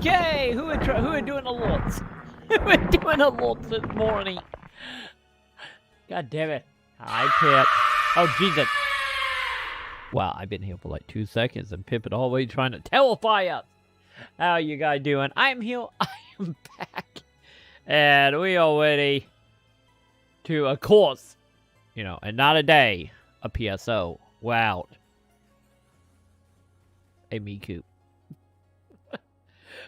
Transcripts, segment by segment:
Okay, who are doing alerts? Who are doing alerts this morning? God damn it. Hi, Pip. Oh, Jesus. Wow, I've been here for like 2 seconds and Pip is always trying to terrify us. How you guys doing? I'm here. I am back. And we are ready to, of course, you know, and not a day, a PSO. Wow. A Miku.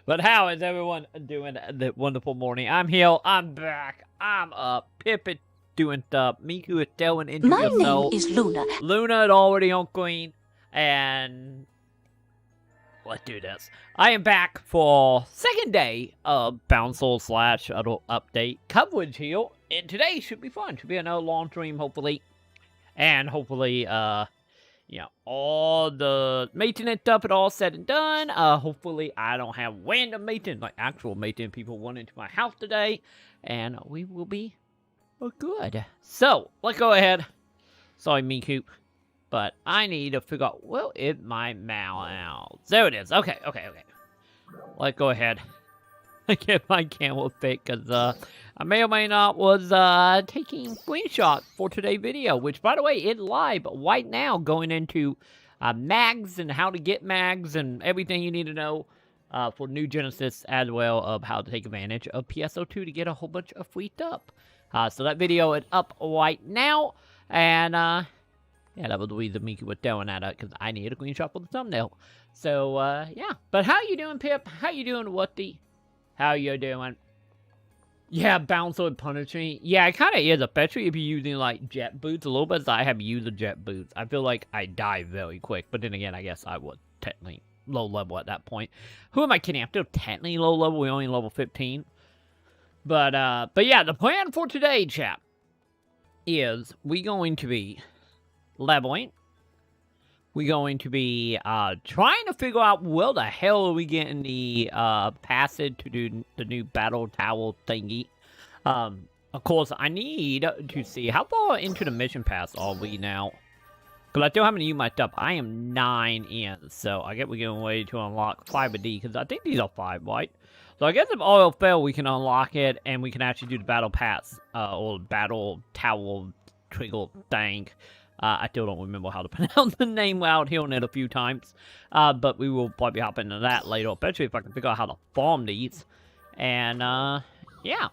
But how is everyone doing the wonderful morning? I'm here. I'm back. I'm up. Pip is doing stuff. Miku is delving into My yourself. name is Luna. Luna is already on Queen. And let's do this. I am back for second day of Bouncer / Adult Update coverage here. And today should be fun. Should be another long stream, hopefully. And hopefully, you know, all the maintenance stuff is all said and done. Hopefully I don't have random maintenance, like actual maintenance people run into my house today. And we will be good. So, let's go ahead. Sorry, Miku. But I need to figure out, where is my mouse? There it is. Okay. Let's go ahead. I get my camera fixed, because I may or may not was taking screenshots for today's video, which, by the way, is live right now, going into mags and how to get mags and everything you need to know for New Genesis, as well of how to take advantage of PSO2 to get a whole bunch of free stuff. So that video is up right now, and yeah, that was the reason Miku was throwing that out, because I need a screenshot for the thumbnail. So, yeah. But how you doing, Pip? How you doing, Wutty? How you doing? Yeah, Bouncer would punish me. Yeah, it kind of is, especially if you're using, like, jet boots. A little bit as I have used the jet boots. I feel like I die very quick. But then again, I guess I was technically low level at that point. Who am I kidding? I'm still technically low level. We're only level 15. But yeah, the plan for today, chap, is we going to be leveling. We're going to be trying to figure out where the hell are we getting the passage to do the new battle tower thingy. Of course, I need to see how far into the mission pass are we now. Because I still haven't used my stuff. I am 9 in, so I guess we're getting ready to unlock 5 of these, because I think these are 5, right? So I guess if all else fails, we can unlock it, and we can actually do the battle pass, or battle tower trigger thing. I still don't remember how to pronounce the name out here on it a few times. But we will probably hop into that later, especially if I can figure out how to farm these. And, yeah,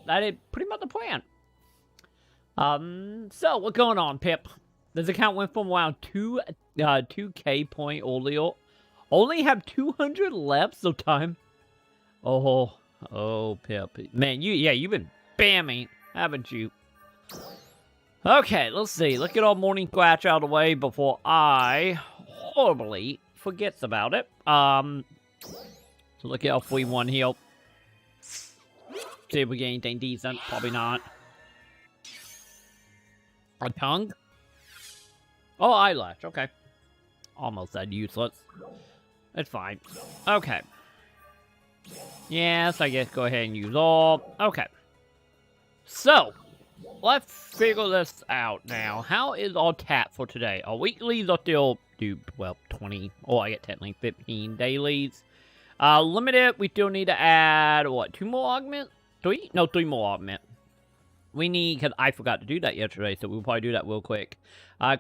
that is pretty much the plan. So, what's going on, Pip? This account went from around 2K point earlier. Only have 200 left, so time. Oh, Pip. Man, you've been spamming, haven't you? Okay, let's see. Let's get our morning scratch out of the way before I horribly forgets about it. So look at our free one here. See if we get anything decent. Probably not. A tongue? Oh, eyelash. Okay. Almost said useless. It's fine. Okay. Yes, I guess go ahead and use all. Okay. So, let's figure this out now. How is our tap for today? Our weeklies are still due, well, 20, or I get technically 15 dailies. Limited, we still need to add, what, 2 more augment? 3? No, 3 more augment. We need, because I forgot to do that yesterday, so we'll probably do that real quick.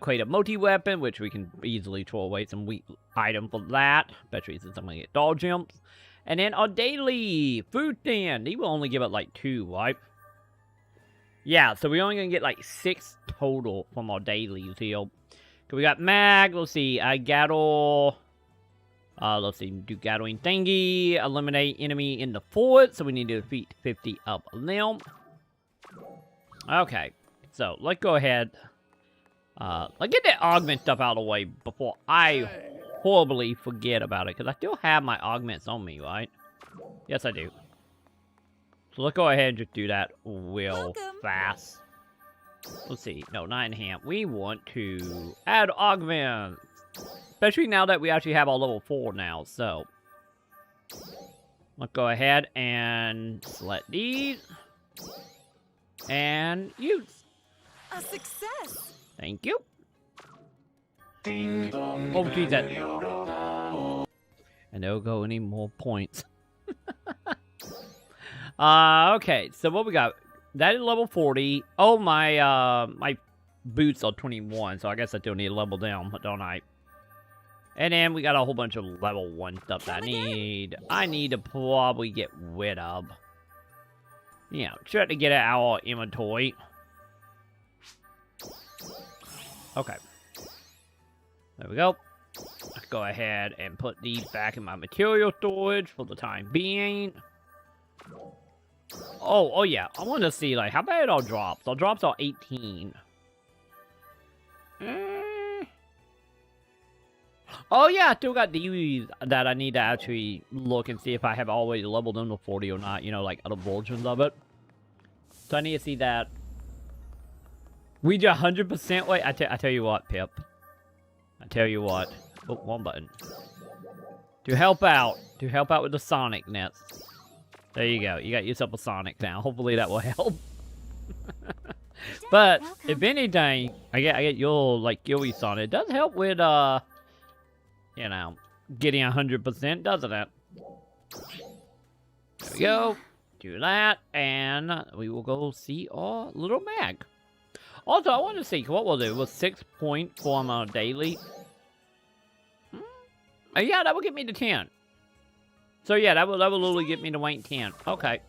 Create a multi-weapon, which we can easily throw away some weak item for that, especially since I'm going to get doll gems. And then our daily food stand, they will only give it like 2, right? Yeah, so we're only going to get like 6 total from our dailies here. We got mag, let's see, gattle, let's see, do gathering thingy, eliminate enemy in the fort, so we need to defeat 50 of them. Okay, so let's go ahead, let's get that augment stuff out of the way before I horribly forget about it, because I still have my augments on me, right? Yes, I do. So let's go ahead and just do that real fast. Let's see. No, 9.5. We want to add augments. Especially now that we actually have our level 4 now, so. Let's go ahead and select these. And use. A success. Thank you. Oh, geez, that. And there'll go any more points. Okay, so what we got? That is level 40. Oh, my boots are 21, so I guess I still need to level down, don't I? And then we got a whole bunch of level 1 stuff that I need to probably get rid of. You know, try to get it out of our inventory. Okay. There we go. Let's go ahead and put these back in my material storage for the time being. Oh yeah. I want to see, like, how bad our drops? Our drops are 18. Oh yeah, I still got these that I need to actually look and see if I have already leveled them to 40 or not. You know, like other versions of it. So I need to see that. We just 100%. Wait, I tell you what, Pip. I tell you what. Oh, one button. To help out with the Sonic nets. There you go. You got yourself a Sonic now. Hopefully that will help. But if anything, I get your like Gilly Sonic. It does help with you know, getting 100%, doesn't it? There we go. Do that, and we will go see our little mag. Also, I want to see what we'll do with 6 point for our daily. Yeah, that will get me to 10. So yeah, that will literally get me to rank 10. Okay.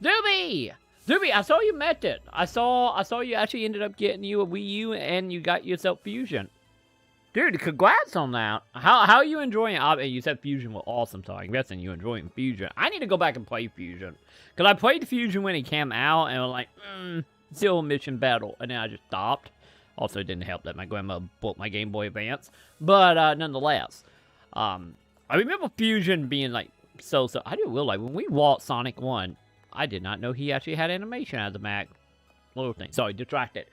Doobie! Doobie, I saw you met it. I saw you actually ended up getting you a Wii U and you got yourself Fusion. Dude, congrats on that. How are you enjoying it? You said Fusion was awesome, so I'm guessing you're enjoying Fusion. I need to go back and play Fusion. Because I played Fusion when it came out, and I was like, still mission battle. And then I just stopped. Also, it didn't help that my grandma bought my Game Boy Advance. But, nonetheless, I remember Fusion being, like, so... I didn't realize, when we walked Sonic 1, I did not know he actually had animation as a Mac. Little thing. Sorry, distracted.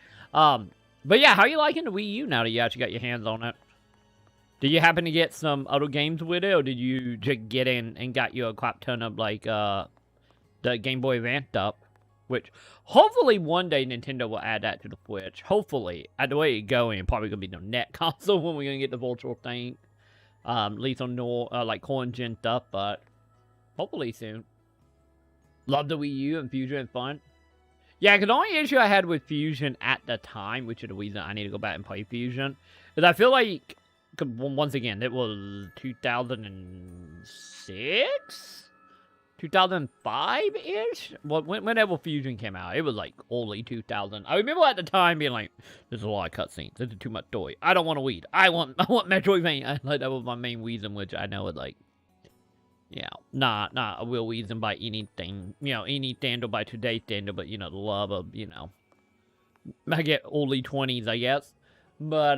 But yeah, how are you liking the Wii U now that you actually got your hands on it? Did you happen to get some other games with it, or did you just get in and got you a crap ton of, like, the Game Boy Advance up? Which, hopefully one day Nintendo will add that to the Switch. Hopefully. At the way it's going, probably going to be no net console when we're going to get the virtual thing. At least on no, like, core gen stuff, but hopefully soon. Love the Wii U and Fusion and fun. Yeah, because the only issue I had with Fusion at the time, which is the reason I need to go back and play Fusion, is I feel like, once again, it was 2006? 2005-ish? Whenever Fusion came out, it was like early 2000. I remember at the time being like, there's a lot of cutscenes, this is too much story. I don't want to read. I want Metroidvania. Like, that was my main reason, which I know is like, yeah, not a real reason by anything, you know, any standard by today's standard, but, you know, the love of, you know, I get early 20s, I guess. But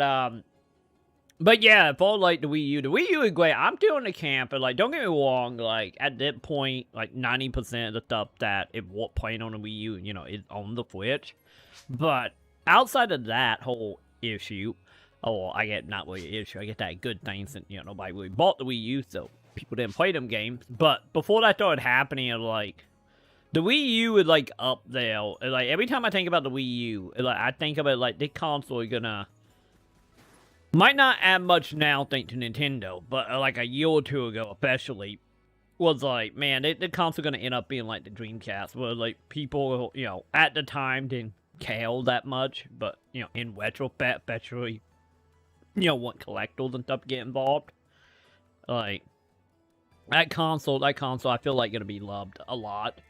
yeah, for, like, the Wii U is great. I'm still in the camp, and, like, don't get me wrong, like, at that point, like, 90% of the stuff that it was playing on the Wii U, you know, is on the Switch. But outside of that whole issue, I get not really an issue, I get that good thing since, you know, nobody really bought the Wii U, so people didn't play them games. But before that started happening, like, the Wii U is, like, up there. Like, every time I think about the Wii U, like, I think about, like, this console is gonna Might not add much now thanks to Nintendo, but like a year or two ago especially, was like, man, the console gonna end up being like the Dreamcast, where like people, you know, at the time didn't care that much, but you know, in retrospect, especially, you know, want collectors and stuff to get involved. Like that console, I feel like gonna be loved a lot.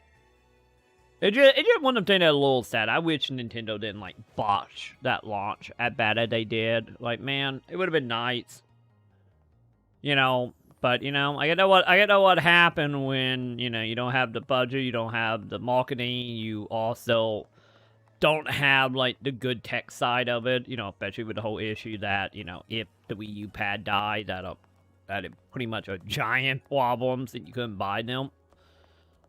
It just one of them things that's a little sad. I wish Nintendo didn't like botch that launch at Battledia they did. Like, man, it would have been nice, you know. But you know, I get what happened when you know you don't have the budget, you don't have the marketing, you also don't have like the good tech side of it. You know, especially with the whole issue that you know if the Wii U pad died, that it pretty much a giant problems that you couldn't buy them.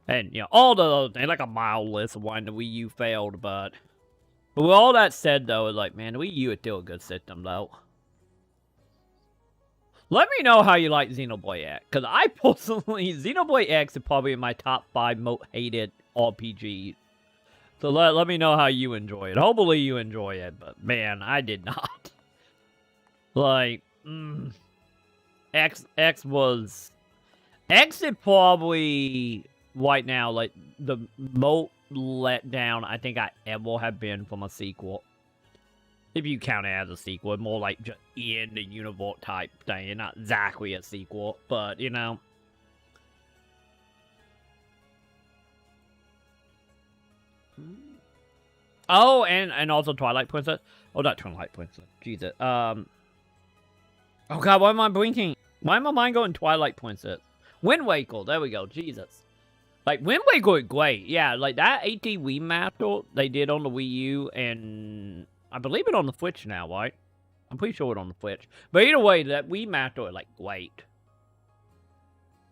And, you know, all the other things, like a mild list of why the Wii U failed, but with all that said, though, it's like, man, the Wii U is still a good system, though. Let me know how you like Xenoblade X, because I personally, Xenoblade X is probably in my top 5 most hated RPGs. So let me know how you enjoy it. Hopefully you enjoy it, but man, I did not. Like, X is probably right now like the most let down I think I ever have been from a sequel. If you count it as a sequel, more like just in the universe type thing, not exactly a sequel, but you know. Oh, and also Twilight Princess. Oh, not Twilight Princess. Jesus. Oh god, why am I blinking? Why am my mind going Twilight Princess? Wind Waker, there we go, Jesus. Like, Wind Waker is great, yeah, like that AT remaster they did on the Wii U, and I believe it on the Switch now, right? I'm pretty sure it's on the Switch. But either way, that remaster is, like, great.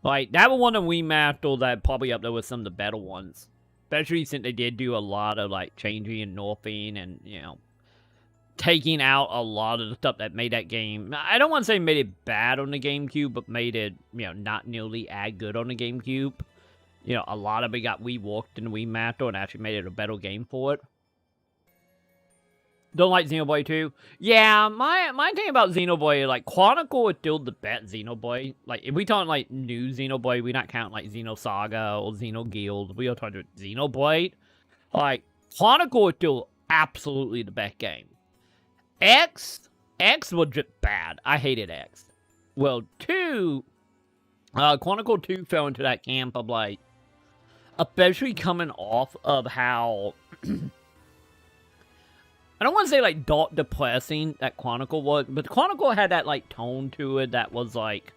Like, that was one of the remasters that probably up there with some of the better ones. Especially since they did do a lot of, like, changing and morphing and, you know, taking out a lot of the stuff that made that game. I don't want to say made it bad on the GameCube, but made it, you know, not nearly as good on the GameCube. You know, a lot of it got reworked in the remaster and actually made it a better game for it. Don't like Xenoblade 2? Yeah, my thing about Xenoblade, like, Chronicle is still the best Xenoblade. Like, if we talk, like, new Xenoblade, we not count, like, Xenosaga or Xenoguild. We are talking Xenoblade. Like, Chronicle is still absolutely the best game. X was just bad. I hated X. Well, 2, Chronicle 2 fell into that camp of, like, especially coming off of how... I don't want to say, like, dark depressing that Chronicle was, but Chronicle had that, like, tone to it that was, like,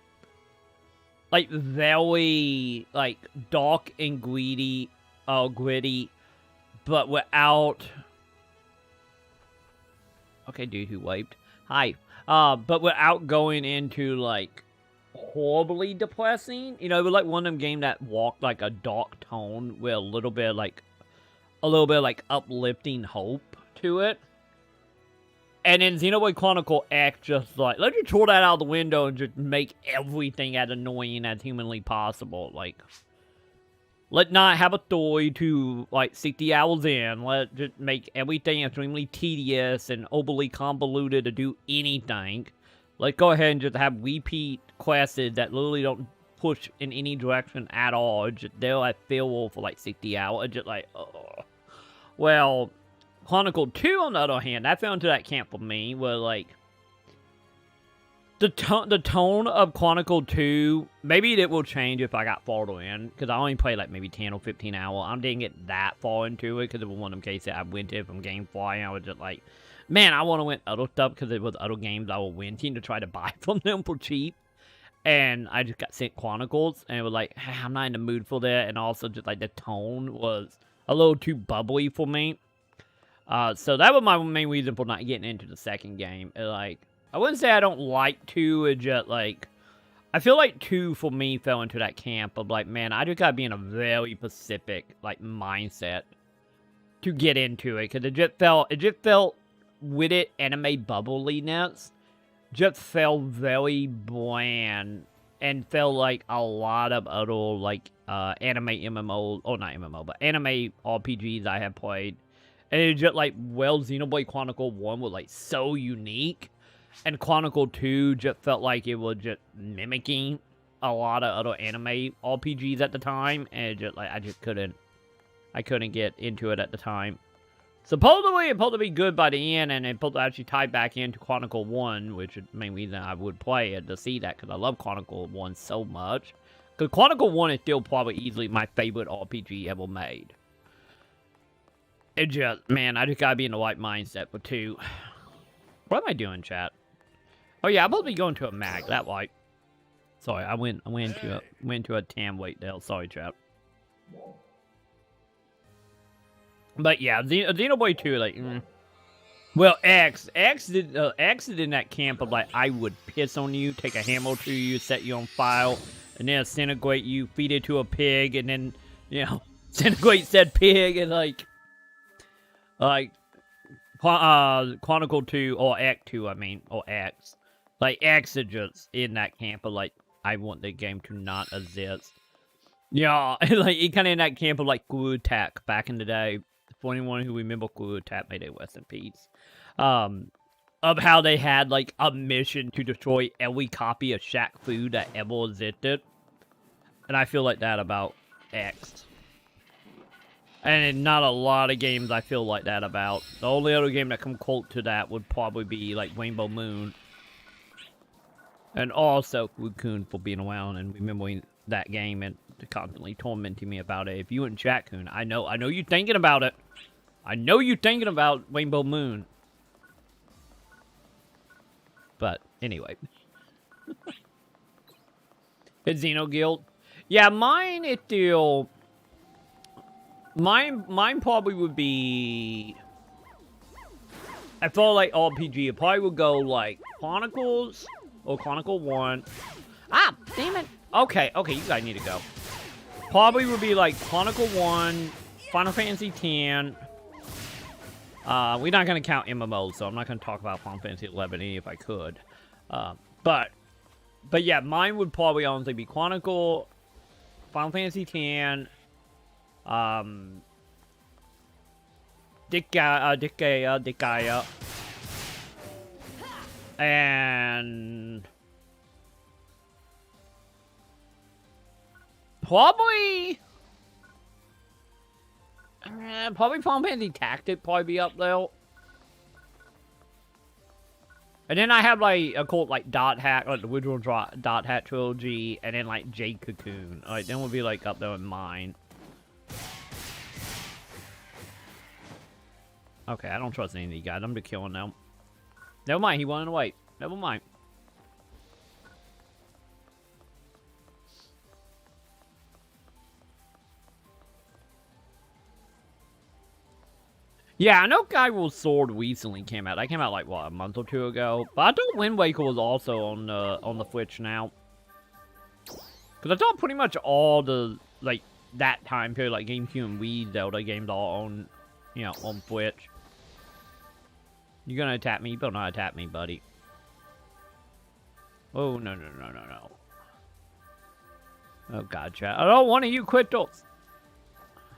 very, like, dark and gritty, but without... Okay, dude who wiped. Hi. But without going into, like, horribly depressing. You know, it was, like, one of them games that walked, like, a dark tone with a little bit, like, uplifting hope to it. And then Xenoblade Chronicle X just like, let's just throw that out the window and just make everything as annoying as humanly possible. Like, let's not have a story to, like, 60 hours in. Let's just make everything extremely tedious and overly convoluted to do anything. Let's go ahead and just have repeat quests that literally don't push in any direction at all. Just, they're like filled for like 60 hours. Just like, oh. Well... Chronicle 2, on the other hand, that fell into that camp for me, where, like, the tone of Chronicle 2, maybe it will change if I got farther in, because I only played, like, maybe 10 or 15 hours. I didn't get that far into it, because it was one of them cases I went to from GameFly, and I was just like, man, I want to win other stuff, because it was other games I was renting to try to buy from them for cheap. And I just got sent Chronicles, and it was like, hey, I'm not in the mood for that, and also just, like, the tone was a little too bubbly for me. So that was my main reason for not getting into the second game. Like, I wouldn't say I don't like 2, it's just, like, I feel like 2 for me fell into that camp of, like, man, I just gotta be in a very specific, like, mindset to get into it. Because it just felt, with it, anime bubbliness, just felt very bland, and felt like a lot of other, like, anime MMOs, or not MMO, but anime RPGs I have played. And it's just like, well, Xenoblade Chronicle 1 was, like, so unique. And Chronicle 2 just felt like it was just mimicking a lot of other anime RPGs at the time, and just like I couldn't get into it at the time. Supposedly, it's supposed to be good by the end, and it's supposed to actually tie back into Chronicle 1, which is the main reason I would play it, to see that, because I love Chronicle 1 so much. Because Chronicle 1 is still probably easily my favorite RPG ever made. It just, man, I just gotta be in the right mindset for 2. What am I doing, chat? Oh yeah, I'm supposed to be going to a mag, that right. Sorry, I went into a tam wait there. Sorry, chat. But yeah, Xenoblade 2, like, Well, X is in that camp of like, I would piss on you, take a hammer to you, set you on fire, and then disintegrate you, feed it to a pig, and then, you know, disintegrate said pig, and like Chronicle 2, or Act 2, I mean, or X. Like, X is just in that camp of like, I want the game to not exist. Yeah, like, it kind of in that camp of like Guru Attack back in the day. For anyone who remember Guru Attack, may they rest in peace. Of how they had like a mission to destroy every copy of Shaq Fu that ever existed. And I feel like that about X. And not a lot of games I feel like that about. The only other game that come close to that would probably be like Rainbow Moon. And also Raccoon for being around and remembering that game and constantly tormenting me about it. If you and chat, Coon, I know you're thinking about it. I know you're thinking about Rainbow Moon. But anyway. It's Xenoguild. Yeah, mine is still... Mine probably would be... I feel like RPG. It probably would go like Chronicles or Chronicle 1. Ah, damn it. Okay, you guys need to go. Probably would be like Chronicle 1, Final Fantasy X. We're not going to count MMOs, so I'm not going to talk about Final Fantasy 11 if I could. But yeah, mine would probably honestly be Chronicle, Final Fantasy X, Dicaya, and probably Final Fantasy Tactic probably be up there. And then I have like a called like Dot Hack, like the original Dot Hack trilogy, and then like Jade Cocoon. Like then would be like up there in mine. Okay, I don't trust any of these guys. I'm just killing them. Never mind, he wanted to wait. Never mind. Yeah, I know Guy Sword recently came out. That came out like what, a month or 2 ago. But I thought Wind Waker was also on the Switch now. Cause I thought pretty much all the like that time period, like GameCube and Wii Zelda games, all on, you know, on Switch. You gonna attack me? You better not attack me, buddy. Oh no. Oh god, chat. I don't want you quit those.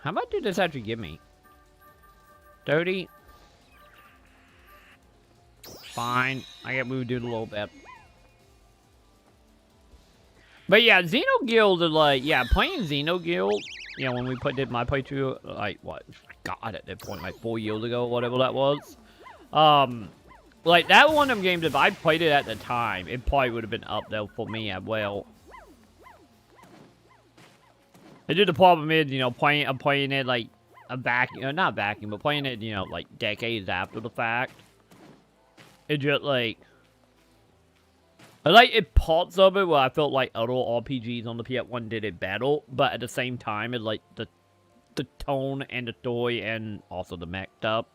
How much did this actually give me? 30. Fine. I get moved dude a little bit. But yeah, Xenoguild is like, yeah, playing Xenoguild, you know, when we did my playthrough, like, what, God, at that point, like 4 years ago, or whatever that was. Like, that one of them games, if I played it at the time, it probably would have been up there for me as well. And just the problem is, you know, playing it, like, not vacuum, but playing it, you know, like, decades after the fact. It just, like, it parts of it where I felt like other RPGs on the PS1 did it better, but at the same time, it's like, the tone and the story and also the mech stuff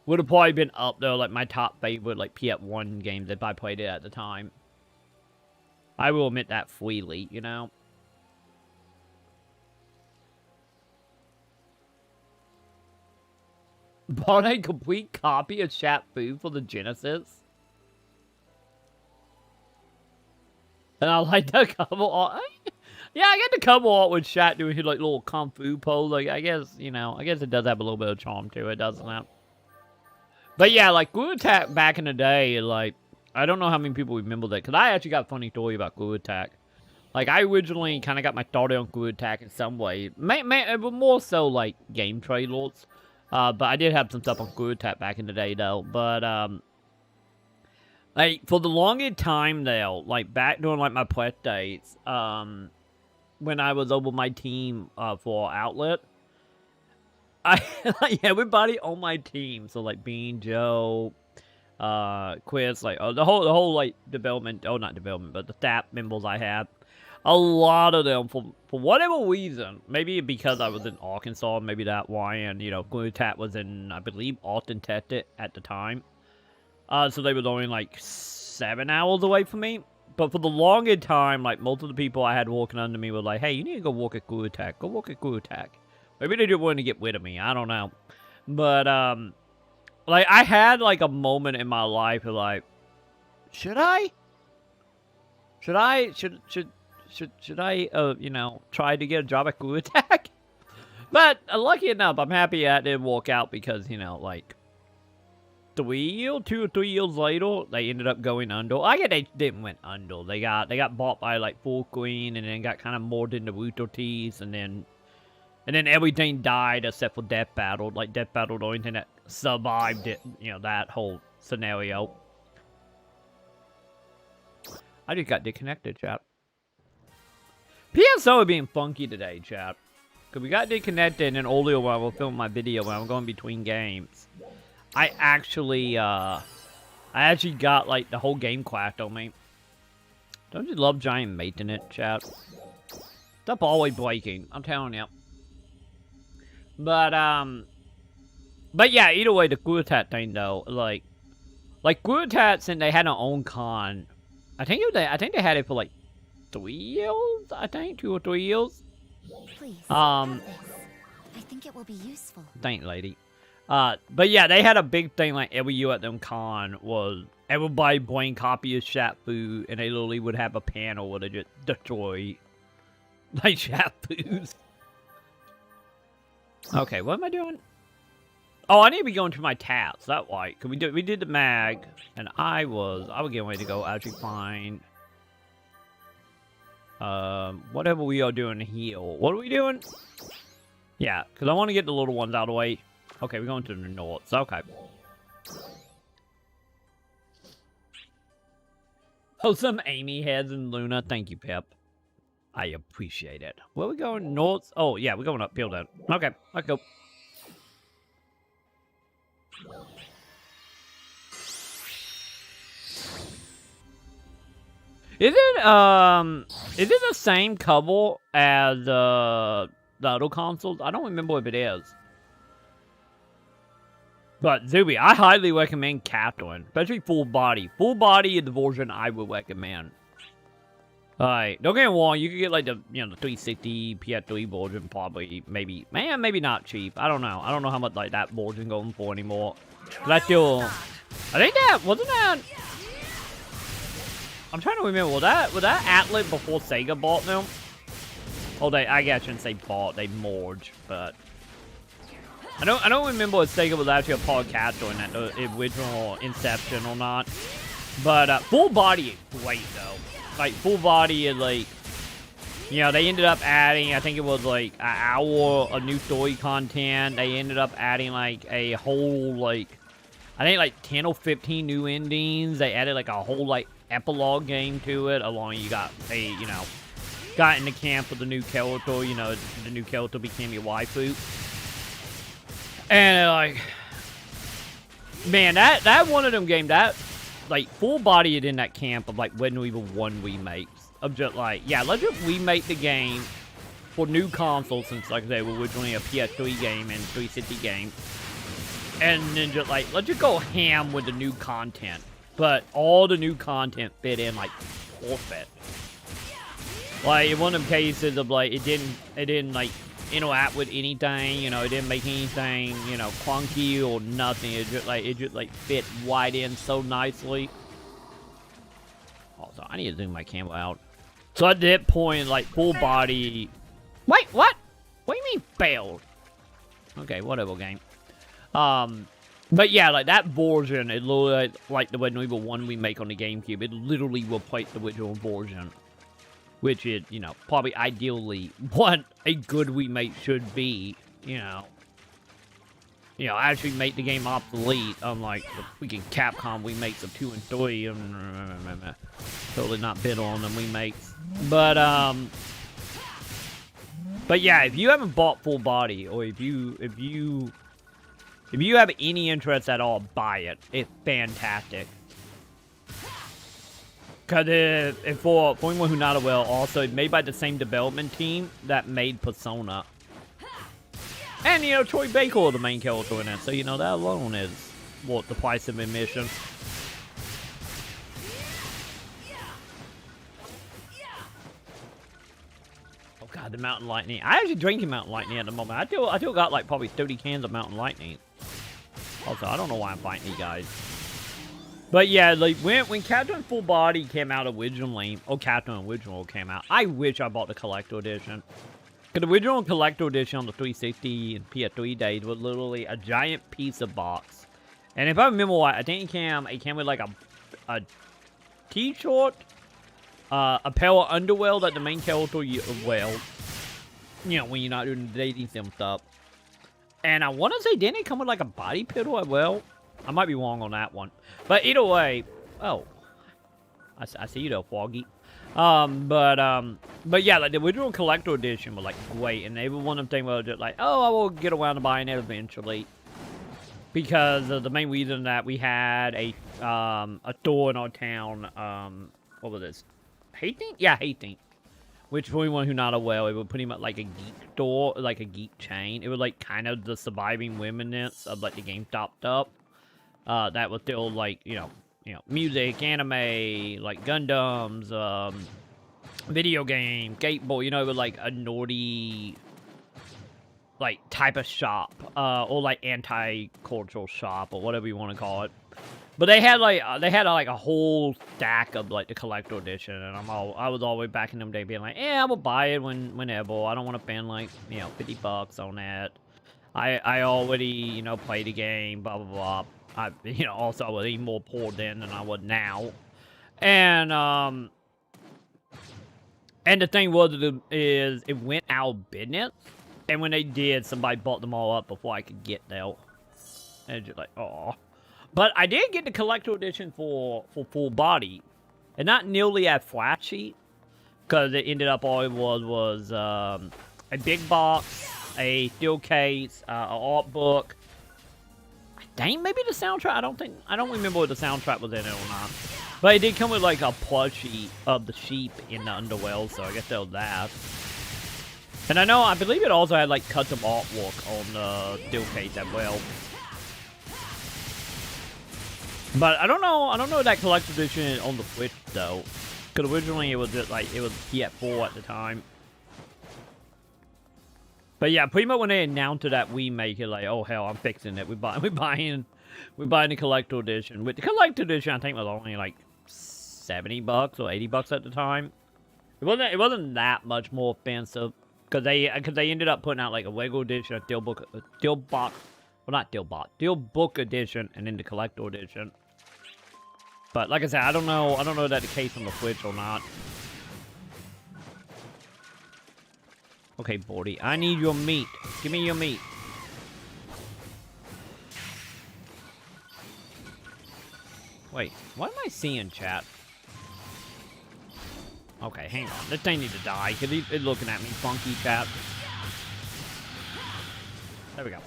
would have probably been up there, like, my top favorite, like, PS1 games if I played it at the time. I will admit that freely, you know? Bought a complete copy of Chat Fu for the Genesis. And I like the cover art. Yeah, I get the cover art with Chat doing his, like, little kung fu pose. Like, I guess, you know, I guess it does have a little bit of charm to it, doesn't it? But yeah, like, Guru Attack back in the day, like, I don't know how many people remember that, because I actually got a funny story about Glue Attack. Like, I originally kind of got my start on Glue Attack in some way. It was more so, like, game trailers. But I did have some stuff on Glue Attack back in the day, though. But, like, for the longest time, though, like, back during, like, my press days, when I was over my team, for Outlet, like, everybody on my team, so, like, Bean, Joe, Quiz, like, the whole, like, development, not development, but the staff members I had, a lot of them, for whatever reason, maybe because I was in Arkansas, maybe that why, and, you know, Glue Attack was in, I believe, Austin, Texas at the time. So they were only, like, 7 hours away from me. But for the longest time, like, most of the people I had walking under me were like, hey, you need to go walk at Glue Attack. Go walk at Glue Attack. Maybe they just wanted to get rid of me. I don't know. But, like, I had, like, a moment in my life of, like, should I, you know, try to get a job at Glue Attack? But, lucky enough, I'm happy I didn't walk out because, you know, like, 2 or 3 years later, they ended up going under. I guess they didn't went under. They got bought by, like, Full Queen, and then got kind of morphed into Rooster Teeth, and then everything died except for Death Battle. Like, Death Battle, the only thing that survived it, you know, that whole scenario. I just got disconnected, chat. PSO being funky today, chat. Because we got disconnected, and then earlier while I was filming my video, when I'm going between games, I actually got, like, the whole game crashed on me. Don't you love giant maintenance, chat? Stuff always breaking, I'm telling you. But yeah, either way, the Glue Attack thing, though, like Glue Attack, since they had their own con, I think they had it for, like, 3 years, I think, 2 or 3 years. Please, have this. I think it will be useful. Thank lady. But yeah, they had a big thing, like, every year at them con was everybody bring copy of Chat Food, and they literally would have a panel where they just destroy, like, Chat Foods. Okay, what am I doing? Oh, I need to be going to my tabs, that why. Cause we did the mag, and I was getting ready to go actually find, whatever we are doing here. What are we doing? Yeah, because I want to get the little ones out of the way. Okay, we're going to the north. Okay. Oh, some Amy heads and Luna. Thank you, Pep. I appreciate it. Where are we going? North? Oh, yeah, we're going uphill then. Okay, let's go. Is it the same cover as, the other consoles? I don't remember if it is. But, Zuby, I highly recommend Catherine, especially full body. Full body is the version I would recommend. Alright, don't get me wrong, you could get, like, the, you know, the 360 PS3 version, probably, maybe not cheap. I don't know. I don't know how much, like, that version going for anymore. But I still, I think that, wasn't that, I'm trying to remember, was that Atlas before Sega bought them? Oh, I guess I shouldn't say bought, they merged, but I don't remember if Sega was actually a part of Capcom in that the original Inception or not. But full body is great though. Like full body is like, you know, they ended up adding, I think it was like an hour of new story content. They ended up adding like a whole like, I think like 10 or 15 new endings. They added like a whole like epilogue game to it. Along you got a, you know, got in the camp with the new character. You know, the new character became your waifu. And like, man, that one of them games that like full bodied in that camp of like Resident Evil 1 remakes of just like, yeah, let's just remake the game for new consoles since like they were originally a PS3 game and 360 game, and then just like let's just go ham with the new content, but all the new content fit in like perfect. Like in one of them cases of like it didn't like interact with anything, you know, it didn't make anything, you know, clunky or nothing. It just like fit right in so nicely. Also, I need to zoom my camera out. So at that point, like full body. Wait, what? What do you mean failed? Okay, whatever game. But But yeah, like that version, it literally like the Resident 1 we make on the GameCube. It literally will play the original version, which is, you know, probably ideally what a good remake should be. You know, actually make the game obsolete, unlike the freaking Capcom remakes of 2 and 3. Totally not bitter on them remakes, but yeah, if you haven't bought Full Body, or if you have any interest at all, buy it. It's fantastic. Cause if for anyone who's not aware, also made by the same development team that made Persona. And, you know, Troy Baker, the main character in it. So, you know, that alone is what the price of admission. Oh, God, the Mountain Lightning. I actually drinking Mountain Lightning at the moment. I still got, like, probably 30 cans of Mountain Lightning. Also, I don't know why I'm fighting you guys. But, yeah, like, when Captain Full Body came out originally, or Captain Original came out, I wish I bought the Collector Edition. The original Collector Edition on the 360 and PS3 days was literally a giant piece of box. And if I remember right, I think it came with like a t-shirt, a pair of underwear that the main character wears, you know, when you're not doing the dating sim stuff. And I want to say, didn't it come with like a body pillow as well? I might be wrong on that one. But either way, oh, I see you though, Foggy. But yeah, like the original Collector Edition was like great, and they were one of them things where just like, oh, I will get around to buying it eventually, because of the main reason that we had a store in our town. What was this? Hastings? Yeah, Hastings. Which, for anyone who's not aware, it was pretty much like a geek store, like a geek chain. It was like kind of the surviving remnants of like the GameStop stuff. That was still like, you know, music, anime, like Gundams, video game, skateboard, you know, it was like a naughty, like, type of shop, or like anti-cultural shop, or whatever you want to call it. But they had like a whole stack of like the Collector Edition, and I was always back in them days being like, yeah, I will buy it whenever. I don't want to spend like, you know, $50 on that. I already, you know, played the game, blah blah blah. You know, also I was even more poor then than I was now. And the thing is it went out of business. And when they did, somebody bought them all up before I could get there. And it's just like, oh. But I did get the Collector Edition for Full Body. And not nearly as flashy. Because it ended up all it was a big box, a steel case, an art book. Dang, maybe the soundtrack. I don't remember what the soundtrack was in it or not. But it did come with like a plushie of the sheep in the underworld, so I guess that was that. And I believe it also had like custom artwork on the steel case as well. But I don't know that collector's edition on the Switch though. Because originally it was just like, it was PS4 at the time. But yeah, pretty much when they announced that remake, it's like, oh hell, I'm fixing it. We're buying the Collector Edition. With the Collector Edition, I think it was only like $70 or $80 at the time. It wasn't that much more expensive because they ended up putting out like a Lego edition, a Steelbook edition, and then the Collector Edition. But like I said, I don't know that the case on the Switch or not. Okay, Bordy, I need your meat. Give me your meat. Wait, what am I seeing, chat? Okay, hang on. This thing needs to die, because it's looking at me funky, chat. There we go.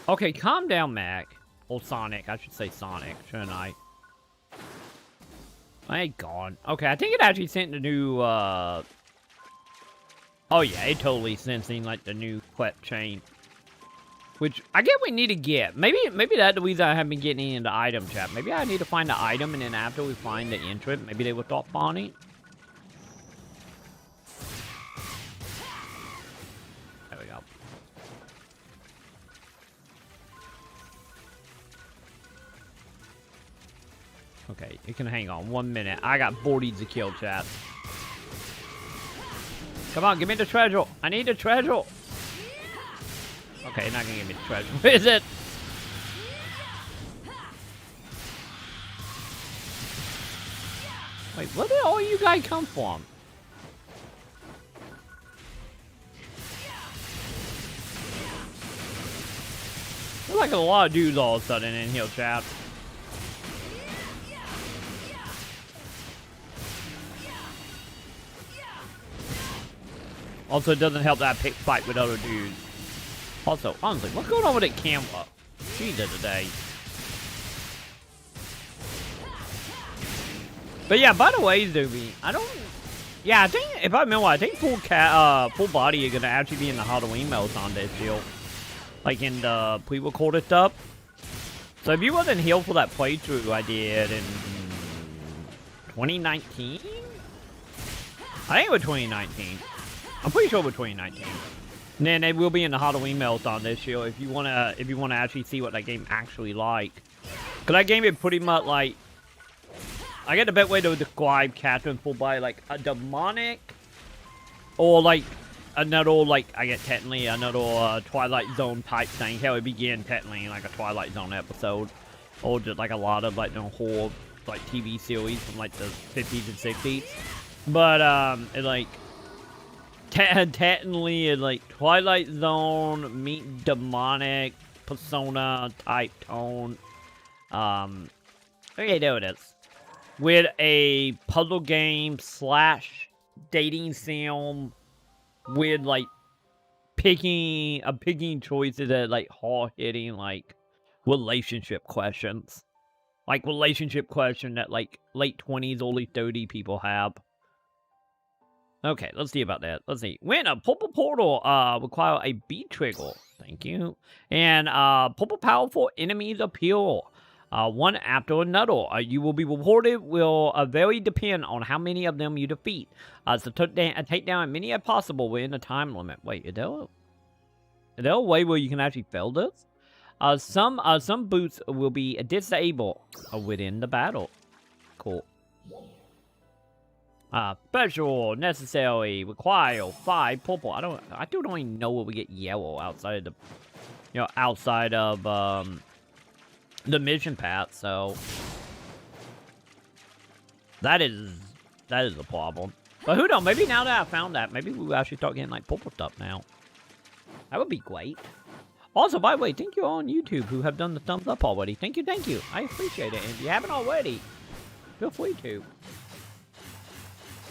Okay, calm down, Mac. Or Sonic. I should say Sonic, shouldn't I? I ain't gone. Okay, I think it actually sent the new, Oh yeah, it totally sensing, like, the new clip chain. Which, I get we need to get. Maybe that's the reason I haven't been getting into item chat. Maybe I need to find the item, and then after we find the entrant, maybe they will stop spawning. There we go. Okay, it can hang on 1 minute. I got 40 to kill, chat. Come on, give me the treasure. I need the treasure. Okay, not gonna give me the treasure. Where is it? Wait, where did all you guys come from? There's like a lot of dudes all of a sudden in here, chat. Also, it doesn't help that I pick fight with other dudes. Also, honestly, what's going on with that camera? Jesus today. But yeah, by the way, Zuby, I don't. Yeah, I think if I remember, I think full body are gonna actually be in the Halloween modes on this shield, like in the pre-recorded stuff. So if you wasn't here for that playthrough I did in 2019, I think it was 2019. I'm pretty sure it was 2019. And then it will be in the Halloween modes on this shield if you wanna actually see what that game actually like. Cause that game is pretty much like. I get the best way to describe Catherine full body, like a demonic, or like another, like I get technically another Twilight Zone type thing. How it began technically like a Twilight Zone episode, or just like a lot of like the whole like TV series from like the 50s and 60s. But it like technically it like Twilight Zone meet demonic persona type tone. Okay, there it is. With a puzzle game / dating sim with like picking choices that like hard hitting like relationship questions. Like relationship question that like late 20s, early 30 people have. Okay, let's see about that. Let's see. When a purple portal require a B trigger. Thank you. And purple powerful enemies appear. One after another. You will be rewarded will vary depend on how many of them you defeat. So take down as many as possible within a time limit. Wait, is there a way where you can actually fail this? Some boots will be disabled within the battle. Cool. Special necessary require 5 purple. I still don't even know where we get yellow outside of the, outside of the mission path, so that is a problem. But who knows? Maybe now that I found that, maybe we'll actually start getting like purple stuff now. That would be great. Also, by the way, thank you all on YouTube who have done the thumbs up already. Thank you, thank you. I appreciate it. And if you haven't already, feel free to.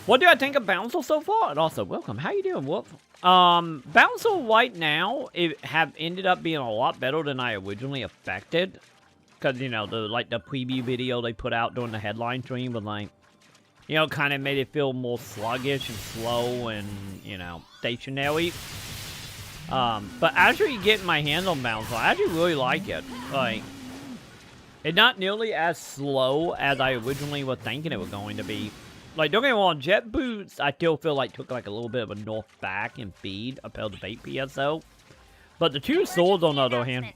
What do I think of Bouncel so far? And also, welcome. How you doing, Wolf? Bouncel right now have ended up being a lot better than I originally expected. Because, the preview video they put out during the headline stream was like, kind of made it feel more sluggish and slow and, stationary. But actually getting my hands on Bouncel, I actually really like it. Like, it's not nearly as slow as I originally was thinking it was going to be. Like, don't get me wrong, Jet Boots, I still feel like took like a little bit of a north back in speed compared to 8 PSO. But the two swords, on the other hand.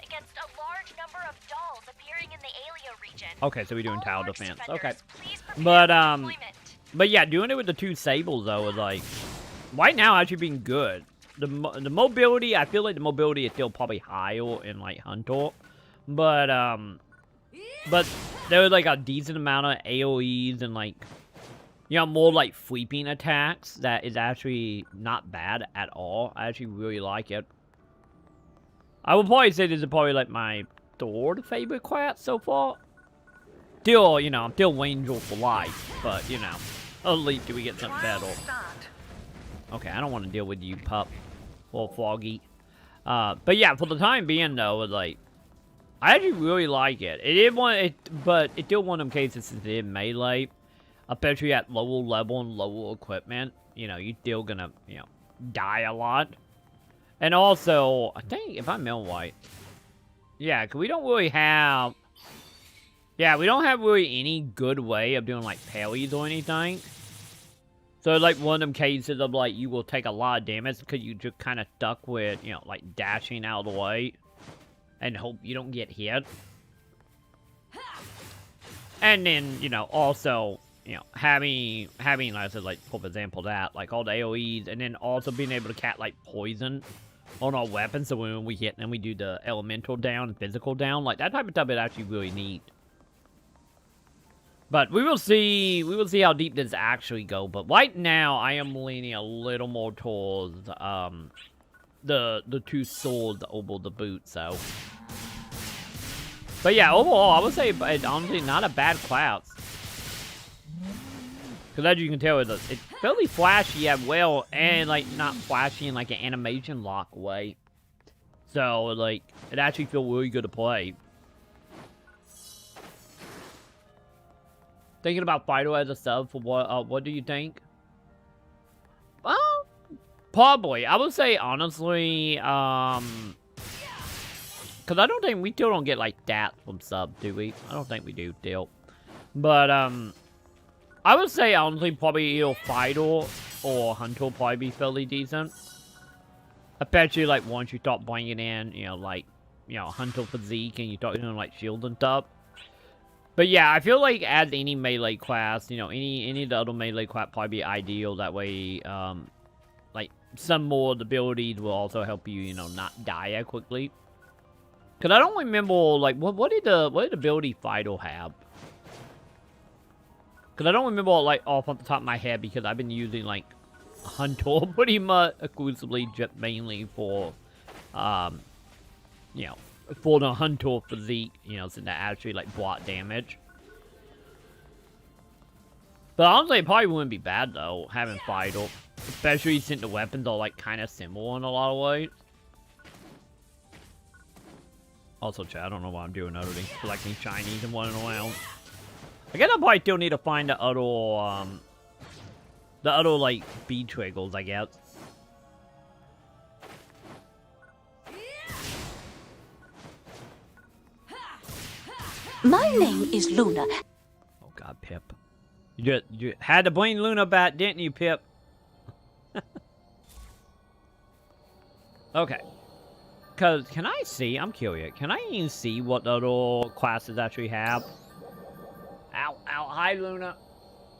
Against a large number of dolls appearing in the Alia region. Okay, so we're doing tower defense. Okay. But yeah, doing it with the 2 sables though is like right now actually being good. The mobility, I feel like the mobility is still probably higher in like Hunter. But there was like a decent amount of AoEs and like more like sweeping attacks that is actually not bad at all. I actually really like it. I would probably say this is probably like my 3rd favorite class so far. Still, I'm still Angel for life, but, at least do we get something better. Okay, I don't want to deal with you, pup. Or Foggy. But yeah, for the time being, though, like, I actually really like it. But it's still one of them cases since it's in melee, especially at lower level and lower equipment. You're still gonna, die a lot. And also, I think, if I remember right, yeah, because we don't really have, we don't have really any good way of doing, like, parries or anything. So, like, one of them cases of, like, you will take a lot of damage because you just kind of stuck with, like, dashing out of the way and hope you don't get hit. And then, also, you know, having like I said, like for example that, like all the AoEs, and then also being able to cast like poison on our weapons, so when we hit them, we do the elemental down and physical down, like that type of stuff is actually really neat. But we will see how deep this actually go. But right now, I am leaning a little more towards the two swords over the boot. So, but yeah, overall, I would say it's honestly not a bad class. Because as you can tell, it's fairly flashy as well, and like not flashy in like an animation lock way. So like it actually feels really good to play. Thinking about Fido as a sub for what do you think? Well, probably. I would say honestly, because I don't think we still don't get like that from sub, do we? I don't think we do still. But I would say honestly probably either Fido or Hunter will probably be fairly decent. Especially like once you start bringing in, you know, like, you know, Hunter physique and you start doing like shield and stuff. But yeah, I feel like as any melee class, you know, any of the other melee class probably be ideal. That way, like some more of the abilities will also help you, you know, not die as quickly. Cause I don't remember like what did the ability Fido have? Cause I don't remember like off the top of my head because I've been using like Hunter pretty much exclusively, just mainly for, you know, for the Hunter physique, you know, since that actually like block damage. But honestly, it probably wouldn't be bad though, having Fido. Especially since the weapons are like kind of similar in a lot of ways. Also, chat, I don't know what I'm doing other than collecting shinies and running around. I guess I probably still need to find the other like bead triggers, I guess. My name is Luna. Oh god, Pip. You had to bring Luna back, didn't you, Pip? Okay. Cause can I see? I'm curious. Can I even see what the other classes actually have? Ow, ow, hi Luna.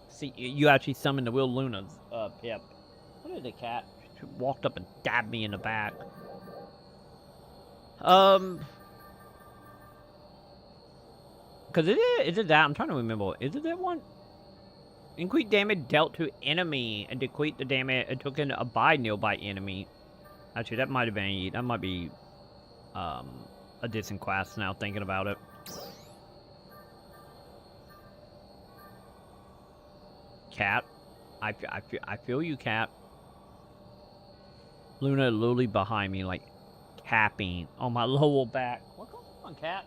See, you actually summoned the real Lunas, Pip. What is the cat? She walked up and stabbed me in the back. Cause is it that? I'm trying to remember. Is it that one? Increase damage dealt to enemy and decrease the damage it took in by nearby enemy. Actually, that might have been, that might be, a decent class now, thinking about it. Cat. I feel you, Cat. Luna literally behind me, like, tapping on my lower back. What's going on, Cat?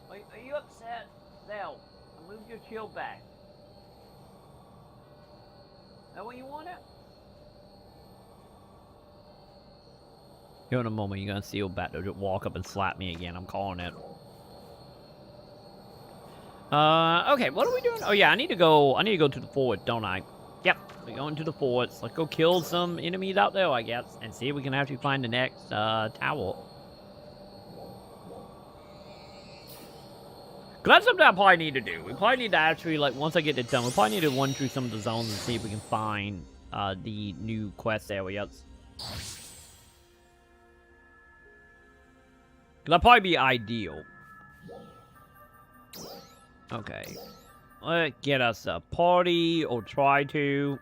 Are you upset? Zell, I moved your shield back. Is that what you wanted? Here in a moment, you're gonna see a bat just walk up and slap me again. I'm calling it. Okay, what are we doing? Oh yeah, I need to go to the fort, don't I? Yep, we're going to the forts. Let's go kill some enemies out there, I guess, and see if we can actually find the next tower. Cause that's something I probably need to do. We probably need to actually, like, once I get it done, we probably need to run through some of the zones and see if we can find the new quest areas. Cause that'd probably be ideal. Okay. Let's get us a party, or try to.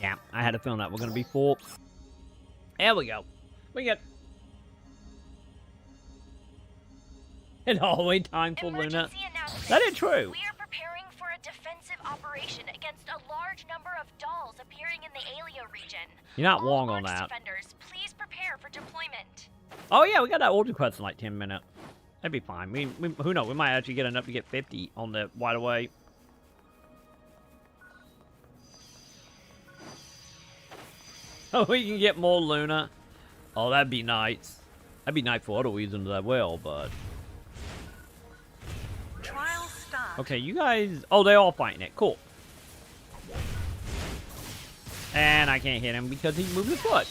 Yeah, I had a feeling that we're gonna be full. There we go. We get. It's always time for Luna. That is true. We are preparing for a defensive operation against a large number of dolls appearing in the Alia region. You're not wrong on that. Defenders, please prepare for deployment. Oh yeah, we got that order quest in like 10 minutes. That'd be fine. We who knows? We might actually get enough to get 50 on the right away. Oh, we can get more Luna. Oh, that'd be nice. That'd be nice for other reasons as well, but. Trial start. Okay, you guys. Oh, they're all fighting it. Cool. And I can't hit him because he moved his foot.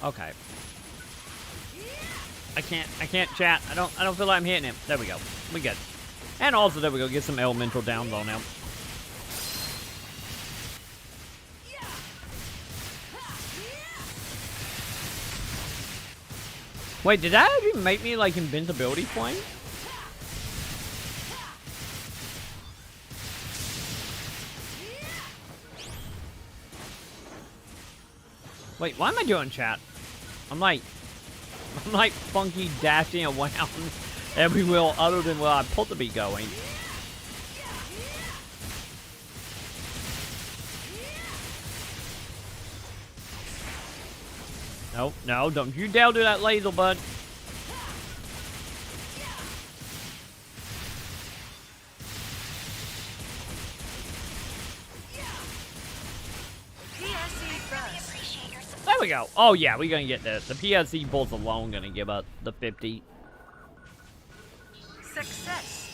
Okay. I can't chat. I don't feel like I'm hitting him. There we go. We good. And also there we go, get some elemental downs on him. Wait, did that actually make me like invincibility point? Wait, why am I doing chat? I'm like funky dashing around everywhere other than where I'm supposed to be going. No, no, don't you dare do that laser, bud. There we go. Oh yeah, we're gonna get this. The PSC bolts alone gonna give us the 50. Success.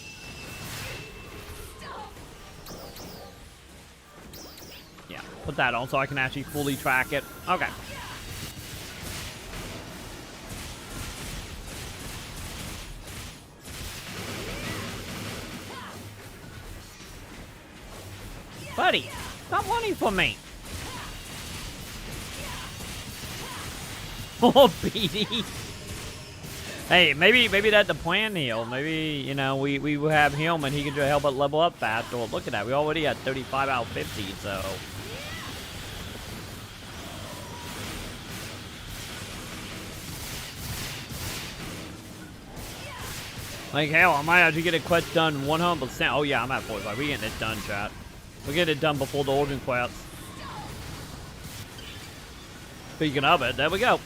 Yeah, put that on so I can actually fully track it. Okay. Buddy, stop running for me. Oh, BD. Hey, maybe that's the plan here. Maybe, you know, we will have him and he can just help us level up faster. Well, look at that. We already at 35 out of 50, so. Like, hell, I might actually get a quest done 100%. Oh, yeah, I'm at 45. We're getting it done, chat. We'll get it done before the origin quest. Speaking of it, there we go.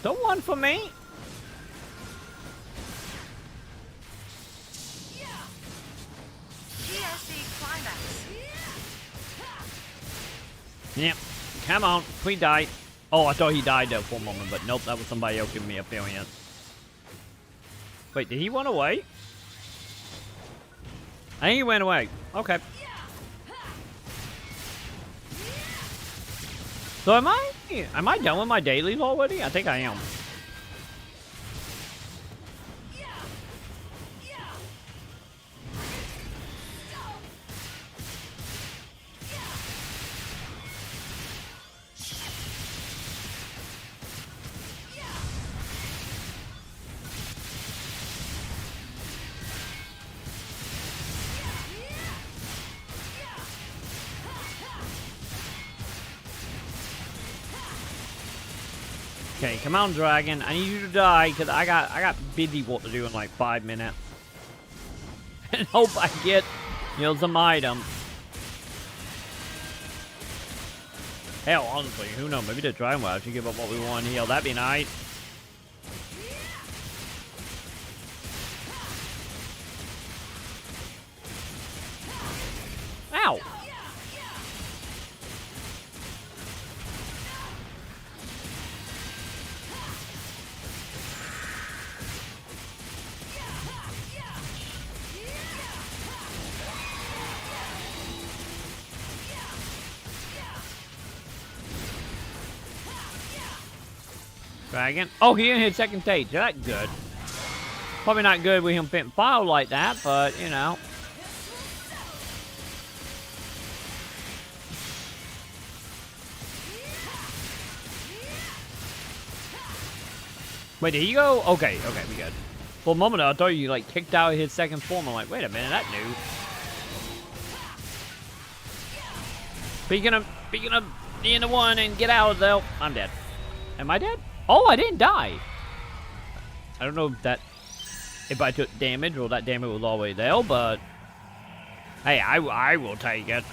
Don't run for me. Yep. Come on. We die. Oh, I thought he died there for a moment, but nope, that was somebody else giving me a feeling. Wait, did he run away? I think he went away. Okay. So am I done with my dailies already? I think I am. Okay, come on, dragon. I need you to die because I got busy what to do in like 5 minutes. And hope I get, you know, some items. Hell, honestly, who knows? Maybe the dragon will actually give up what we want here. That'd be nice. Ow! Dragon. Oh, he didn't hit second stage. That's good. Probably not good with him fitting fire like that, but, you know. Wait, did he go? Okay, okay, we good. For a moment, I thought you, like, kicked out his second form. I'm like, wait a minute, that new. Speaking of being the one and get out of there. I'm dead. Am I dead? Oh, I didn't die. I don't know if I took damage or that damage was always there, but hey, I will take it.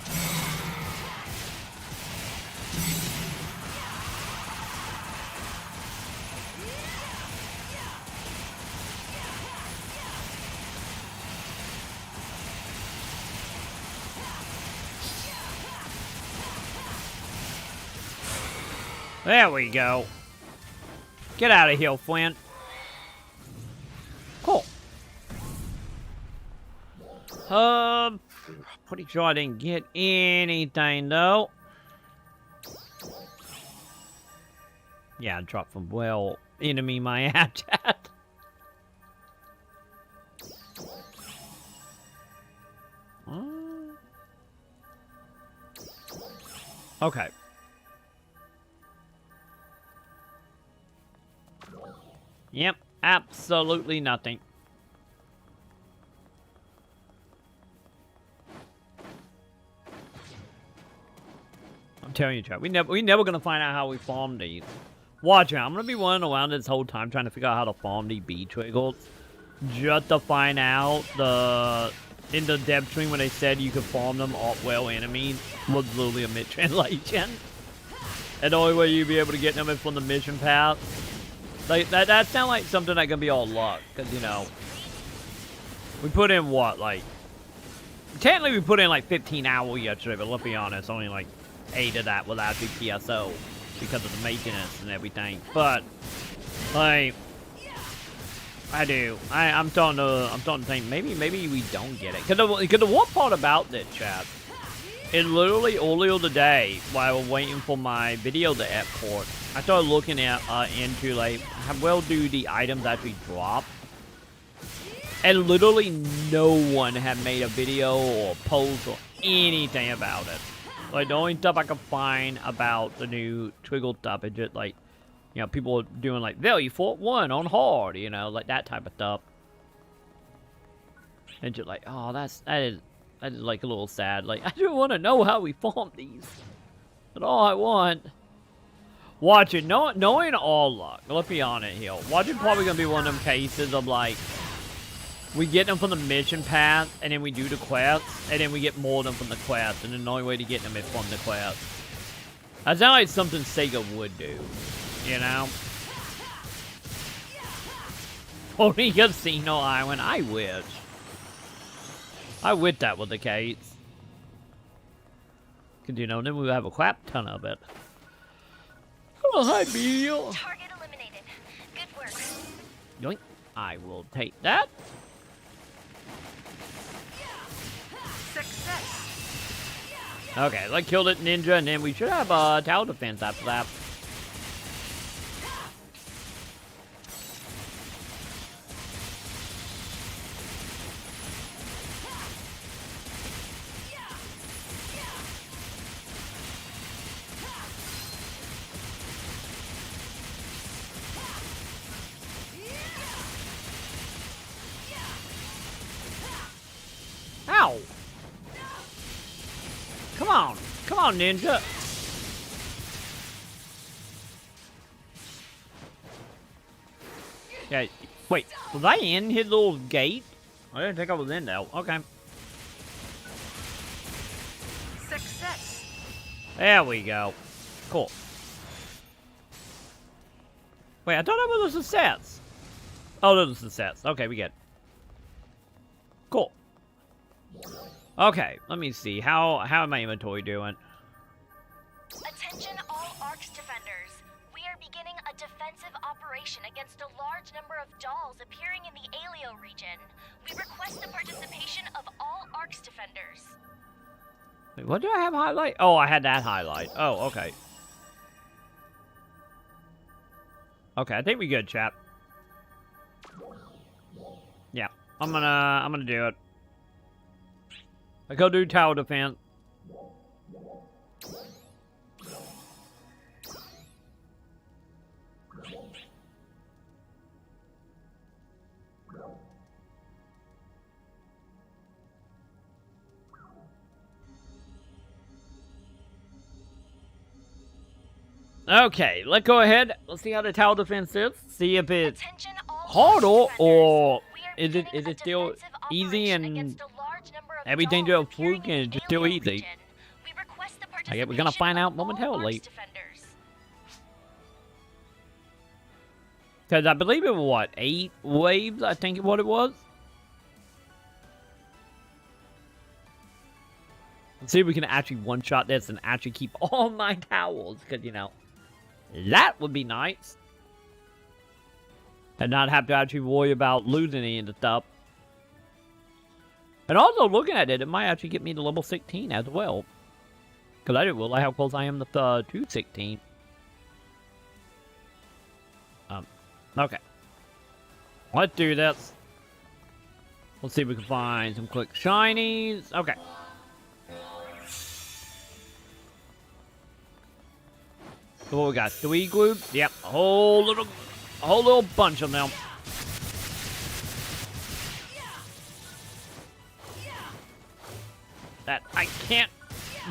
There we go. Get out of here, Flint. Cool. Pretty sure I didn't get anything, though. Yeah, drop from well. Enemy my app chat. Okay. Yep, absolutely nothing. I'm telling you, chat, we never gonna find out how we farm these. Watch out, I'm gonna be running around this whole time trying to figure out how to farm these bee triggers. Just to find out in the dev stream when they said you could farm them off well enemies was literally a mid-translation. And the only way you'd be able to get them is from the mission path. Like, that sounds like something that can be all luck, because, you know, we put in what, like, technically we put in like 15 hours yesterday, but let's be honest, only like 8 of that was actually PSO because of the maintenance and everything. But, like, I'm starting to think maybe we don't get it. Because the one part about this, chat, is literally earlier today, while I was waiting for my video to export, I started looking at into like how well do the items actually drop, and literally no one had made a video or post or anything about it. Like the only stuff I could find about the new Twiggle stuff is just like, you know, people doing like value for 1 on hard, you know, like that type of stuff. And just like, oh, that is like a little sad. Like, I just want to know how we farm these. That's all I want. Watch it, knowing all luck, let's be honest here. Watch it probably gonna be one of them cases of like, we get them from the mission path, and then we do the quests, and then we get more of them from the quest, and the only way to get them is from the quest. That sounds like something Sega would do, you know? Only Casino Island, I wish. I wish that was the case. Cause, you know, then we would have a crap ton of it. Oh, hi, Bill. Target eliminated. Good work. Yoink. I will take that. Success. Okay, let's kill it, ninja, and then we should have a tower defense after that. Ow! Come on, ninja! Yeah, wait, was I in his little gate? I didn't think I was in there. Okay. Success. There we go. Cool. Wait, I thought that was a success. Oh, that was a success. Okay, we get it. Cool. Okay, let me see. How am my inventory doing? Attention all ARCS defenders. We are beginning a defensive operation against a large number of dolls appearing in the Alio region. We request the participation of all ARCS defenders. Wait, what do I have highlight? Oh, I had that highlight. Oh, okay. Okay, I think we good, chap. Yeah, I'm gonna do it. I go do tower defense. Okay, let's go ahead. Let's see how the tower defense is. See if it's Attention all hard ARCS or defenders. We are is beginning a it still defensive easy operation and against a large number of everything dolls just appearing fluke in and the it's still Alio easy? region. We request the I guess we're gonna participation find out of all momentarily. ARCS defenders. Because I believe it was, what, 8 waves, I think what it was? Let's see if we can actually one-shot this and actually keep all my towels, because, you know, That would be nice. And not have to actually worry about losing any of the stuff. And also, looking at it, it might actually get me to level 16 as well. Because I didn't realize how close I am to 216. Okay. Let's do this. Let's see if we can find some quick shinies. Okay. So what we got? 3 groups? Yep. A whole little bunch of them. That I can't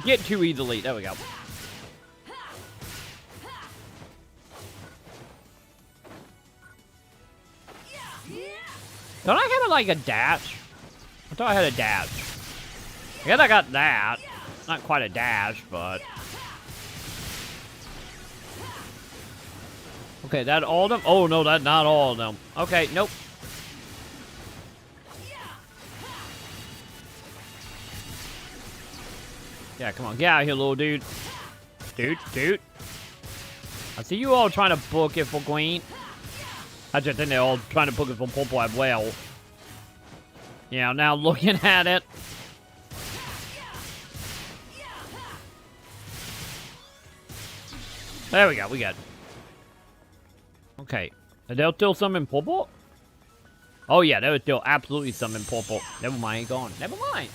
get too easily. There we go. Don't I have like a dash? I thought I had a dash. I guess I got that. Not quite a dash, but... Okay, that all of them? Oh, no, that's not all of them. Okay, nope. Yeah, come on, get out of here, little dude. Dude. I see you all trying to book it for Queen. I just think they're all trying to book it for Purple as well. Yeah, now looking at it. There we go, we got it. Okay, are there still some in purple? Oh yeah, there was still absolutely some in purple. Never mind, gone. Never mind.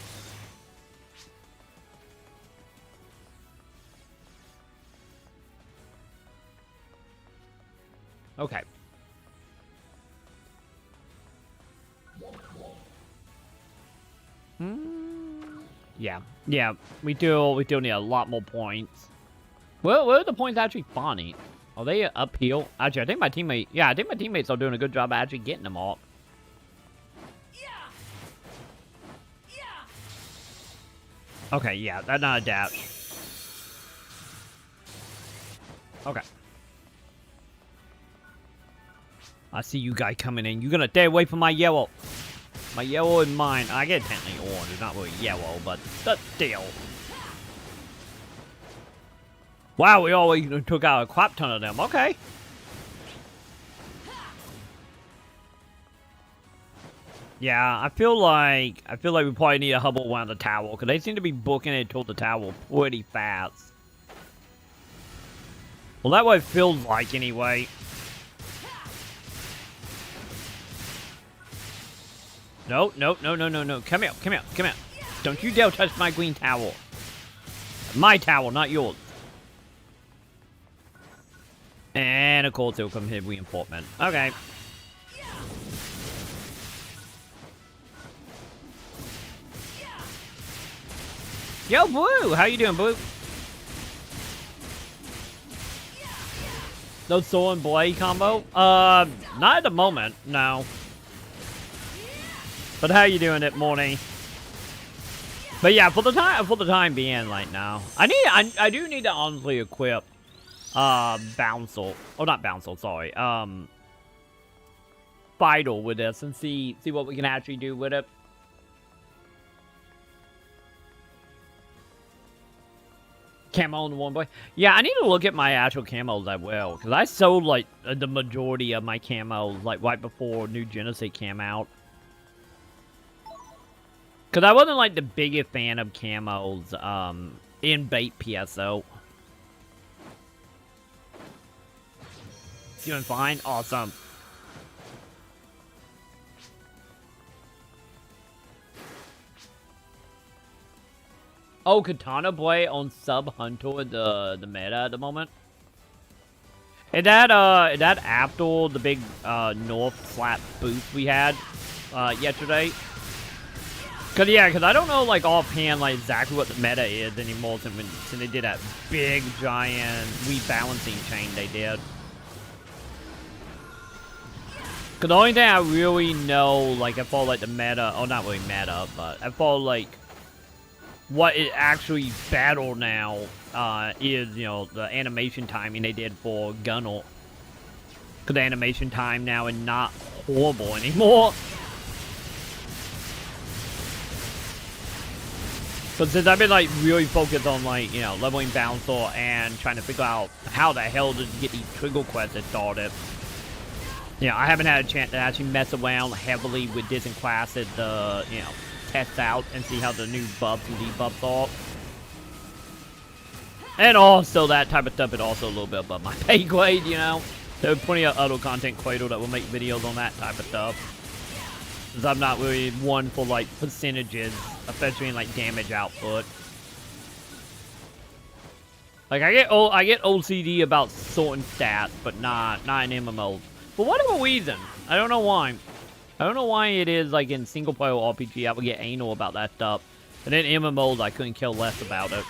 Okay. Yeah, we still need a lot more points. Well, where are the points actually spawning? Are they uphill? Actually, I think my teammates are doing a good job of actually getting them all. Okay, yeah, that's not a dash. Okay. I see you guys coming in. You're gonna stay away from my yellow. My yellow is mine. I get technically orange. It's not really yellow, but still. Wow, we always took out a crap ton of them. Okay. Yeah, I feel like we probably need a hubble around the tower because they seem to be booking it toward the tower pretty fast. Well, that's what it feels like anyway. No. Come here. Don't you dare touch my green towel. My towel, not yours. And of course, it'll come here reinforcement. Okay. Yo, Blue! How you doing, Blue? No sword and blade combo? Not at the moment, no. But how you doing it, Morning? But yeah, for the time being, like now, I do need to honestly equip, Bouncel. Oh, not Bouncel, sorry. Vital with this and see what we can actually do with it. Camo on the one boy. Yeah, I need to look at my actual camos as well, because I sold like the majority of my camos like right before New Genesis came out. Because I wasn't like the biggest fan of camos in bait PSO. Doing fine? Awesome. Oh, Katana Blade on Sub Hunter, the meta at the moment. Is that after the big North slap boost we had yesterday? Cause I don't know like offhand like exactly what the meta is anymore since they did that big giant rebalancing chain they did. Cause the only thing I really know, like I follow like the meta, oh not really meta, but I follow like what is actually battle now is, you know, the animation timing they did for Gunnel. Cause the animation time now is not horrible anymore. But since I've been like really focused on like, you know, leveling Bouncer and trying to figure out how the hell to get these trigger quests started. You know, I haven't had a chance to actually mess around heavily with different classes to, you know, test out and see how the new buffs and debuffs are. And also that type of stuff is also a little bit above my pay grade, you know. There's plenty of other content creators that will make videos on that type of stuff. Because I'm not really one for like percentages, especially in like damage output. Like I get OCD about certain stats, but not in MMOs. For whatever reason, I don't know why. I don't know why it is like in single player RPG I would get anal about that stuff, and then MMOs I couldn't care less about it.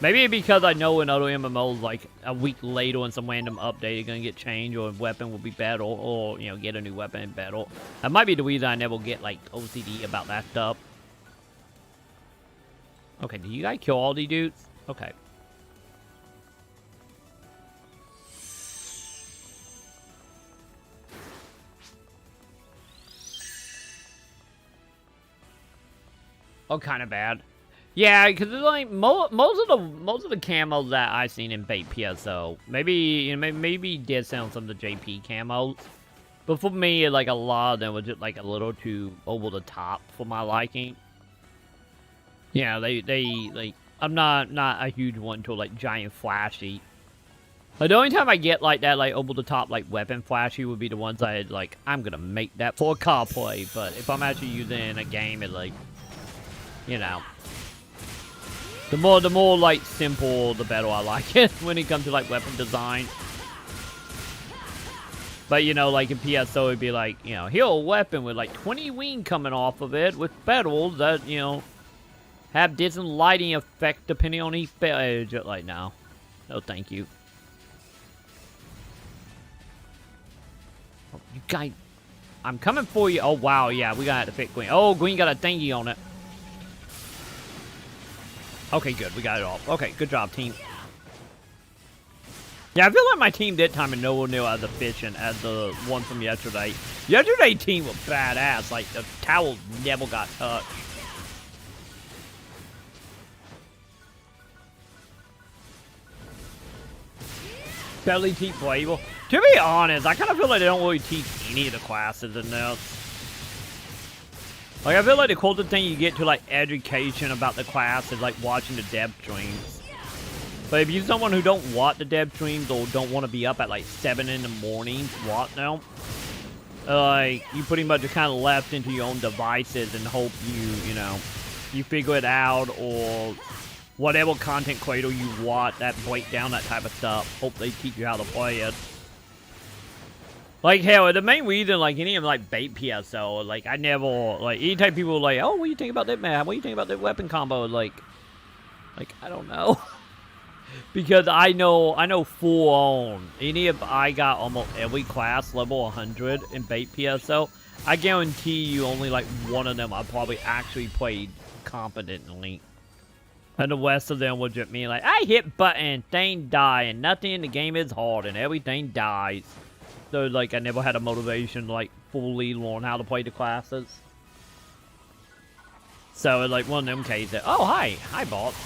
Maybe because I know in other MMOs, like a week later in some random update, it's gonna get changed, or a weapon will be better, or you know, get a new weapon and better. That might be the reason I never get like OCD about that stuff. Okay, do you guys kill all these dudes? Okay. Oh, kind of bad. Yeah, because like most of the camos that I've seen in bait PSO, maybe you know, maybe did sound some of the JP camos, but for me, like a lot of them was just like a little too over the top for my liking. Yeah, they like I'm not a huge one to like giant flashy. Like the only time I get like that like over the top like weapon flashy would be the ones I like I'm gonna make that for car play, but if I'm actually using a game, it like, you know. The more like simple, the better I like it when it comes to like weapon design. But you know, like in PSO, it'd be like, you know, here's a weapon with like 20 wing coming off of it with pedals that, you know, have different lighting effect depending on each edge. Like, no, thank you. Oh, you guys, I'm coming for you. Oh wow, yeah, we gotta fit Green. Oh, Green got a thingy on it. Okay, good. We got it off. Okay, good job, team. Yeah, I feel like my team that time and nowhere near as efficient as the one from yesterday. Yesterday team was badass. Like, the towels never got touched. Barely teach flavor. To be honest, I kind of feel like they don't really teach any of the classes in this. Like, I feel like the closest thing you get to, like, education about the class is, like, watching the dev streams. But if you're someone who don't watch the dev streams or don't want to be up at, like, 7 in the morning to watch them, like, you pretty much are kind of left into your own devices and hope you know, you figure it out, or whatever content creator you watch that break down that type of stuff, hope they teach you how to play it. Like, hell, the main reason, like, any of them, like, bait PSO, like, I never, like, anytime people are like, oh, what do you think about that, man? What do you think about that weapon combo? Like, I don't know. Because I know full on, any of, I got almost every class level 100 in bait PSO, I guarantee you only, like, one of them I probably actually played competently. And the rest of them were just me, like, I hit button, thing die, and nothing in the game is hard, and everything dies. So, like, I never had a motivation to, like, fully learn how to play the classes. So, like, one of them cases, oh, hi, boss.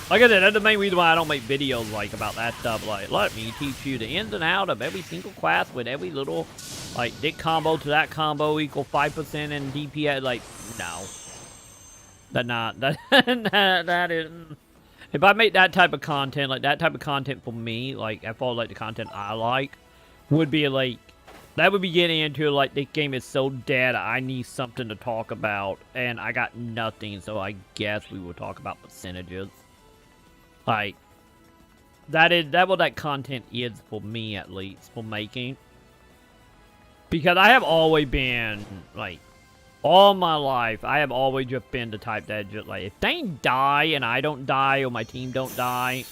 Like I said, that's the main reason why I don't make videos, like, about that stuff. Like, let me teach you the ins and outs of every single class with every little, like, this combo to that combo equal 5% in DPS. Like, no. That isn't. If I make that type of content, like, that type of content for me, like, I follow, like, the content I like, would be like, that would be getting into like, this game is so dead, I need something to talk about, and I got nothing, so I guess we will talk about percentages. Like, that what that content is for me, at least, for making. Because I have always been, like, all my life, I have always just been the type that just, like, if they die and I don't die, or my team don't die,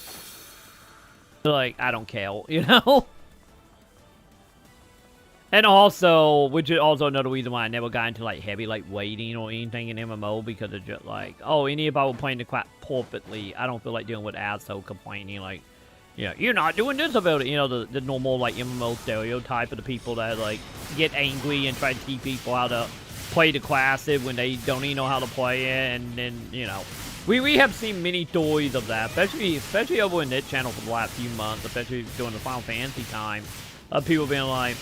like, I don't care, you know? And also, which is also another reason why I never got into, like, heavy, like, waiting or anything in MMO, because it's just, like, oh, any if I were playing the class perfectly, I don't feel like dealing with asshole complaining, like, you know, you're not doing this about it, you know, the normal, like, MMO stereotype of the people that, like, get angry and try to teach people how to play the classic when they don't even know how to play it, and then, you know, we have seen many stories of that, especially over in this channel for the last few months, especially during the Final Fantasy time, of people being like,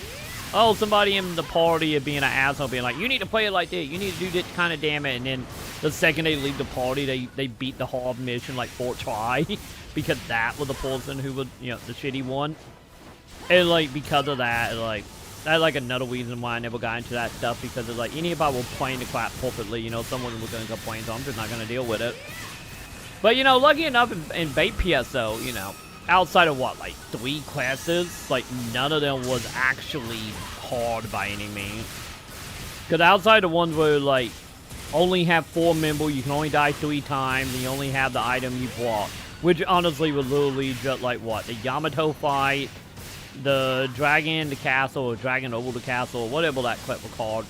oh, somebody in the party being an asshole, being like, you need to play it like this, you need to do this kind of damage, and then the second they leave the party, they beat the hard mission like 4 try, because that was the person who was, you know, the shitty one. And like, because of that, like, that's like another reason why I never got into that stuff, because it's like, anybody will playing the crap perfectly, you know, someone was going to complain, so I'm just not going to deal with it. But, you know, lucky enough in bait PSO, you know, outside of what, like 3 classes, like none of them was actually hard by any means. Because outside the ones where like only have 4 members, you can only die 3 times, and you only have the item you bought, which honestly was literally just like what, the Yamato fight, the dragon, the castle, or dragon over the castle, or whatever that clip was called.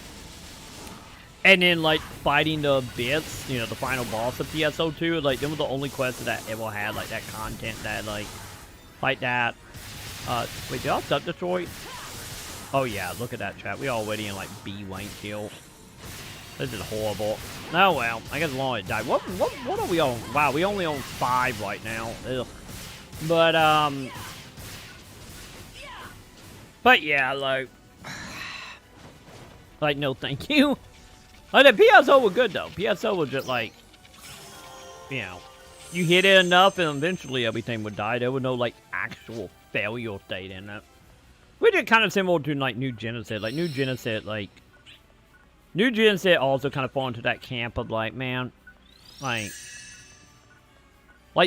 And then, like, fighting the Abyss, you know, the final boss of PSO2, like, them were the only quests that ever had, like, that content that, like that. Wait, did I sub Detroit? Oh, yeah, look at that chat. We already in, like, B rank kill. This is horrible. Oh, well, I guess as long as it died. What are we on? Wow, we only on 5 right now. Ugh. But, yeah, like, no thank you. Like, the PSO was good, though. PSO was just, like, you know, you hit it enough and eventually everything would die. There was no, like, actual failure state in it. Which is kind of similar to, like, New Genesis. Like, New Genesis also kind of fall into that camp of, like, man, like,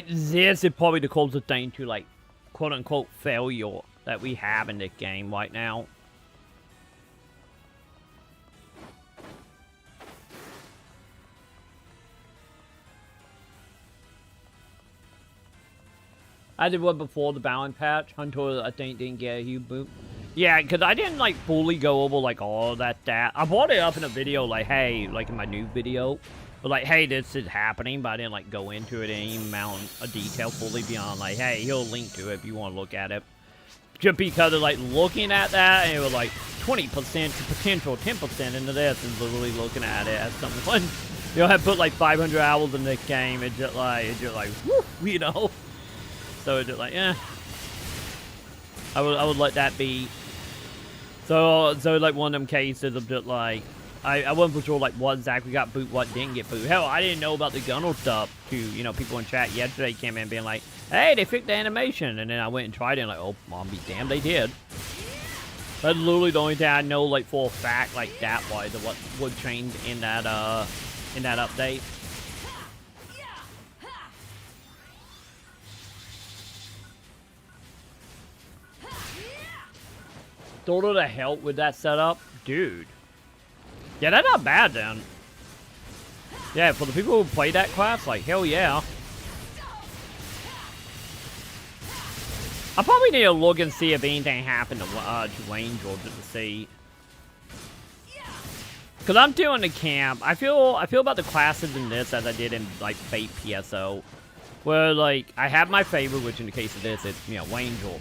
this is probably the closest thing to, like, quote-unquote failure that we have in this game right now. I did one before the balance patch. Hunter, I think, didn't get a huge boot. Yeah, because I didn't, like, fully go over, like, all that stat. I brought it up in a video, like, hey, like, in my new video. But, like, hey, this is happening, but I didn't, like, go into it in any amount of detail fully beyond, like, hey, he'll link to it if you want to look at it. Just because of, like, looking at that, and it was, like, 20% to potential 10% into this, and literally looking at it as someone, you know, had put, like, 500 hours in this game, it's just, like, whoo, you know? So it's just like, eh. I would let that be. So like one of them cases of just like, I wasn't for sure like what exactly got boot, what didn't get boot. Hell, I didn't know about the Gunner stuff too. You know, people in chat yesterday came in being like, hey, they fixed the animation. And then I went and tried it and like, oh, mom be damned, they did. That's literally the only thing I know like for a fact like that was of what would change in that update. Sort of help with that setup, dude. Yeah, that's not bad then. Yeah, for the people who play that class, like hell yeah. I probably need to look and see if anything happened to Angel just to see. Cause I'm doing the camp. I feel about the classes in this as I did in like Fate PSO, where like I have my favorite, which in the case of this, it's Angel.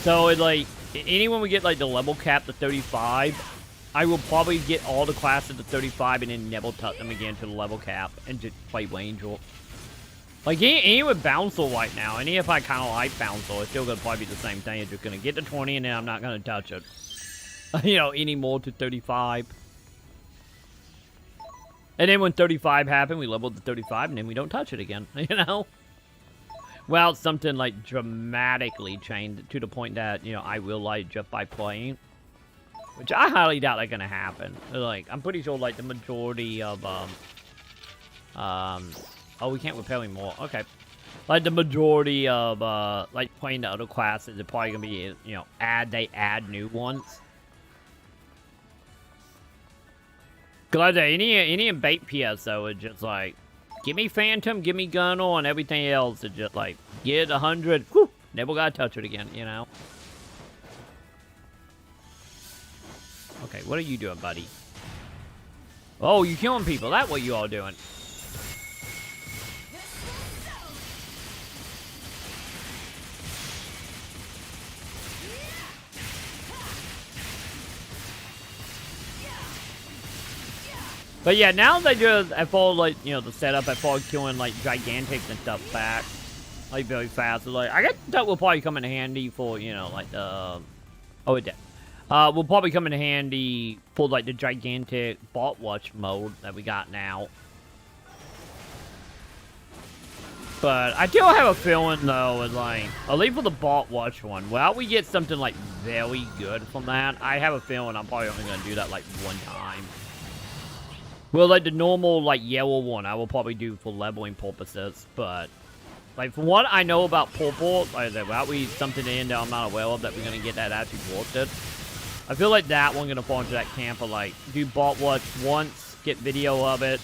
So it like. Anyone we get like the level cap to 35, I will probably get all the classes to 35 and then never touch them again to the level cap and just play Angel. Like any with Bouncel right now, any if I kind of like Bouncel, it's still gonna probably be the same thing. It's just gonna get to 20 and then I'm not gonna touch it. You know, any more to 35. And then when 35 happened, we leveled to 35 and then we don't touch it again. You know. Well, something like dramatically changed to the point that, you know, I will like just by playing. Which I highly doubt that's gonna happen. Like, I'm pretty sure like the majority of, oh, we can't repel anymore. Okay. Like the majority of, like playing the other classes are probably gonna be, you know, they add new ones. Cause like any in bait PSO is just like, give me Phantom, give me Gunner, and everything else is just like, get 100, whew, never gotta touch it again, you know? Okay, what are you doing, buddy? Oh, you killing people, that's what you all doing. But yeah, now they just, I follow, like, you know, the setup, I follow killing, like, gigantics and stuff back, like, very fast. So, like, I guess that will probably come in handy for, you know, like, the, oh, it did. Will probably come in handy for, like, the gigantic bot watch mode that we got now. But I do have a feeling, though, with, like, at least for the bot watch one, well, we get something, like, very good from that. I have a feeling I'm probably only going to do that, like, one time. Well, like, the normal, like, yellow one, I will probably do for leveling purposes, but, like, from what I know about purple, like, that we something in that I'm not aware of that we're going to get that actually worth it. I feel like that one going to fall into that camp of, like, do bot watch once, get video of it.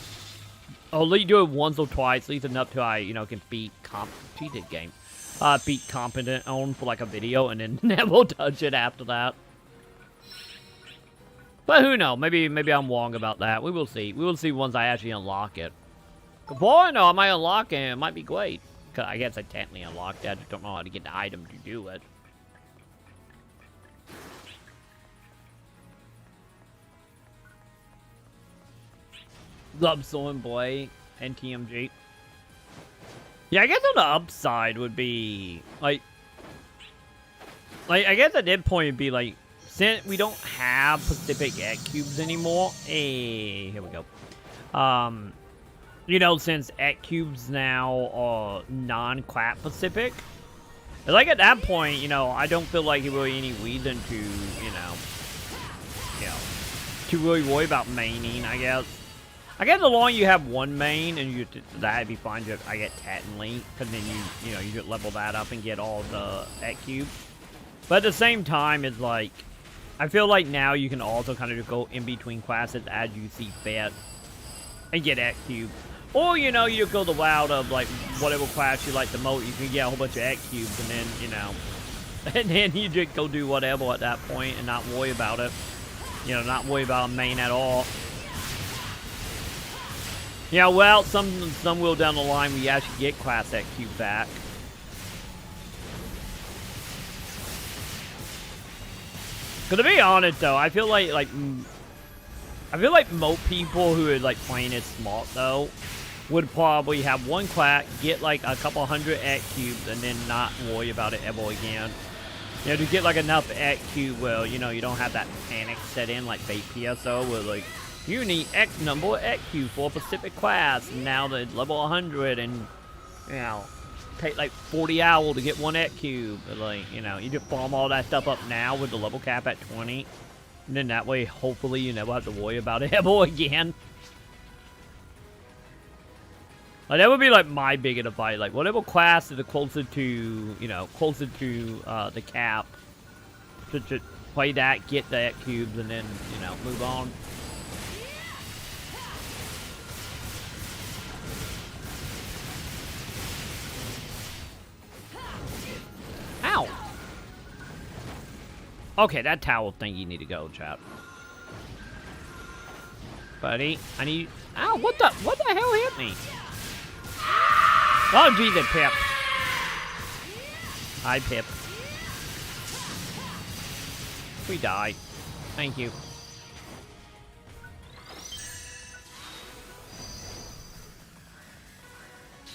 I'll let you do it once or twice, at least enough to I, you know, can beat cheated game. Beat competent on for, like, a video, and then never touch it after that. But who knows? Maybe I'm wrong about that. We will see. We will see once I actually unlock it. Before I know, I might unlock it, and it might be great. Cause I guess I technically unlocked it. I just don't know how to get the item to do it. Love Soul and Boy and TMG. Yeah, I guess on the upside would be like I guess at that point it'd be like, since we don't have Pacific X cubes anymore, hey, here we go. You know, since X cubes now are non-crap Pacific, like at that point, you know, I don't feel like it really any reason to, you know, to really worry about maining. I guess as long as you have one main and that'd be fine. Just I get technically, because then you know you just level that up and get all the X cubes. But at the same time, it's like, I feel like now you can also kind of just go in between classes as you see fit and get X cubes. Or, you know, you just go the route of, like, whatever class you like the most, you can get a whole bunch of X cubes, and then, you know, and then you just go do whatever at that point and not worry about it. You know, not worry about a main at all. Yeah, well, some will down the line we actually get class X cube back. Cause to be honest though, I feel like most people who are like playing it smart though would probably have one class, get like a couple hundred X cubes, and then not worry about it ever again. You know, to get like enough X cube, well, you know, you don't have that panic set in like bait PSO where like you need X number of X cubes for a specific class, and now they're level 100, and you know, take like 40 hours to get one X cube. But like, you know, you just farm all that stuff up now with the level cap at 20, and then that way, hopefully, you never have to worry about it ever again. Like, that would be like my big advice. Like, whatever class is the closer to, you know, closer to the cap, to play that, get the X cubes, and then, you know, move on. Ow! Okay, that towel thing you need to go, chap. Buddy, I need... Ow, what the hell hit me? Oh, geez, it Pip. Hi, Pip. We died. Thank you.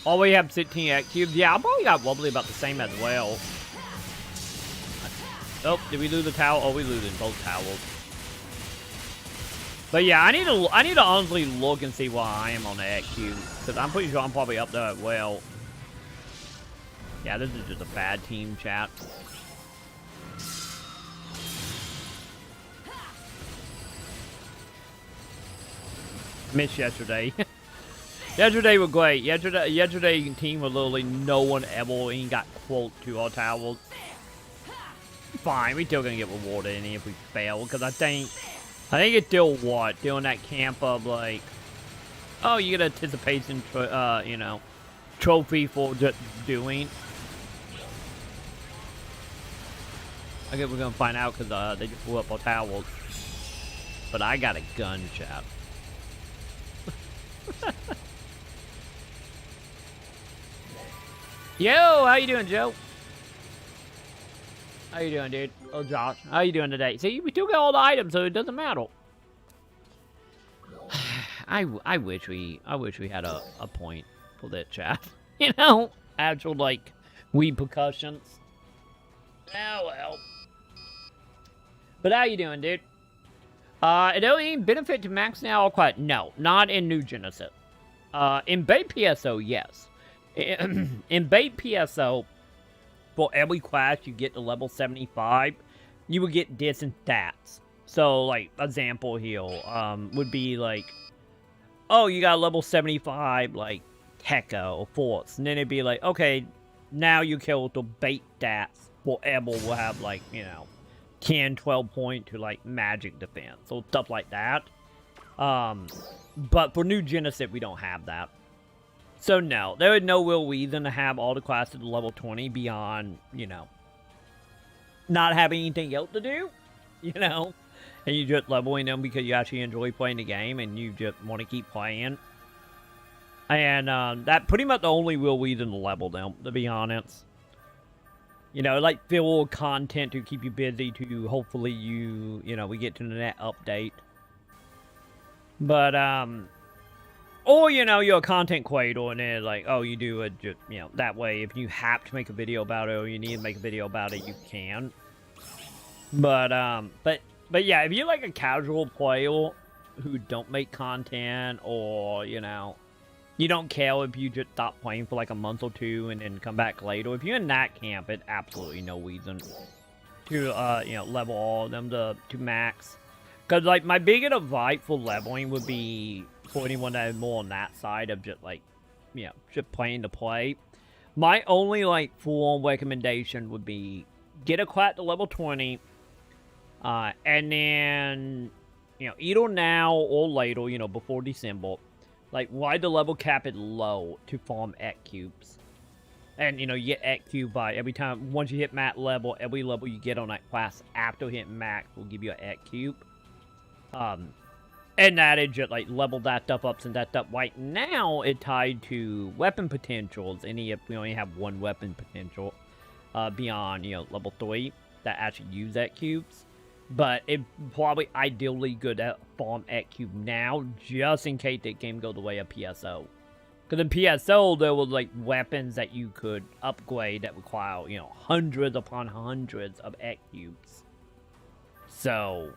Oh, we have 16 X cubes. Yeah, I probably got wobbly about the same as well. Oh, did we lose the towel? Oh, we losing both towels. But yeah, I need to honestly look and see why I am on the X cube, because I'm pretty sure I'm probably up there as well. Yeah, this is just a bad team, chat. Missed yesterday. Yesterday was great. Yesterday team was literally no one ever even got quote to our towels. Fine, we still gonna get rewarded if we fail, because I think it's still what, doing that camp of like, oh, you get anticipation, you know, trophy for just doing. I guess we're gonna find out because they just blew up our towels. But I got a gun, chap. Yo, how you doing, Joe? How you doing, dude? Oh, Josh, how you doing today? See, we still got all the items, so it doesn't matter. I wish we had a point for that chat. You know, actual like repercussions. Oh well. But how you doing, dude? It only benefit to max now or quite? No, not in New Genesis. In bait PSO, yes. In bait PSO, for every class you get to level 75, you would get different stats. So, like, example here, would be like, oh, you got level 75, like, Tekka or Force. And then it'd be like, okay, now you kill the bait stats forever will have, like, you know, 10, 12 point to, like, magic defense. So, stuff like that. But for New Genesis, we don't have that. So, no, there is no real reason to have all the classes to level 20 beyond, you know, not having anything else to do, you know? And you just leveling them because you actually enjoy playing the game and you just want to keep playing. And that pretty much the only real reason to level them, to be honest. You know, like fill content to keep you busy to hopefully you know, we get to the net update. But, or, you know, you're a content creator and then like, oh, you do it just, you know, that way if you have to make a video about it or you need to make a video about it, you can. But yeah, if you're like a casual player who don't make content or, you know, you don't care if you just stop playing for like a month or two and then come back later. If you're in that camp, it's absolutely no reason to, you know, level all of them to max. Because, like, my biggest advice for leveling would be for anyone that is more on that side of just, like, you know, just playing to play. My only, like, full-on recommendation would be get a class to level 20, and then, you know, either now or later, you know, before December, like, why the level cap it low to farm X cubes. And, you know, you get X cube by every time, once you hit max level, every level you get on that class after hitting max will give you an X cube. And that is just, like, level that stuff up, and that stuff right now it tied to weapon potentials, and we only have one weapon potential, beyond, you know, level 3, that actually use X cubes. But it probably ideally good at farm X cube now, just in case the game goes the way of PSO. Because in PSO, there was, like, weapons that you could upgrade that require, you know, hundreds upon hundreds of X cubes. So,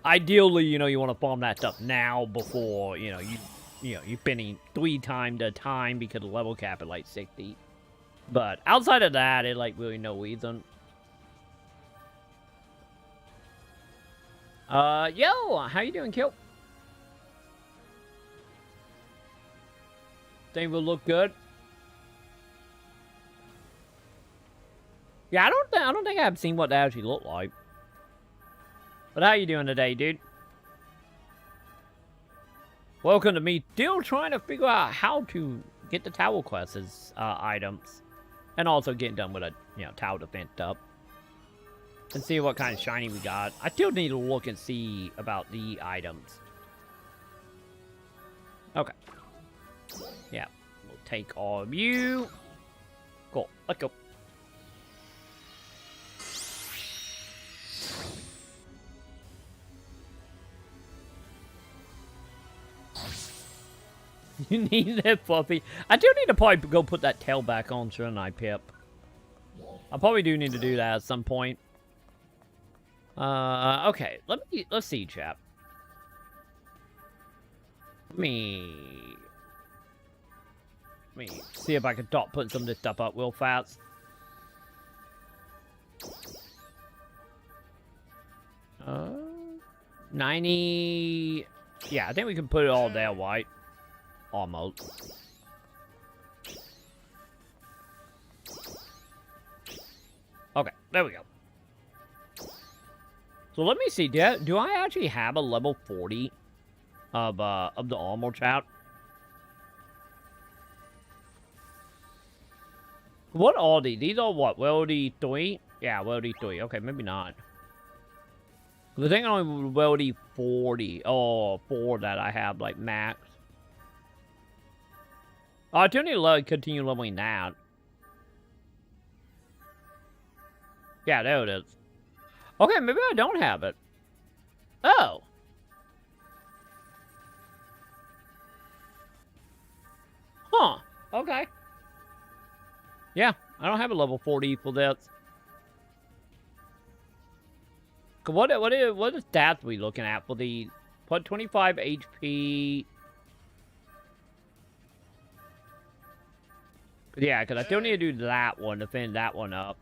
ideally, you know, you want to farm that stuff now before, you know, you're spending 3 times the time because the level cap is, like, 60. But outside of that, it, like, really no reason. Yo, how you doing, Kill? Think will look good. Yeah, I don't think I've seen what they actually look like. But how you doing today, dude? Welcome to me still trying to figure out how to get the tower classes items. And also getting done with a, you know, tower defense up. And see what kind of shiny we got. I still need to look and see about the items. Okay. Yeah. We'll take all of you. Cool. Let's go. You need that, Fluffy. I do need to probably go put that tail back on, shouldn't I, Pip? I probably do need to do that at some point. Okay. Let's see, chap. Let me see if I can start putting some of this stuff up real fast. Uh, 90... Yeah, I think we can put it all there, white. Almost. Okay, there we go. So let me see, do I actually have a level 40 of the armor, chat? What are these? These are what? Weldy 3? Yeah, Weldy 3. Okay, maybe not. The thing only Weldy 40. Oh, 4 that I have, like, max. Oh, I do need to continue leveling that. Yeah, there it is. Okay, maybe I don't have it. Oh. Okay. Yeah, I don't have a level 40 for that. What is stats we looking at for the 25 HP? Yeah, because I still need to do that one to finish that one up.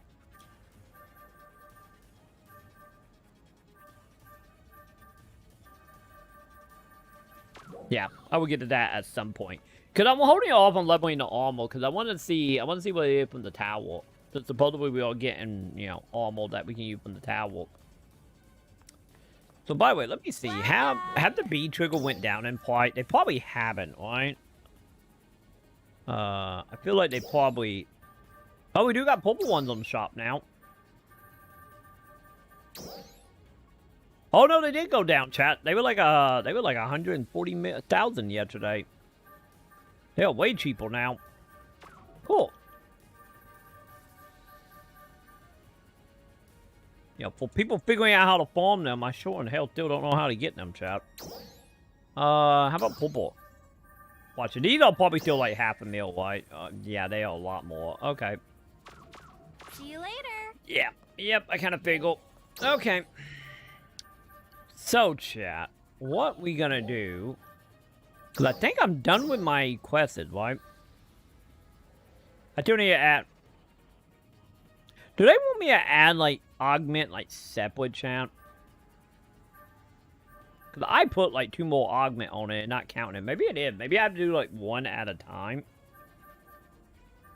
Yeah, I will get to that at some point. Because I'm holding off on leveling the armor because I want to see what it is from the tower. So supposedly we are getting, you know, armor that we can use from the tower. So by the way, let me see. Have the B trigger went down in fight? They probably haven't, right? I feel like they probably. Oh, we do got purple ones on the shop now. Oh no, they did go down, chat. They were like 140,000 yesterday. They're way cheaper now. Cool. Yeah, for people figuring out how to farm them, I sure in hell still don't know how to get them, chat. How about purple? Watch it. These are probably still like half a mil, right? Yeah, they are a lot more. Okay. See you later. Yeah. Yep, I kind of figure. Okay. So, chat, what we gonna do? Because I think I'm done with my quests, right? I do need to add... Do they want me to add, like, augment, like, separate, chat? Because I put, like, 2 more augment on it and not counting it. Maybe it is. Maybe I have to do, like, 1 at a time.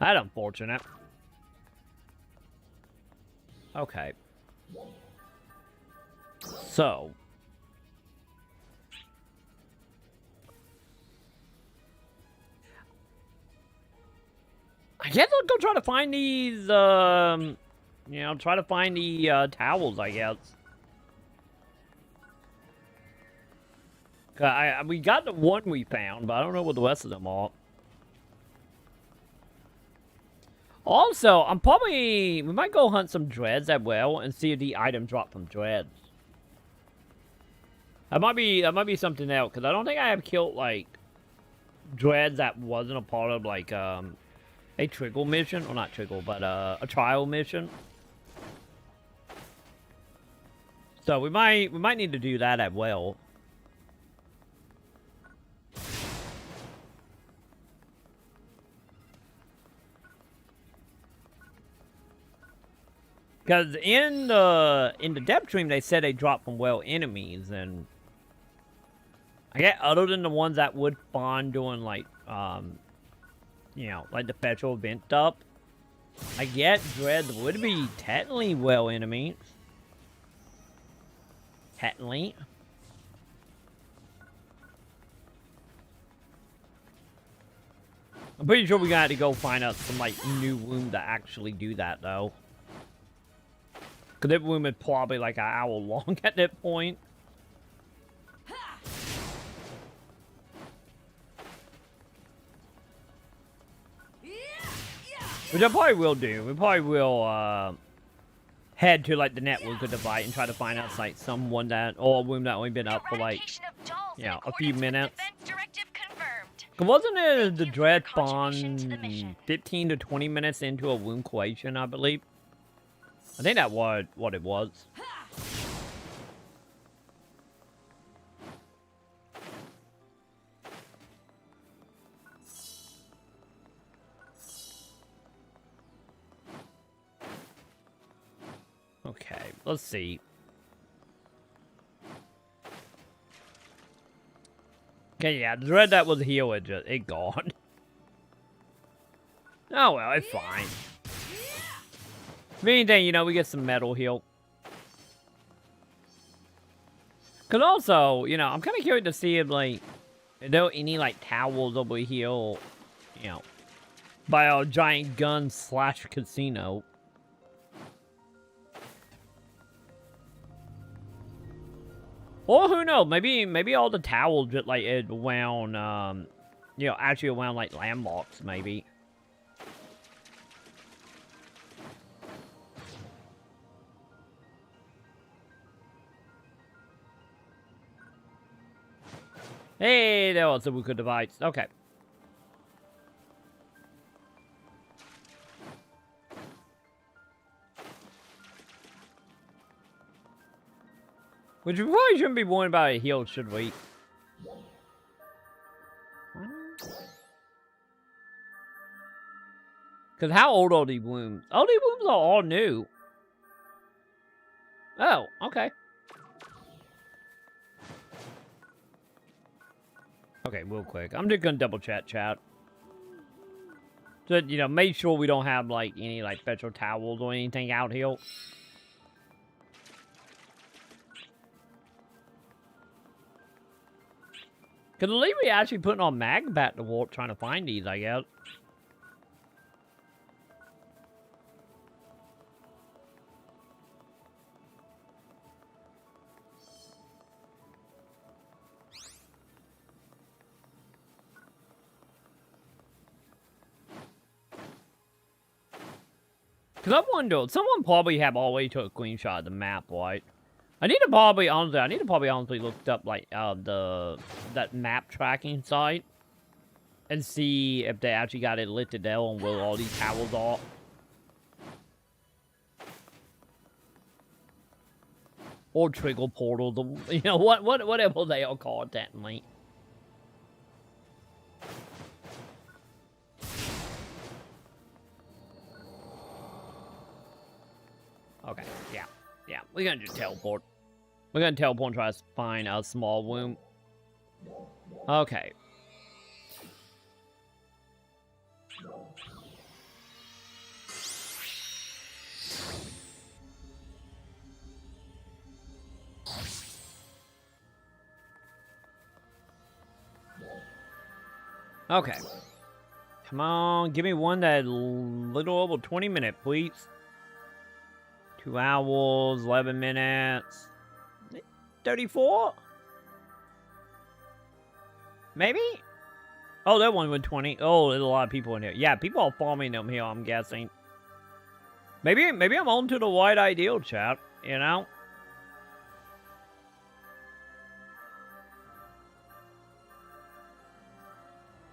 That's unfortunate. Okay. So... I guess I'll go try to find these, you know, try to find the, towels, I guess. We got the one we found, but I don't know what the rest of them are. Also, we might go hunt some dreads as well and see if the item drop from dreads. That might be something else, because I don't think I have killed, like, dreads that wasn't a part of, like, a trigger mission, or not trigger, but a trial mission. So we might need to do that as well. Because in the depth stream they said they drop from well enemies, and I guess other than the ones that would spawn doing like you know, like the petrol event stuff, I get dreads would be technically well enemies. Technically. I'm pretty sure we got to go find out some like new room to actually do that though. Cause that room is probably like an hour long at that point. Which I probably will do. We probably will head to like the network of device and try to find out like someone that or a room that only been up for like, you know, a few minutes. Cause wasn't it the dread spawn 15 to 20 minutes into a room creation, I believe? I think that was what it was. Okay, let's see. Okay, yeah, the dread that was here was just, it gone. Oh well, it's fine. If anything, you know, we get some metal heal. Cause also, you know, I'm kind of curious to see if, like, if there are any, like, towels over here, or, you know, by a giant gun / casino. Or who knows? Maybe all the towels just like around, you know, actually around like landmarks, maybe. Hey, there was a good device. Okay. Which we probably shouldn't be worrying about a heal, should we? Because how old are these wounds? Oh, these wounds are all new. Oh, okay. Okay, real quick. I'm just gonna double chat. So, you know, make sure we don't have, like, any, like, special towels or anything out here. Because at least we actually putting on mag back to work trying to find these, I guess. Because I wonder, someone probably have already took a screenshot of the map, right? I need to probably honestly look up, like, that map tracking site and see if they actually got it listed there on where all these towers are. Or trigger portals, or, you know, whatever they are called, technically. Okay, yeah, we're gonna just teleport. We're gonna teleport and try to find a small room. Okay. Okay. Come on, give me one that little over 20 minutes, please. 2 hours, 11 minutes. 34? Maybe? Oh, that one was 20. Oh, there's a lot of people in here. Yeah, people are farming them here, I'm guessing. Maybe I'm on to the right ideal, chat, you know?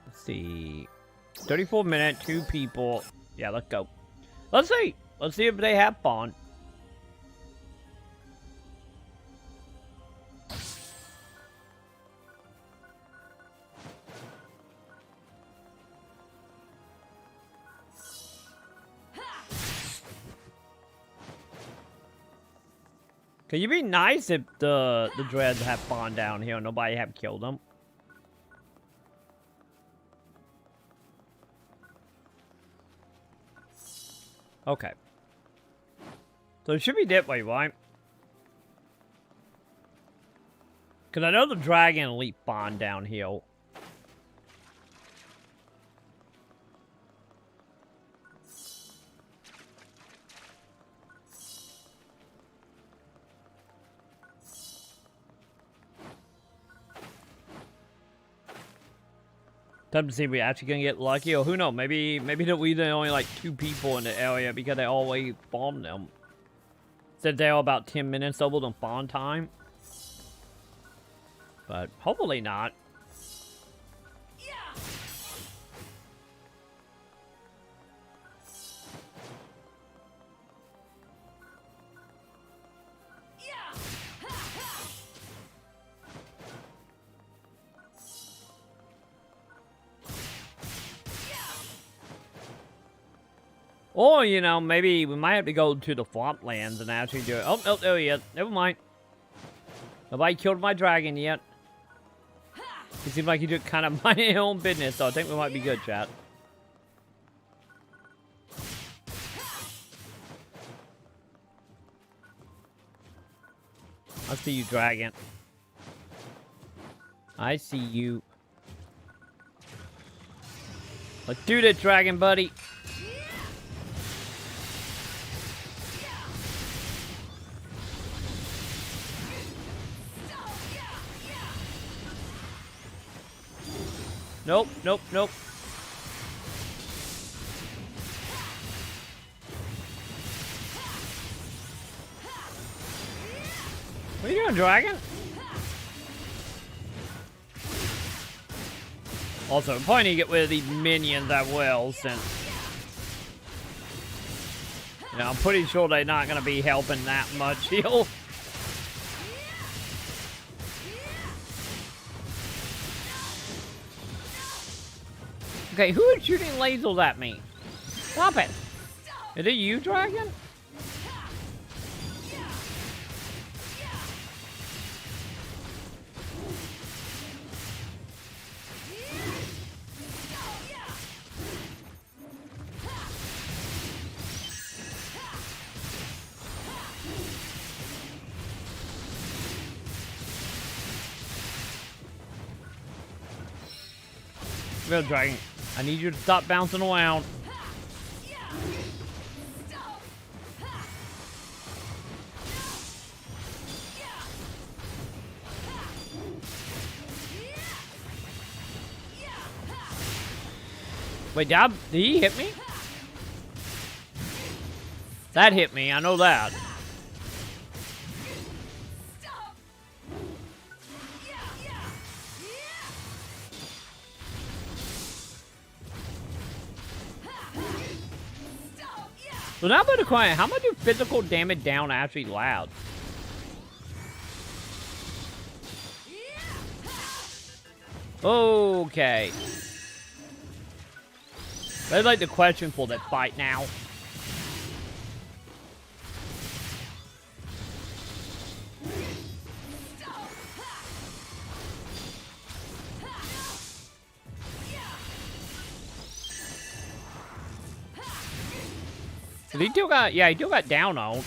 Let's see. 34 minutes, 2 people. Yeah, let's go. Let's see. Let's see if they have fun. Could you be nice if the dreads have spawned down here and nobody have killed them? Okay. So it should be that way, right? Because I know the dragon elite spawned down here. Time to see if we actually gonna get lucky, or who knows? Maybe that we only like 2 people in the area because they always farm them. Said they're about 10 minutes over the spawn time, but hopefully not. Or, you know, maybe we might have to go to the swamplands and actually do it. Oh, no, there he is. Never mind. Nobody killed my dragon yet. It seems like he did kind of mind his own business, so I think we might be good, chat. I see you, dragon. I see you. Let's do this, dragon buddy. Nope, nope, nope. What are you doing, dragon? Also, probably need to get rid of these minions as well, since... You know, I'm pretty sure they're not going to be helping that much, heal. Okay, who is shooting lasers at me? Stop it. Is it you, Dragon? Real Dragon, I need you to stop bouncing around. Wait, did he hit me? That hit me, I know that. So now about the question, how much do physical damage down actually loud? Okay. That's like the question for that fight now. He still got, yeah, he still got down on.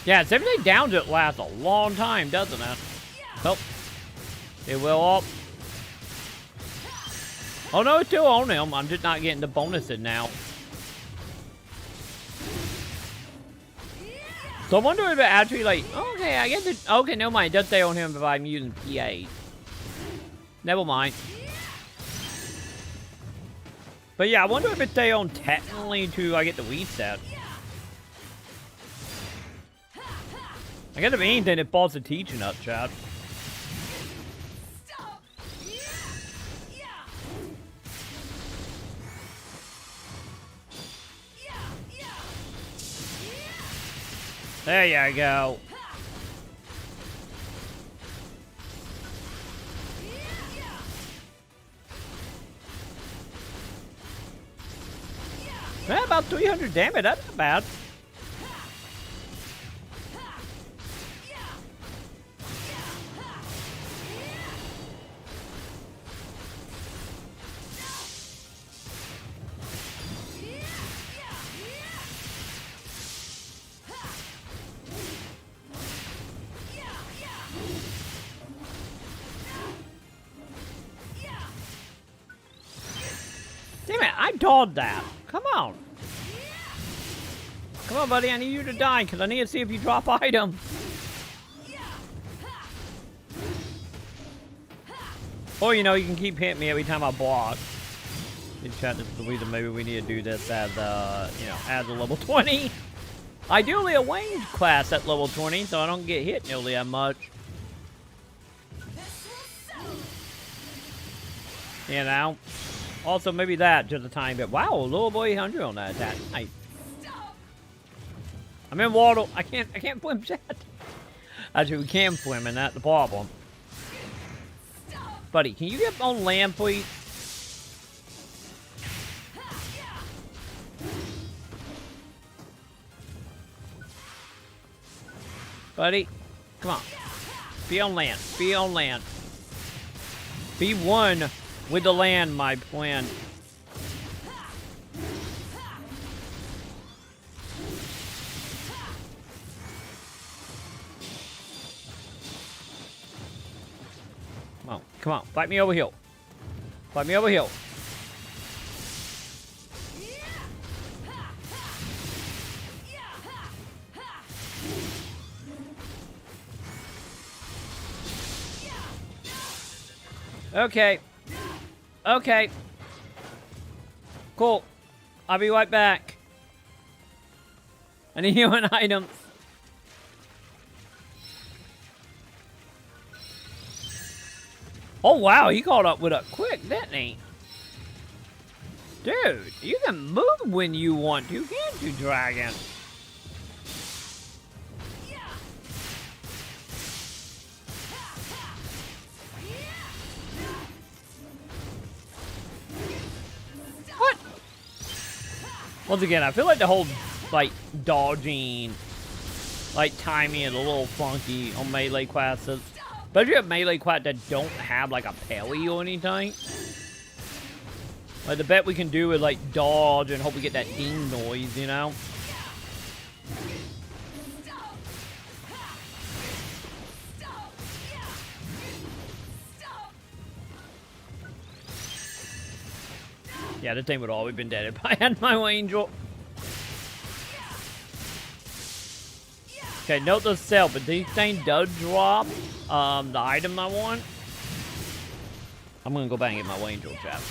Yeah, 70 down just lasts a long time, doesn't it? Oh, it will up. Oh no, it's still on him. I'm just not getting the bonuses now. So I wonder if it actually like, okay, I guess it, okay, never mind. It does stay on him if I'm using PA. Never mind. But yeah, I wonder if it stay on technically to I get the reset. I guess if anything, it falls to teaching up, chat. There you go. Yeah, about 300 damage, that's not bad. Damn it, I dodged that. Come on. Come on, buddy, I need you to die, because I need to see if you drop items. Or, you know, you can keep hitting me every time I block. In chat, this is the reason maybe we need to do this as, you know, as a level 20. Ideally a range class at level 20, so I don't get hit nearly that much. You know? Also, maybe that, just a tiny bit. Wow, a little boy 100 on that attack. Nice. I'm in water. I can't swim, chat. Actually, we can swim, and that's the problem. Buddy, can you get on land, please? Buddy, come on. Be on land. Be on land. Be one with the land, my friend. Come on, fight me over here. Fight me over here. Okay. Okay. Cool. I'll be right back. I need human items. Oh wow, he caught up with it quick, didn't he? Dude, you can move when you want to, can't you, Dragon? Once again, I feel like the whole, like, dodging, like, timing is a little funky on melee classes. Especially a melee class that don't have, like, a parry or anything. Like, the bet we can do is, like, dodge and hope we get that ding noise, you know? Yeah, this thing would always been dead if I had my angel. Okay, note the cell, but these things does drop the item I want. I'm gonna go back and get my angel, chat.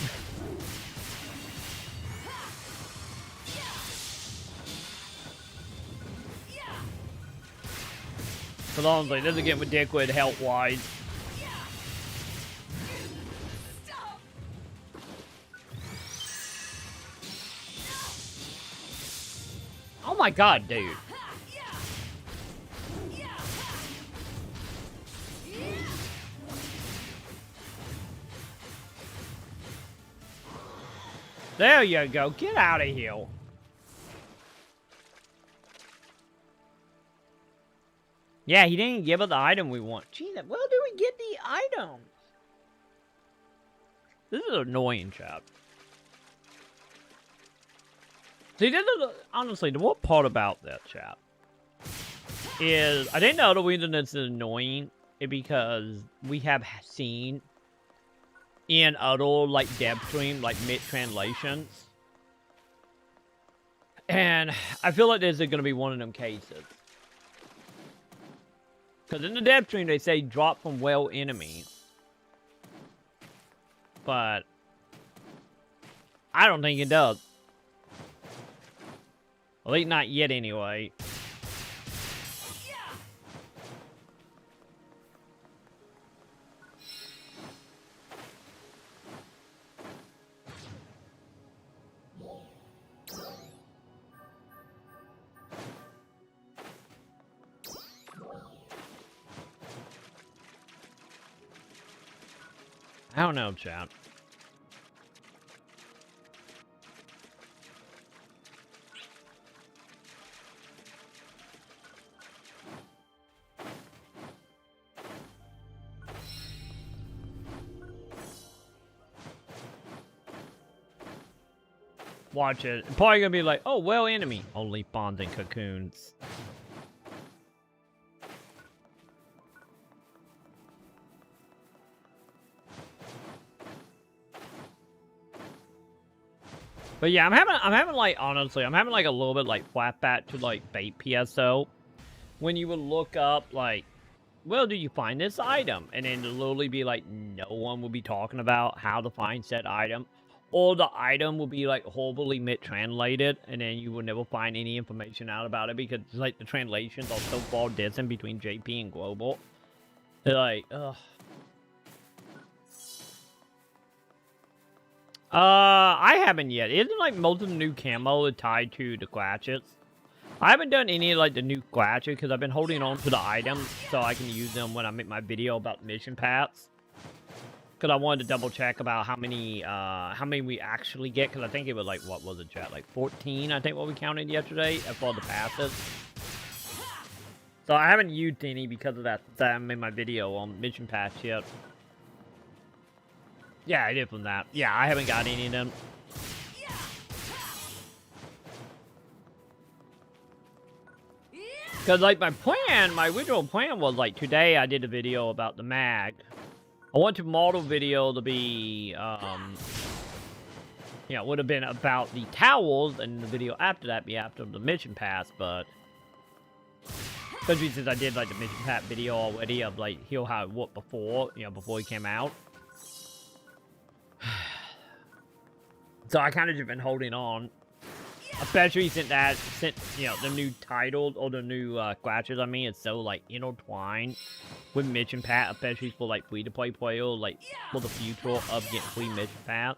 But honestly, this is getting ridiculous health-wise. Oh my god, dude. There you go. Get out of here. Yeah, he didn't give us the item we want. Gee, where do we get the item? This is annoying, chat. See, this is, honestly, the worst part about that, chat, is I think the other reason this is annoying is because we have seen in other, like, dev stream, like, mid-translations. And I feel like this is going to be one of them cases. Because in the dev stream, they say drop from well enemy. But I don't think it does. At least not yet, anyway. I don't know, chat. Watch it. It's probably gonna be like, oh, well, enemy. Only spawns and cocoons. But yeah, I'm having like, honestly, I'm having like a little bit like flashback to like bait PSO. When you would look up like, well, do you find this item? And then it'll literally be like, no one will be talking about how to find said item. Or the item will be like horribly mid-translated, and then you will never find any information out about it because like the translations are so far distant between JP and global. They're like, ugh. I haven't yet. Isn't like most of the new camo is tied to the scratches? I haven't done any like the new scratches because I've been holding on to the items so I can use them when I make my video about mission paths. Because I wanted to double check about how many we actually get. Because I think it was like, what was it, chat? Like 14, I think, what we counted yesterday for the passes. So I haven't used any because of that. I haven't made my video on mission paths yet. Yeah, I did from that. Yeah, I haven't got any of them. Because, like, my original plan was, like, today I did a video about the mag. I want to model video to be, you know, would have been about the towels, and the video after that be after the mission pass, but especially since I did, like, the mission pass video already of, like, hear how it worked before, you know, before he came out. So I kind of just been holding on, especially since you know, the new titles or the new scratches, I mean, it's so like intertwined with mission path, especially for like free-to-play players, like for the future of getting free mission path.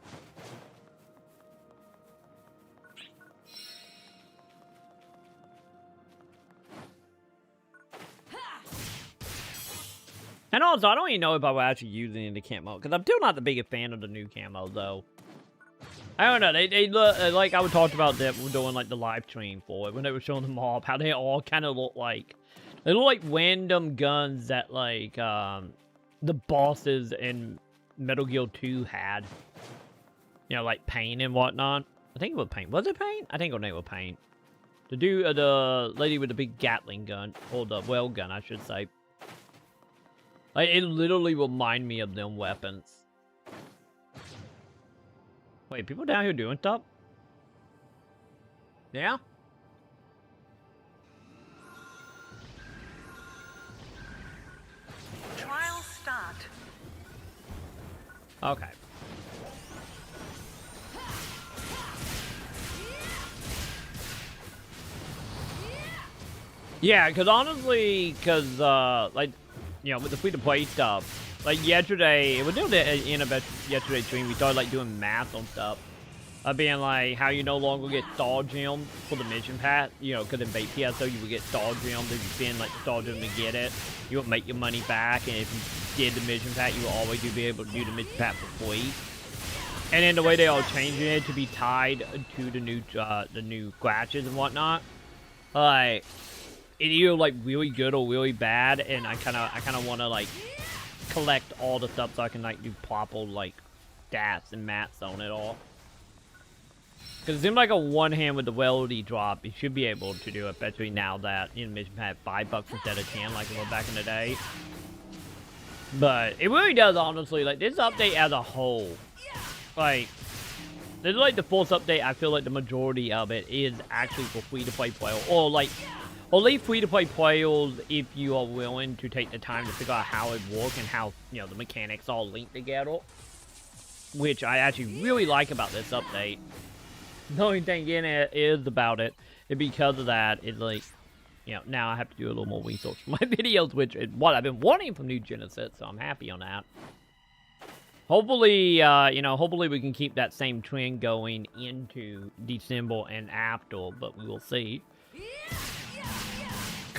And also, I don't even know if I will actually use any of the camo, because I'm still not the biggest fan of the new camo, though. I don't know. They look like I was talked about that we're doing like the live stream for it when they were showing them off, how they all kind of look like random guns that like the bosses in Metal Gear 2 had. You know, like Pain and whatnot. I think it was Pain. Was it Pain? I think her name was Pain. The dude, the lady with the big Gatling gun, or the well gun, I should say. Like, it literally remind me of them weapons. Wait, people down here doing stuff? Yeah? Trial start. Okay. Yeah, because honestly, like, you know, with the free-to-play stuff, like yesterday, we're doing it in a yesterday stream, we started, like, doing math on stuff. Being like, how you no longer get star gems for the mission pass, you know, because in bait PSO, you would get star gems. If you spend, like, star gem to get it, you would make your money back, and if you did the mission pass, you would always be able to do the mission pass for free. And then the way they are changing it to be tied to the new scratches and whatnot, like, it either like really good or really bad, and I kind of want to like collect all the stuff so I can like do proper like stats and mats on it all. Because it seems like a one hand with the weldy drop, you should be able to do it, especially now that you know mission had $5 instead of 10 like it was back in the day. But it really does honestly, like this update as a whole, like this is like the fourth update. I feel like the majority of it is actually for free-to-play players, or like. Or leave free-to-play players if you are willing to take the time to figure out how it works and how, you know, the mechanics all link together. Which I actually really like about this update. The only thing in it is about it, and because of that, it's like, you know, now I have to do a little more research for my videos, which is what I've been wanting from New Genesis, so I'm happy on that. Hopefully, you know, hopefully we can keep that same trend going into December and after, but we will see.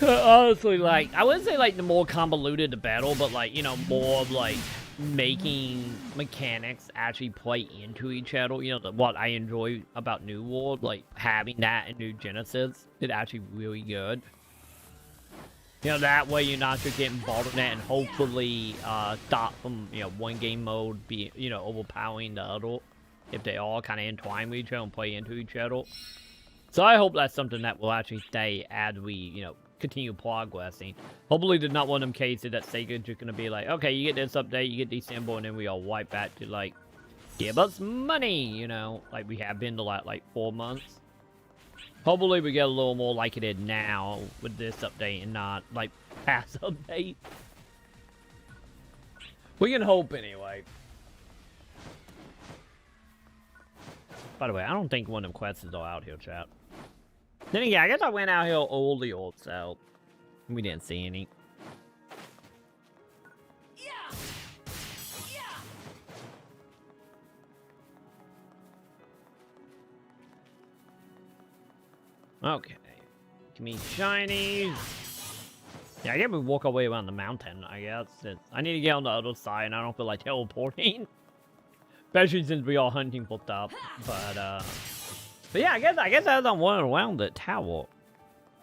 Honestly, like, I wouldn't say, like, the more convoluted the battle, but, like, you know, more of, like, making mechanics actually play into each other. You know, what I enjoy about New World, like, having that in New Genesis is actually really good. You know, that way you're not just getting bottlenecked and hopefully stop from, you know, one game mode being, you know, overpowering the other. If they all kind of entwine with each other and play into each other. So I hope that's something that will actually stay as we, you know, continue progressing. Hopefully there's not one of them cases that Sega's just gonna be like, okay, you get this update, you get December, and then we all wipe back to like, give us money, you know, like we have been the last like 4 months. Hopefully we get a little more like it is now with this update and not like past update. We can hope anyway. By the way, I don't think one of them quests are out here, chat. Then yeah, I guess I went out here earlier, so we didn't see any. Okay. Give me shinies. Yeah, I guess we walk our way around the mountain, I guess. I need to get on the other side, and I don't feel like teleporting. Especially since we are hunting for stuff. But yeah, I guess as I'm running around the tower,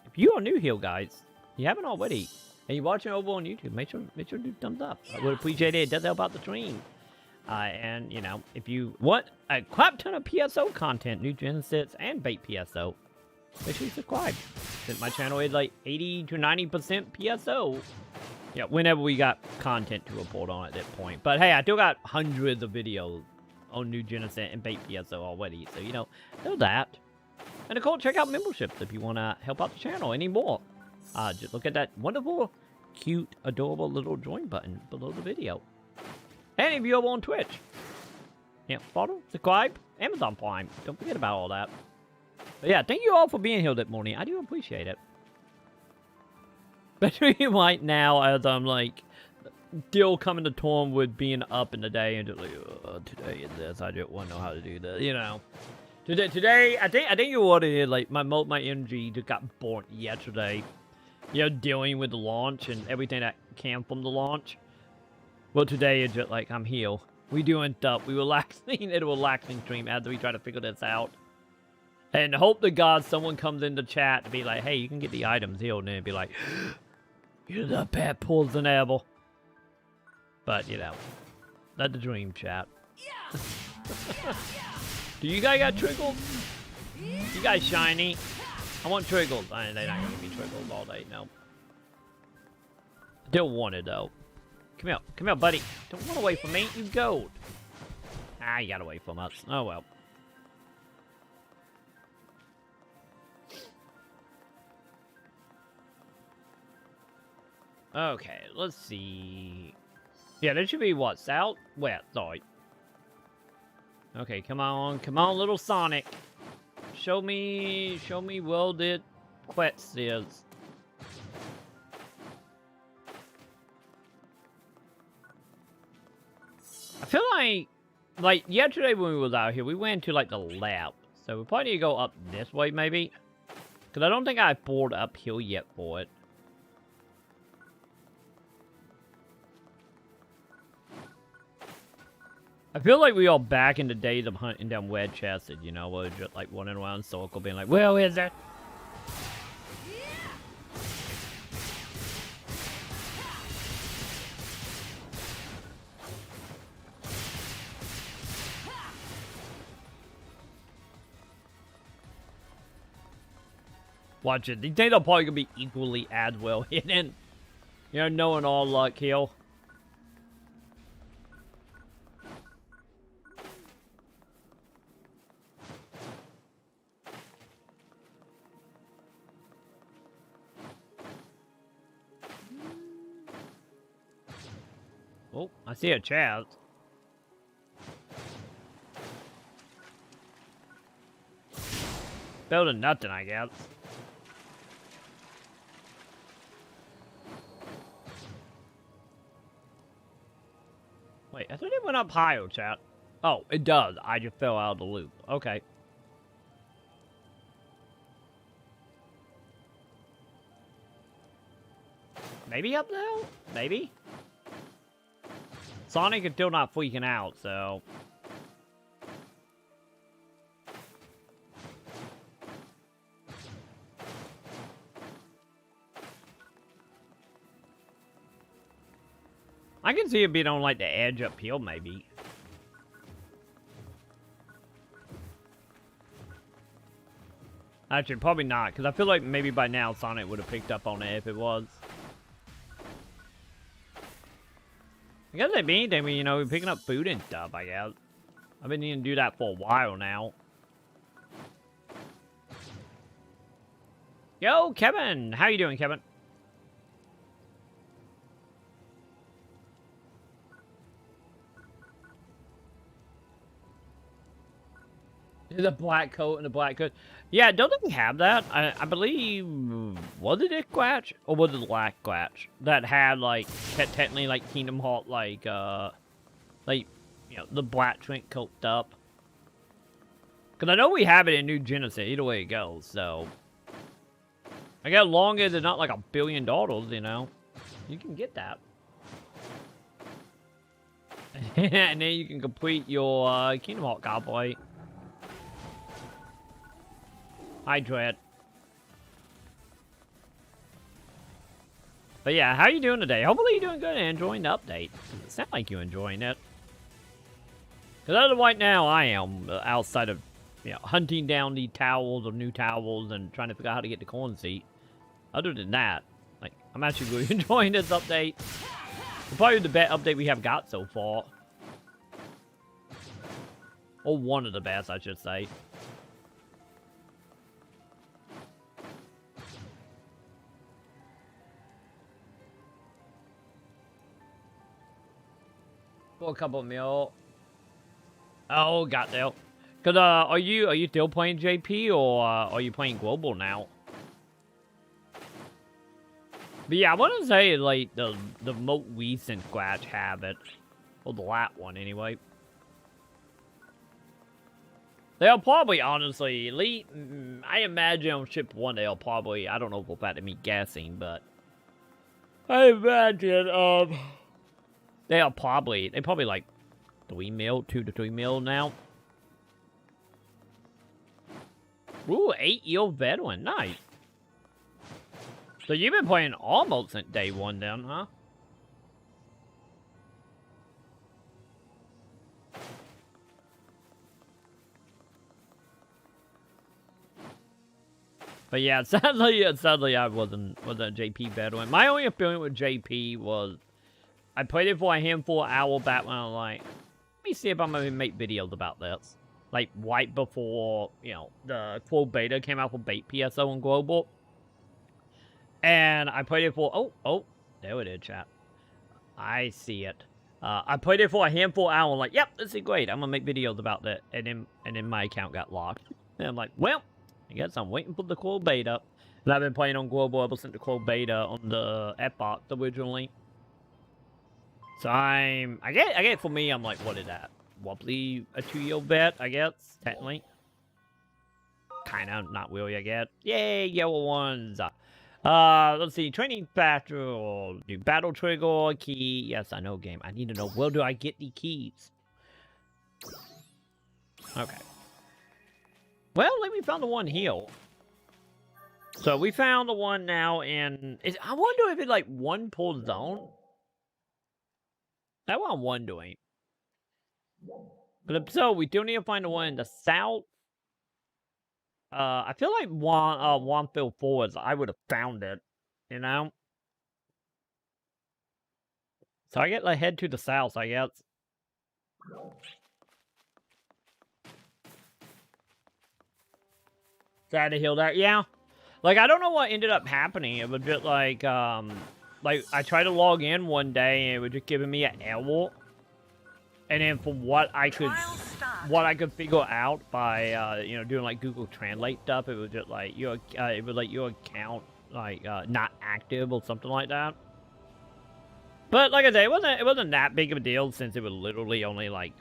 if you are new here, guys, you haven't already, and you're watching over on YouTube, make sure to do thumbs up. I would appreciate it. It does help out the stream. And you know, if you want a crap ton of PSO content, New Genesis and Bait PSO, make sure you subscribe. Since my channel is like 80 to 90% PSO. Yeah, whenever we got content to report on at this point. But hey, I still got hundreds of videos on New Genesis and Bait PSO already, so you know that. And of course, check out memberships if you want to help out the channel anymore. Just look at that wonderful, cute, adorable little join button below the video. And if you're over on Twitch, yeah, follow, subscribe, Amazon Prime. Don't forget about all that. But yeah, thank you all for being here this morning. I do appreciate it. Especially right now, as I'm like still coming to terms with being up in the day and just like, today is this. I just want to know how to do this, you know. Today, I think you what it is. Like my energy just got burnt yesterday. You know, dealing with the launch and everything that came from the launch. Well, today is just like I'm here. We doing stuff. We relaxing. It's a relaxing stream as we try to figure this out. And hope to God someone comes into chat to be like, hey, you can get the items here. And then be like, you're the bad pulls an apple. But, you know, that's the dream, chat. Do you guys got trickles? You guys shiny? I want trickles. They're not going to give me trickles all day, no. Still want it, though. Come here, buddy. Don't run away from me. You gold. Ah, you got away from us. Oh, well. Okay, let's see. Yeah, there should be what? South? West, sorry. Okay, come on, little Sonic. Show me where the quest is. I feel like yesterday when we was out here, we went to like the lab. So we probably need to go up this way maybe. Because I don't think I bored uphill yet for it. I feel like we are back in the days of hunting down wedge chested, you know, where we're just like running around in circle being like, where is it? Watch it. These things are probably going to be equally as well hidden. You know, knowing all luck here. Oh, I see a chat. Building nothing, I guess. Wait, I thought it went up higher, chat. Oh, it does. I just fell out of the loop. Okay. Maybe up now? Maybe? Sonic is still not freaking out, so... I can see it being on, like, the edge uphill, maybe. Actually, probably not, because I feel like maybe by now Sonic would have picked up on it if it was. I guess if anything, you know, we're picking up food and stuff, I guess. I've been needing to do that for a while now. Yo, Kevin! How you doing, Kevin? The black coat and the black coat. Yeah, don't they have that? I believe... Was it Squatch? Or was it the Black Squatch? That had, like, technically, like, Kingdom Hearts, like, you know, the black twink coat up. Because I know we have it in New Genesis, either way it goes, so... I guess long as it's not, like, $1 billion, you know? You can get that. And then you can complete your, Kingdom Hearts cosplay. Hi, Dread. But yeah, how you doing today? Hopefully you're doing good and enjoying the update. It sounds like you're enjoying it. Because as of right now, I am outside of, you know, hunting down the towels or new towels and trying to figure out how to get the corn seat. Other than that, like, I'm actually really enjoying this update. It's probably the best update we have got so far. Or one of the best, I should say. For a couple of mil. Oh, got there. Cause are you still playing JP or are you playing global now? But yeah, I want to say like the most recent Squatch have it, or the last one anyway. They'll probably honestly, elite. I imagine on ship one they'll probably. I don't know for fact of me guessing, but I imagine they probably like 3 mil, 2 to 3 mil now. Ooh, 8-year veteran, nice. So you've been playing almost since day 1 then, huh? But yeah, sadly I wasn't a JP veteran. My only experience with JP was I played it for a handful of hours back when I was like, let me see if I'm gonna make videos about this. Like right before, you know, the quote beta came out for bait PSO and global. And I played it for oh, there it is, chat. I see it. I played it for a handful of hours, like, yep, this is great. I'm gonna make videos about that. And then my account got locked. And I'm like, well, I guess I'm waiting for the quote beta. And I've been playing on global ever since the quote beta on the Xbox originally. So I get for me, I'm like, what is that? Wobbly a 2-year vet, I guess, technically. Kinda, not really, I guess. Yay, yellow ones. Let's see, training factor, or do battle trigger, key. Yes, I know game. I need to know, where do I get the keys? Okay. Well, like we found the one here. So we found the one now in, I wonder if it's like one per zone. That's what I'm wondering. But so we do need to find the one in the south. I feel like one field forwards, I would have found it, you know? So I get like head to the south, I guess. Sad to heal that, yeah. Like I don't know what ended up happening. It was just like I tried to log in one day and it was just giving me an error. And then from what I could figure out by you know, doing like Google Translate stuff, it was just like your account like not active or something like that. But like I said, it wasn't that big of a deal since it was literally only like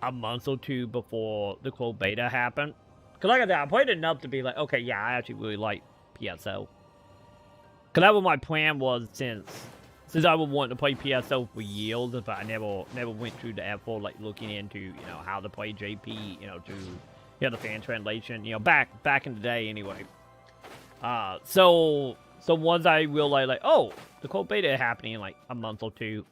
a month or two before the quote beta happened. Cause like I said, I played enough to be like, okay, yeah, I actually really like PSO. Cause that was my plan, was since I would want to play PSO for years, but I never went through the effort like looking into, you know, how to play JP, you know, to, you know, the fan translation, you know, back in the day anyway. So once I realized like, oh, the quote beta happening in like a month or two,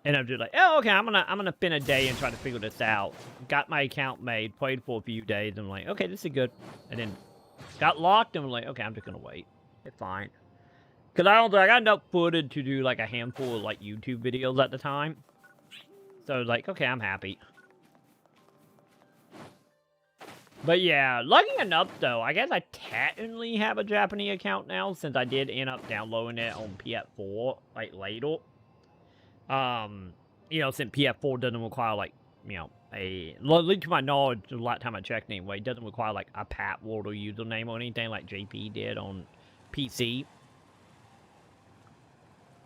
and I'm just like, oh, okay, I'm gonna spend a day and try to figure this out. Got my account made, played for a few days, and I'm like, okay, this is good. And then got locked, and I'm like, okay, I'm just gonna wait. It's fine. Cause I got enough footage to do like a handful of like YouTube videos at the time. So I was like, okay, I'm happy. But yeah, lucky enough though, I guess I technically have a Japanese account now, since I did end up downloading it on PS4 like later. You know, since PS4 doesn't require like, you know, at least to my knowledge, the last time I checked anyway, it doesn't require like a password or username or anything like JP did on PC.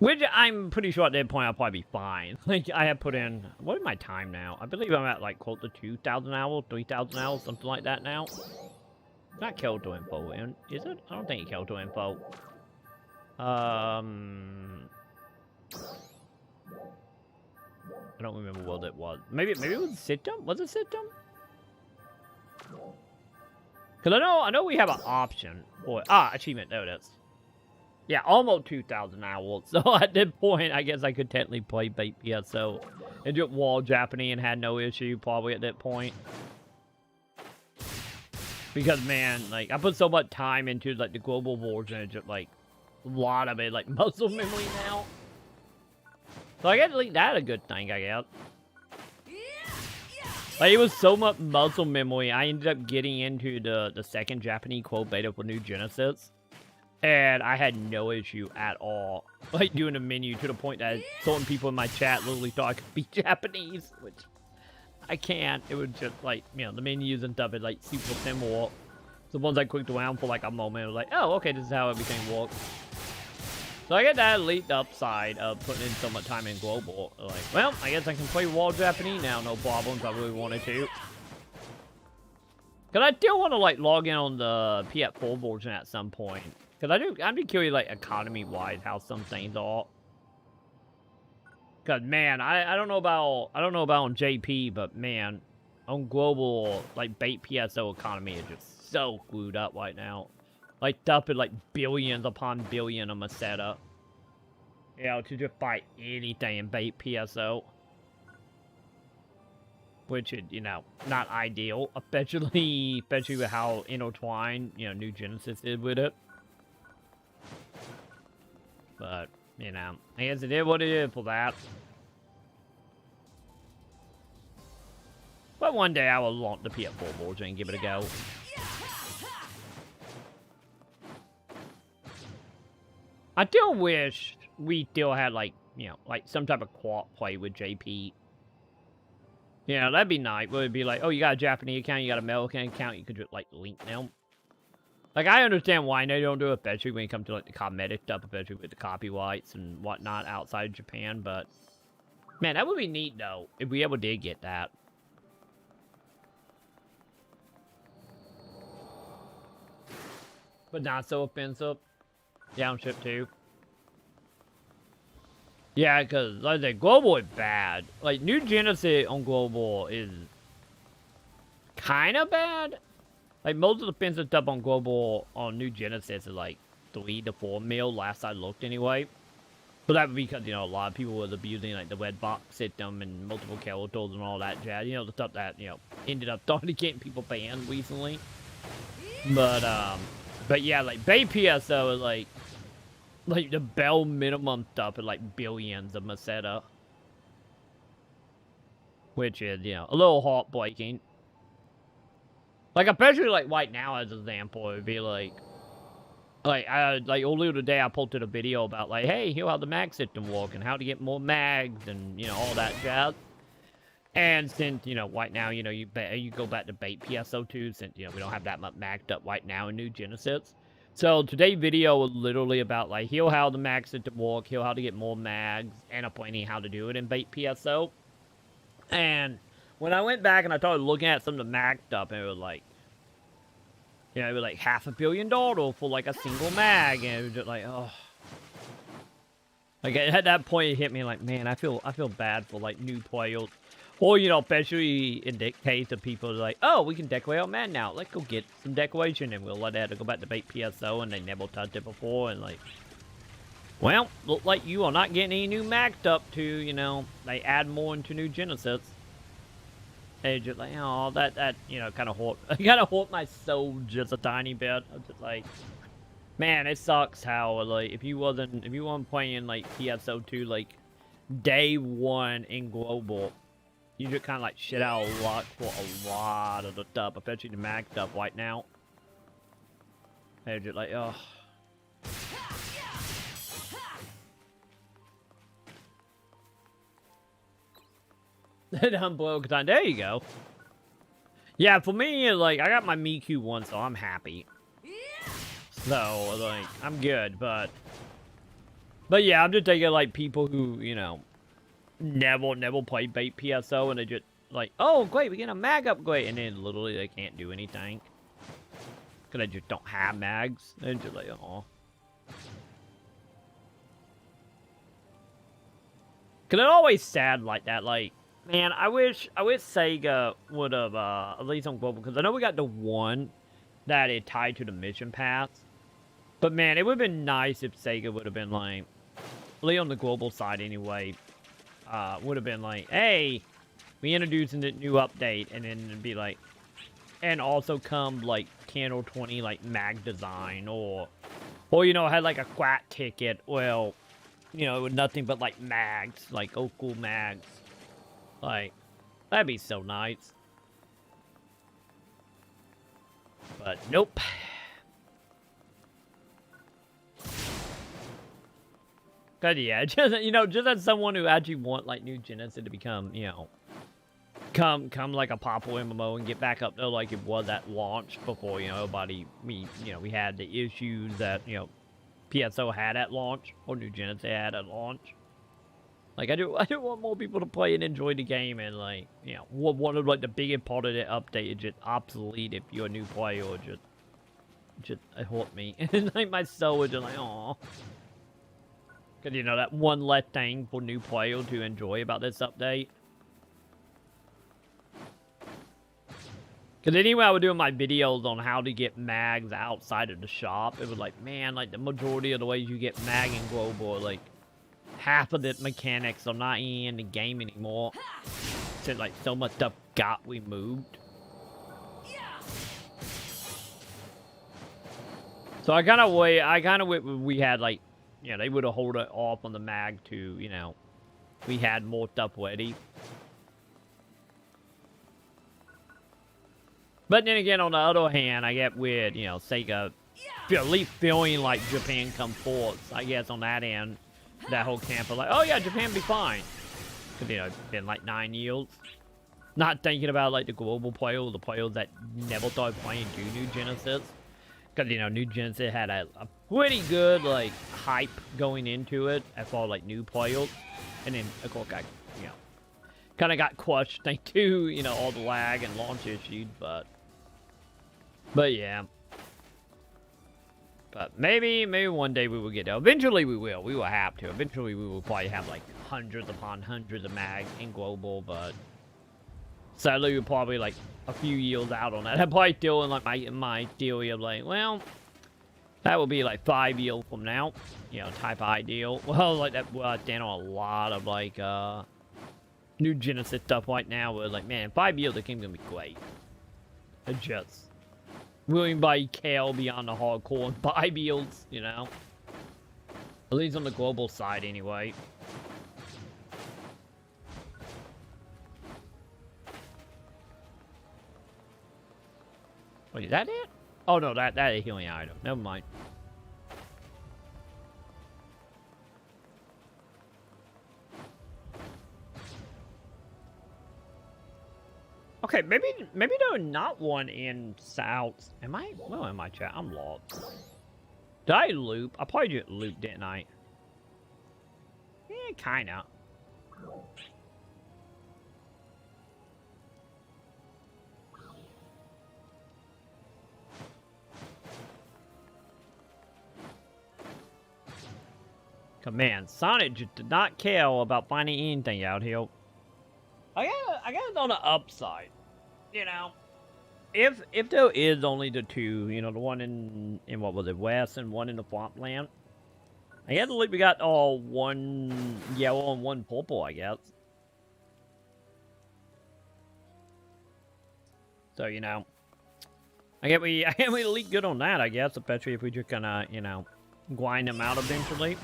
Which I'm pretty sure at that point I'll probably be fine. Like, I have put in, what is my time now? I believe I'm at like close to 2,000 hours, 3,000 hours, something like that now. It's not Kelto info, is it? I don't think it's Kelto info. I don't remember what it was. Maybe it was system? Was it system? Cause I know we have an option for achievement. There it is. Yeah, almost 2,000 hours. So at that point, I guess I could technically play bait PSO and just wall Japanese and had no issue probably at that point. Because man, like I put so much time into like the global version, and just like a lot of it like muscle memory now. So I guess at least that's a good thing, I guess. Like it was so much muscle memory, I ended up getting into the second Japanese quote beta for New Genesis. And I had no issue at all, like, doing a menu to the point that certain people in my chat literally thought I could speak Japanese, which I can't. It was just, like, you know, the menus and stuff is, like, super simple. So once I clicked around for, like, a moment, I was like, oh, okay, this is how everything works. So I get that elite upside of putting in so much time in global. Like, well, I guess I can play wall Japanese now, no problem, if I really wanted to. Because I still want to, like, log in on the PS4 version at some point. Because I'm just curious, like, economy-wise, how some things are. Cause man, I don't know about on JP, but man, on global like bait PSO economy is just so screwed up right now. Like dumping like billions upon billion of Maceta. You know, to just buy anything in bait PSO. Which is, you know, not ideal, especially with how intertwined, you know, New Genesis is with it. But, you know, I guess it is what it is for that. But one day I will launch the PS4 version and give it a go. I still wish we still had, like, you know, like some type of co-op play with JP. You know, that'd be nice. It would be like, oh, you got a Japanese account, you got an American account, you could just, like, link them. Like, I understand why they don't do it, especially when it comes to, like, the cosmetic stuff, especially with the copyrights and whatnot outside of Japan, but... Man, that would be neat, though, if we ever did get that. But not so offensive. Downship, too. Yeah, because, like I said, global is bad. Like, New Genesis on global is kind of bad. Like, most of the offensive stuff on global on New Genesis is, like, 3 to 4 mil, last I looked anyway. But that would be because, you know, a lot of people was abusing, like, the red box system and multiple characters and all that jazz. You know, the stuff that, you know, ended up starting to get people banned recently. But yeah, like, Bay PSO is, like the bare minimum stuff is, like, billions of Maceta. Which is, you know, a little heartbreaking. Like, especially, like, right now, as an example, it would be, like, earlier today, I posted a video about, like, hey, here's how the mag system works and how to get more mags and, you know, all that jazz. And since, you know, right now, you know, you go back to bait PSO2, since, you know, we don't have that much magged up right now in New Genesis. So, today's video was literally about, like, here's how the mag system works, here's how to get more mags, and explaining how to do it in bait PSO. And when I went back and I started looking at some of the mag stuff, and it was like, you know, it was like $500 million for like a single mag, and it was just like, oh. Like at that point, it hit me like, man, I feel bad for like new players, or you know, especially in the case of people like, oh, we can decorate our mag now. Let's go get some decoration, and we'll let that go back to bait PSO, and they never touched it before, and like, well, look like you are not getting any new mag stuff to, you know, they add more into New Genesis. And just like, oh, that you know, kind of hurt my soul just a tiny bit. I'm just like, man, it sucks how like if you weren't playing like PSO2 like day one in global, you just kind of like shit out of luck for a lot of the stuff, especially the mag stuff right now. And just like, oh. Unboiled time. There you go. Yeah, for me, like, I got my Miku one, so I'm happy. So, like, I'm good, but yeah, I'm just taking, like, people who, you know, never played bait PSO, and they just, like, oh, great, we get a mag upgrade, and then literally they can't do anything. Because they just don't have mags. They're just like, oh. Because it's always sad like that, like, man, I wish Sega would have, at least on global, because I know we got the one that is tied to the mission pass. But man, it would have been nice if Sega would have been like, at least on the global side anyway, would have been like, hey, we introduced a new update, and then it'd be like, and also come like 10 or 20 like mag design, or you know, had like a quack ticket, well, you know, with nothing but like mags, like oh cool mags. Like, that'd be so nice. But nope. But yeah, just, you know, just as someone who actually want like New Genesis to become, you know, come like a popular MMO and get back up there like it was at launch before, you know, we had the issues that, you know, PSO had at launch, or New Genesis had at launch. Like, I do want more people to play and enjoy the game, and, like, you know, one of, like, the biggest part of the update is just obsolete if you're a new player, or just it hurt me. And, like, my soul was just like, aw. Because, you know, that one less thing for new players to enjoy about this update. Because anyway, I was doing my videos on how to get mags outside of the shop. It was like, man, like the majority of the ways you get mag in Global, like half of the mechanics are not in the game anymore. Since like so much stuff got removed. So I kind of wish we had like, you know, they would have hold it off on the mag to, you know, we had more stuff ready. But then again, on the other hand, I get weird, you know, Sega, at least feeling like Japan come forth. I guess on that end, that whole camp of like, oh yeah, Japan be fine. Because, you know, it's been like 9 years. Not thinking about like the global players, the players that never started playing New Genesis. Because, you know, New Genesis had a pretty good, like, hype going into it as far as, like, new players. And then, of course, you know, kind of got crushed thanks to, you know, all the lag and launch issues, but yeah. But maybe one day we will get there. Eventually we will. We will have to. Eventually we will probably have, like, hundreds upon hundreds of mags in global, but sadly we're probably, like, a few years out on that. I'm probably still in, like, my theory of, like, well, that will be, like, 5 years from now. You know, type of ideal. Well, like, that, well, I stand on a lot of, like, New Genesis stuff right now. Where, like, man, 5 years, the game's gonna be great. It just willing by Kale beyond the hardcore and 5 years, you know? At least on the global side, anyway. Wait, is that it? Oh no, that is a healing item. Never mind. Okay, maybe there's not one in South. Am I? Well, in my chat, I'm lost. Did I loop? I probably just looped, didn't I? Yeah, kinda. Man, Sonic just did not care about finding anything out here. I guess on the upside, you know, if there is only the two, you know, the one in what was it, West and one in the Swampland, I guess we got all one yellow and one purple, I guess. So, you know, I guess we leak good on that, I guess, especially if we just gonna, you know, grind them out eventually.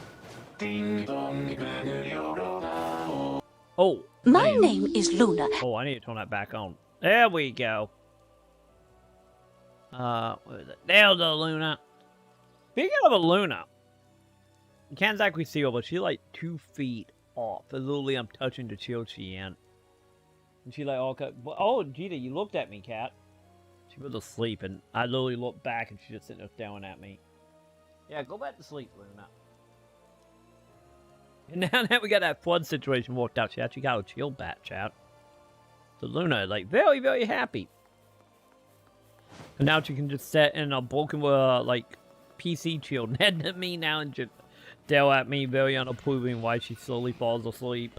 Oh. My name is Luna. Oh, I need to turn that back on. There we go. What is it? There's the Luna. Speaking of a Luna, you can't exactly see her, but she's like 2 feet off. Literally, I'm touching the chill she in. And she like, oh, Gita, you looked at me, cat. She was asleep, and I literally looked back, and she's just sitting there staring at me. Yeah, go back to sleep, Luna. And now that we got that flood situation worked out, she actually got a chill bat, chat. So Luna, like, very, very happy. And now she can just sit in a broken, like, PC chill head at me now and just stare at me, very unapproving, while she slowly falls asleep.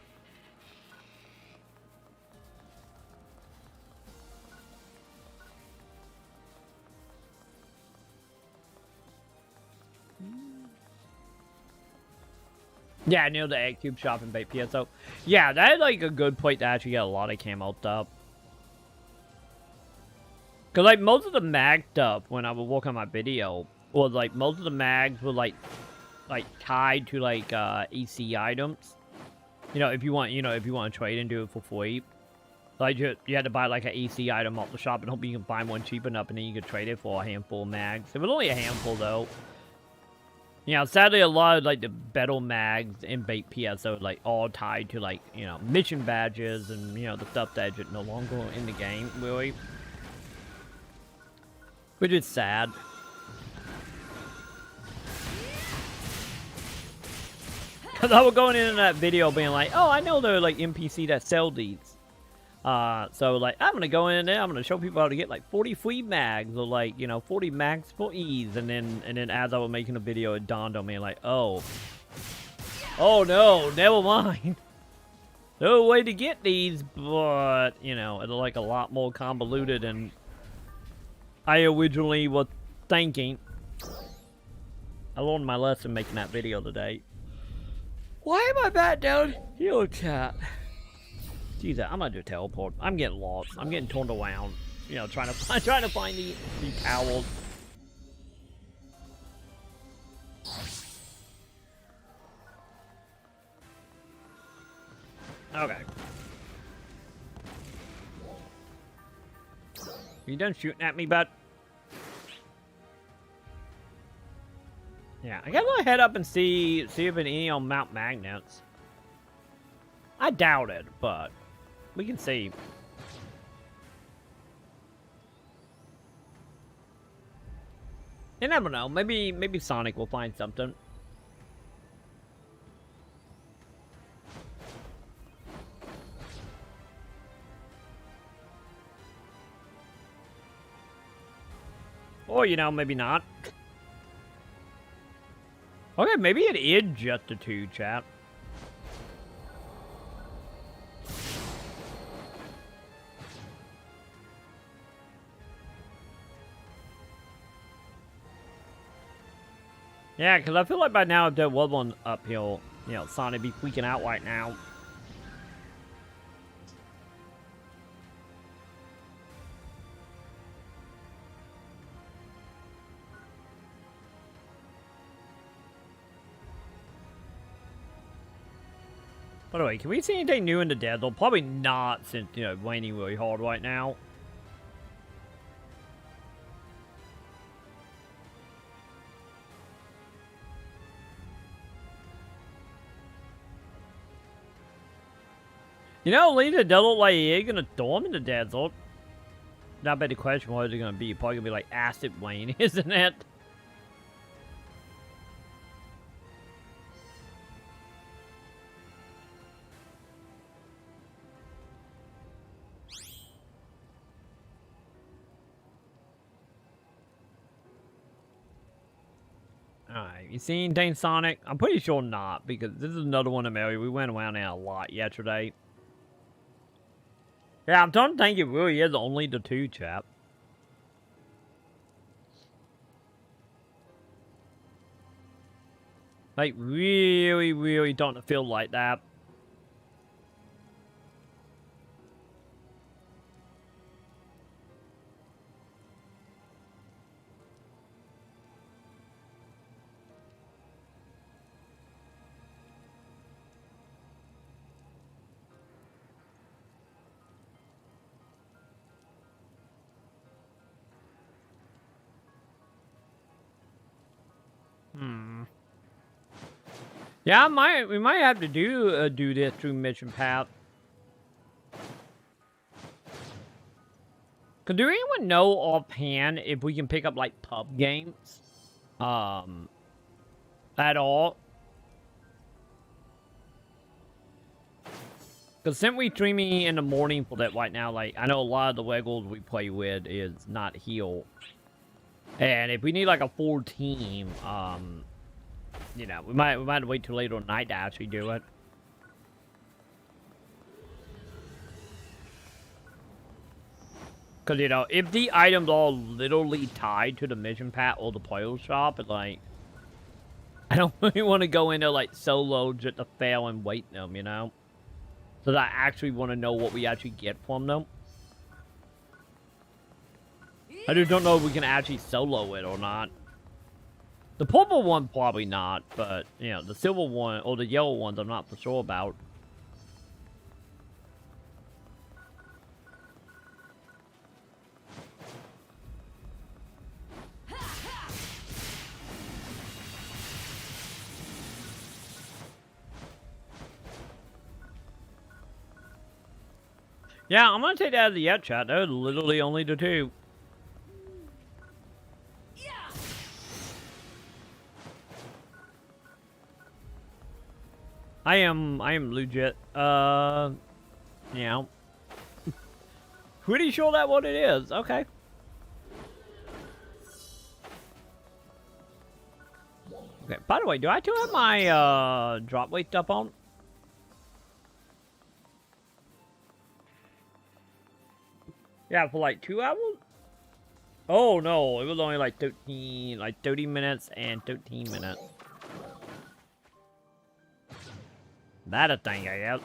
Yeah, near the Egg Cube shop in Bait PSO. Yeah, that is like a good point to actually get a lot of camo stuff. Because, like, most of the mag stuff, when I was working on my video, was, like, most of the mags were, like tied to, like, EC items. You know, if you want to trade and do it for free. Like, you had to buy, like, an EC item off the shop and hope you can find one cheap enough, and then you could trade it for a handful of mags. It was only a handful, though. You know, sadly, a lot of, like, the battle mags in Bait PSO, like, all tied to, like, you know, mission badges and, you know, the stuff that is no longer in the game, really. Which is sad. Because I was going in that video being like, oh, I know there are, like, NPC that sell these. So, like, I'm going to go in there, I'm going to show people how to get, like, 40 free mags, or, like, you know, 40 mags for ease, and then as I was making the video, it dawned on me, like, oh, Oh no, never mind. No way to get these, but, you know, it's like a lot more convoluted than I originally was thinking. I learned my lesson making that video today. Why am I back down here, chat? Jesus, I'm gonna do teleport. I'm getting lost. I'm getting turned around. You know, trying to find the towels. Okay. You done shooting at me, bud? Yeah, I gotta head up and see if any on Mount Magnets. I doubt it, but we can see. You never know. Maybe Sonic will find something. Or, you know, maybe not. Okay, maybe it is just a 2, chat. Yeah, because I feel like by now if there was one uphill, you know, Sonic be freaking out right now. By the way, can we see anything new in the desert? Probably not, since, you know, raining really hard right now. You know, Lisa does look like you're gonna storm in the desert. Now, I bet the question, what is it gonna be? Probably gonna be like acid rain, isn't it? Alright, you seen anything, Sonic? I'm pretty sure not, because this is another one of Mary. We went around there a lot yesterday. Yeah, I'm starting to think it really is only the 2, chap. Like, really don't feel like that. Yeah, we might have to do this through mission path. Cause do anyone know offhand if we can pick up like pub games, at all? Cause since we streaming in the morning for that right now, like I know a lot of the Wiggles we play with is not heal, and if we need like a full team, you know, we might wait till later night to actually do it. Because, you know, if the items are literally tied to the mission path or the player shop, it's like, I don't really want to go in there, like, solo just to fail and wait them, you know? So I actually want to know what we actually get from them. I just don't know if we can actually solo it or not. The purple one, probably not, but, you know, the silver one, or the yellow ones, I'm not for sure about. Yeah, I'm gonna take that as a yet chat. They're literally only the 2. I am legit, you know, pretty sure that's what it is. Okay. Okay, by the way, do I still have my drop weight stuff on? Yeah, for like 2 hours? Oh no, it was only like 30 minutes and 13 minutes. That a thing, I guess.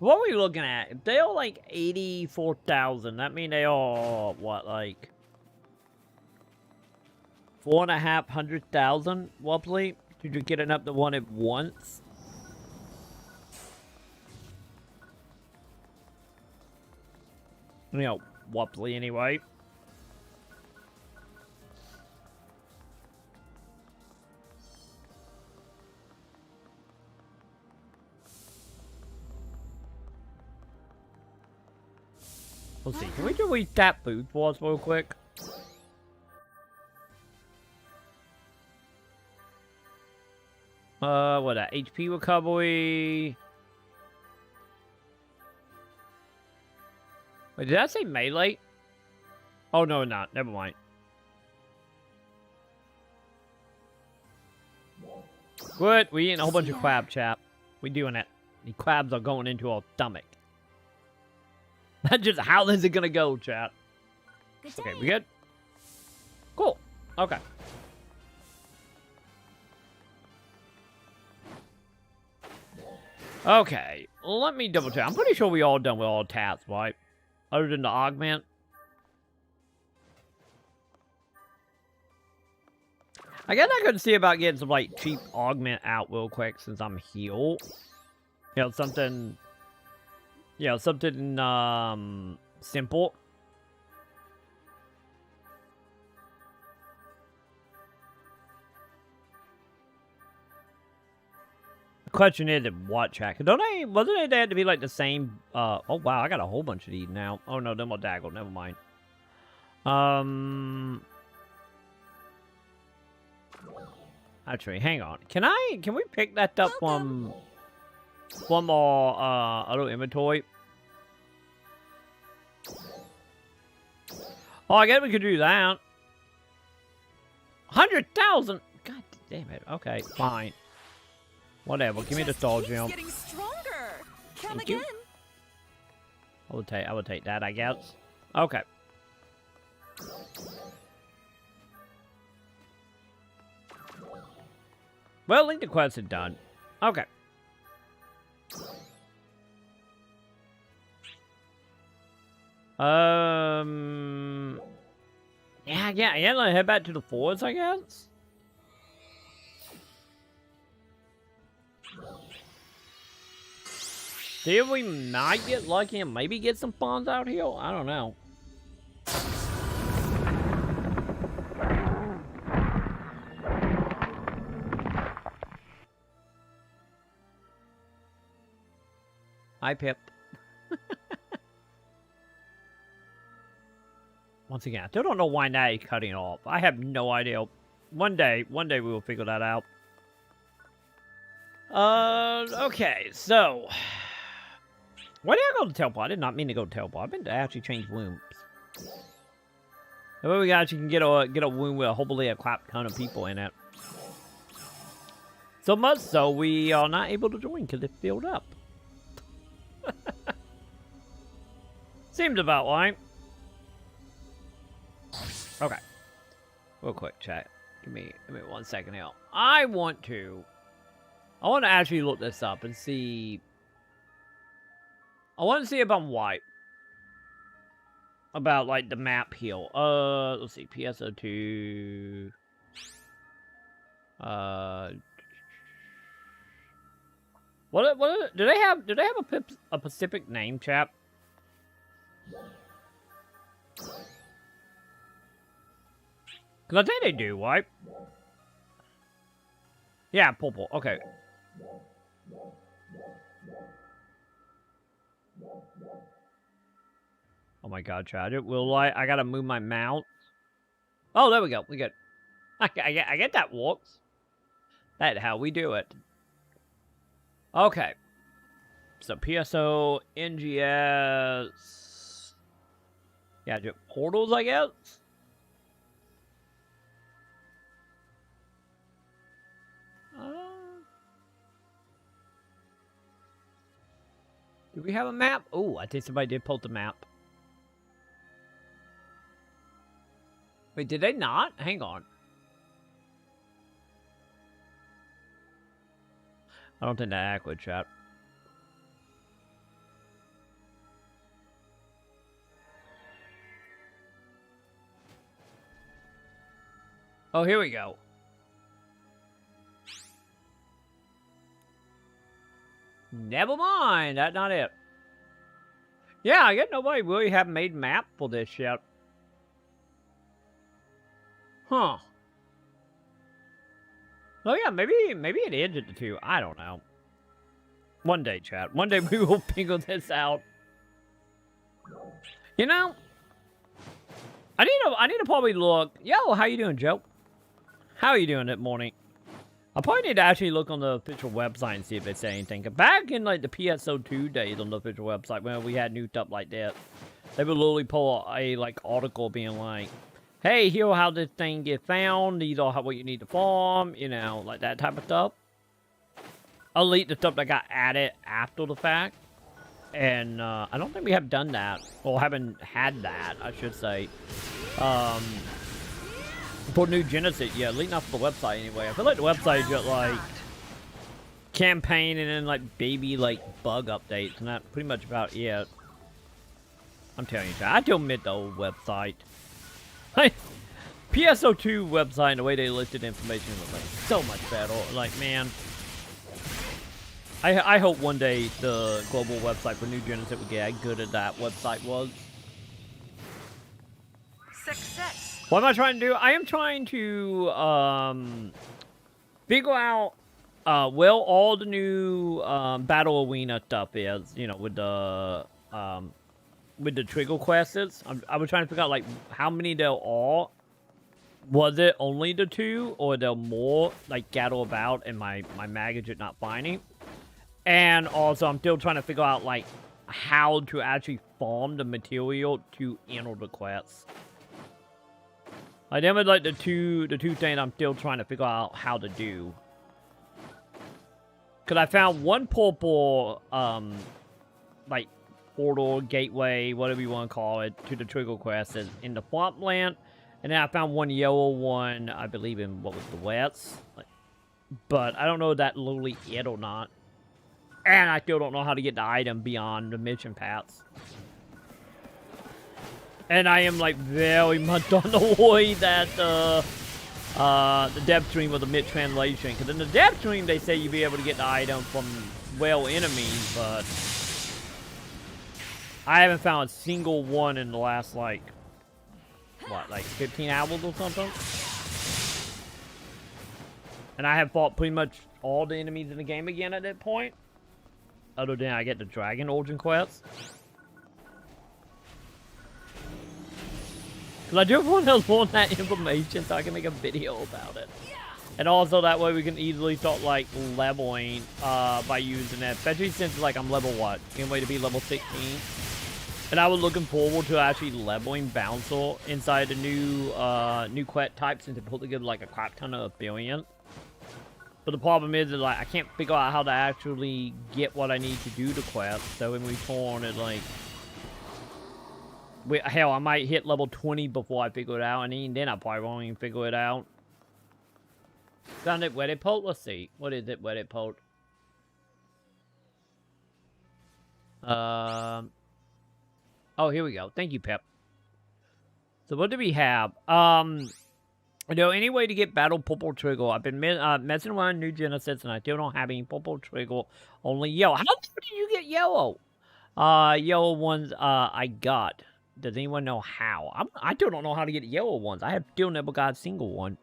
What are we looking at? If they are like 84,000, that mean they are, what, like 4,500,000 roughly? Did you get it up to one at once? You know, roughly anyway. Let's see, can we do tap food for us real quick? What that? HP recovery. Wait, did I say melee? Oh, no, not. Never mind. Good. We eating a whole bunch of crab, chap. We doing it. The crabs are going into our stomach. That's just how is it gonna go, chat? Okay, we good? Cool. Okay. Okay, let me double check. I'm pretty sure we all done with all tasks, right? Other than the augment. I guess I could see about getting some, like, cheap augment out real quick since I'm healed. You know, something... You know, something, simple. The question is, what track? Don't they, wasn't they had to be like the same, oh wow, I got a whole bunch of these now. Oh no, them are Daggle, never mind. Actually, hang on. Can we pick that up from our, auto inventory? Oh, I guess we could do that. 100,000! God damn it. Okay, fine. Whatever. Give me the stall gem. Getting stronger. Come Thank again. you. I would take that, I guess. Okay. Well, link the quest is done. Okay. Yeah, let's head back to the forts, I guess. See if we might get lucky and maybe get some spawns out here. I don't know. Hi, Pip. Once again, I still don't know why that is cutting off. I have no idea. One day we will figure that out. Okay, so... Why did I go to teleport? I did not mean to go to teleport. I meant to actually change wombs. That way we actually can get a womb with hopefully a crap ton of people in it. So much so, we are not able to join because it filled up. Seems about right. Okay. Real quick, chat. Give me 1 second here. I want to actually look this up and see. I want to see if I'm white. About, like, the map here. Let's see. PSO2. What do they have a specific name, chap? Because I think they do, right? Yeah, purple. Okay. Oh my god, chat. I gotta move my mount. Oh, there we go. We good. I get that works. That's how we do it. Okay. So PSO NGS. Yeah, portals, I guess. Do we have a map? Oh, I think somebody did post a map. Wait, did they not? Hang on. I don't think that accurate, chat. Oh, here we go. Never mind, that's not it. Yeah, I guess nobody really have made map for this yet. Huh. Oh yeah, maybe it is at the 2. I don't know. One day, chat. One day we will figure this out. You know, I need to probably look. Yo, how you doing, Joe? How are you doing that morning? I probably need to actually look on the official website and see if they say anything. Back in like the PSO2 days on the official website, when we had new stuff like that, they would literally pull a like article being like, "Hey, here's how this thing get found. These are what you need to farm." You know, like that type of stuff. I'll delete the stuff that got added after the fact, and I don't think we have done that or haven't had that, I should say. For new Genesis, yeah, leading off the website anyway. I feel like the website is just like campaign and then like baby like bug updates, and that's pretty much about it. I'm telling you, I still admit the old website. PSO2 website and the way they listed information was like so much better. Like, man, I hope one day the global website for New Genesis would get as good as that website was. Success. What am I trying to do? I am trying to figure out where all the new battle arena stuff is. You know, with the trigger quests. I was trying to figure out like how many there are. Was it only the 2, or there more like scattered about and my maggots not finding? And also, I'm still trying to figure out like how to actually farm the material to enter the quests. Like, them are like the two things I'm still trying to figure out how to do. Cause I found one purple, like portal, gateway, whatever you want to call it, to the trigger quest in the swampland, and then I found one yellow one, I believe in what was the west. Like, but I don't know if that literally it or not, and I still don't know how to get the item beyond the mission paths. And I am like very much on the way that the dev stream was a mid-translation. Because in the dev stream, they say you'll be able to get the item from well enemies, but I haven't found a single one in the last, like, what, like 15 hours or something? And I have fought pretty much all the enemies in the game again at that point. Other than I get the Dragon Origin quest. Because I do want to learn that information so I can make a video about it. And also that way we can easily start like leveling by using that. Especially since like I'm level what? Can't wait to be level 16. And I was looking forward to actually leveling Bouncer inside the new quest types and to put together like a crap ton of billion. But the problem is that like I can't figure out how to actually get what I need to do the quest. So in return it's like, hell, I might hit level 20 before I figure it out, and even then I probably won't even figure it out. Found it Reddit post? Let's see. What is it, Reddit post? Oh, here we go. Thank you, Pep. So what do we have? You know, any way to get Battle Purple Trigger? I've been messing around New Genesis, and I still don't have any Purple Trigger. Only yellow. How did you get yellow? Yellow ones I got. Does anyone know how? I still don't know how to get yellow ones. I have still never got a single one.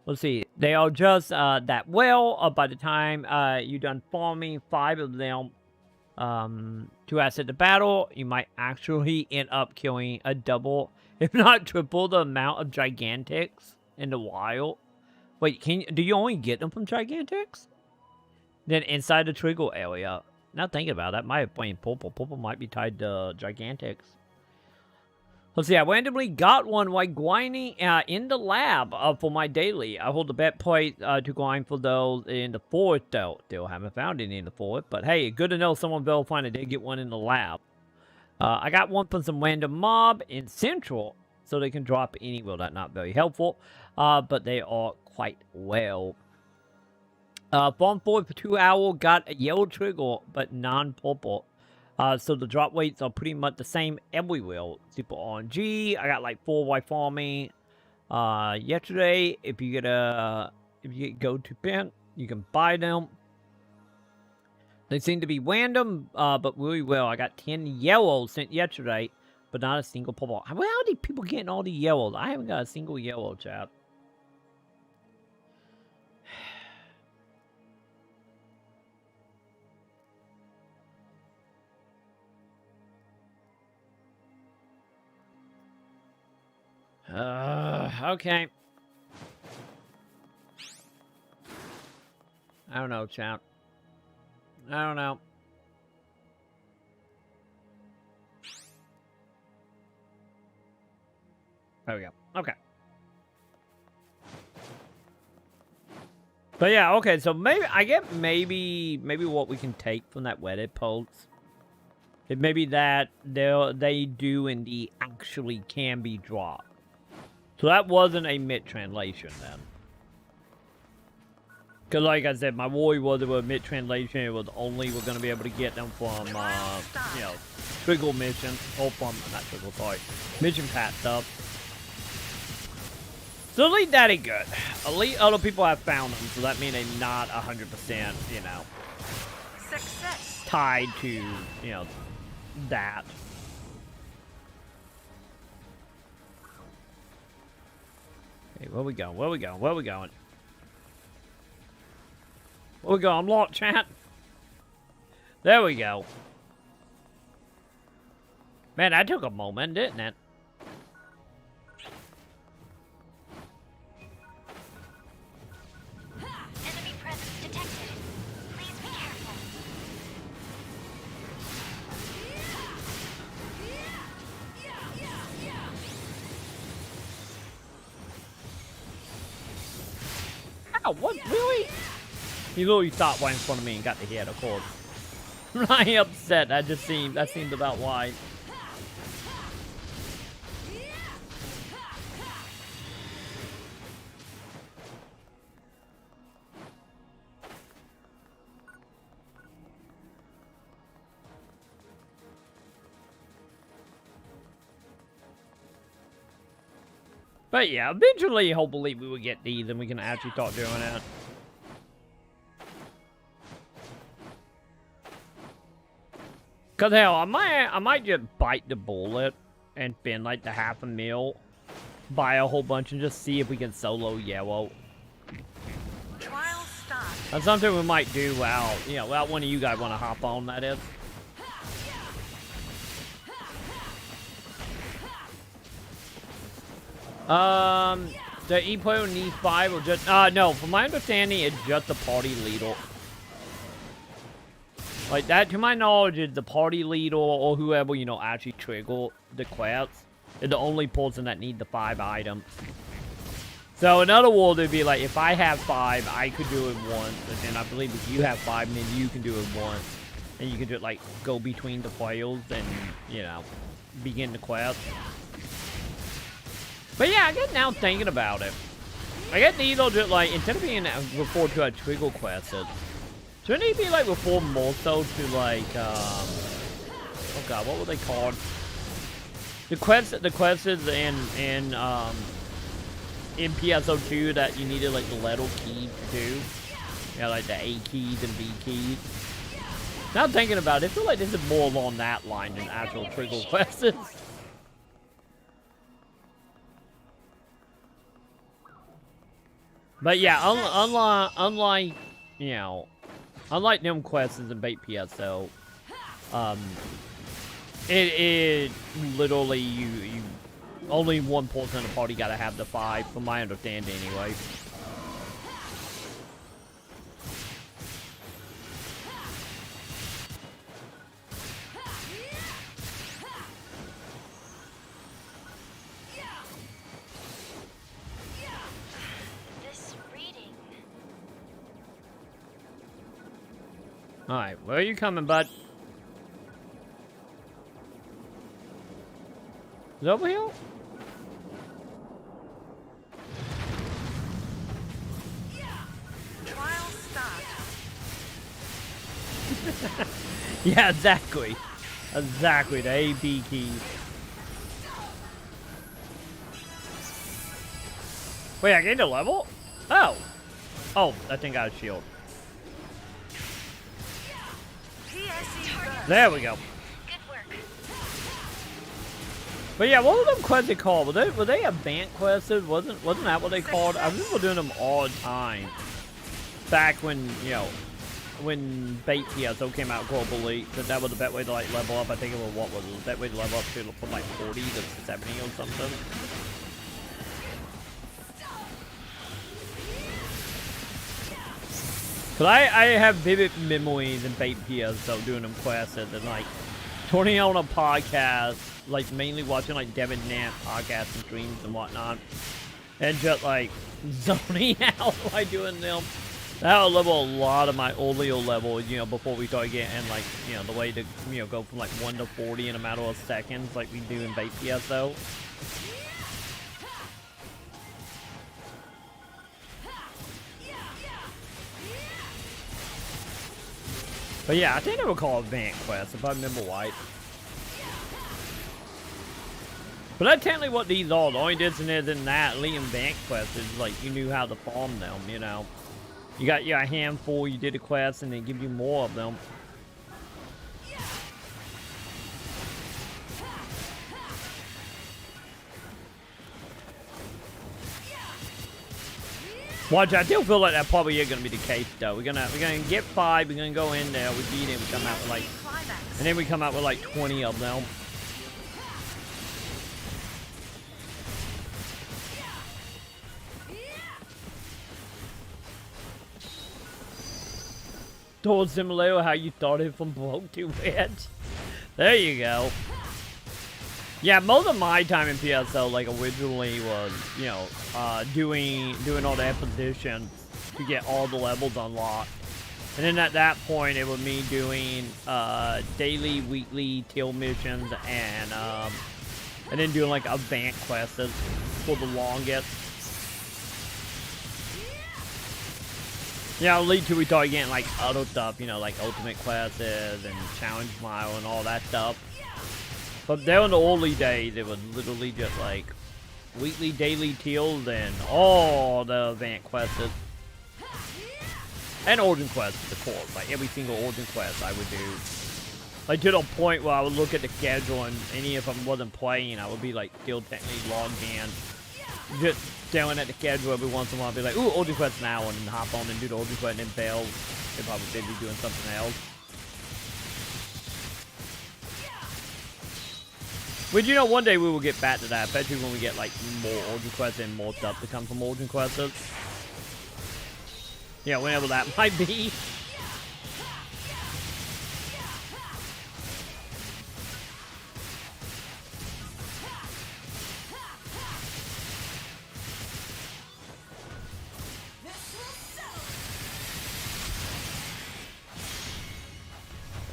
Let's see. They are just that well. By the time you're done farming 5 of them to asset the battle, you might actually end up killing a double, if not triple, the amount of Gigantics. in the wild. Wait, do you only get them from Gigantics? Then inside the Trigger area. Now thinking about it, that might have been Purple. Purple might be tied to Gigantics. Let's see, I randomly got one while grinding in the lab for my daily. I hold the bet point to grind for those in the forest, though. Still haven't found any in the forest, but hey, good to know someone verifying I did get one in the lab. I got one from some random mob in Central, so they can drop anywhere. That's not very helpful, but they are quite well. Farm forward for 2 hours, got a yellow trigger, but non-purple. So the drop weights are pretty much the same everywhere. Super RNG. I got like 4 white farming. Yesterday, if you get go to pen, you can buy them. They seem to be random, but really well. I got 10 yellows sent yesterday, but not a single purple. How are these people getting all the yellows? I haven't got a single yellow, chat. Okay. I don't know, chat. I don't know. There we go. Okay. But yeah, okay, so maybe what we can take from that Reddit post. It may be that they do indeed actually can be dropped. So that wasn't a mid-translation then. Because like I said, my worry was it was mid-translation. It was only we're going to be able to get them from, you know, Trigger missions. Or from, not Trigger, sorry. Mission pack stuff. So at least that ain't good. At least other people have found them. So that means they're not 100%, you know, Success. tied to, you know, that. Hey, where we going? Where we going? Where we going? Where we going? I'm locked, chat. There we go. Man, that took a moment, didn't it? Enemy presence detected. Please be careful. Ow, what? Really? He literally stopped right in front of me and got the hit, of course. I'm upset. That seemed about wide. But yeah, eventually, hopefully, we will get these and we can actually start doing it. Cause hell, I might just bite the bullet and spend like the half a mil, buy a whole bunch and just see if we can solo yellow. Trial start. That's something we might do without, you know, without one of you guys want to hop on, that is. The E-player needs 5 or just, no, from my understanding, it's just the party leader. Like, that, to my knowledge, is the party leader or whoever, you know, actually trigger the quests is the only person that need the 5 items. So, in other words, it'd be like, if I have 5, I could do it once. And then I believe if you have 5, then you can do it once. And you can just, like, go between the players and, you know, begin the quest. But yeah, I get now thinking about it. I get these are just, like, instead of being referred to as trigger quests, shouldn't they be, like, referred more so to, like, oh god, what were they called? The quests is in PSO2 that you needed, like, the letter keys to do. Yeah, like the A keys and B keys. Now thinking about it, I feel like this is more along that line than actual trigger quests. But yeah, unlike, you know, unlike them quests in bait PSO, it literally you only 1% of the party gotta have the 5, from my understanding anyway. This reading. Alright, where are you coming, bud? Is it over here? Trial start. Yeah, exactly. Exactly, the A, B key. Wait, I gained a level? Oh. Oh, that thing got a shield. PSO2. There we go. Good work. But yeah, what were them quests they called? Were they event quests? Wasn't that what they called? I remember doing them all the time. Back when, you know, when Bait PSO came out globally, that was the best way to like level up. I think it was what was it? The best way to level up to from like 40 to 70 or something. Cause I have vivid memories in Bait PSO doing them quests and like turning on a podcast, like mainly watching like Devin Nant podcasts and streams and whatnot, and just like zoning out by doing them. That would level a lot of my Oleo level, you know, before we start getting like, you know, the way to, you know, go from like 1 to 40 in a matter of seconds like we do in Bait PSO. But yeah, I think they were called event quests, if I remember right. But that's technically what these are. The only difference in that Liam event quests is like you knew how to farm them, you know. You got your handful, you did a quest, and they give you more of them. Watch, I still feel like that probably is gonna be the case though. We're gonna get 5, we're gonna go in there, we beat it, we come out with like, and then we come out with like 20 of them. Told Simulator how you started from broke to rich. There you go. Yeah, most of my time in PSO, like, originally was, you know, doing all the expositions to get all the levels unlocked. And then at that point, it was me doing daily, weekly tail missions and then doing, like, event quests for the longest. Yeah, lead to we start getting like other stuff, you know, like ultimate quests and challenge mile and all that stuff. But there in the early days, it was literally just like weekly, daily teals and all the event quests. And origin quests, of course. Like every single origin quest I would do. Like to the point where I would look at the schedule and any if I wasn't playing, I would be like still technically logged in. Just staring at the schedule every once in a while, be like, ooh, origin quest now, and then hop on and do the origin quest and then fail. If I was busy doing something else. But you know, one day we will get back to that, especially when we get like more origin quests and more stuff to come from origin quests. Yeah, whenever that might be.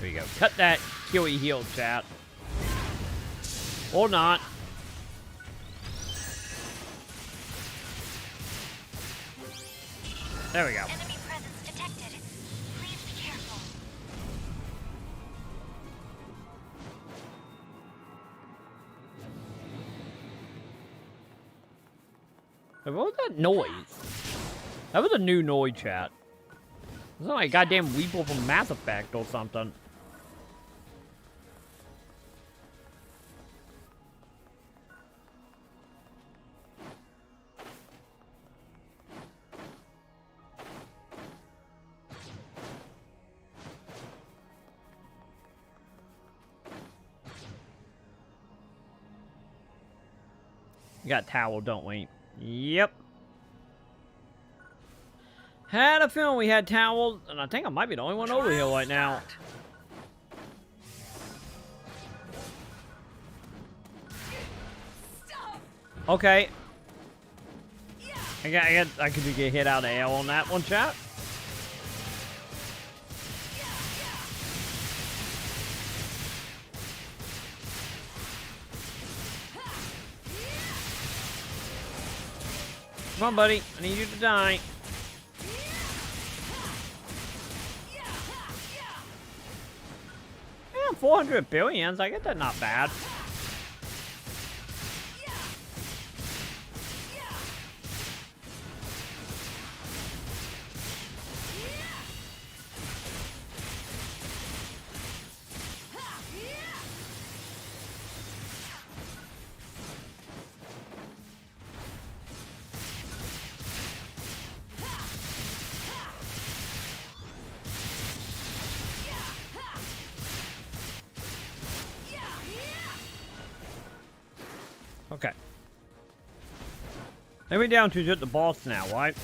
There you go. Cut that Kiwi heal, chat. Or not. There we go. Enemy presence detected. Please be careful. Hey, what was that noise? That was a new noise, chat. It's not like a goddamn Weeble from Mass Effect or something. We got towel, don't we? Yep. Had a feeling we had towels, and I think I might be the only one over here right now. Okay. I could get hit out of air on that one, chat. Come on, buddy. I need you to die. Yeah, 400 billions. I get that not bad. Okay. Maybe down to just the boss now, right?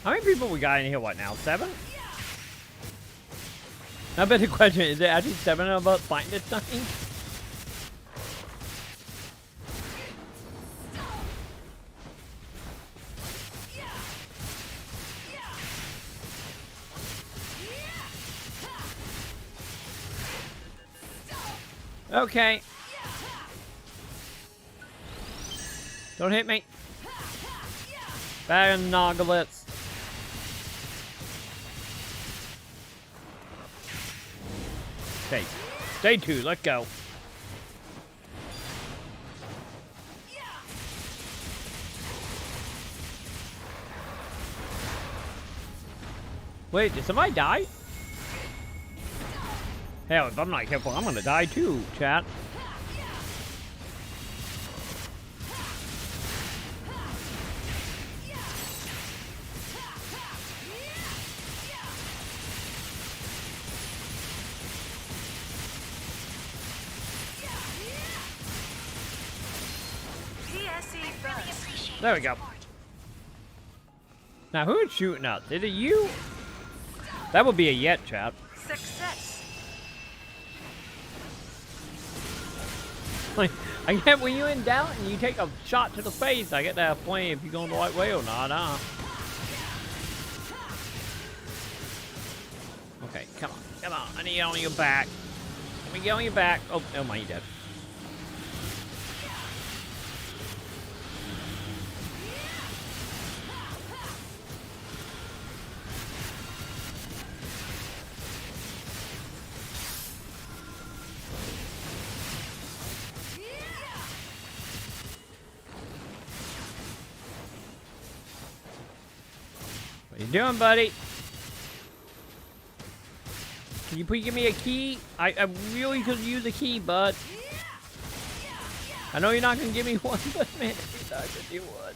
How many people we got in here right now? 7? I bet the question is there actually 7 of us fighting this thing? Okay. Don't hit me. Bag of Noglets. Okay. Stay 2. Let's go. Wait, did somebody die? Hell, if I'm not careful, I'm gonna die too, chat. There we go. Now, who's shooting us? Is it you? That would be a yet, chat. Success. Like, I get when you're in doubt and you take a shot to the face, I get that point if you're going the right way or not, huh? Okay, come on, come on. I need you on your back. Let me get on your back. Oh, oh my, you're dead. What you doing, buddy? Can you please give me a key? I really could use a key, bud. I know you're not gonna give me one, but man, if you die, could you would.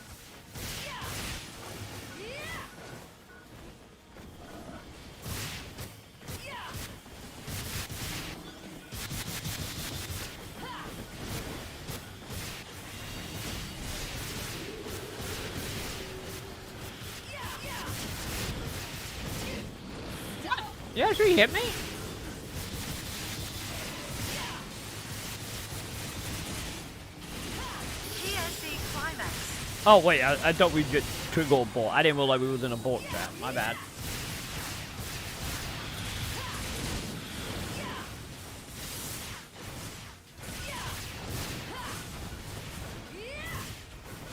You actually hit me? PSE climax. Oh wait, I thought we just triggered a bolt. I didn't realize we was in a bolt trap. My bad.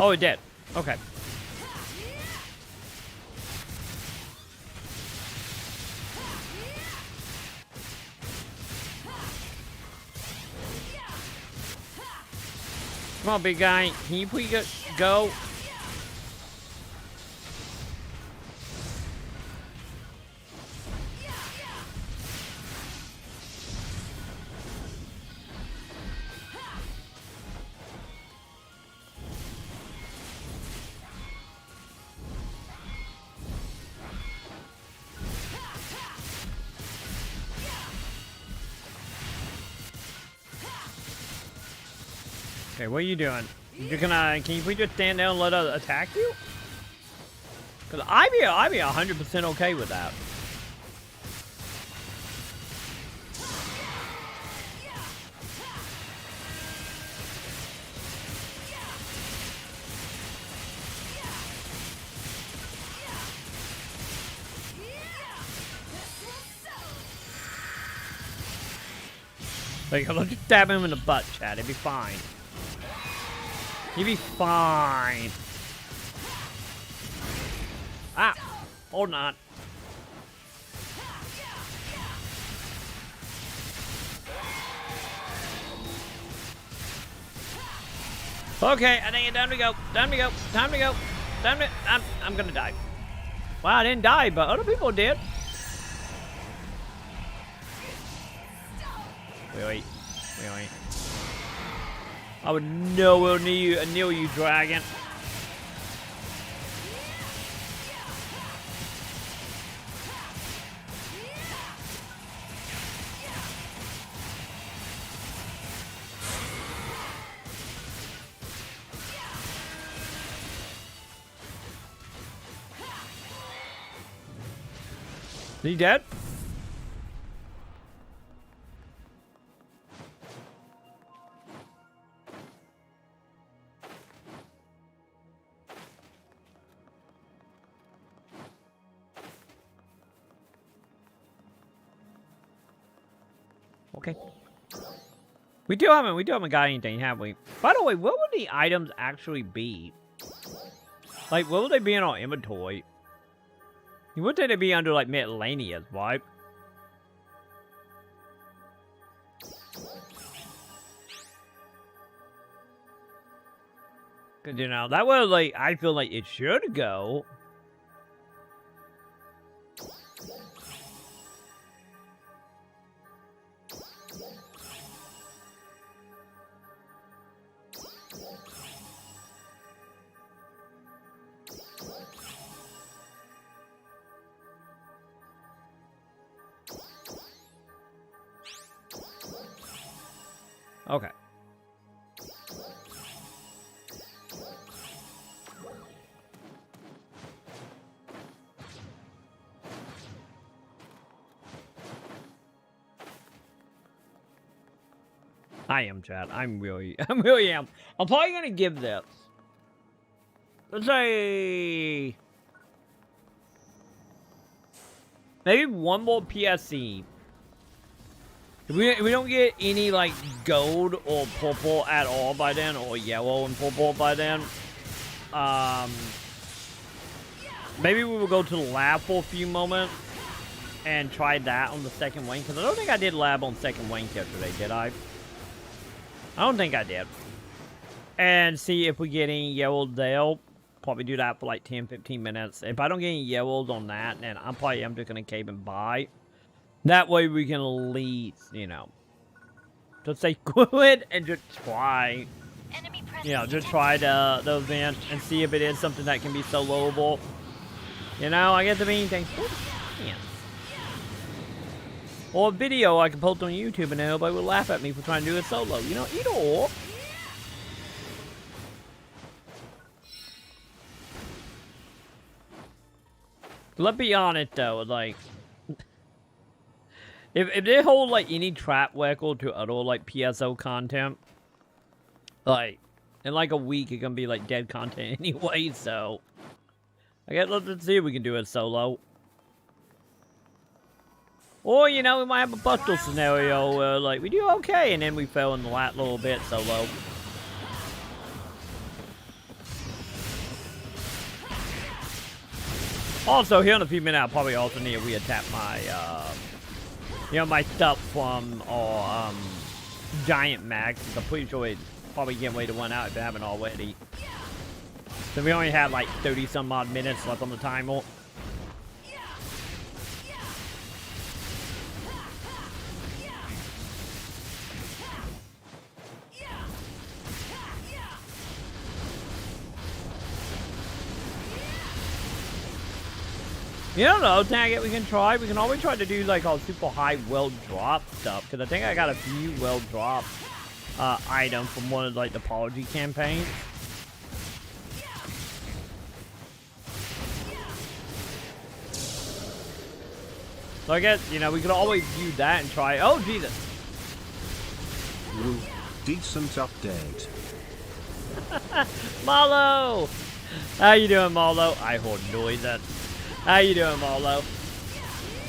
Oh, it did. Okay. Come on, big guy. Can you please go? Okay, what are you doing? You're gonna, can you just stand there and let us attack you? Cause I'd be 100% okay with that. Like, let's just stab him in the butt, Chad. It'd be fine. He'd be fine. Ah, hold on. Okay, I think it's time to go. Time to go. Time to go. Time to. I'm gonna die. Well, I didn't die, but other people did. Wait. I would nowhere near you, dragon. Is he dead? Okay. We haven't got anything, have we? By the way, what would the items actually be? Like, what would they be in our inventory? You would think they'd be under, like, miscellaneous, right? Cause, you know, that was, like, I feel like it should go. Okay. I am, Chad. I really am. I'm probably gonna give this. Let's say maybe one more PSC. If we don't get any, like, gold or purple at all by then, or yellow and purple by then, maybe we will go to the lab for a few moments and try that on the second wing, because I don't think I did lab on second wing yesterday, did I? I don't think I did. And see if we get any yellows there. Probably do that for like 10-15 minutes. If I don't get any yellows on that, then I'm just going to cave and buy. That way we can at least, you know, just say quit and just try, you know, just try the event and see if it is something that can be soloable. You know, I get the main thing. Or a video I can post on YouTube and everybody will laugh at me for trying to do it solo. You know, either or. Let's be honest though, like, if they hold, like, any track record to other, like, PSO content, like, in, like, a week, it's gonna be, like, dead content anyway, so I guess let's see if we can do it solo. Or, you know, we might have a bustle scenario where, like, we do okay, and then we fell in the last little bit solo. Also, here in a few minutes, I'll probably also need to re-attack my, you know, my stuff from our giant max. I'm pretty sure it's probably getting ready to run out if I haven't already. So we only have like 30 some odd minutes left on the timer. You don't know, dang it, we can try. We can always try to do, like, all super high well drop stuff, because I think I got a few well drops item from one of like the apology campaigns. So I guess, you know, we could always view that and try. Oh, Jesus. Woo, decent update. Marlo! How you doing, Marlo? I heard noises. How you doing, Marlo?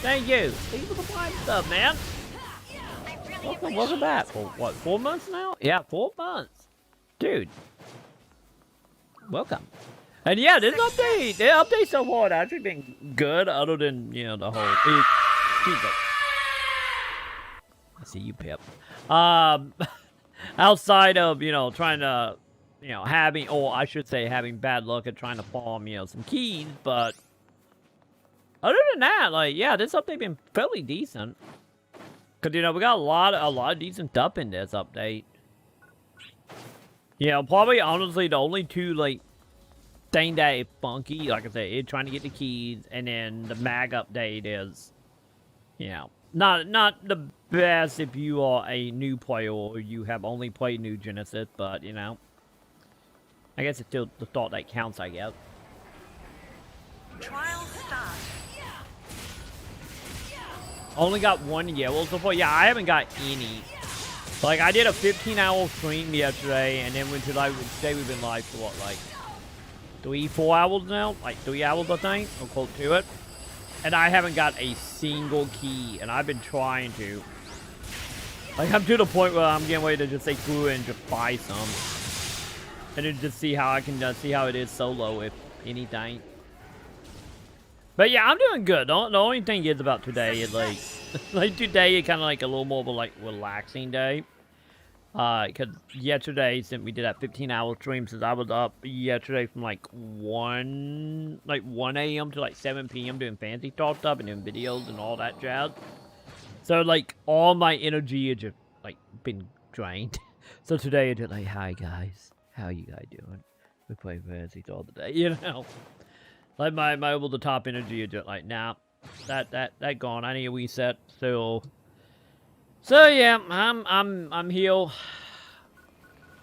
Thank you. Thank you for the prime stuff, man. Welcome back. For what, 4 months now? Yeah, 4 months. Dude. Welcome. And yeah, this update, the update so far has actually been good, other than, you know, the whole... Jesus. I see you, Pip. Outside of, you know, trying to, you know, having, or I should say having bad luck at trying to farm, you know, some keys, but other than that, like, yeah, this update been fairly decent. Cause, you know, we got a lot of decent stuff in this update. You know, probably, honestly, the only two, like, thing that is funky, like I said, is trying to get the keys, and then the mag update is, you know, not the best if you are a new player or you have only played New Genesis, but, you know, I guess it's still the thought that counts, I guess. Trial start. Only got one yellow so far. Yeah, I haven't got any. Like, I did a 15-hour stream yesterday, and then went to live. Today we've been live for what, like 3-4 hours now? Like 3 hours, I think, or close to it. And I haven't got a single key, and I've been trying to. Like, I'm to the point where I'm getting ready to just say screw it and just buy some. And then just see how I can see how it is solo, if anything. But yeah, I'm doing good. The only thing is about today is like, like today is kind of like a little more of a like relaxing day. Because yesterday, since we did that 15-hour stream, since I was up yesterday from like 1 a.m. to like 7 p.m. doing fancy talk stuff and doing videos and all that jazz. So like all my energy has just like been drained. So today it's just like, hi guys, how you guys doing? We play fancy all the day, you know. Like my over the top energy is just like, nah, that gone. I need a reset. So yeah, I'm here,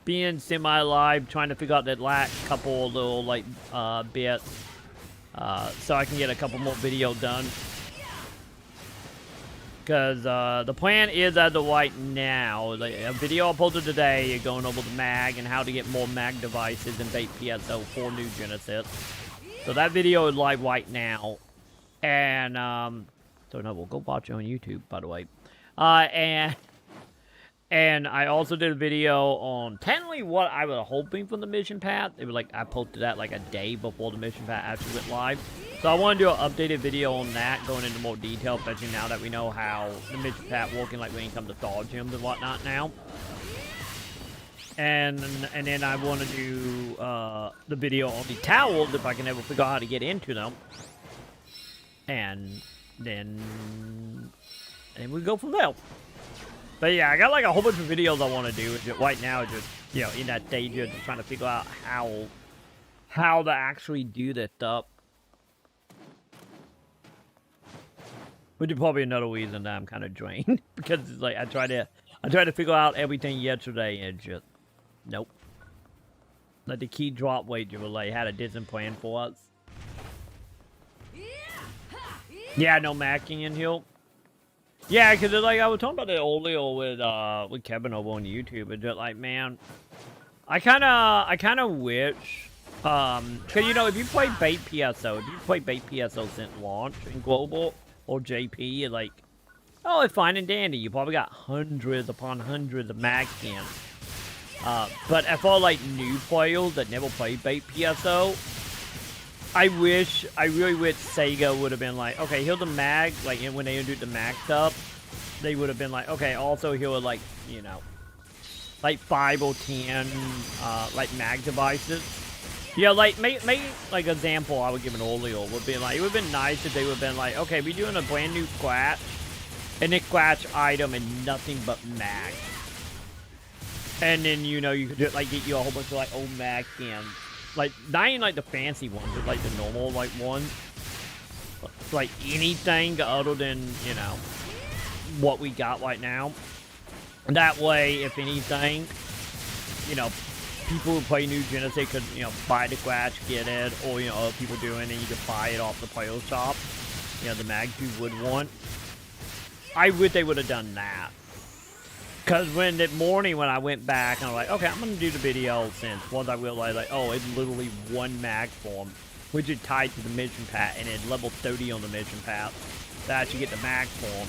being semi-live, trying to figure out that last couple little like bits, so I can get a couple more videos done. Cause the plan is as of right now, like a video I posted today, going over the mag and how to get more mag devices and bait PSO for New Genesis. So that video is live right now, and so no, we'll go watch it on YouTube, by the way. And I also did a video on technically what I was hoping for the mission path. It was like I posted that like a day before the mission path actually went live. So I want to do an updated video on that, going into more detail, especially now that we know how the mission path working, like when you come to Star Gyms and whatnot now. And then I want to do the video on the towels if I can ever figure out how to get into them. And then we go from there. But yeah, I got like a whole bunch of videos I want to do. Right now, just, you know, in that stage of just trying to figure out how to actually do this stuff. Which is probably another reason that I'm kind of drained, because it's like I tried to figure out everything yesterday and just nope. Like the key drop wager was like had a different plan for us. Yeah, no macking in here. Yeah, because like I was talking about it earlier with Kevin over on YouTube, and just like, man, I kind of wish, cause you know, if you play bait PSO since launch in global or JP, like, oh, it's fine and dandy. You probably got hundreds upon hundreds of mag cams. But for like new players that never played bait PSO, I really wish Sega would have been like, okay, here's the mag, like when they introduced the mag stuff, they would have been like, okay, also here are like, you know, like 5 or 10 like mag devices. Yeah, like make like example I would give an earlier would be like, it would have been nice if they would have been like, okay, we're doing a brand new scratch, and a scratch item and nothing but mag. And then, you know, you could just like get you a whole bunch of like old mag cams. Like, not even like the fancy ones, but like the normal like ones. Like anything other than, you know, what we got right now. That way, if anything, you know, people who play New Genesis, they could, you know, buy the scratch, get it, or, you know, other people doing it, and you could buy it off the player shop. You know, the mags you would want. I wish they would have done that. Because when that morning when I went back, and I was like, okay, I'm going to do the video since once I realized, like, oh, it's literally one mag form, which is tied to the mission path, and it's level 30 on the mission path. That you get the mag form.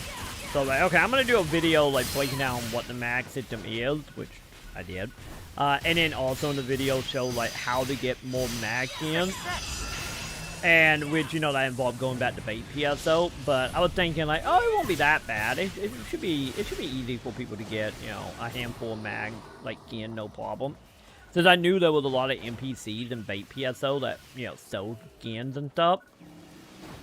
So, like, okay, I'm going to do a video, like, breaking down what the mag system is, which I did. And then also in the video show, like, how to get more mag skins. And which, you know, that involved going back to bait PSO. But I was thinking, like, oh, it won't be that bad. It should be easy for people to get, you know, a handful of mag, like, skin, no problem. Since I knew there was a lot of NPCs in bait PSO that, you know, sold skins and stuff.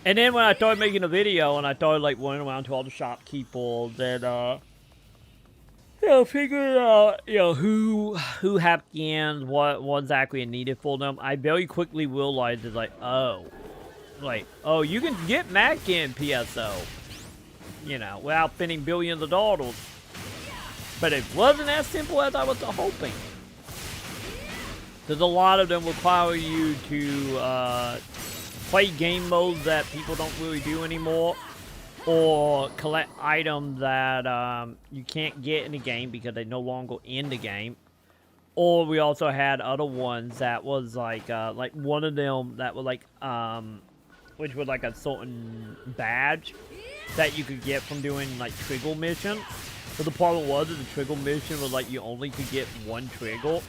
And then when I started making a video and I started, like, running around to all the shopkeepers and, you know, figuring out, you know, who have skins, what exactly is needed for them, I very quickly realized it's like, oh, you can get mag skin PSO, you know, without spending billions of dollars. But it wasn't as simple as I was hoping. There's a lot of them require you to play game modes that people don't really do anymore. Or collect items that you can't get in the game because they're no longer in the game. Or we also had other ones that was like one of them that was like which was like a certain badge that you could get from doing like trigger missions. But the problem was that the trigger mission was like you only could get one trigger.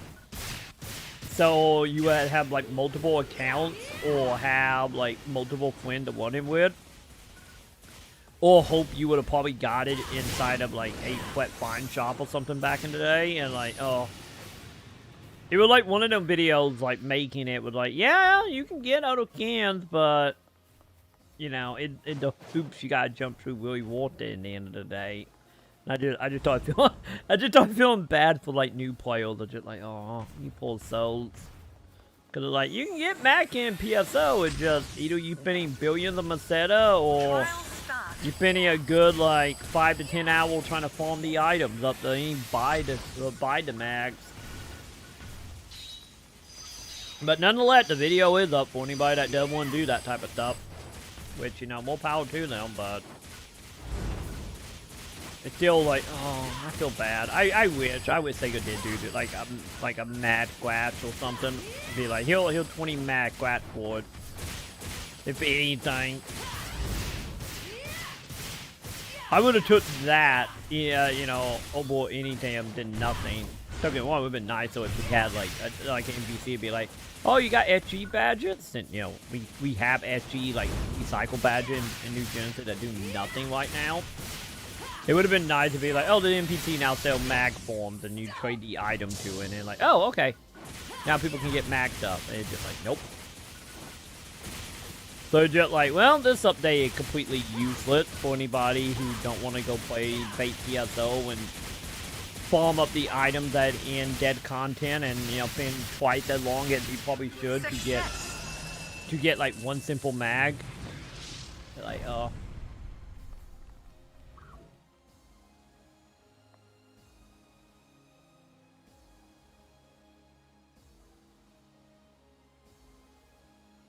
So you would have like multiple accounts or have like multiple friends to run it with. Or hope you would have probably got it inside of like a wet fine shop or something back in the day. And like, oh. It was like one of them videos like making it was like, yeah, you can get out of cans, but you know, the hoops you gotta jump through really worth it in the end of the day. And I just started feeling bad for like new players. I just like, oh, you poor souls. Cause like you can get Mac in PSO, it's just either you spending billions of Maceta or you spending a good like 5 to 10 hours trying to farm the items up to even buy the mags. But nonetheless, the video is up for anybody that does want to do that type of stuff. Which, you know, more power to them, but it's still like, oh, I feel bad. I wish they could do like a mad squash or something. Be like, he'll 20 mad squash for it. If anything. I would have took that, yeah, you know, over anything than nothing. Don't get me wrong, it would have been nice if we had like an NPC be like, oh, you got SG badges? And, you know, we have SG, like, recycle badges in New Genesis that do nothing right now. It would have been nice to be like, oh, the NPC now sell mag forms and you trade the item to it. And then like, oh, okay. Now people can get mag stuff. And it's just like, nope. So just like, well, this update is completely useless for anybody who don't want to go play bait PSO and farm up the items that in dead content and, you know, spend twice as long as you probably should to get like one simple mag. Like, oh.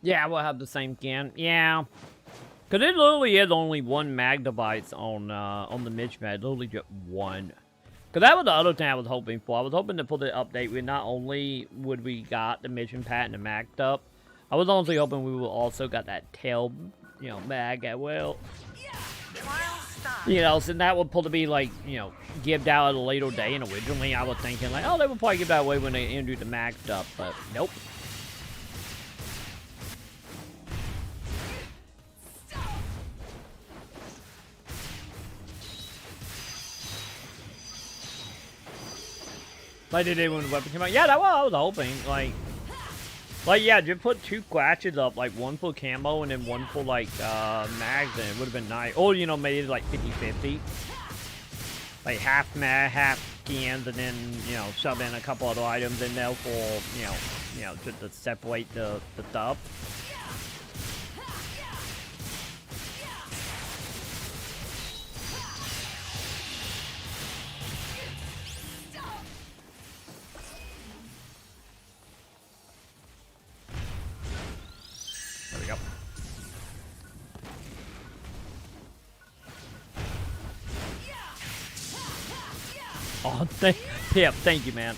Yeah, we'll have the same skin. Yeah. Because it literally is only one mag device on the Mitch mag. Literally just one. Because that was the other thing I was hoping for. I was hoping to put the update where not only would we got the mission pack and the magged up, I was honestly hoping we would also got that tail, you know, mag as well. You know, so that would probably be like, you know, given out at a later day. And originally I was thinking like, oh, they would probably give that away when they introduce the mag stuff. But nope. Like they did when the weapon came out. Yeah, that's what I was hoping. Like yeah, just put 2 scratches up, like one for camo and then one for like mags, and it would have been nice. Or, you know, maybe like 50-50. Like half mag, half skins, and then, you know, shove in a couple other items in there for, you know, to separate the stuff. Pip, thank you, man.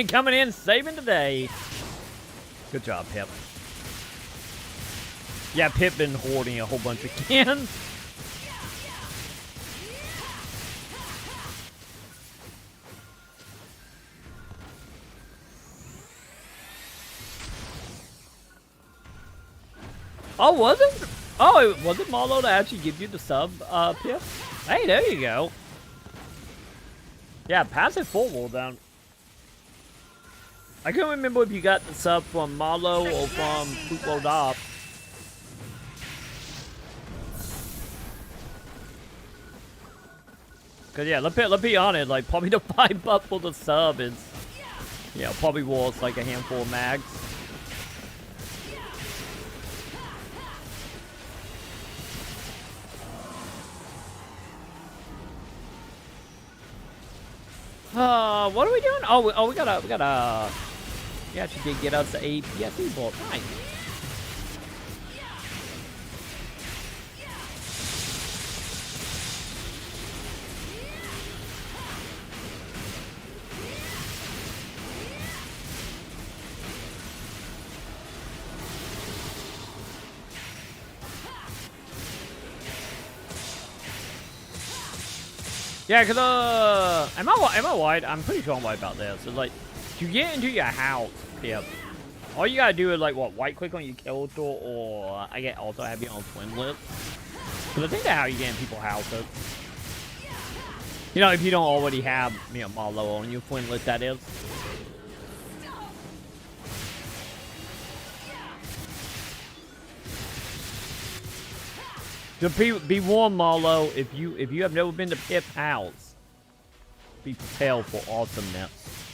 Coming in, saving the day. Good job, Pip. Yeah, Pip been hoarding a whole bunch of cans. Oh, was it? Oh, was it Marlo to actually give you the sub, Pip? Hey, there you go. Yeah, pass it forward down. I couldn't remember if you got the sub from Marlo or from Football Dop. Cause yeah, let's be honest, like probably the $5 for the sub is, yeah, probably worth like a handful of mags. What are we doing? Oh, we gotta. Yeah, she did get us a PSE bolt. Nice. Yeah, cause am I white? I'm pretty sure I'm white about this. So like, to get into your house, Pip, all you gotta do is like what, right click on your character, or I get also have you on twin list. Cause I think that's how you get in people's houses. You know, if you don't already have, you know, Marlo on your twin list, that is. So be warned, Marlo, if you have never been to Pip's house, be prepared for awesomeness.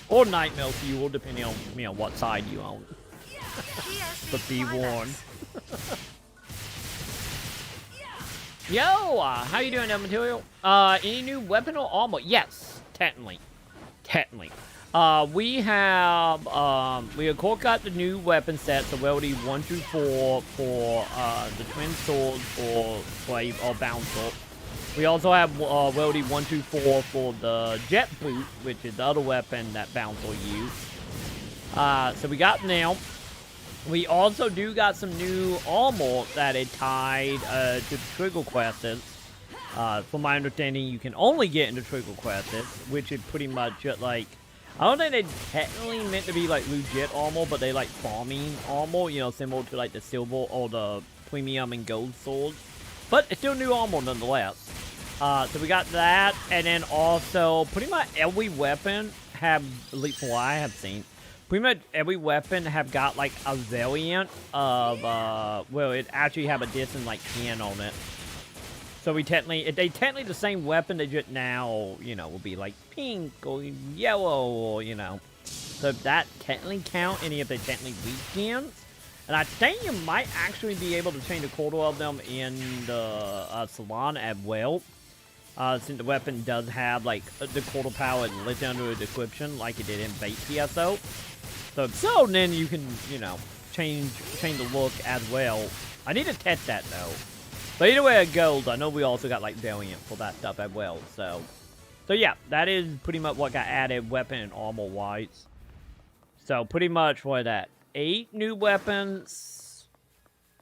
Or nightmare fuel, depending on, you know, what side you own. But be warned. Yo, how you doing, Material? Any new weapon or armor? Yes, technically. We have of course got the new weapon set, so Weldy 1 through 4 for the twin swords for Slave or Bouncer. We also have Weldy 1 through 4 for the jet boot, which is the other weapon that Bouncer used. So we got now. We also do got some new armor that is tied to the Trigger quests. From my understanding, you can only get into Trigger quests, which is pretty much just like, I don't think they technically meant to be like legit armor, but they like farming armor, you know, similar to like the silver or the premium and gold swords. But it's still new armor nonetheless. So we got that, and then also pretty much every weapon have, at least from what I have seen, pretty much every weapon have got like a variant of, well, it actually have a different like can on it. So we technically, if they technically the same weapon, they just now, you know, will be like pink or yellow or, you know. So that technically count any of the technically weak skins. And I think you might actually be able to change a quarter of them in the salon as well. Since the weapon does have like the quarter power and lit under a description like it did in bait PSO. So then you can, you know, change the look as well. I need to test that though. But either way it goes, I know we also got like variant for that stuff as well. So yeah, that is pretty much what got added weapon and armor wise. So pretty much what that 8 new weapons,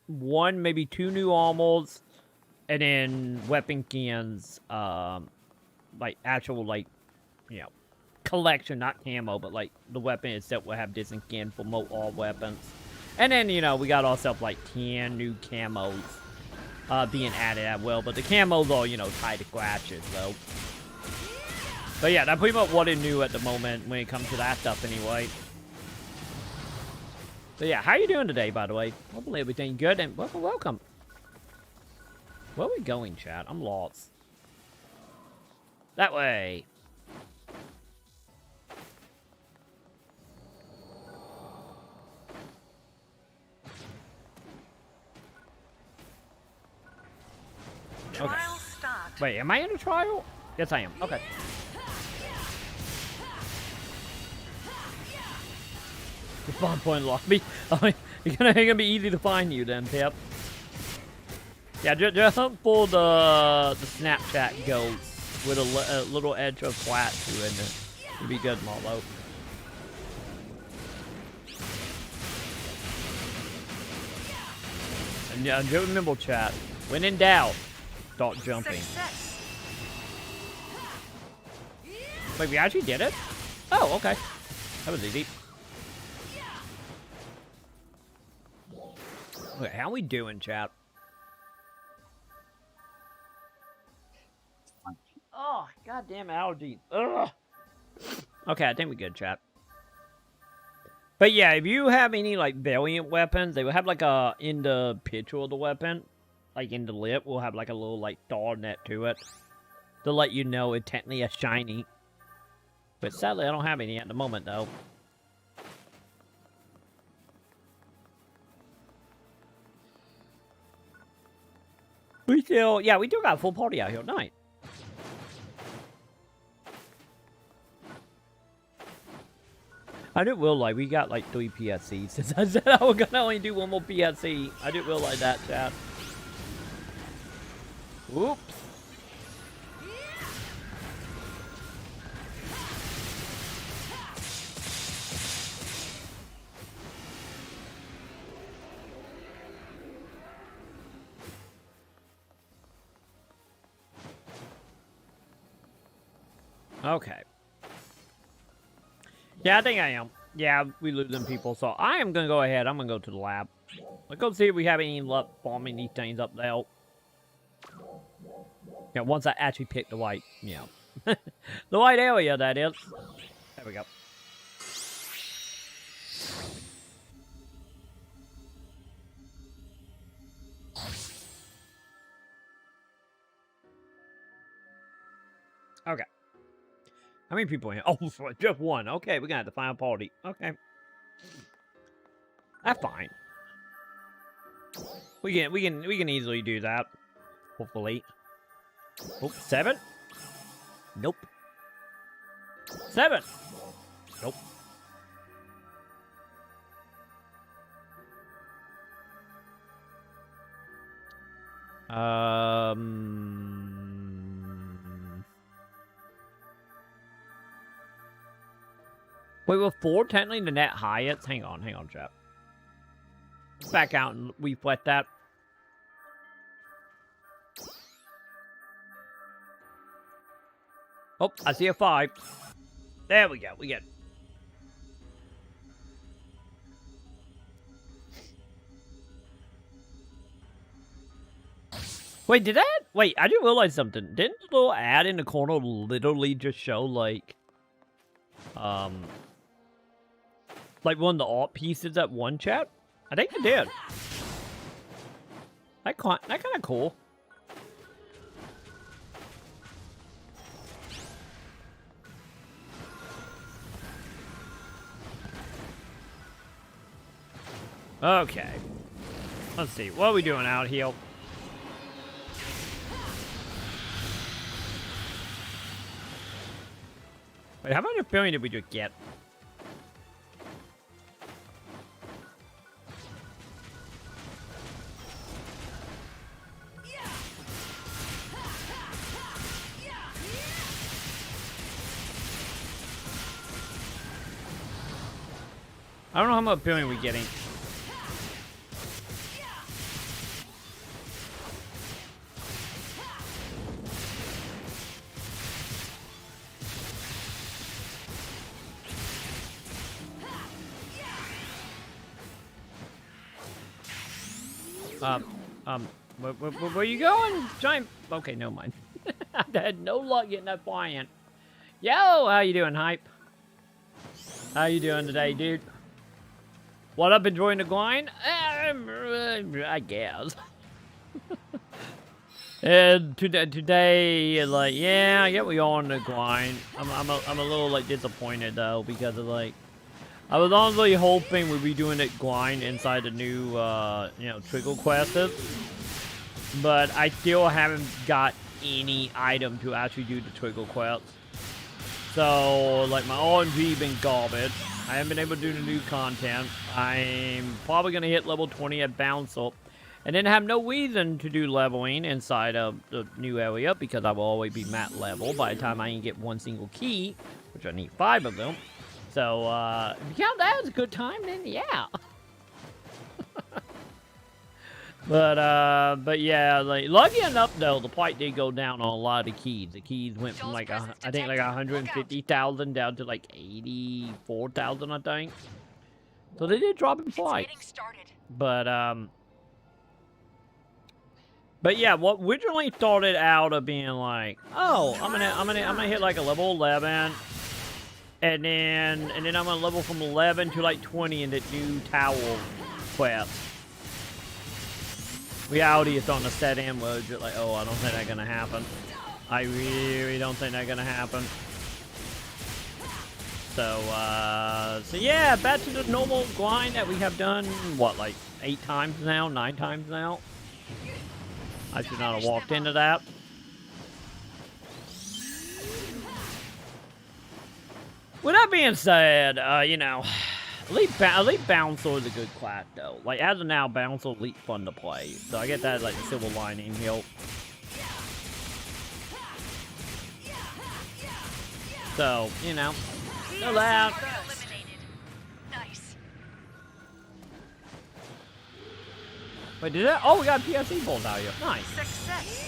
1 maybe 2 new armors, and then weapon skins, like actual like, you know, collection, not camo, but like the weapon itself will have different skin for most all weapons. And then, you know, we got ourselves like 10 new camos being added as well, but the camos are, you know, tied to scratches though. But yeah, that's pretty much what is new at the moment when it comes to that stuff anyway. But yeah, how you doing today, by the way? Hopefully everything good, and welcome. Where are we going, chat? I'm lost. That way. Okay. Trial start. Wait, am I in a trial? Yes, I am. Okay. The spawn point lobby. It's gonna be easy to find you then, Pip. Yeah, just hunt for the Snapchat ghosts with a little edge of flat to it. You'd be good, Marlo. And yeah, do remember, chat. When in doubt, start jumping. Success. Wait, we actually did it? Oh, okay. That was easy. Okay, how we doing, chat? Oh, goddamn allergies. Ugh. Okay, I think we're good, chat. But yeah, if you have any, like, Valiant weapons, they will have, like, in the picture of the weapon, like, in the lip, we'll have, like, a little, like, star net to it. To let you know it's technically a shiny. But sadly, I don't have any at the moment, though. We still, yeah, we do got a full party out here tonight. I didn't realize we got like 3 PSCs. Since I said I was gonna only do one more PSC, I didn't realize that, chat. Oops. Okay. Yeah, I think I am. Yeah, we losing people, so I am gonna go ahead. I'm gonna go to the lab. Let's go see if we have any luck bombing these things up there. Yeah, once I actually pick the white, yeah. The white area, that is. There we go. Okay. How many people in here? Oh, just one. Okay, we're gonna have the final party. Okay. That's fine. We can easily do that. Hopefully. Oh, 7? Nope. 7. Nope. Wait, we're 4 technically the net highest? Hang on, chat. Back out and reflect that. Oh, I see a 5. There we go, we get it. Wait, did that? Wait, I didn't realize something. Didn't the little ad in the corner literally just show, like one of the art pieces at one, chat? I think it did. That kind of cool. Okay. Let's see. What are we doing out here? Wait, how much feeling did we just get? I don't know how much feeling we're getting. Where you going? Giant. Okay, no mind. I had no luck getting that flying. Yo, how you doing, Hype? How you doing today, dude? What up, enjoying the grind? I guess. And today, like, yeah, I get we are on the grind. I'm a little like disappointed though because of like. I was honestly hoping we'd be doing it grind inside the new, trickle quests. But I still haven't got any item to actually do the trickle quests. So, like, my RNG been garbage. I haven't been able to do the new content. I'm probably going to hit level 20 at Bounce Up. And then have no reason to do leveling inside of the new area because I will always be mat level by the time I can get one single key which I need 5 of them. So, if you count that as a good time, then yeah. But yeah, like, lucky enough though, the fight did go down on a lot of keys. The keys went from like, I think like 150,000 down to like 84,000, I think. So they did drop in flight. But yeah, what originally started out of being like, oh, I'm gonna hit like a level 11, and then I'm gonna level from 11 to like 20 in the new tower quest. Reality is starting to set in where you're like, oh, I don't think that's gonna happen. I really don't think that's gonna happen. So yeah, back to the normal grind that we have done, what, like 8 times now, 9 times now? I should not have walked into that. With that being said, you know, Elite Bouncer is a good class, though. Like, as of now, Bouncer Elite fun to play. So I get that, like, the silver lining here. So, you know, no loud. Wait, did that? Oh, we got PSE balls out here. Nice. Success.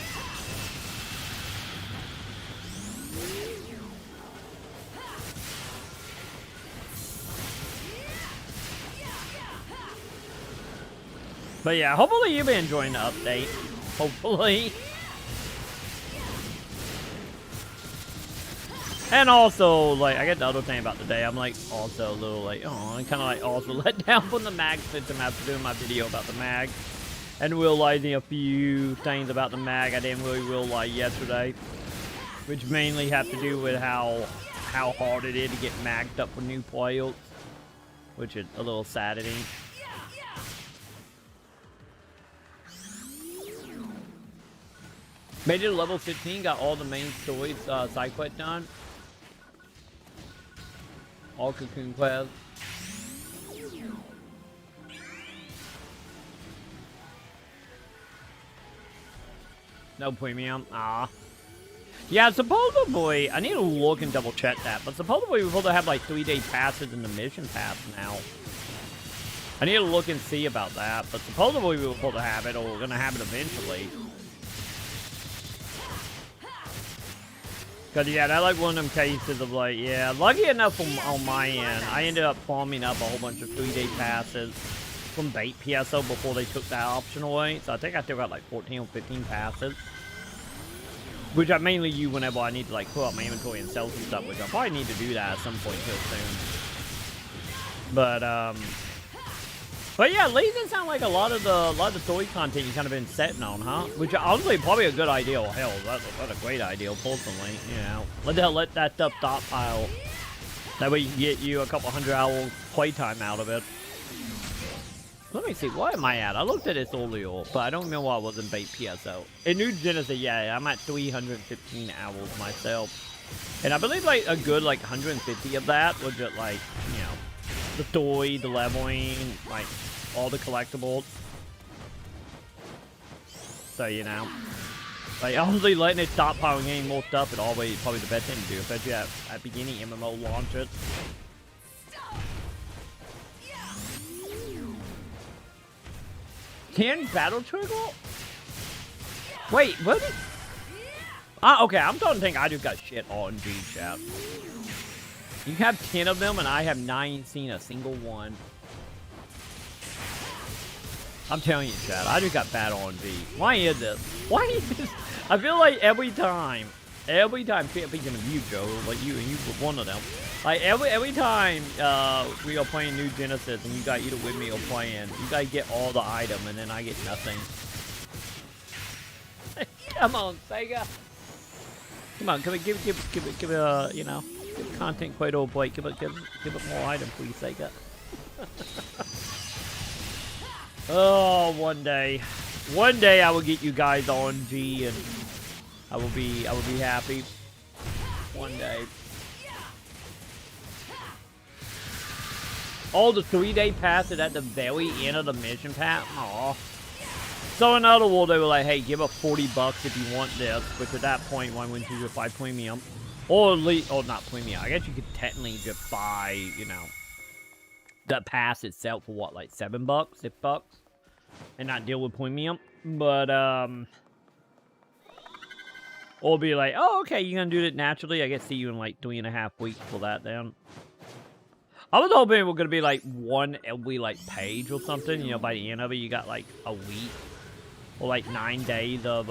But yeah, hopefully you've been enjoying the update. Hopefully. And also, like, I get the other thing about the day. I'm like, also a little like, oh, I'm kind of like also let down from the mag system after doing my video about the mag. And realizing a few things about the mag I didn't really realize yesterday. Which mainly have to do with how hard it is to get magged up for new players. Which is a little saddening. Made it to level 15, got all the main stories, side quest done. All cocoon quests. No premium. Ah. Yeah, supposedly, I need to look and double check that, but supposedly we're supposed to have like 3-day passes in the mission pass now. I need to look and see about that, but supposedly we were supposed to have it, or we're going to have it eventually. Because, yeah, that's like one of them cases of like, yeah, lucky enough on my end, I ended up farming up a whole bunch of 3-day passes from bait PSO before they took that option away. So I think I still got like 14 or 15 passes. Which I mainly use whenever I need to like pull out my inventory and sell some stuff, which I probably need to do that at some point real soon. But yeah, Legion sound like a lot of the story content you kind of been setting on, huh? Which honestly probably a good idea. Well, hell, that's a great idea personally. You know, let that stuff stockpile. That way you can get you a couple 100 hours playtime out of it. Let me see, where am I at? I looked at this earlier, but I don't remember why I was in bait PSO. In New Genesis, yeah, I'm at 315 hours myself. And I believe like a good like 150 of that was just like, you know, the story, the leveling, like all the collectibles. So, you know, like honestly letting it stockpile getting more stuff is always probably the best thing to do, especially at beginning MMO launches. Battle trigger? Wait, what? Okay, I'm starting to think I just got shit RNG, chat. You have 10 of them, and I have 9 seen a single one. I'm telling you, chat, I just got bad RNG. Why is this? Why is this? I feel like every time, speaking of you, Joe, like you were one of them. Like every time we are playing New Genesis and you got either with me or playing, you guys get all the item and then I get nothing. Come on, Sega. Come on, give it you know, give content quite old break. Give it more item, please, Sega. Oh, one day I will get you guys RNG and I will be happy. One day. All the 3-day passes at the very end of the mission pass. Aw. So in other words, they were like, hey, give us $40 if you want this. Which at that point, why wouldn't you just buy premium? Or at least, or not premium. I guess you could technically just buy, you know, the pass itself for what, like $7, $6, and not deal with premium. But or be like, oh, okay, you're gonna do it naturally. I guess see you in like 3.5 weeks for that. Then I was hoping it was gonna be like one every like page or something. You know, by the end of it, you got like a week or like 9 days of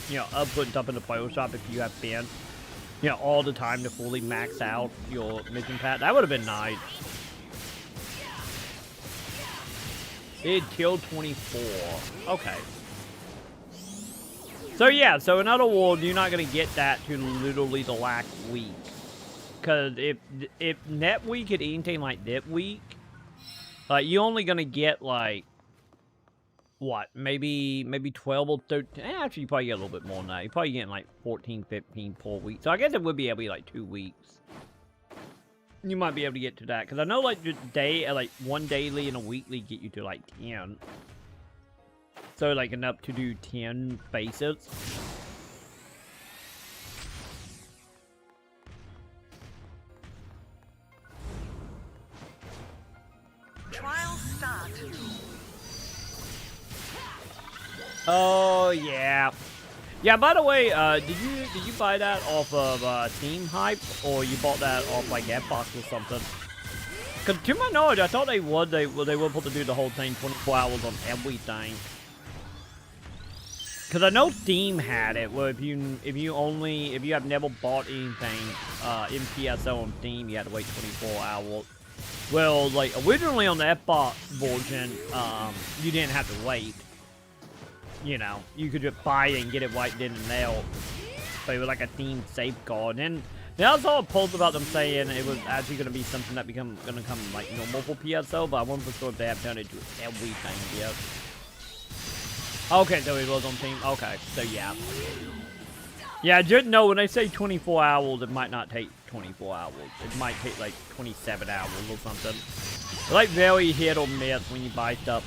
you know, putting stuff into Photoshop if you have been, you know, all the time to fully max out your mission pad. That would have been nice. It killed 24. Okay. So yeah, so in other words, you're not gonna get that to literally the last week. Cause if that week at anything like that week, you're only gonna get like what, maybe 12 or 13. Actually, you probably get a little bit more than that. You're probably getting like 14, 15 per week. So I guess it would be every like 2 weeks. You might be able to get to that because I know like like one daily and a weekly get you to like 10. So like enough to do 10 faces. Trial start. Oh yeah. Yeah, by the way, did you buy that off of Team Hype, or you bought that off like Xbox or something? Cause to my knowledge, I thought they were supposed to do the whole thing 24 hours on everything. Cause I know Steam had it, where if you have never bought anything in PSO on Steam, you had to wait 24 hours. Well, like originally on the Xbox version, you didn't have to wait. You know, you could just buy it and get it right then and there. But it was like a themed safeguard. And then I saw a post about them saying it was actually going to be something that gonna come like normal for PSO, but I wasn't for sure if they have done it to everything yet. Okay, so it was on Team. Okay, so yeah. Yeah, just know when they say 24 hours, it might not take 24 hours. It might take like 27 hours or something. It's like very hit or miss when you buy stuff,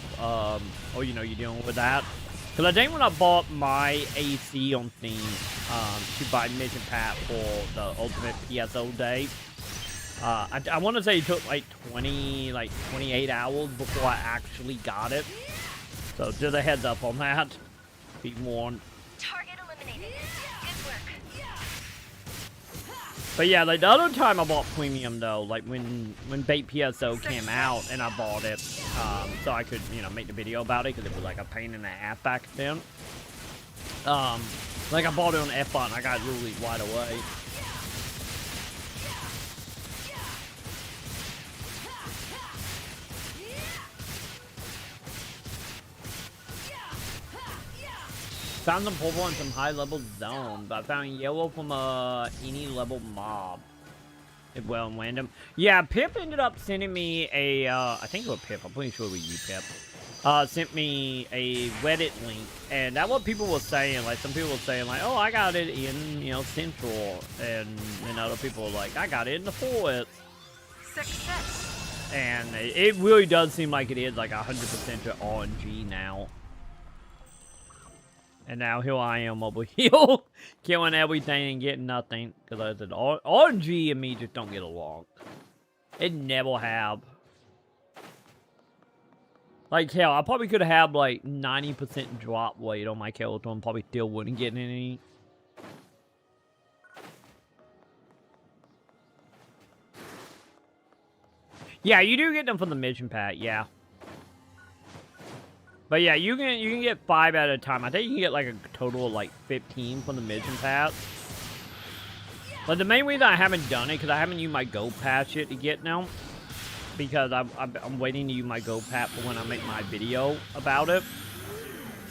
or you know, you're dealing with that. Because I think when I bought my AC on Steam to buy Mission Pack for the Ultimate PSO day, I want to say it took like 28 hours before I actually got it. So just a heads up on that. Be warned. Target eliminated. Good work. But yeah, like the other time I bought premium though, like when Bait PSO came out and I bought it, so I could, you know, make the video about it because it was like a pain in the ass back then. Like I bought it on F button, I got it literally right away. Found some purple in some high level zone, but I found yellow from any level mob. It well random. Yeah, Pip ended up sending me a I think it was Pip, I'm pretty sure it was you, Pip. Sent me a Reddit link, and that's what people were saying. Like some people were saying like, oh, I got it in, you know, Central, and other people were like, I got it in the forest. Success. And it really does seem like it is like 100% RNG now. And now here I am over here, killing everything and getting nothing. Because I said, RNG and me just don't get along. It never have. Like, hell, I probably could have like 90% drop weight on my character and probably still wouldn't get any. Yeah, you do get them from the mission pack, yeah. But yeah, you can get 5 at a time. I think you can get like a total of like 15 from the mission pass. But the main reason I haven't done it because I haven't used my Go Pass yet to get now. Because I'm waiting to use my Go Pass for when I make my video about it.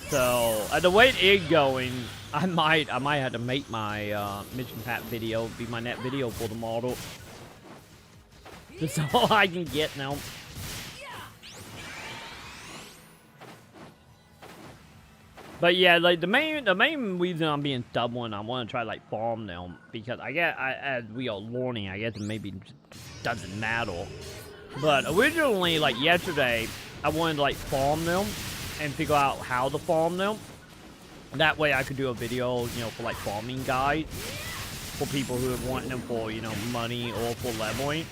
So the way it is going, I might have to make my mission pack video be my next video for the model. That's all I can get now. But yeah, like the main reason I'm being stubborn, I want to try like farm them because as we are learning, I guess it maybe doesn't matter. But originally, like yesterday, I wanted to like farm them and figure out how to farm them. That way, I could do a video, you know, for like farming guides. for people who are wanting them for, you know, money or for leveling.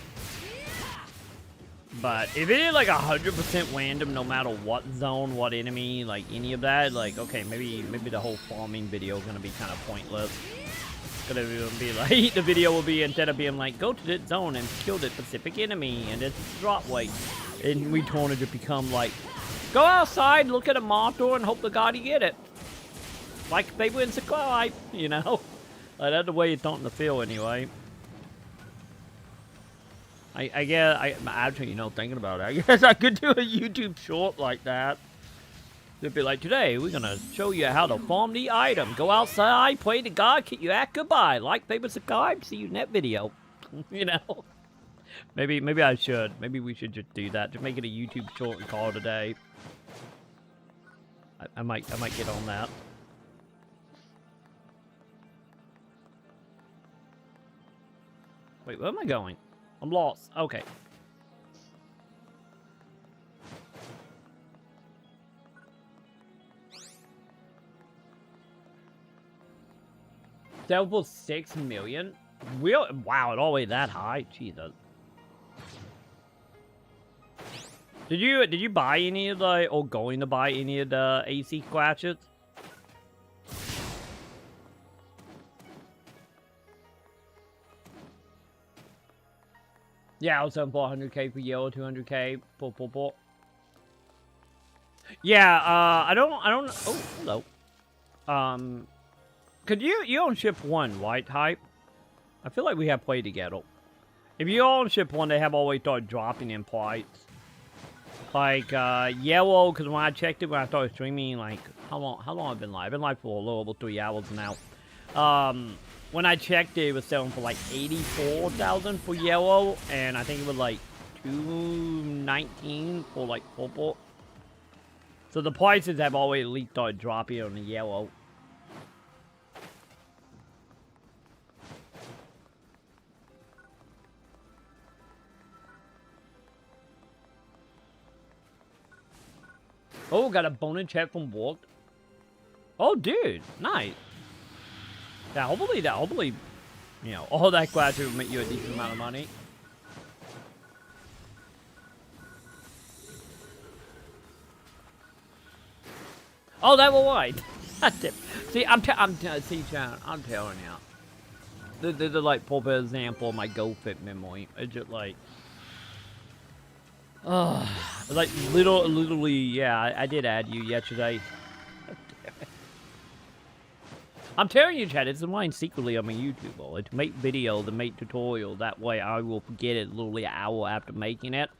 But if it is like 100% random, no matter what zone, what enemy, like any of that, like, okay, maybe the whole farming video is gonna be kind of pointless. It's gonna be like, the video will be, instead of being like, go to this zone and kill the specific enemy, and it's drop weight, and we turn it to become like, go outside, look at a monitor, and hope to God you get it. Like, favorite and subscribe, you know? Like, that's the way it's starting to feel anyway. I guess, actually, you know, thinking about it, I guess I could do a YouTube short like that. It'd be like, today, we're gonna show you how to farm the item. Go outside, pray to God, kick you at goodbye. Like, favorite, subscribe, see you in that video. You know? Maybe I should. Maybe we should just do that. Just make it a YouTube short and call it a day. I might get on that. Wait, where am I going? I'm lost. Okay. Level 6 million? Real? Wow, it all the way that high? Jesus. Did you buy any of the, or going to buy any of the AC scratches? Yeah, I was selling for 100k for yellow, 200k, pull. Yeah, I don't, oh, hello. Could you own ship 1, right, Hype? I feel like we have played together. If you own ship 1, they have always started dropping in price. Like, yellow, because when I checked it, when I started streaming, like, how long I've been live? I've been live for a little over 3 hours now. When I checked it, it was selling for like 84,000 for yellow, and I think it was like 219 for like purple. So the prices have always leaked started dropping on the yellow. Oh, got a bonus check from work. Oh, dude, nice. Yeah, hopefully, you know, all that graduate will make you a decent amount of money. Oh, that was right. See, I'm telling you. They're like, for example, my GoFit memory. It's just like, like literally, yeah. I did add you yesterday. I'm telling you, Chad, it's mine secretly on my YouTube. Like, to make videos, to make tutorials. That way I will forget it literally an hour after making it.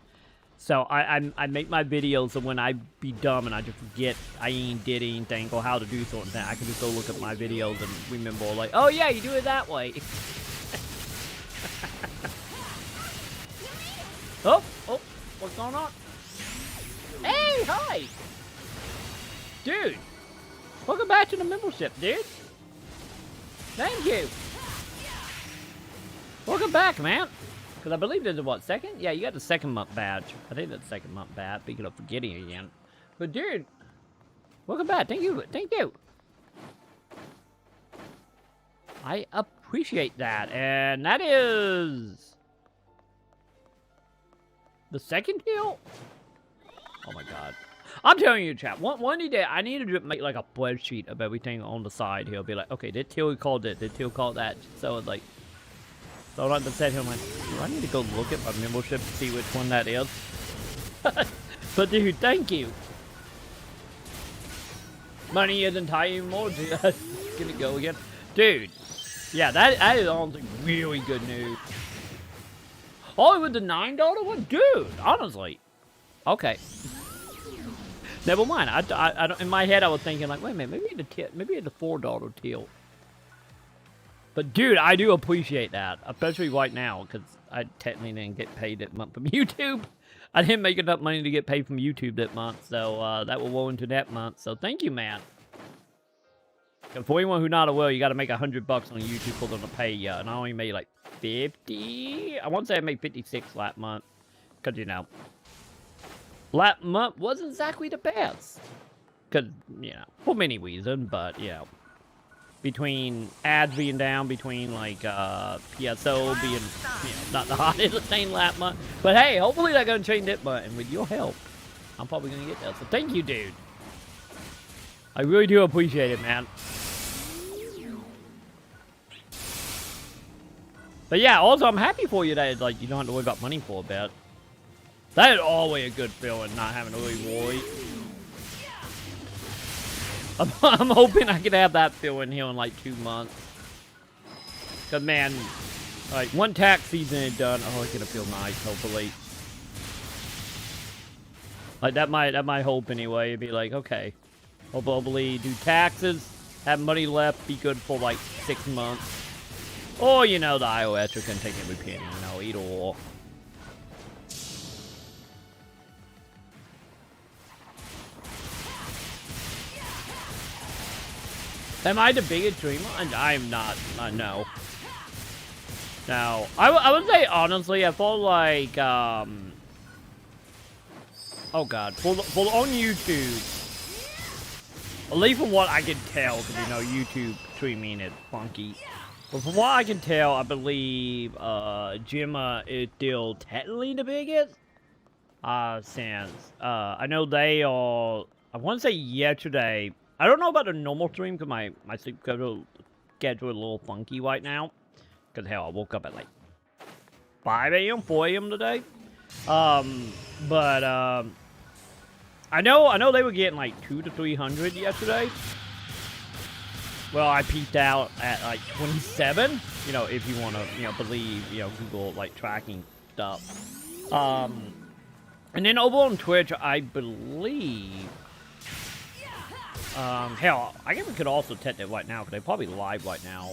So I make my videos so when I be dumb and I just forget I ain't did anything or how to do certain things, I can just go look at my videos and remember, like, oh yeah, you do it that way. Oh, what's going on? Hey, hi! Dude, welcome back to the membership, dude. Thank you. Welcome back, man. Because I believe there's a, what, second? Yeah, you got the second month badge. I think that's second month badge. Speaking of forgetting again. But, dude, welcome back. Thank you. Thank you. I appreciate that. And that is the second deal? Oh, my God. I'm telling you, chat. One day, I need to make like a spreadsheet of everything on the side here. Be like, okay, this till called it, this till called that. So it's like, so I don't have to sit here and like, do I need to go look at my membership to see which one that is? But dude, thank you. Money isn't tight anymore. Gonna go again, dude. Yeah, that is honestly really good news. Oh, with the $9 one, dude. Honestly, okay. Never mind. I don't, in my head, I was thinking like, wait a minute, maybe the $4 tilt. But dude, I do appreciate that, especially right now, because I technically didn't get paid that month from YouTube. I didn't make enough money to get paid from YouTube that month, so that will roll into that month. So thank you, man. And for anyone who's not aware, you got to make $100 on YouTube for them to pay you, and I only made like 50. I won't say I made 56 last month, because you know. Last month wasn't exactly the best. Because, you know, for many reasons, but, you know. between ads being down, between like PSO being, not the hottest thing that month. But hey, hopefully they're gonna change it. But and with your help, I'm probably gonna get that. So thank you, dude. I really do appreciate it, man. But yeah, also I'm happy for you that like you don't have to worry about money for a bit. That is always a good feeling, not having to really worry. I'm hoping I can have that feeling here in like 2 months. Cause man, like one tax season is done, oh, it's gonna feel nice. Hopefully, like that might hope anyway. It'd be like okay, hopefully do taxes, have money left, be good for like 6 months. Or, you know, the iOS can take every penny, you know, either or. Am I the biggest streamer? I am not. No. Now, I would say, honestly, I feel like, oh god, for on YouTube, at least from what I can tell, because, you know, YouTube streaming is funky. But from what I can tell, I believe Gemma is still technically the biggest. Since I know they are. I want to say yesterday. I don't know about the normal stream because my sleep schedule is a little funky right now. Because hell, I woke up at like 5 a.m., 4 a.m. today. But I know they were getting like 200 to 300 yesterday. Well, I peaked out at like 27, you know, if you want to, you know, believe, you know, Google, like, tracking stuff. And then over on Twitch, I believe, hell, I guess we could also test it right now, because they're probably live right now.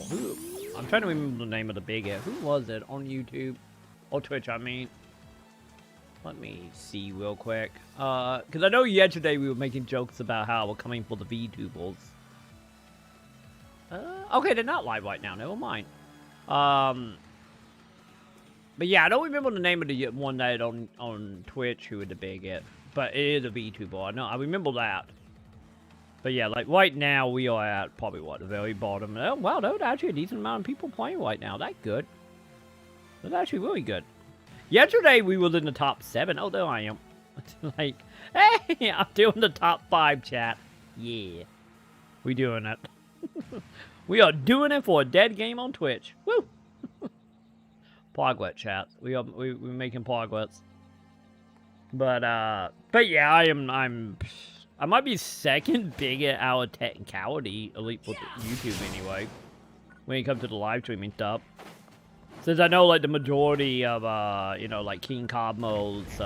I'm trying to remember the name of the big guy. Who was it on YouTube? Or Twitch, I mean. Let me see real quick. Because I know yesterday we were making jokes about how we're coming for the VTubers. Okay, they're not live right now. Never mind. But yeah, I don't remember the name of the one that on Twitch who was the biggest. But it is a VTuber. I know. I remember that. But yeah, like right now we are at probably what, the very bottom. Oh, wow, there's actually a decent amount of people playing right now. That's good. That's actually really good. Yesterday we were in the top 7. Oh, there I am. Like, hey, I'm doing the top 5 chat. Yeah, we doing it. We are doing it for a dead game on Twitch. Woo! Progress, chat. We're making progress. But yeah, I might be second biggest out of technicality, at least with YouTube anyway, when it comes to the live streaming stuff. Since I know like the majority of you know, like King Cosmo's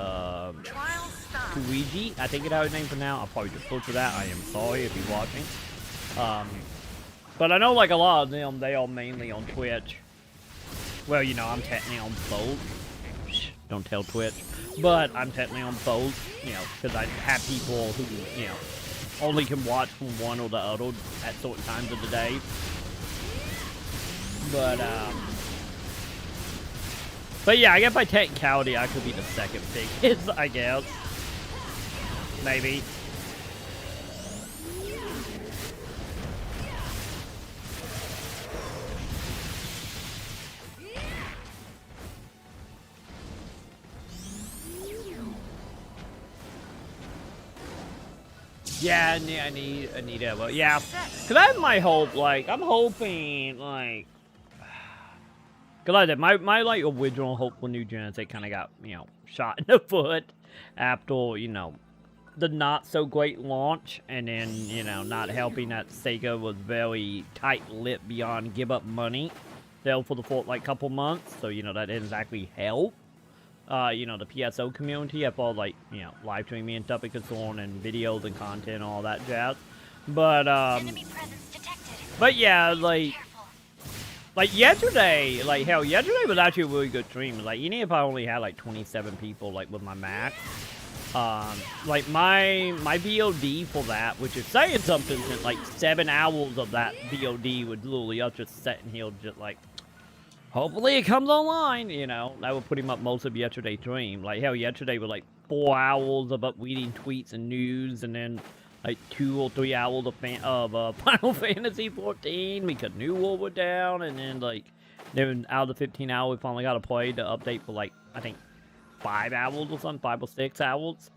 Luigi, I think it's how his name for now. I'll probably just butcher that. I am sorry if you're watching. But I know like a lot of them, they are mainly on Twitch. Well, you know, I'm technically on both. Shh, don't tell Twitch. But I'm technically on both, you know, because I have people who, you know, only can watch from one or the other at certain times of the day. But yeah, I guess by technicality, I could be the second biggest, I guess. Maybe. Yeah, I need that. Well, yeah, cause I have my hope. Like, I'm hoping, like, cause I did my like original hope for New Gen, they kind of got, you know, shot in the foot after, you know, the not so great launch, and then, you know, not helping that Sega was very tight-lipped beyond give up money there for the first like couple months. So, you know, that didn't exactly help. You know, the PSO community, I thought, like, you know, live streaming and stuff is concerned, and videos and content and all that jazz. But, yeah, like yesterday, like, hell, yesterday was actually a really good stream. Like, even if I only had, like, 27 people, like, with my max, like, my VOD for that, which is saying something, since, like, 7 hours of that VOD was literally us just sitting here, just, like, hopefully it comes online, you know. That was pretty much most of yesterday's stream. Like, hell, yesterday was like 4 hours of up reading tweets and news, and then like 2 or 3 hours of Final Fantasy 14 because New World was down, and then like then out of the 15 hours we finally got to play the update for like I think 5 hours or something, 5 or 6 hours.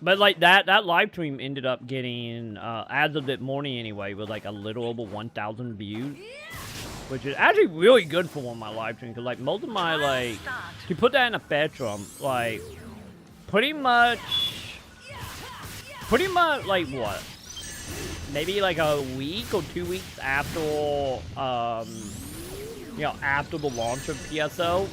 But like that live stream ended up getting as of that morning anyway with like a little over 1,000 views, which is actually really good for one of my live streams because like most of my like to put that in a spectrum, like pretty much like what, maybe like a week or 2 weeks after you know, after the launch of PSO,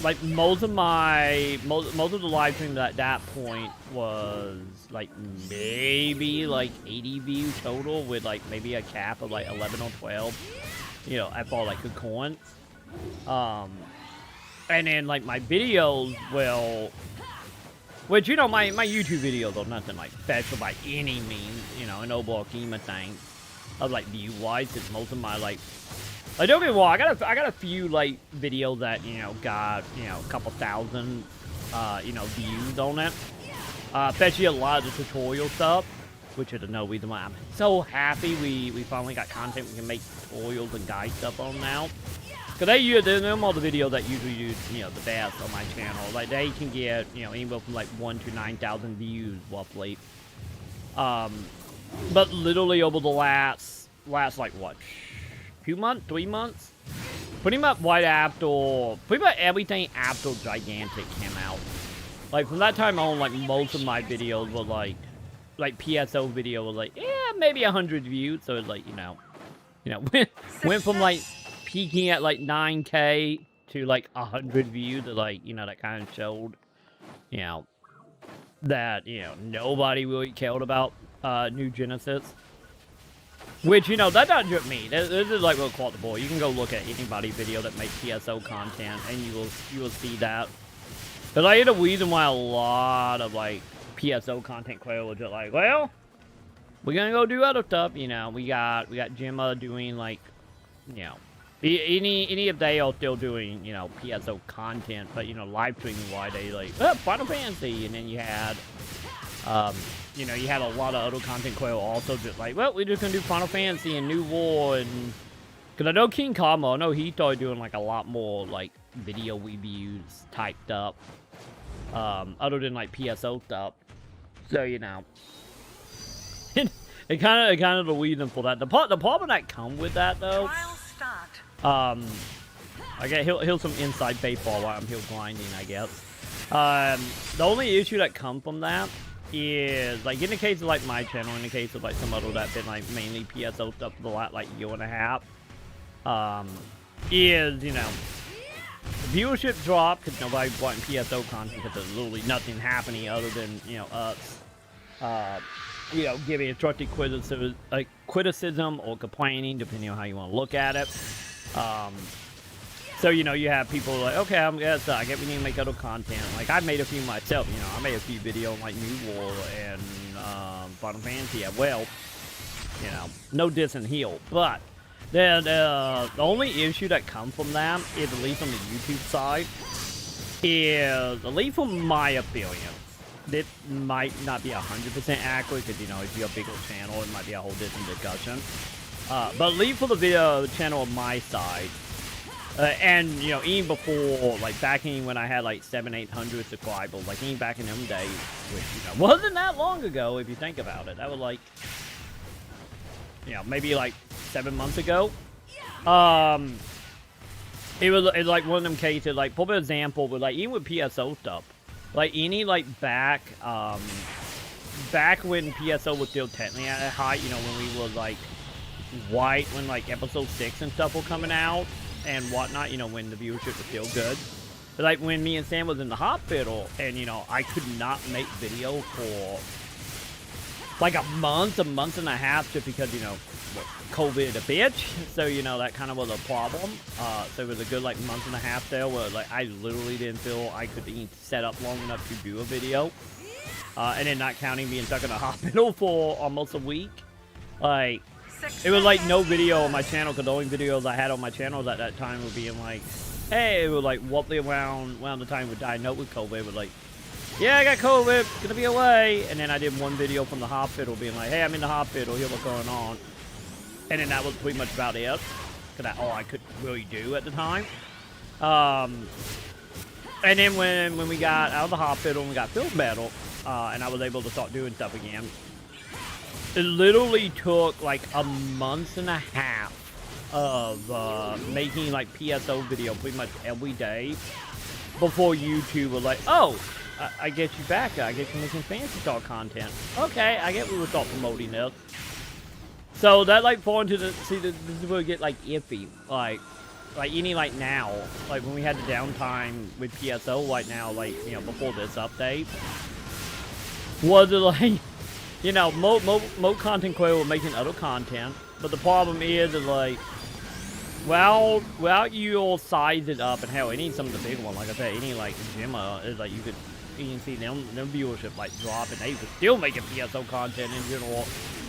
like most of the live streams at that point was like maybe like 80 views total with like maybe a cap of like 11 or 12, you know, at all like good coins. And then like my videos, well, which, you know, my YouTube videos are nothing like special by any means, you know, in overall scheme of things of like view wise. It's most of my like don't get me wrong, I got a few like videos that, you know, got, you know, a couple thousand you know, views on it. Especially a lot of the tutorial stuff, which is another reason why I'm so happy we finally got content we can make tutorials and guide stuff on now. Cause they're all the videos that usually do, you know, the best on my channel. Like they can get, you know, anywhere from like 1 to 9,000 views roughly. But literally over the last like what, 2 months, 3 months, pretty much right after, pretty much everything after Gigantic came out. Like from that time on, like most of my videos were like PSO video was like, yeah, maybe 100 views. So it's like, you know, went from like peaking at like 9K to like 100 views. Like, you know, that kind of showed, you know, that, you know, nobody really cared about New Genesis. Which, you know, that's not just me. This is like real across the board. You can go look at anybody's video that makes PSO content, and you will see that. But like, the reason why a lot of like PSO content creators are like, well, we're gonna go do other stuff. You know, we got Gemma doing like, you know, any of they are still doing, you know, PSO content, but you know, live streaming why they like Final Fantasy, and then you had. You know, you had a lot of other content creators also just like, well, we're just gonna do Final Fantasy and New War, and because I know King Kama, I know he started doing like a lot more like video reviews type stuff, other than like PSO stuff. So you know, it kind of the reason for that. The problem that come with that though, I get here's some inside baseball while I'm here grinding, I guess. The only issue that come from that is, like, in the case of, like, my channel, in the case of, like, some other that's been, like, mainly PSO stuff for the last, like, year and a half, is, you know, viewership drop because nobody's watching PSO content because there's literally nothing happening other than, you know, us, you know, giving constructive criticism or complaining, depending on how you want to look at it. So, you know, you have people like, okay, I get we need to make other content. Like, I made a few myself, you know. I made a few videos on, like, New War and Final Fantasy as well. You know, no dissing here. But the only issue that comes from that is, at least on the YouTube side, is, at least from my experience, it might not be 100% accurate because, you know, if you're a bigger channel, it might be a whole different discussion. But at least for the channel on my side, and, you know, even before, like, back in when I had, like, 700-800 subscribers, like, even back in them days, which, you know, wasn't that long ago, if you think about it. That was, like, you know, maybe, like, 7 months ago. It was like, one of them cases, like, for example, with, like, even with PSO stuff, like, any, like, back when PSO was still technically at a height, you know, when we were, like, when, like, episode 6 and stuff were coming out, and whatnot, you know, when the viewership was still good. But like when me and Sam was in the hospital, and you know, I could not make video for like a month and a half, just because, you know, COVID a bitch. So, you know, that kind of was a problem. So it was a good like month and a half there where like I literally didn't feel I could be set up long enough to do a video. And then not counting being stuck in the hospital for almost a week. Like, it was like no video on my channel, because the only videos I had on my channels at that time were being like, hey, it was like roughly around the time we diagnosed with COVID, it was like yeah, I got COVID, gonna be away. And then I did one video from the hospital being like, hey, I'm in the hospital, here's what's going on. And then that was pretty much about it. Because that's all I could really do at the time. And then when we got out of the hospital and we got feeling better, and I was able to start doing stuff again, it literally took like a month and a half of making like PSO video pretty much every day before YouTube was like, oh, I get you back. I get you making fancy talk content. Okay, I get we would start promoting this. So that like fall into the this is where it get like iffy. Like any like now, like when we had the downtime with PSO right now, like you know before this update, was it like you know mo content creators were making other content, but the problem is like well you'll size it up and hell any some of the big ones like I said any like Gemma is like you can see them viewership like drop and they were still making PSO content in general.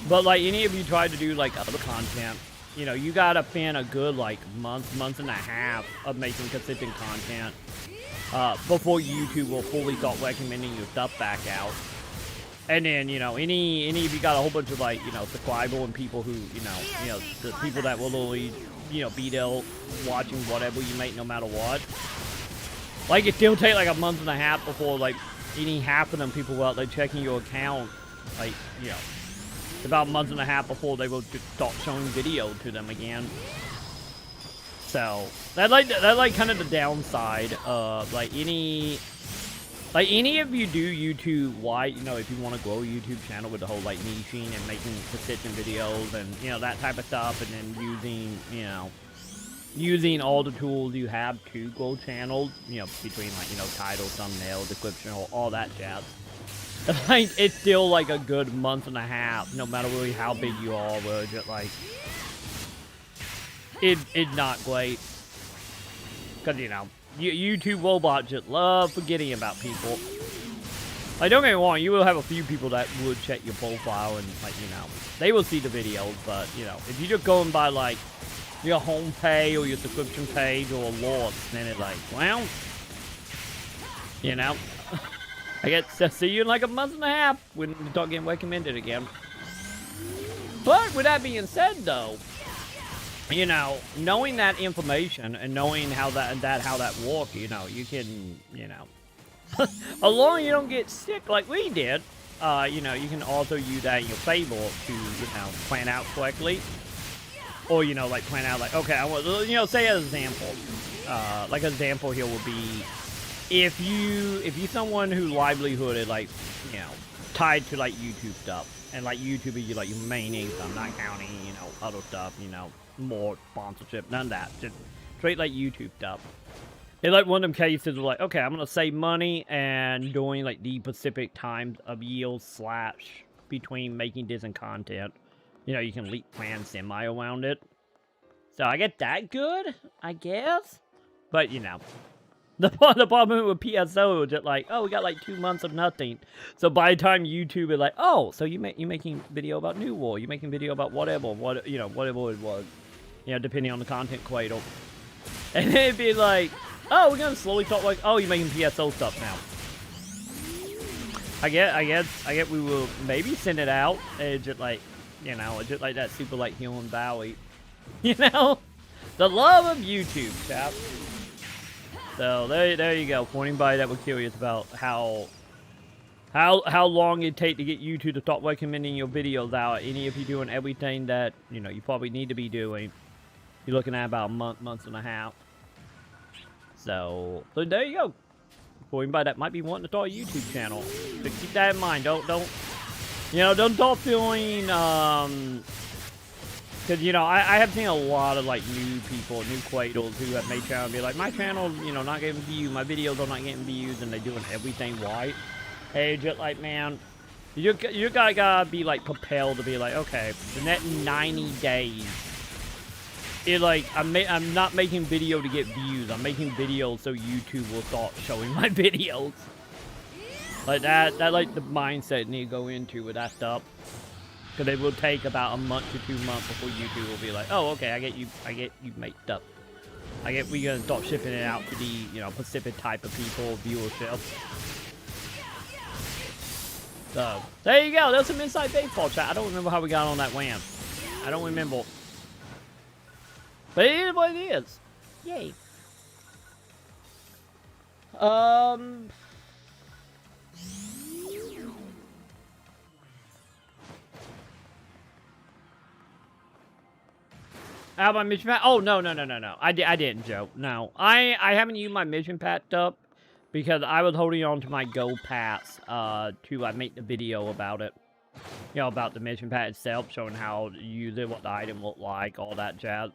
But like any of you tried to do like other content, you know, you gotta spend a good like month and a half of making consistent content before YouTube will fully start recommending your stuff back out. And then, you know, any of you got a whole bunch of like, you know, subscribers and people who, you know, the people that will literally, you know, be there watching whatever you make no matter what. Like it still take like a month and a half before like any half of them people were out like checking your account, like, you know. About a month and a half before they will start showing video to them again. So that like kind of the downside of like any of you do YouTube, why you know if you want to grow a YouTube channel with the whole like niching and making consistent videos and you know that type of stuff, and then using all the tools you have to grow channels, you know, between like you know title, thumbnail, description, all that jazz. Like it's still like a good month and a half, no matter really how big you are. Where just like it's not great because you know YouTube robots just love forgetting about people. Like don't get me wrong, you will have a few people that would check your profile and like you know they will see the videos, but you know if you're just going by like your home page or your subscription page or lost, then it's like well, you know. I get to see you in like a month and a half when you start getting recommended again. But with that being said, though, you know, knowing that information and knowing how that works, you know, you can, you know, as long as you don't get sick like we did, you know, you can also use that in your favor to, you know, plan out correctly, or you know, like plan out like okay, I want, you know, say as an example, like an example here would be. If you someone who livelihood is like, you know, tied to like YouTube stuff, and like YouTube is like your main income, not counting, you know, other stuff, you know, more sponsorship, none of that, just straight like YouTube stuff. It's like one of them cases of like, okay, I'm gonna save money and doing like the specific times of yield slash between making different content. You know, you can plan semi around it. So I get that good, I guess, but you know. The problem with PSO was just like, oh, we got like 2 months of nothing. So by the time YouTube is like, oh, so you making video about New War, you making video about whatever it was, you know, depending on the content creator. And it'd be like, oh, we're gonna slowly talk like, oh, you're making PSO stuff now. I get we will maybe send it out and just like, you know, just like that super like Human Valley, you know, the love of YouTube, chap. So there you go. For anybody that was curious about how long it take to get YouTube to start recommending your videos out, any of you doing everything that you know you probably need to be doing, you're looking at about a month and a half. So there you go. For anybody that might be wanting to start a YouTube channel, so keep that in mind. Don't start feeling because, you know, I have seen a lot of, like, new people, new creators who have made channels be like, my channel, you know, not getting views, my videos are not getting views, and they're doing everything right. Hey, just like, man, you gotta be, like, propelled to be like, okay, the next 90 days, it's like, I'm not making video to get views, I'm making videos so YouTube will start showing my videos. Like, that like, the mindset you need to go into with that stuff. Because it will take about a month to 2 months before YouTube will be like, oh, okay, I get you make stuff. We're gonna start shipping it out to the, you know, specific type of people, viewership. So, there you go. There's some inside baseball chat. I don't remember how we got on that WAM. I don't remember. But it is what it is. Yay. How my mission pack? Oh, no. I didn't, Joe. No. I haven't used my mission pack up because I was holding on to my Go Pass to make the video about it. You know, about the mission pack itself, showing how to use it, what the item looked like, all that jazz.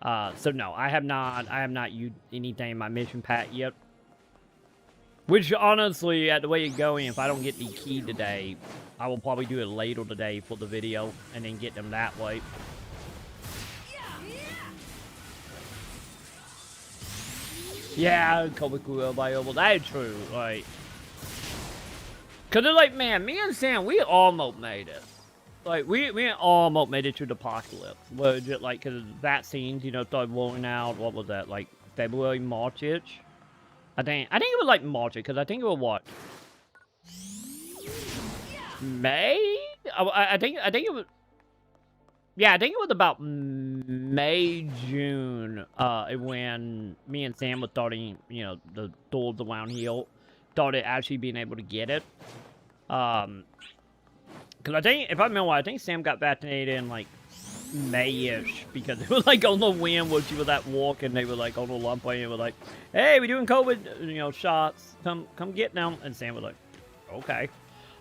So no, I have not used anything in my mission pack yet. Which, honestly, at the way it's going, if I don't get the key today, I will probably do it later today for the video, and then get them that way. Yeah, Kobaku Bioble, that is true, like... Cause they're like, man, me and Sam, we almost made it. Like, we almost made it to the apocalypse. Legit, like, cause vaccines, you know, started rolling out, what was that, like, February, March-ish? I think it was like March, because I think it was what? May? I think it was... Yeah, I think it was about May, June, when me and Sam were starting, you know, the doors around here, started actually being able to get it. Because I think, if I remember, I think Sam got vaccinated in, like, May-ish, because it was, like, on the whim when she was at work, and they were, like, on the lump way, and were like, hey, we're doing COVID, you know, shots, come get them, and Sam was like, okay.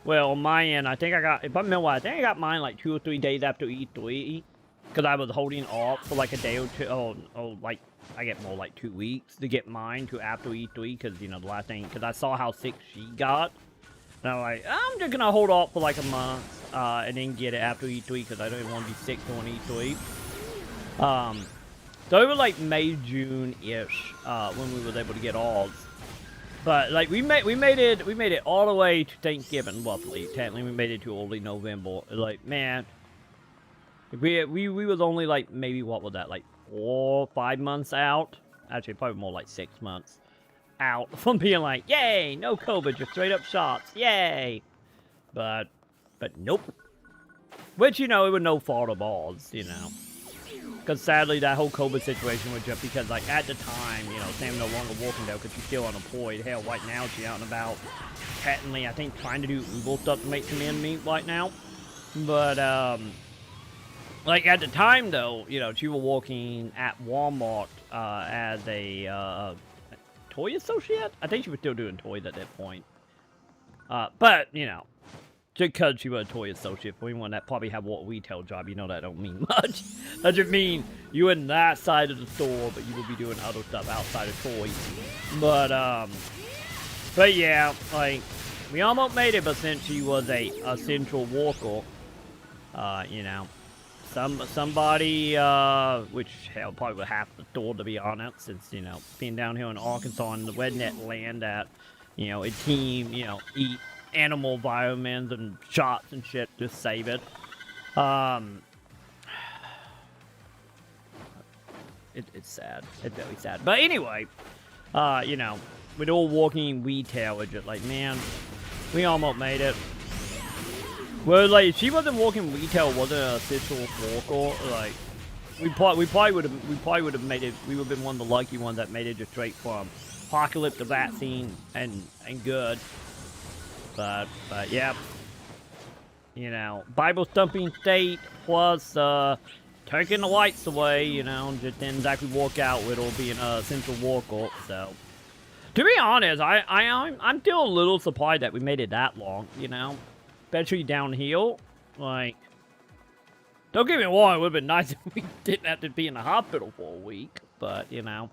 Well, on my end, I think I got, if I remember, I think I got mine, like, 2 or 3 days after E3, because I was holding off for, like, a day or two, like, I get more like 2 weeks to get mine to after E3, because, you know, the last thing, because I saw how sick she got. And I'm like, I'm just going to hold off for like a month, and then get it after E3, because I don't even want to be sick during E3. So it was like May, June-ish, when we was able to get ours. But, like, we made it all the way to Thanksgiving, roughly. Technically, we made it to early November. Like, man, we was only, like, maybe, what was that, like, 4 or 5 months out, actually probably more like 6 months out from being like, yay, no COVID, just straight up shots, yay. But nope. Which, you know, it was no fault of ours, you know. Because sadly, that whole COVID situation was just because, like, at the time, you know, Sam no longer working there because she's still unemployed. Hell, right now she's out and about, technically, I think, trying to do evil stuff to make some end meat right now. But, like, at the time, though, you know, she was working at Walmart as a toy associate? I think she was still doing toys at that point. But, you know, just because she was a toy associate, for anyone that probably have a retail job, you know that don't mean much. That just mean you in that side of the store, but you will be doing other stuff outside of toys. But yeah, like, we almost made it, but since she was a essential worker, you know, somebody, which, hell, probably would have the door, to be honest, since, you know, being down here in Arkansas in the redneck land that, you know, a team, you know, eat animal vitamins and shots and shit to save it. It's sad. It's very sad. But anyway, you know, with all working retail, it's just like, man, we almost made it. Well, like, if she wasn't working retail, wasn't an official worker, like, we probably would have made it. We would have been one of the lucky ones that made it just straight from apocalypse to vaccine and good. But yeah, you know, Bible stumping state plus taking the lights away, you know, just didn't exactly work out with her being a central worker. So, to be honest, I'm still a little surprised that we made it that long, you know. Especially downhill, like, don't get me wrong, it would have been nice if we didn't have to be in the hospital for a week, but, you know.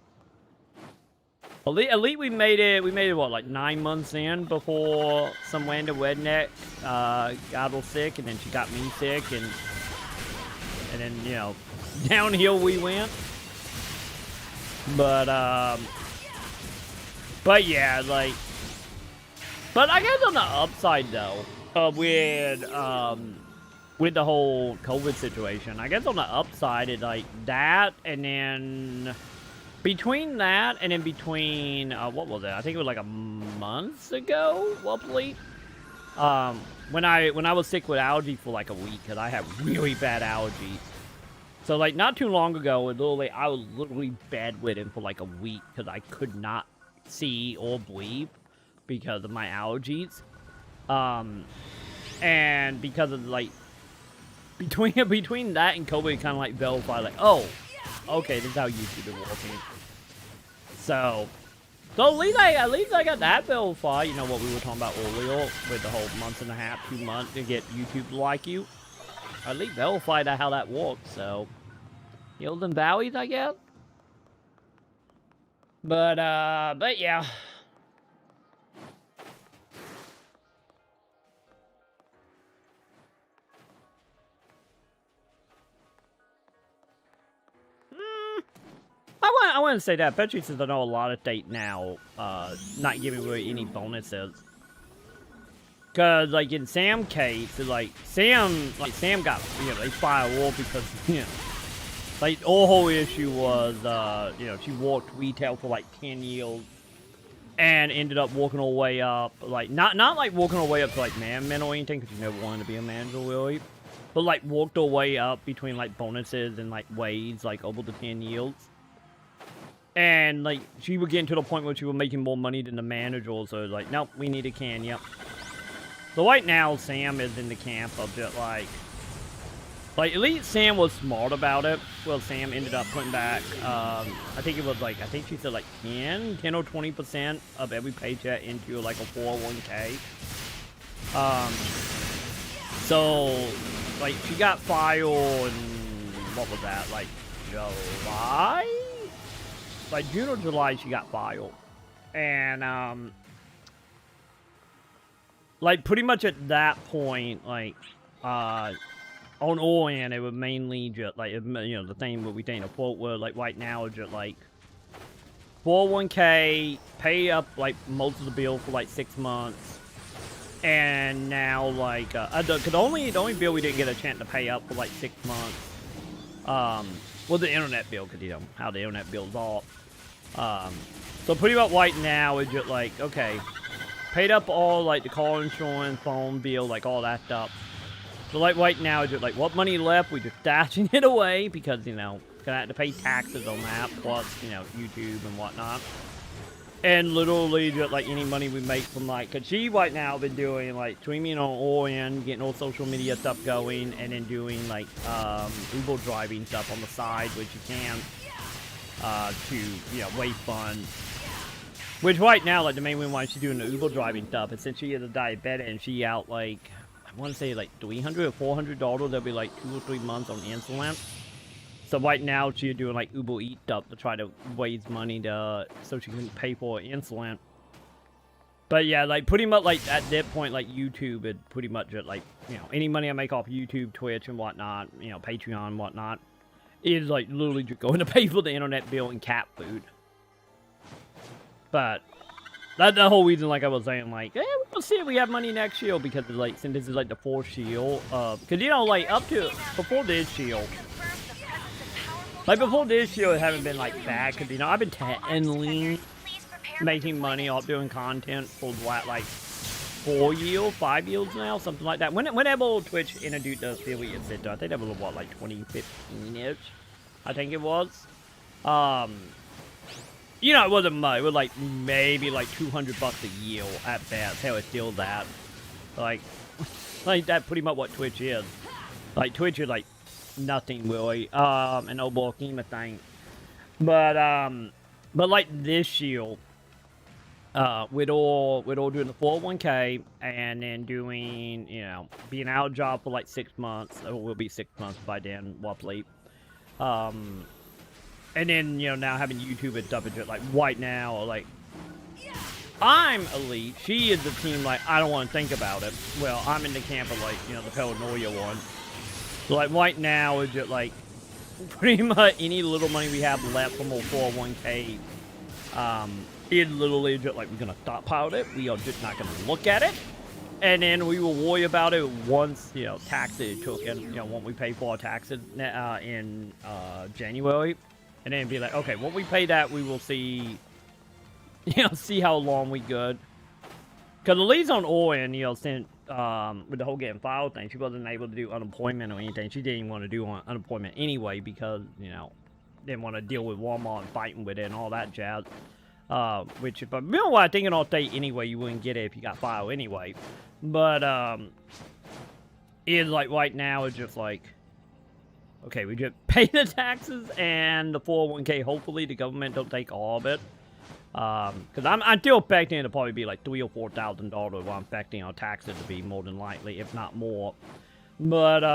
At least we made it, what, like 9 months in before some random redneck got her sick, and then she got me sick, and then, you know, downhill we went. But yeah, like, but I guess on the upside, though, with the whole COVID situation, I guess on the upside, it's like that, and then between that, and then between, what was it? I think it was like a month ago, roughly. when I was sick with allergy for like a week, because I had really bad allergies. So like not too long ago, I was literally bedridden for like a week because I could not see or breathe because of my allergies. And because of like between that and COVID, kind of like verified like, oh, okay, this is how YouTube is working. So at least I got that verified. You know what we were talking about earlier with the whole month and a half, 2 months to get YouTube to like you. At least verified how that works. So hills and valleys, I guess. But yeah. I want to say that. Bet you since I know a lot of states now, not giving away any bonuses. Cause like in Sam's case, like Sam got, you know, they filed war because, you know, like the whole issue was, you know, she worked retail for like 10 years and ended up working her way up, like not like working her way up to like management or anything, because she never wanted to be a manager really, but like worked her way up between like bonuses and like wage like over the 10 years. And like she was getting to the point where she was making more money than the manager, so like, nope, we need a can, yep. So right now, Sam is in the camp of just like at least Sam was smart about it. Well, Sam ended up putting back, I think it was like, I think she said like 10 or 20% of every paycheck into like a 401k. So like she got fired in, what was that, like July? Like June or July she got fired. And, like, pretty much at that point, like, on our end, it was mainly just, like, you know, the thing what we think of quote was, like, right now, is just, like, 401k, pay up, like, most of the bill for, like, 6 months, and now, like, the only bill we didn't get a chance to pay up for, like, 6 months, was the internet bill, because, you know, how the internet bill's off. So pretty much right now, it's just, like, okay, paid up all, like, the car insurance, phone bill, like, all that stuff. So, like, right now, just, like, what money left, we just dashing it away because, you know, gonna have to pay taxes on that, plus, you know, YouTube and whatnot. And literally, just, like, any money we make from, like, because she right now been doing, like, streaming on ON, getting all social media stuff going, and then doing, like, Uber driving stuff on the side, which you can, to, you know, wave funds. Which right now, like, the main reason why she's doing the Uber driving stuff is since she is a diabetic and she out, like, I want to say, like, $300 or $400, there'll be, like, 2 or 3 months on insulin. So right now, she's doing, like, Uber Eats stuff to try to raise money to, so she can pay for her insulin. But, yeah, like, pretty much, like, at that point, like, YouTube is pretty much just, like, you know, any money I make off YouTube, Twitch, and whatnot, you know, Patreon and whatnot, is, like, literally just going to pay for the internet bill and cat food. But that's the whole reason, like I was saying, like, we'll see if we have money next year, because, like, since this is, like, the 4th year, because, you know, like, up to, before this year, like, before this year, it haven't been, like, bad, because, you know, I've been technically making money off doing content for, what, like, 4 years, 5 years now, something like that. Whenever Twitch introduced the affiliate center, I think that was, what, like, 2015-ish, I think it was. You know, it wasn't much. It was like maybe like $200 a year at best. Hell, it's still that. Like that pretty much what Twitch is. Like Twitch is like nothing really. An overall scheme of things. But like this year, we're all doing the 401k and then doing, you know, being out of job for like 6 months. It will be 6 months by then, roughly. And then, you know, now having YouTube and stuff, like, right now, like, I'm elite. She is the team, like, I don't want to think about it. Well, I'm in the camp of, like, you know, the paranoia one. So, like, right now, it's just, like, pretty much any little money we have left from our 401k, is literally just, like, we're going to stockpile it. We are just not going to look at it. And then we will worry about it once, you know, taxes took in, you know, when we pay for our taxes in January. And then be like, okay, when we pay that, we will see, you know, see how long we good. Because the leads on ON, you know, since with the whole getting filed thing, she wasn't able to do unemployment or anything. She didn't even want to do unemployment anyway because, you know, didn't want to deal with Walmart and fighting with it and all that jazz. Which, but meanwhile, I think in all state anyway, you wouldn't get it if you got filed anyway. But, it's like right now, it's just like, okay, we just pay the taxes and the 401k. Hopefully, the government don't take all of it. Because I'm still expecting it to probably be like $3,000 or $4,000. What I'm expecting our taxes to be more than likely, if not more. But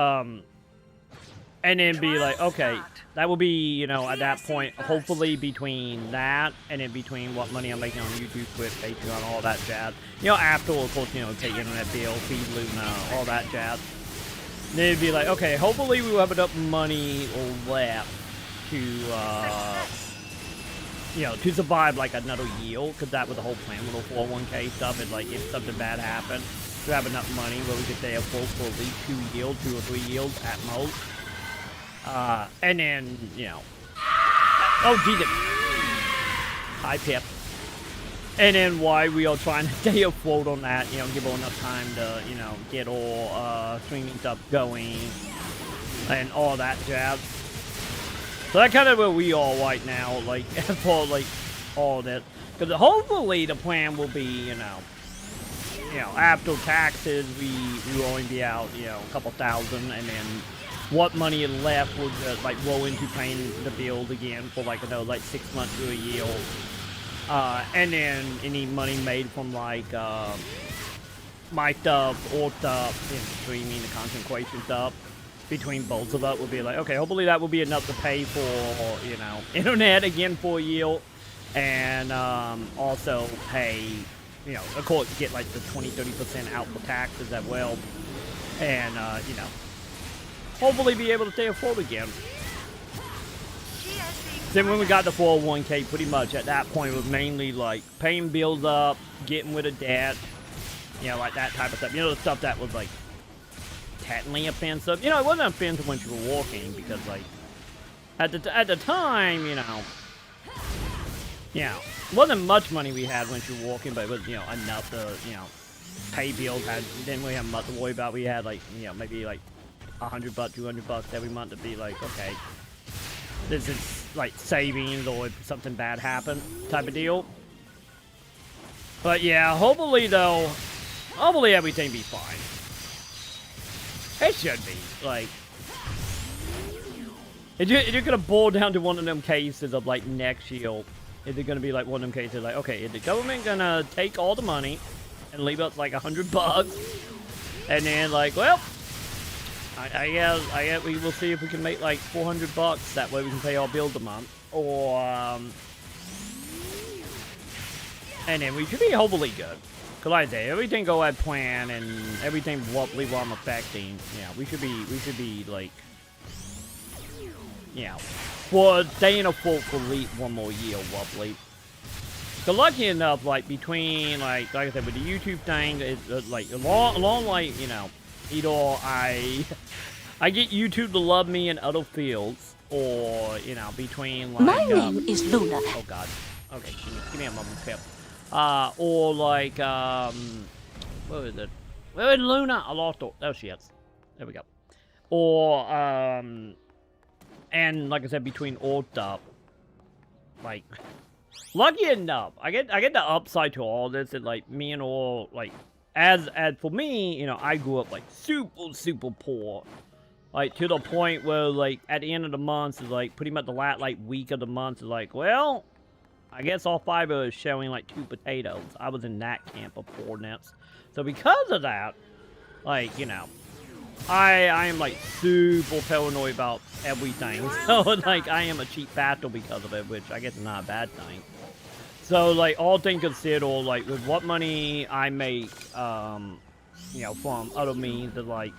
and then be like, okay, that will be, you know, at that point, hopefully between that and in between what money I'm making on YouTube, Twitch, Patreon, all that jazz. You know, after, of course, you know, pay internet bill, feed Luna, all that jazz. Then it'd be like, okay, hopefully we will have enough money left to, you know, to survive like another year, because that was the whole plan with the 401k stuff. Is like, if something bad happened, to have enough money where we could stay afloat for at least 2 years, 2 or 3 years at most. And then, you know, oh, Jesus. Hi, Pip. And then why we are trying to stay afloat on that, you know, give her enough time to, you know, get all streaming stuff going and all that jazz. So that's kind of where we are right now, like, for, like, all that. Because hopefully the plan will be, you know, after taxes, we will only be out, you know, a couple thousand, and then what money is left will just, like, roll into paying the bills again for, like, another, like, 6 months to a year. And then any money made from, like, my stuff, or stuff, and streaming, the content creation stuff, between both of us will be like, okay, hopefully that will be enough to pay for, you know, internet again for a year, and also pay, you know, of course, get like the 20-30% out for taxes as well, and, you know, hopefully be able to stay afloat again. Then when we got the 401k, pretty much at that point, it was mainly like paying bills up, getting rid of debt, you know, like that type of stuff. You know, the stuff that was like technically offensive. You know, it wasn't offensive when you were walking because, like, at the time, you know, it wasn't much money we had when you were walking, but it was, you know, enough to, you know, pay bills. Didn't really have much to worry about. We had, like, you know, maybe like $100, $200 every month to be like, okay, this is like savings, or if something bad happened type of deal. But yeah, hopefully though, hopefully everything be fine. It should be. Like, if you're gonna boil down to one of them cases of like next year, is it gonna be like one of them cases like, okay, is the government gonna take all the money and leave us like $100, and then like, well, I guess we will see if we can make like $400. That way we can pay our bills a month, or and then we should be hopefully good. Cause like I say, everything go as planned and everything roughly what I'm affecting. Yeah, we should be like, yeah, for staying afloat for at least 1 more year roughly. Cause lucky enough, like between like I said with the YouTube thing, it's like along like, you know, either I get YouTube to love me in other fields, or, you know, between like my name is Luna. Oh God. Okay, give me a moment, Pip. Or like what was it? Where is Luna? I lost her. There she is. There we go. Or and like I said, between all stuff, like, lucky enough, I get the upside to all this, and like me and all, like, as for me, you know, I grew up like super poor, like to the point where like at the end of the month is like pretty much the last like week of the month is like, well, I guess all 5 of us showing like 2 potatoes. I was in that camp of poorness, so because of that, like, you know, I am like super paranoid about everything. So like I am a cheap bastard because of it, which I guess is not a bad thing. So like all things considered, like with what money I make, you know, from other means, is like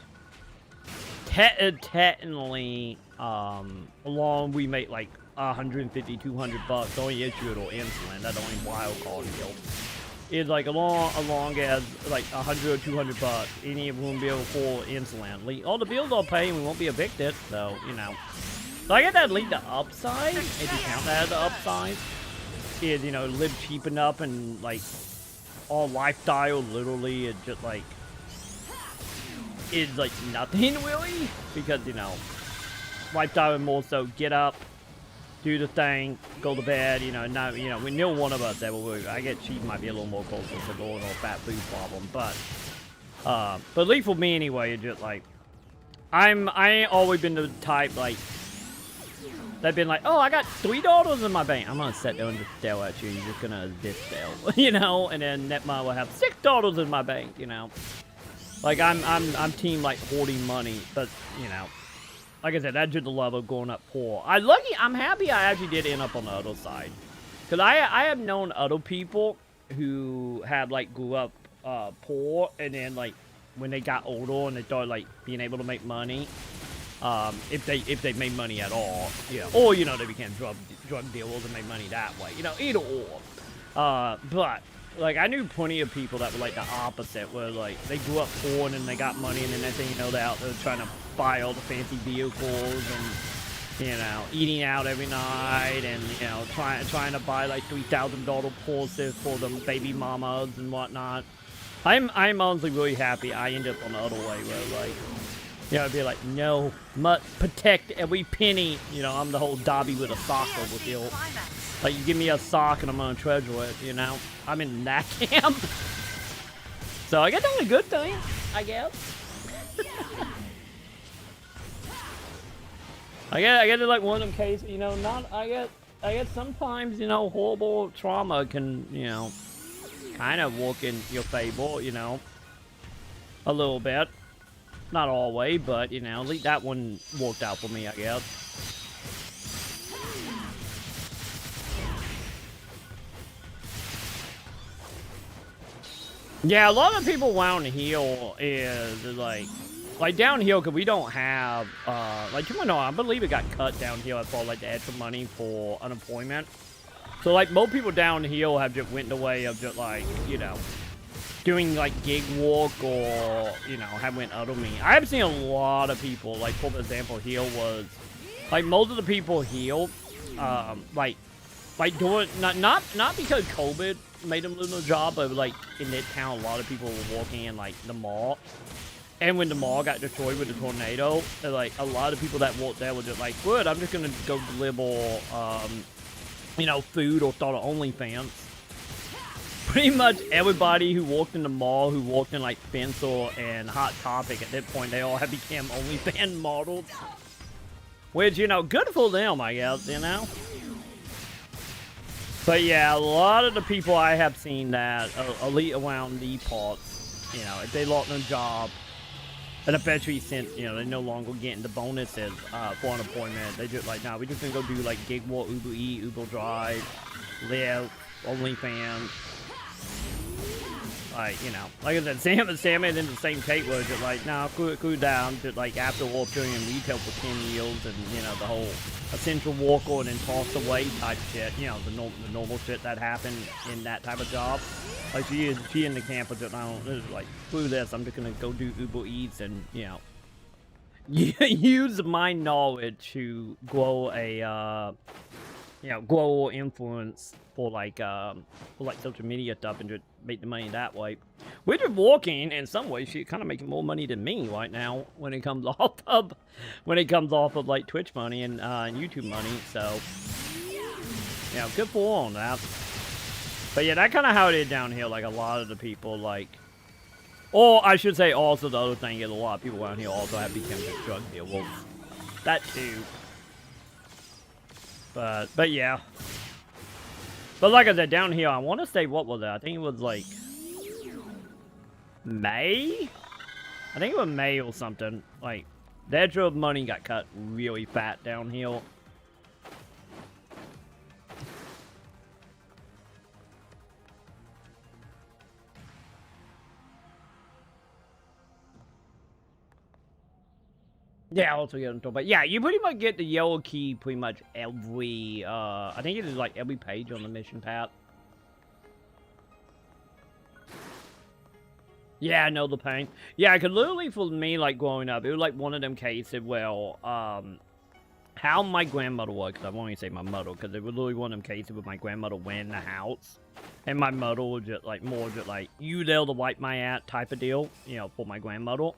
technically, along we make like $150, $200. The only issue or insulin, that's the only wild card deal. Is like along as like $100 or $200. Any of them will be able to afford insulin. All the bills I'll pay, and we won't be evicted. So, you know, so I get that lead the upside, if you count that as the upside. Is, you know, live cheap enough, and like all lifestyle literally is just like is like nothing really, because you know, lifestyle is more so get up, do the thing, go to bed. You know, not we knew one of us that will. I guess she might be a little more closer to going on fat food problem, but at least for me anyway, it's just like I ain't always been the type like that been like, oh, I got $3 in my bank. I'm gonna sit there and just stare at you. You're just gonna just stare, you know. And then Netma will have $6 in my bank, you know. Like I'm team like hoarding money, but you know, like I said, that's just the level of growing up poor. I'm happy I actually did end up on the other side, cause I have known other people who have like grew up poor, and then like when they got older and they started like being able to make money, if they made money at all, you know, or you know they became drug dealers and made money that way, you know, either or. But like I knew plenty of people that were like the opposite, where like they grew up poor and then they got money, and then next thing you know they're out there trying to buy all the fancy vehicles and you know eating out every night, and you know trying to buy like $3,000 Porsches for them baby mamas and whatnot. I'm honestly really happy I ended up on the other way, where like, you know, I'd be like, no, must protect every penny. You know, I'm the whole Dobby with a sock over here. Like, you give me a sock and I'm gonna treasure it, you know? I'm in that camp. So I guess that's a good thing, I guess. I guess it's like one of them cases, you know, I guess sometimes, you know, horrible trauma can, you know, kind of work in your favor, you know, a little bit. Not always, but, you know, at least that one worked out for me, I guess. Yeah, a lot of people around here is like down here, because we don't have, like, you know, I believe it got cut down here for like the extra money for unemployment. So like most people down here have just went the way of just like, you know, doing like gig work, or you know have went other means. I have seen a lot of people, like for example here was like most of the people here like doing not because COVID made them lose their job, but like in that town a lot of people were working in like the mall, and when the mall got destroyed with the tornado, like a lot of people that worked there were just like, good, I'm just gonna go deliver you know, food or start an OnlyFans. Pretty much everybody who walked in the mall, who walked in like Spencer and Hot Topic, at that point they all have become OnlyFans models. Which, you know, good for them, I guess, you know? But yeah, a lot of the people I have seen that elite around the parts, you know, if they lost their job, and eventually since, you know, they're no longer getting the bonuses for unemployment, they just like, nah, we're just gonna go do like gig work, Uber Eat, Uber Drive, Live, OnlyFans. Like, you know, like I said, Sam is in the same cake where just like, nah, cool down, just like after working in retail for 10 years, and you know, the whole essential worker and then tossed away type shit, you know, the normal shit that happened in that type of job. Like she in the camp of just, I don't, like, screw this, I'm just gonna go do Uber Eats and, you know, use my knowledge to grow a, you know, grow influence for like social media stuff and just make the money that way. We're just working in some ways. She's kind of making more money than me right now when it comes off of like Twitch money and YouTube money. So, you know, good for her on that. But yeah, that's kind of how it is down here. Like a lot of the people, like, or I should say, also the other thing is a lot of people around here also have become just drug dealers. That too. But yeah. But like I said, down here, I want to say, what was it? I think it was like May? I think it was May or something. Like, the extra money got cut really fat down here. Yeah, also get on top. But yeah, you pretty much get the yellow key pretty much every, I think it is like every page on the mission path. Yeah, I know the pain. Yeah, because literally for me, like, growing up, it was like one of them cases where, how my grandmother was, because I won't even say my mother, because it was literally one of them cases where my grandmother went in the house, and my mother was just, like, more just, like, you there to wipe my ass type of deal, you know, for my grandmother.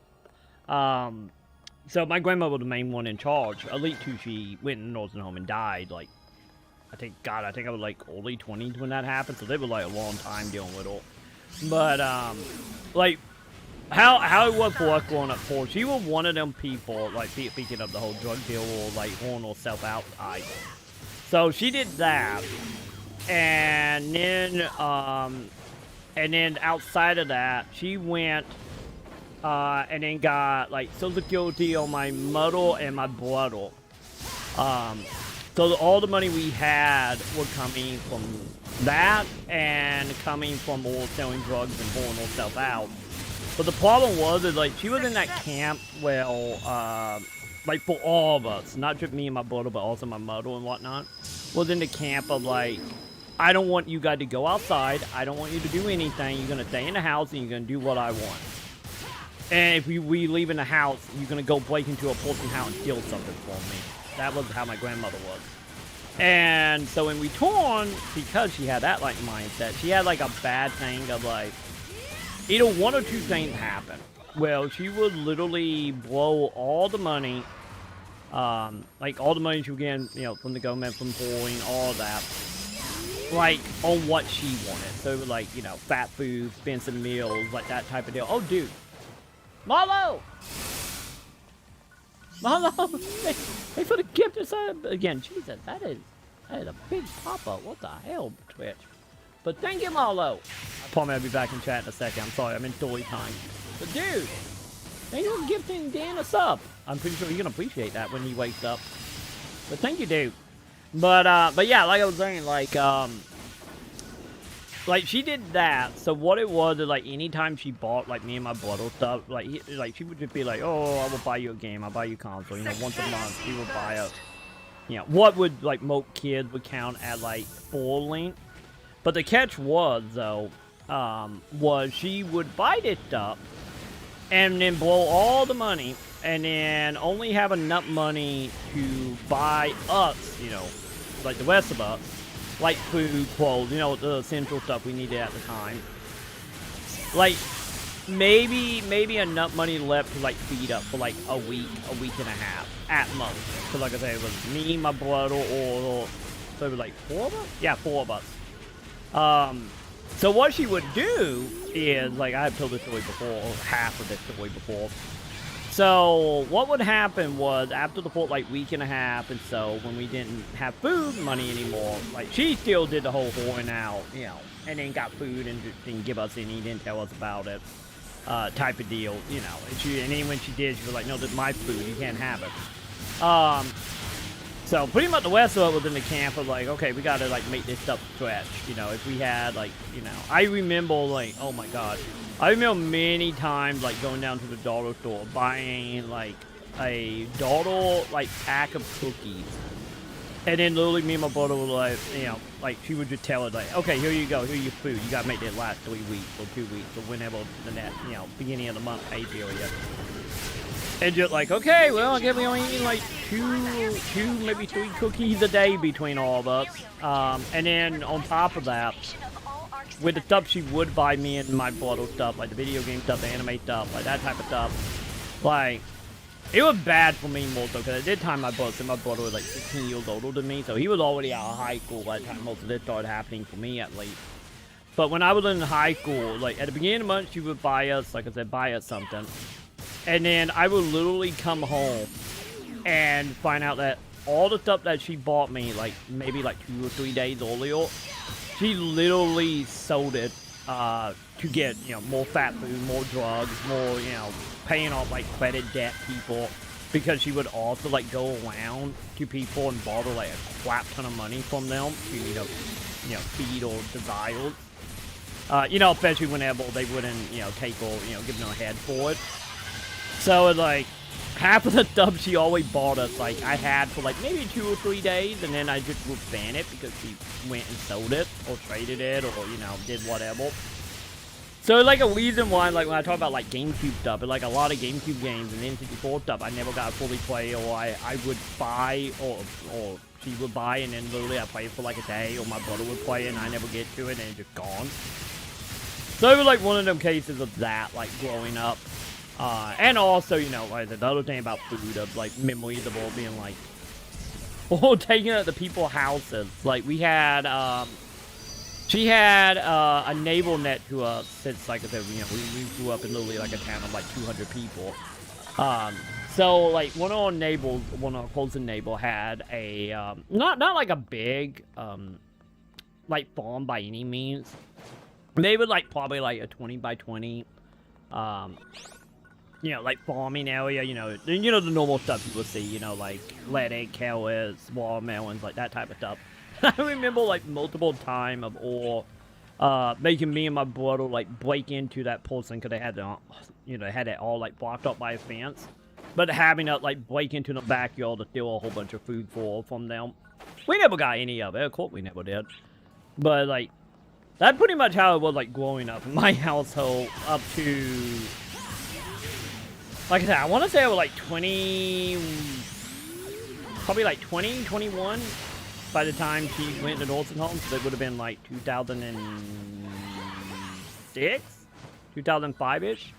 So my grandmother was the main one in charge. Elite 2, she went in the nursing home and died, like, I think I was like early 20s when that happened, so they were like a long time dealing with it. But, like, how it was for us growing up for, she was one of them people, like, speaking of the whole drug deal or, like, horn herself out. So she did that, and then outside of that, she went, and then got, like, Social Security on my mother and my brother. So all the money we had was coming from that and coming from all selling drugs and pulling herself out. But the problem was, is like, she was in that camp where, like, for all of us, not just me and my brother, but also my mother and whatnot, was in the camp of, like, I don't want you guys to go outside. I don't want you to do anything. You're going to stay in the house and you're going to do what I want. And if we leave in the house, you're going to go break into a person's house and steal something from me. That was how my grandmother was. And so in return, because she had that, like, mindset, she had, like, a bad thing of, like, either one or two things happen. Well, she would literally blow all the money, like, all the money she would get, you know, from the government, from pouring, all that, like, on what she wanted. So it was, like, you know, fat food, expensive meals, like, that type of deal. Oh, dude. Marlo! Marlo! They put a gift inside again. Jesus, that is a big pop-up. What the hell, Twitch? But thank you, Marlo. I promise I'll be back in chat in a second. I'm sorry, I'm in story time. But dude, thank you for gifting Dan a sub. I'm pretty sure you're gonna appreciate that when he wakes up. But thank you, dude. But yeah, like I was saying, like she did that. So what it was is, like, anytime she bought, like, me and my brother stuff, like she would just be like, oh, I will buy you a game, I'll buy you a console. You know, once a month she would buy us, you know, what would, like, most kids would count as, like, spoiling. But the catch was, though, was she would buy this stuff and then blow all the money and then only have enough money to buy us, you know, like the rest of us, like food, clothes, you know, the essential stuff we needed at the time. Like, maybe enough money left to, like, feed up for, like, a week and a half at most. Because, like I said, it was me, my brother, or so it was like 4 of us? Yeah, 4 of us. So what she would do is, like, I've told this story before, or half of this story before. So what would happen was, after the full, like, week and a half and so, when we didn't have food money anymore, like, she still did the whole whoring out, you know, and then got food and didn't give us any, didn't tell us about it, type of deal, you know. And then when she did, she was like, no, this is my food, you can't have it. So pretty much the rest of it was in the camp of, like, okay, we gotta, like, make this stuff stretch, you know. If we had, like, you know, I remember, like, oh my god, I remember many times, like, going down to the dollar store, buying, like, a dollar, like, pack of cookies, and then literally me and my brother were like, you know, like, she would just tell us, like, okay, here you go, here's your food, you gotta make that last 3 weeks or 2 weeks or whenever the next, you know, beginning of the month pay period. And just like, okay, well, I guess we only eat like two, maybe 3 cookies a day between all of us. And then on top of that, with the stuff she would buy me and my brother stuff, like the video game stuff, the anime stuff, like that type of stuff, like, it was bad for me more so, because at that time my brother was like 16 years older than me, so he was already out of high school by the time most of this started happening for me, at least. But when I was in high school, like, at the beginning of the month, she would buy us, like I said, buy us something. And then I would literally come home and find out that all the stuff that she bought me, like, maybe like 2 or 3 days earlier, she literally sold it to get, you know, more fat food, more drugs, more, you know, paying off, like, credit debt people, because she would also, like, go around to people and borrow, like, a crap ton of money from them to, you know, feed or desires. You know, especially whenever they wouldn't, you know, take or, you know, give them a head for it. So, it's like, half of the stuff she always bought us, like, I had for, like, maybe 2 or 3 days, and then I just would ban it because she went and sold it, or traded it, or, you know, did whatever. So, like, a reason why, like, when I talk about, like, GameCube stuff, like, a lot of GameCube games and N64 stuff, I never got to fully play, or I would buy, or she would buy, and then literally I played for, like, a day, or my brother would play, and I never get to it, and it's just gone. So, it was, like, one of them cases of that, like, growing up. And also, you know, like the other thing about food of like memories of all being like, all taking it at the people's houses. Like we had, she had a naval net to us since, like I said, you know, we grew up in literally like a town of like 200 people. So like one of our closest neighbor had a not like a big like farm by any means. They would like probably like a 20 by 20 you know, like farming area, you know the normal stuff you would see, you know, like lettuce, carrots, watermelons, like that type of stuff. I remember like multiple time of all making me and my brother like break into that person because they had the, you know, they had it all like blocked up by a fence, but having to like break into the backyard to steal a whole bunch of food from them. We never got any of it. Of course we never did. But like that's pretty much how it was like growing up in my household up to, like I said, I want to say I was like 20, probably like 20, 21 by the time she went to nursing home. So it would have been like 2006, 2005-ish.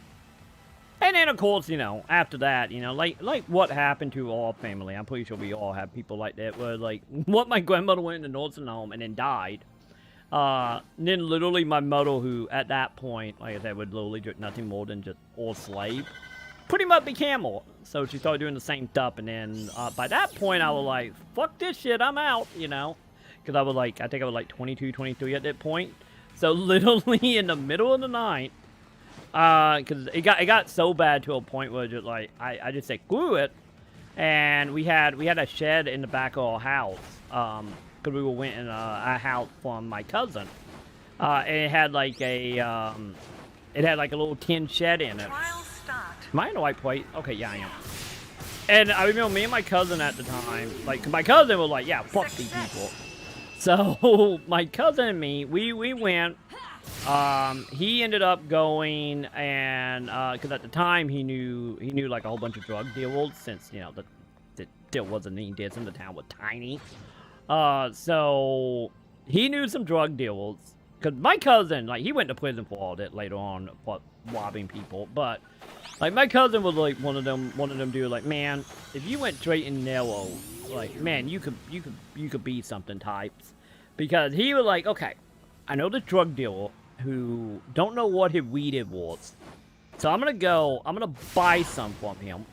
And then, of course, you know, after that, you know, like what happened to our family. I'm pretty sure we all have people like that where, like, what my grandmother went into nursing home and then died. Then literally my mother, who at that point, like I said, would literally do nothing more than just all slave, pretty much became more. So she started doing the same stuff, and then by that point I was like, fuck this shit, I'm out, you know, because I was like, I think I was like 22, 23 at that point. So literally in the middle of the night, because it got so bad to a point where just like I just said screw it, and we had a shed in the back of our house, because we were renting a house from my cousin, and it had like a little tin shed in it. Trial start. Am I in the right place? Okay, yeah, I am. And I remember me and my cousin at the time, like, my cousin was like, yeah, fuck these people. So my cousin and me, we went. He ended up going, and because at the time he knew like a whole bunch of drug dealers, since, you know, there wasn't any deals in the town, was tiny. So he knew some drug dealers, because my cousin, like, he went to prison for all that later on for robbing people, but like my cousin was like one of them dudes, like, man, if you went straight and narrow, like, man, you could be something types, because he was like, okay, I know this drug dealer who don't know what his weed it was, so I'm gonna buy some from him.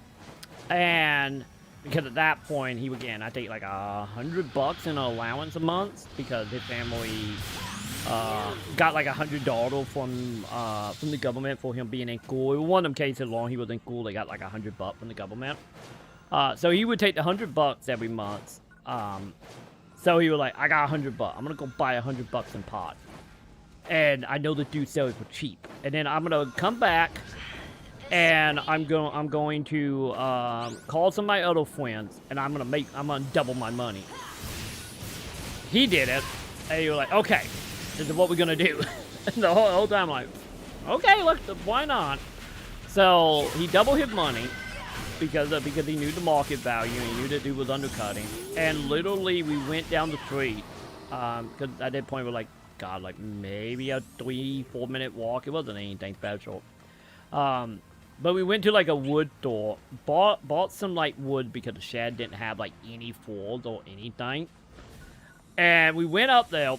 And because at that point he would get, I think, like $100 in an allowance a month, because his family got like $100 from the government for him being in school. In one of them cases, long he was in school, they got like $100 from the government. So he would take the $100 every month. So he was like, I got $100. I'm gonna go buy $100 in pot, and I know the dude sells it for cheap. And then I'm gonna come back, and I'm going to call some of my other friends, and I'm gonna double my money. He did it, and he was like, okay, this is what we're gonna do. And the whole time I'm like, okay, look, why not? So he doubled his money because he knew the market value, and he knew that dude was undercutting. And literally we went down the street, because at that point we're like, God, like maybe a 3-4 minute walk. It wasn't anything special. But we went to like a wood store, bought some like wood, because the shed didn't have like any floors or anything. And we went up there,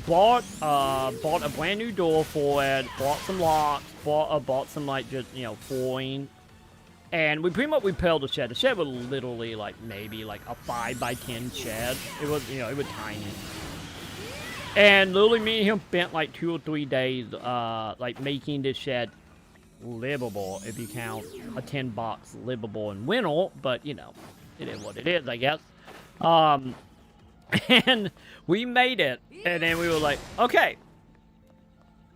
bought a brand new door for it, bought some locks, bought some like just, you know, flooring. And we pretty much repaired the shed. The shed was literally like maybe like a 5 by 10 shed. It was, you know, it was tiny. And literally me and him spent like 2 or 3 days like making this shed livable, if you count a 10 box livable in winter, but you know, it is what it is, I guess. And we made it, and then we were like, okay,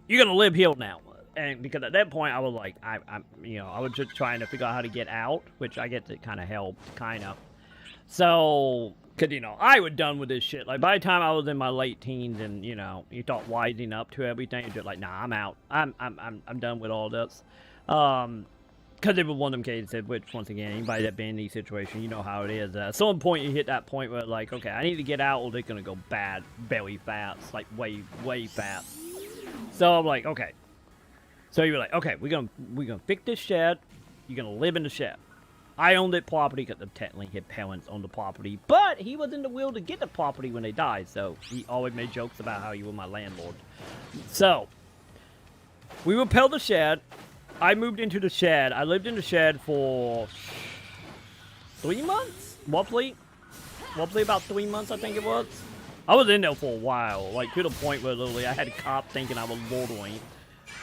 you're gonna live here now. And because at that point I was like, I'm you know, I was just trying to figure out how to get out, which I guess it kind of helped, kind of. So, because, you know, I was done with this shit. Like, by the time I was in my late teens, and, you know, you start wising up to everything, you're just like, nah, I'm out. I'm done with all this. Because it was one of them cases, which, once again, anybody that been in these situations, you know how it is. At some point, you hit that point where, like, okay, I need to get out, or they're going to go bad very fast. Like, way, way fast. So, I'm like, okay, So you were like, okay, we're gonna fix this shed. You're gonna live in the shed. I owned that property because technically his parents owned the property, but he was in the will to get the property when they died. So he always made jokes about how he was my landlord. So we repaired the shed. I moved into the shed. I lived in the shed for 3 months, roughly about 3 months, I think it was. I was in there for a while, like to the point where literally I had a cop thinking I was loitering.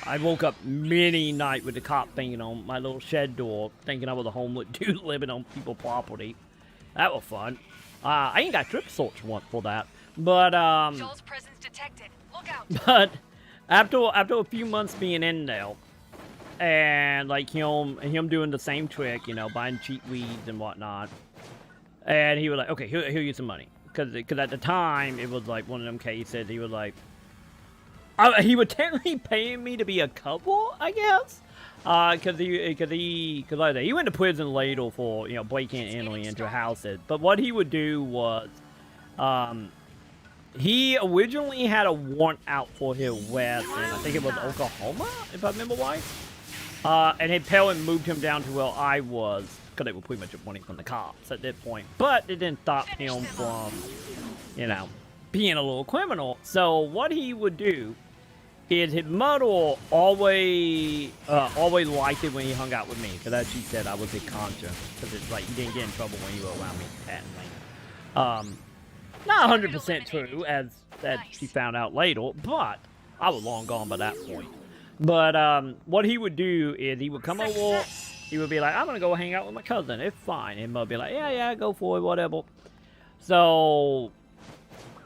I woke up many nights with the cop banging on my little shed door, thinking I was a homeless dude living on people's property. That was fun. I ain't got trip search once for that, but Joel's presence detected. Look out. but after a few months being in there, and like him doing the same trick, you know, buying cheap weeds and whatnot, and he was like, okay, here's you some money, because at the time it was like one of them cases. He was like. He was technically paying me to be a couple, I guess, because he went to prison later for, you know, breaking and entering into houses. But what he would do was, he originally had a warrant out for his arrest, and I think it was Oklahoma, if I remember right. And his parents moved him down to where I was, because they were pretty much money from the cops at that point. But it didn't stop him from, you know, being a little criminal. So what he would do is his mother always liked it when he hung out with me, because as she said, I was his conscience, because it's like you didn't get in trouble when you were around me, apparently. Not 100% true, as she found out later, but I was long gone by that point. But what he would do is he would come over, he would be like, I'm gonna go hang out with my cousin, it's fine. And mother would be like, yeah, go for it, whatever. So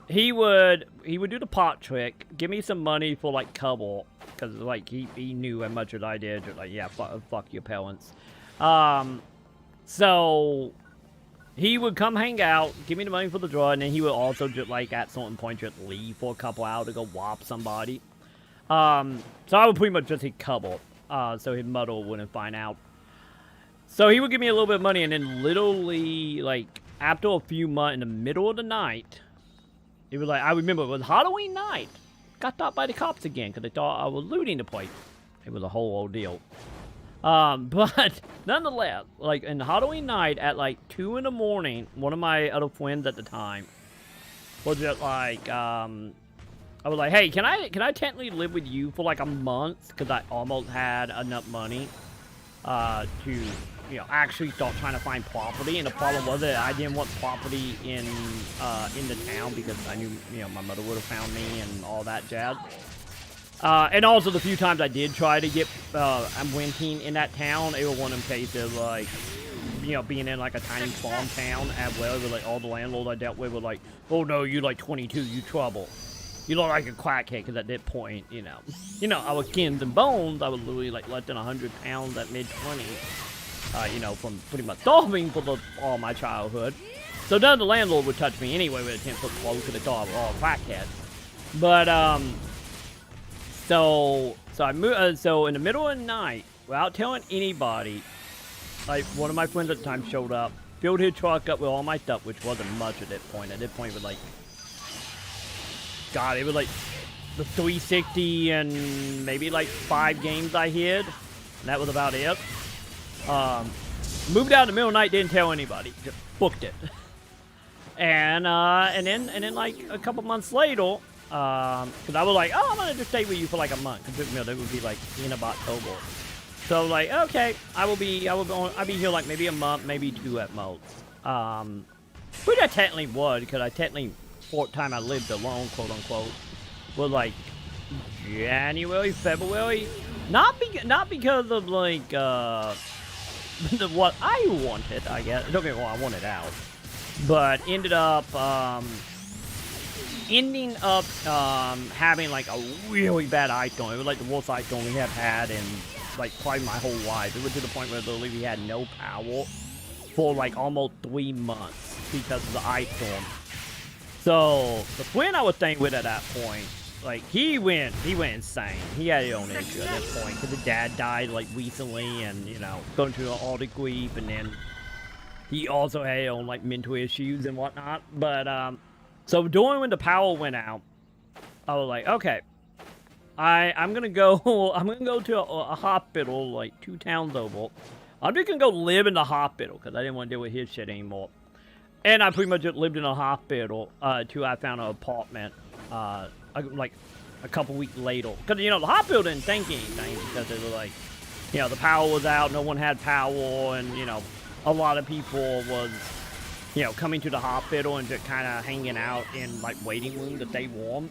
he would do the pot trick, give me some money for like cover, because like he knew as much as I did, just like, yeah, fuck your parents. So he would come hang out, give me the money for the draw, and then he would also just like at certain point just leave for a couple hours to go whop somebody. So I would pretty much just hit cover, so his mother wouldn't find out. So he would give me a little bit of money, and then literally like after a few months, in the middle of the night. It was like, I remember it was Halloween night. Got stopped by the cops again because they thought I was looting the place. It was a whole ordeal. But nonetheless, like in Halloween night at like 2 in the morning, one of my other friends at the time was just like, I was like, hey, can I technically live with you for like a month? Because I almost had enough money to, you know, actually start trying to find property. And the problem was that I didn't want property in the town because I knew, you know, my mother would have found me and all that jazz. And also the few times I did try to get renting in that town, it was one of them cases like, you know, being in like a tiny farm town as well, with like all the landlords I dealt with were like, oh no, you're like 22, you trouble. You look like a crackhead, because at that point, you know, I was skins and bones. I was literally like less than 100 pounds at mid-20s. You know, from pretty much starving for all my childhood. So none of the landlord would touch me anyway with a 10-foot close to the door. We're all crackheads. But, so I moved, so in the middle of the night, without telling anybody, like, one of my friends at the time showed up, filled his truck up with all my stuff, which wasn't much at that point. At that point, it was like, God, it was like the 360 and maybe like 5 games I hid. And that was about it. Moved out in the middle of the night, didn't tell anybody, just booked it. And then like a couple months later, because I was like, oh, I'm gonna just stay with you for like a month, because you know, that would be like in about October. So like, okay, I'll be here like maybe a month, maybe 2 at most. Which I technically would, because I technically, fourth time I lived alone, quote unquote, was like January, February. Not because of like what I wanted, I guess. Don't get me wrong, I wanted out, but ended up having like a really bad eye storm. It was like the worst eye storm we have had in like probably my whole life. It was to the point where literally we had no power for like almost 3 months because of the ice storm. So the friend I was staying with at that point, like he went insane. He had his own issue at this point because his dad died like recently, and you know, going through all the grief, and then he also had his own like mental issues and whatnot. But so during when the power went out, I was like, okay, I'm gonna go. I'm gonna go to a hospital like 2 towns over. I'm just gonna go live in the hospital because I didn't want to deal with his shit anymore. And I pretty much just lived in a hospital till I found an apartment. Like a couple weeks later, because you know the hospital didn't think anything because they were like, you know, the power was out, no one had power, and you know, a lot of people was, you know, coming to the hospital and just kind of hanging out in like waiting rooms to stay warm.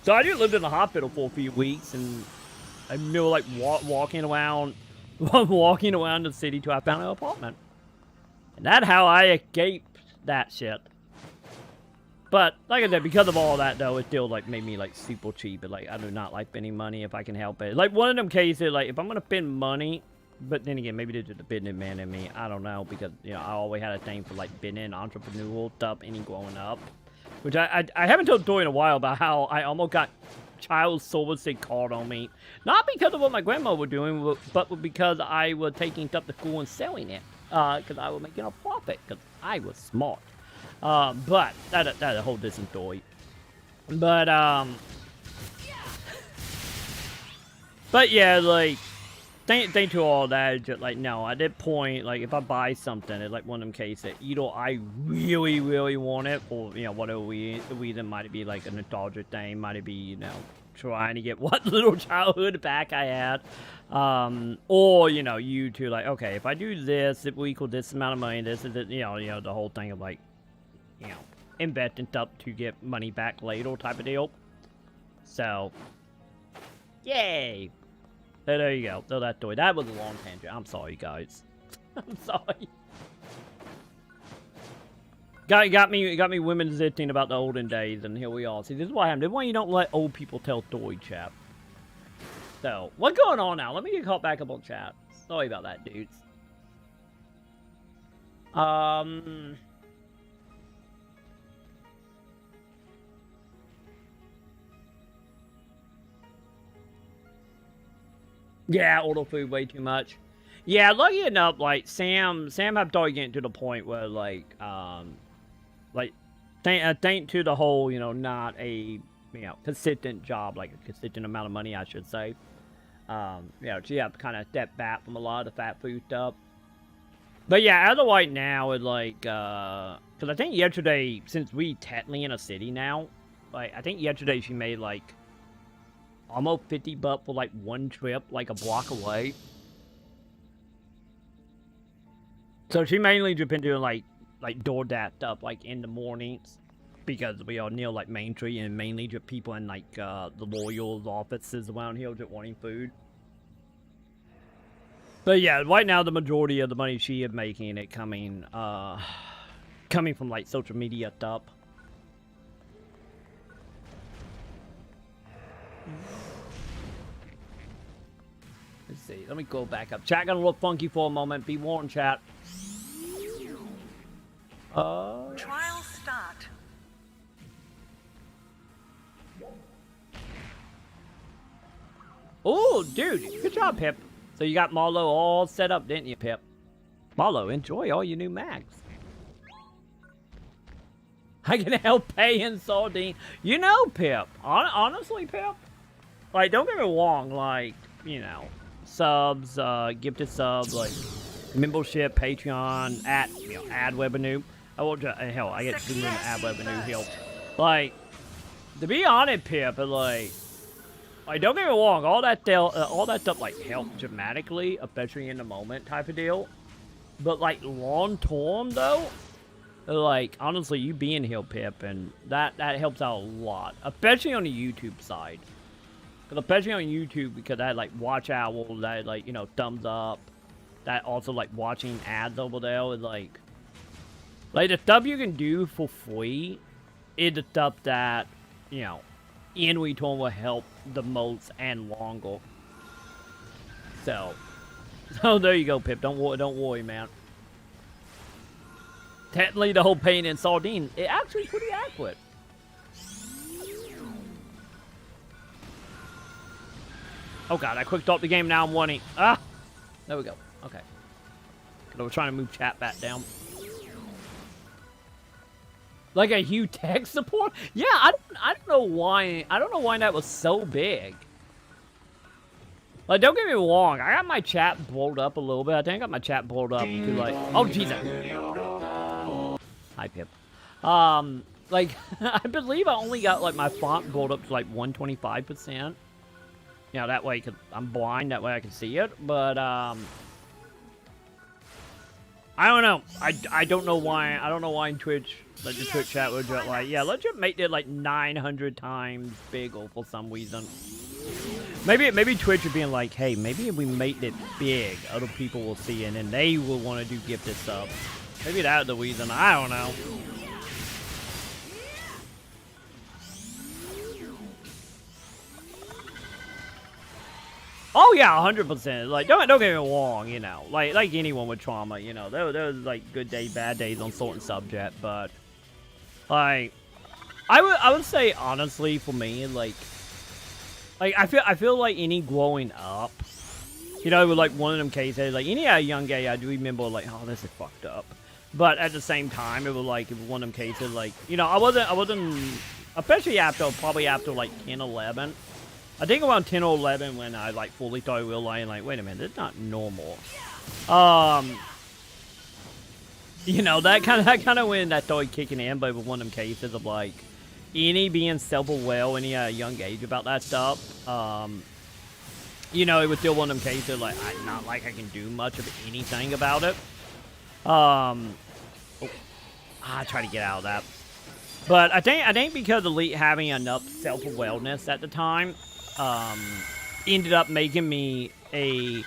So I just lived in the hospital for a few weeks, and I knew like walking around the city till I found an apartment, and that's how I escaped that shit. But like I said, because of all that though, it still like made me like super cheap. And like I do not like spending money if I can help it. Like one of them cases, like if I'm gonna spend money, but then again, maybe this is the businessman in me. I don't know, because you know I always had a thing for like business, entrepreneurial stuff, any growing up. Which I haven't told a story in a while about how I almost got child services called on me, not because of what my grandma was doing, but because I was taking stuff to school and selling it, because I was making a profit, because I was smart. But that's a whole different story. But yeah, like think to all that, just like no, at that point, like if I buy something, it's like one of them cases, either I really want it, or you know whatever reason, might it be like a nostalgia thing, might it be, you know, trying to get what little childhood back I had, or you know, you two like, okay, if I do this, it will equal this amount of money. This is it, you know the whole thing of like, you know, investing stuff to get money back later type of deal. So, yay. So there you go. So that story. That was a long tangent. I'm sorry, guys. I'm sorry. Got me women zitting about the olden days, and here we are. See, this is what happened. This is why you don't let old people tell story, chap. So, what's going on now? Let me get caught back up on chat. Sorry about that, dudes. Yeah, order food way too much. Yeah, lucky enough, like Sam have started getting to the point where thank to the whole, you know, not a, you know, consistent job, like a consistent amount of money, I should say. You know, she have to kind of step back from a lot of the fat food stuff. But yeah, as of right now, it's like, because I think yesterday, since we technically in a city now, like I think yesterday she made like almost $50 for like one trip, like a block away. So she mainly just been doing like DoorDash stuff like in the mornings, because we are near like Main Street, and mainly just people in like the lawyers' offices around here just wanting food. But yeah, right now the majority of the money she is making it coming from like social media stuff. Let's see. Let me go back up. Chat gonna look funky for a moment. Be warned, chat. Trial start. Oh, dude. Good job, Pip. So you got Marlo all set up, didn't you, Pip? Marlo, enjoy all your new mags. I can help pay in sardine. You know, Pip. Honestly, Pip. Like, don't get me wrong. Like, you know, subs, gifted subs, like membership, Patreon, ad revenue. I will just, hell, I get to do ad revenue help. Like, to be honest, Pip, like don't get me wrong, all that stuff like helps dramatically, especially in the moment type of deal. But like long term though, like honestly, you being here, Pip, and that helps out a lot, especially on the YouTube side. Especially on YouTube, because I had like watch owls, that like, you know, thumbs up, that also like watching ads over there is like the stuff you can do for free is the stuff that, you know, in return will help the most and longer. So there you go, Pip. Don't worry, man. Technically, the whole pain in sardine, it actually pretty accurate. Oh god, I quick stopped the game, now I'm wanting. Ah! There we go. Okay. I was trying to move chat back down. Like a huge tech support? Yeah, I don't know why that was so big. Like, don't get me wrong, I got my chat blowed up a little bit. I think I got my chat blowed up to like, oh Jesus. Hi Pip. Like, I believe I only got like my font blowed up to like 125%. You know, that way, cause I'm blind, that way I can see it. But I don't know. I don't know why. I don't know why in Twitch, like the Twitch chat would just like, yeah, let's just make it like 900 times bigger for some reason. Maybe Twitch are being like, hey, maybe if we make it big, other people will see it, and then they will want to do gifted subs. Maybe that's the reason. I don't know. Oh yeah, 100%. Like, don't get me wrong, you know, like anyone with trauma, you know, there was like good days, bad days on certain subject, but like, I would say honestly for me, like I feel like any growing up, you know, with like one of them cases, like any young gay, I do remember like, oh, this is fucked up, but at the same time, it was like one of them cases, like, you know, I wasn't, especially probably after like 10, 11. I think around 10 or 11 when I like fully started realizing like, wait a minute, it's not normal. You know, that kind of when that started kicking in, but with one of them cases of like any being self-aware, any young age about that stuff. You know, it was still one of them cases like not like I can do much of anything about it. I try to get out of that. But I think because Elite having enough self-awareness at the time, ended up making me a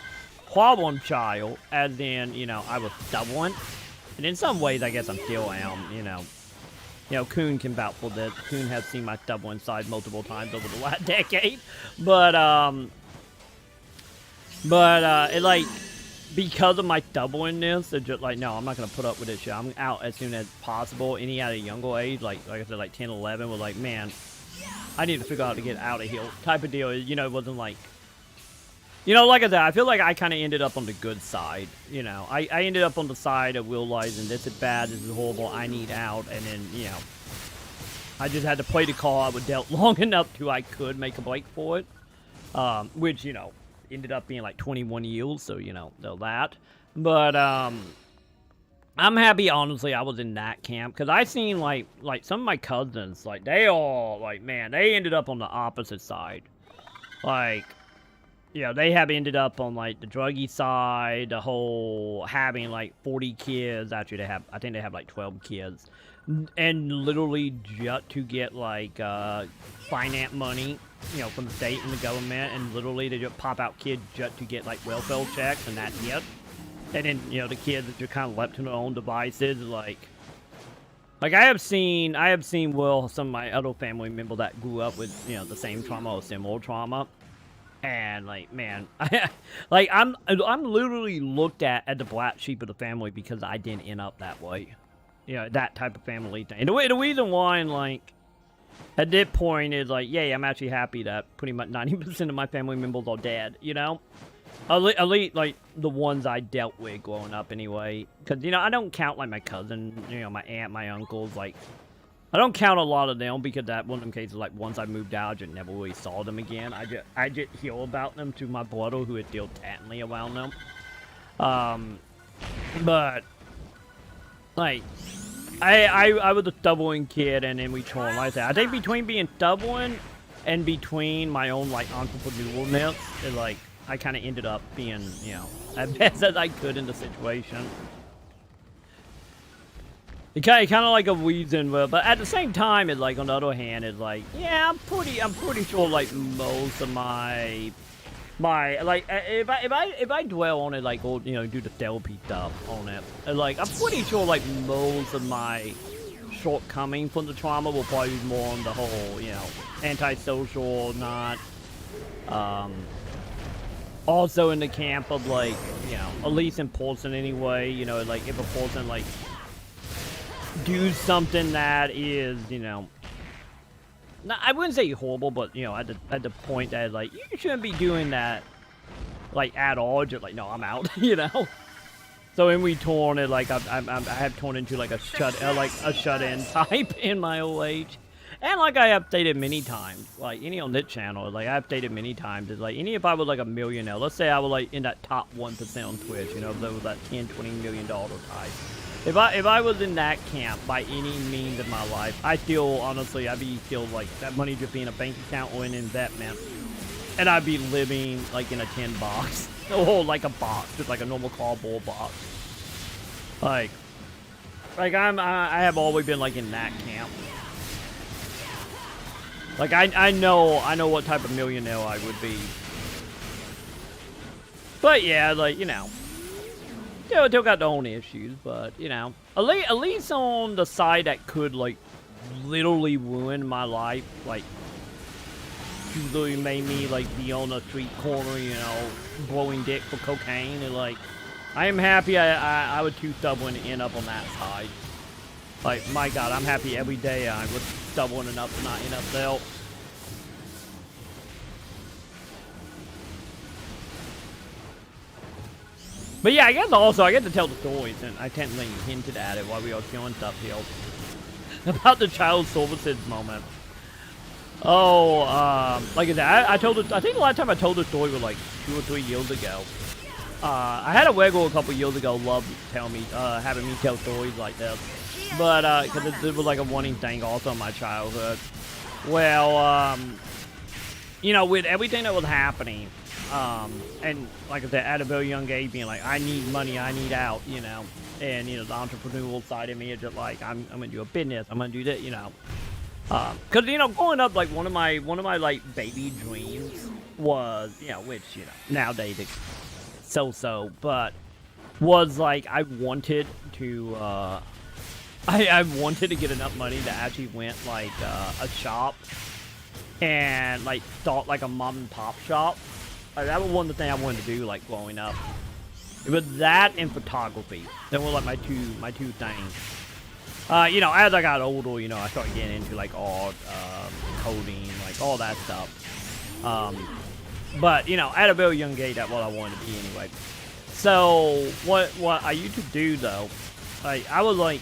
problem child, as in, you know, I was stubborn. And in some ways, I guess I'm still am, you know. You know, Coon can vouch for this. Coon has seen my stubborn side multiple times over the last decade. But it like, because of my stubbornness, it's just like, no, I'm not going to put up with this shit. I'm out as soon as possible. Any at a younger age, like I said, like 10, 11, was like, man, I need to figure out how to get out of here type of deal. You know, it wasn't like, you know, like I said, I feel like I kind of ended up on the good side. You know, I ended up on the side of realizing this is bad, this is horrible, I need out. And then, you know, I just had to play the card I was dealt long enough to I could make a break for it. Which, you know, ended up being like 21 years. So, you know, that. But, I'm happy, honestly, I was in that camp, because I seen, like some of my cousins, like, they all, like, man, they ended up on the opposite side. Like, you know, they have ended up on, like, the druggy side, the whole having, like, 40 kids. Actually, I think they have, like, 12 kids. And literally just to get, like, finance money, you know, from the state and the government, and literally they just pop out kids just to get, like, welfare checks, and that's it. And then, you know, the kids that just kind of left to their own devices, like I have seen, well, some of my other family members that grew up with, you know, the same trauma or similar trauma. And, like, man, I'm literally looked at the black sheep of the family because I didn't end up that way. You know, that type of family thing. And the reason why, like, at that point is, like, yay, I'm actually happy that pretty much 90% of my family members are dead, you know? At least, like, the ones I dealt with growing up anyway. Because, you know, I don't count, like, my cousin, you know, my aunt, my uncles, like, I don't count a lot of them because that one of them cases, like, once I moved out, I just never really saw them again. I just hear about them to my brother who is still tattingly around them. But, like, I was a stubborn kid, and then we traumatized that. I think between being stubborn and between my own, like, entrepreneurialness, it, like, I kind of ended up being, you know, as best as I could in the situation. It kind of like a reason, but at the same time, it's like, on the other hand, it's like, yeah, I'm pretty sure, like, most of my like, if I dwell on it, like, or, you know, do the therapy stuff on it, like, I'm pretty sure, like, most of my shortcomings from the trauma will probably be more on the whole, you know, antisocial, not, also in the camp of, like, you know, at least in person anyway, you know, like, if a person, like, do something that is, you know, I wouldn't say horrible, but, you know, at the point that, like, you shouldn't be doing that, like, at all, just like, no, I'm out, you know? So in return, it, like, I have turned into, like, a shut-in type in my old age. And like I updated many times, like any on this channel, like I updated many times. It's like any if I was like a millionaire, let's say I was like in that top 1% on Twitch, you know, if there was that $10-20 million type. If I was in that camp by any means of my life, I feel honestly I'd be still like that money just be in a bank account or an investment, and I'd be living like in a tin box or like a box, just like a normal cardboard box. Like I have always been like in that camp. Like I know what type of millionaire I would be. But yeah, like you know, still got their own issues. But you know, at least on the side that could like literally ruin my life, like literally made me like be on a street corner, you know, blowing dick for cocaine, and like I am happy I was too stubborn to end up on that side. Like my God, I'm happy every day I was stubborn enough to not end up there. But yeah, I guess also I get to tell the stories, and I technically hinted at it while we were killing stuff here about the child services moment. Oh, like I said, I told it. I think the last time I told the story was like 2 or 3 years ago. I had a wiggle a couple years ago, loved tell me, having me tell stories like this. But, because it was like a running thing also in my childhood. Well, you know, with everything that was happening, and like I said, at a very young age, being like, I need money, I need out, you know, and, you know, the entrepreneurial side of me is just like, I'm gonna do a business, I'm gonna do that, you know. Cause, you know, growing up, like, one of my, like, baby dreams was, you know, which, you know, nowadays it's so, but was, like, I wanted to, I wanted to get enough money to actually rent, like, a shop and, like, start, like, a mom and pop shop. Like, that was one of the things I wanted to do, like, growing up. It was that and photography. They were, like, my two things. You know, as I got older, you know, I started getting into, like, art, coding, like, all that stuff. But, you know, at a very young age, that's what I wanted to be anyway. So, what I used to do, though, like, I was, like,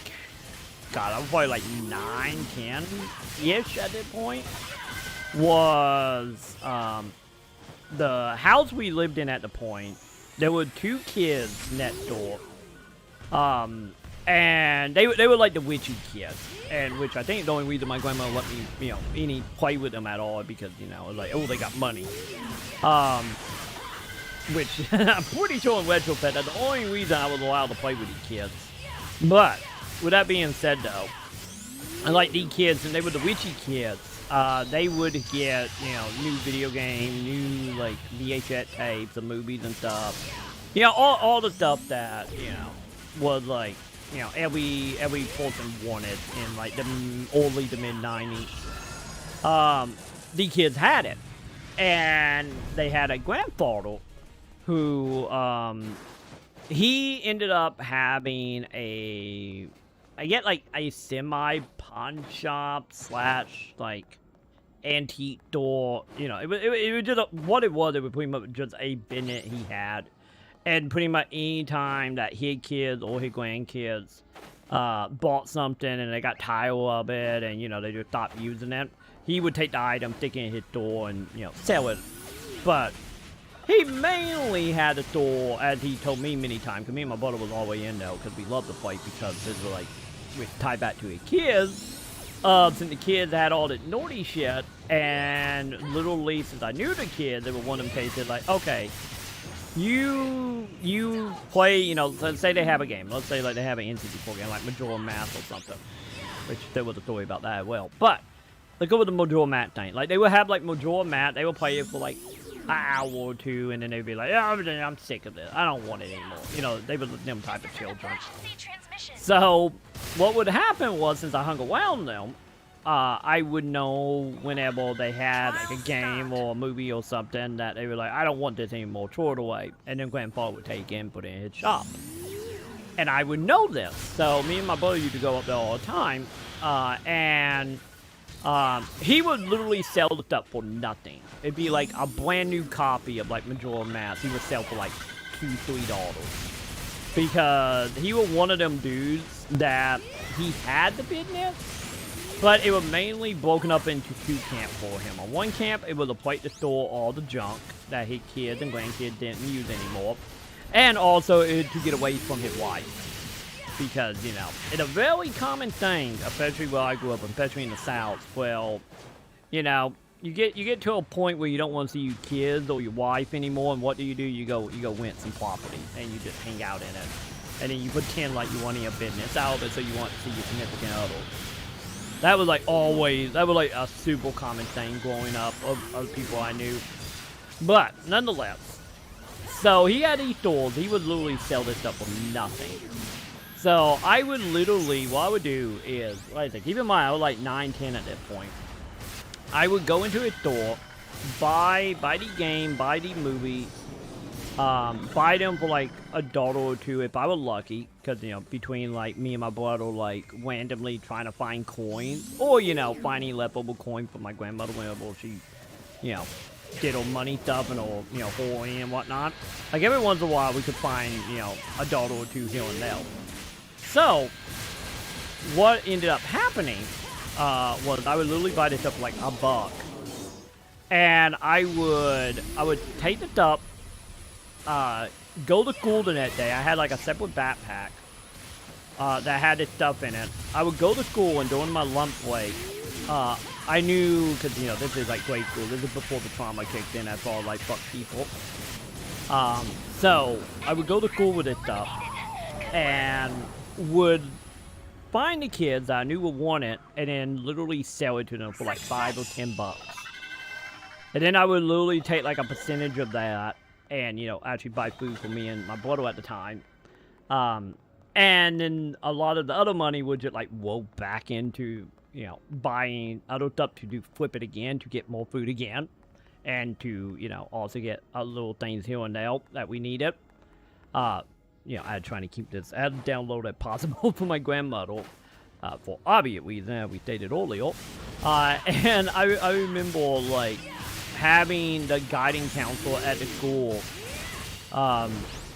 God, I was probably, like, 9, 10-ish at that point, was, the house we lived in at the point, there were 2 kids next door. And they were like the witchy kids, and which I think the only reason my grandma let me, you know, any play with them at all because, you know, like, oh, they got money. Which I'm pretty sure in retrospect that's the only reason I was allowed to play with these kids. But with that being said, though, I like these kids, and they were the witchy kids. They would get, you know, new video game, new, like, VHS tapes of movies and stuff. You know, all the stuff that, you know, was, like, you know, every person wanted in, like, the early to mid-90s. The kids had it. And they had a grandfather who, he ended up having a semi-pawn shop / like, antique store. You know, it was just what it was pretty much just a business he had. And pretty much any time that his kids or his grandkids bought something and they got tired of it and, you know, they just stopped using it, he would take the item, stick it in his store, and, you know, sell it. But he mainly had a store, as he told me many times, because me and my brother was always in there because we loved to play, because this was like, we tie back to his kids. Since the kids had all that naughty shit, and literally since I knew the kids, they were one of them cases like, okay, you play, you know, let's say they have a game. Let's say like they have an N64 game, like Majora Math or something. Which there was a story about that as well. But let's go with the Majora Math thing. Like they would have like Majora Math, they would play it for like an hour or two, and then they'd be like, yeah, I'm sick of this. I don't want it anymore. You know, they were them type of children. So what would happen was, since I hung around them, I would know whenever they had like a game or a movie or something that they were like, I don't want this anymore, throw it away. And then grandfather would take it and put it in his shop. And I would know this. So me and my brother used to go up there all the time. And he would literally sell the stuff for nothing. It'd be like a brand new copy of like Majora Math. He would sell for like $2-3. Because he was one of them dudes that he had the business, But it was mainly broken up into 2 camps for him. On one camp, it was a place to store all the junk that his kids and grandkids didn't use anymore. And also to get away from his wife. Because, you know, it's a very common thing, especially where I grew up, especially in the South. Well, you know, you get to a point where you don't want to see your kids or your wife anymore, and what do? You go rent some property, and you just hang out in it. And then you pretend like you want your business out of it, so you want to see your significant other. That was like always, that was like a super common thing growing up of people I knew. But, nonetheless, so he had these stores, he would literally sell this stuff for nothing. So, I would literally, what I would do is, like I said, keep in mind, I was like 9, 10 at that point. I would go into a store, buy the game, buy the movie, buy them for like $1 or $2 if I was lucky, because, you know, between like me and my brother, like randomly trying to find coins, or, you know, finding leftover coin from my grandmother whenever she, you know, did her money stuff and or, you know, hoarding and whatnot. Like every once in a while we could find, you know, $1 or $2 here and there. So, what ended up happening was I would literally buy this stuff for like $1. And I would take the stuff, go to school the next day. I had like a separate backpack that had this stuff in it. I would go to school, and during my lunch break, I knew, because, you know, this is like grade school. This is before the trauma kicked in. That's all like fuck people. So I would go to school with this stuff and would find the kids that I knew would want it, and then literally sell it to them for like $5 or $10. And then I would literally take like a percentage of that and, you know, actually buy food for me and my brother at the time. And then a lot of the other money would just like roll back into, you know, buying other stuff to do flip it again to get more food again. And to, you know, also get other little things here and there that we needed. You know, I was trying to keep this as download as possible for my grandmother. For obvious reasons, we stated earlier. And I remember, like, having the guiding counselor at the school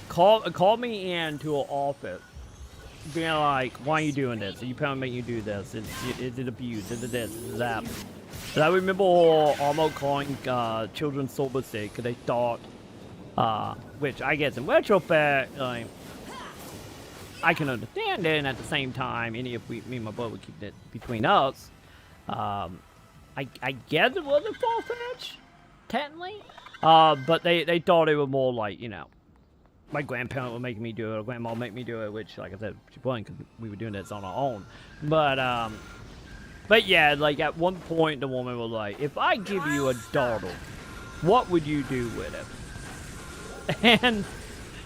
call me into an office, being like, why are you doing this? Are you planning on making you do this? Is it abuse? Is it this? Is it that? And I remember almost calling children's services because they thought, which I guess in retrospect, I can understand it, and at the same time, me and my brother would keep it between us. I guess it wasn't far-fetched, technically. But they thought it was more like, you know, my grandparent would make me do it, or grandma would make me do it, which, like I said, she wasn't, because we were doing this on our own. But yeah, like at one point, the woman was like, if I give you $1, what would you do with it? And,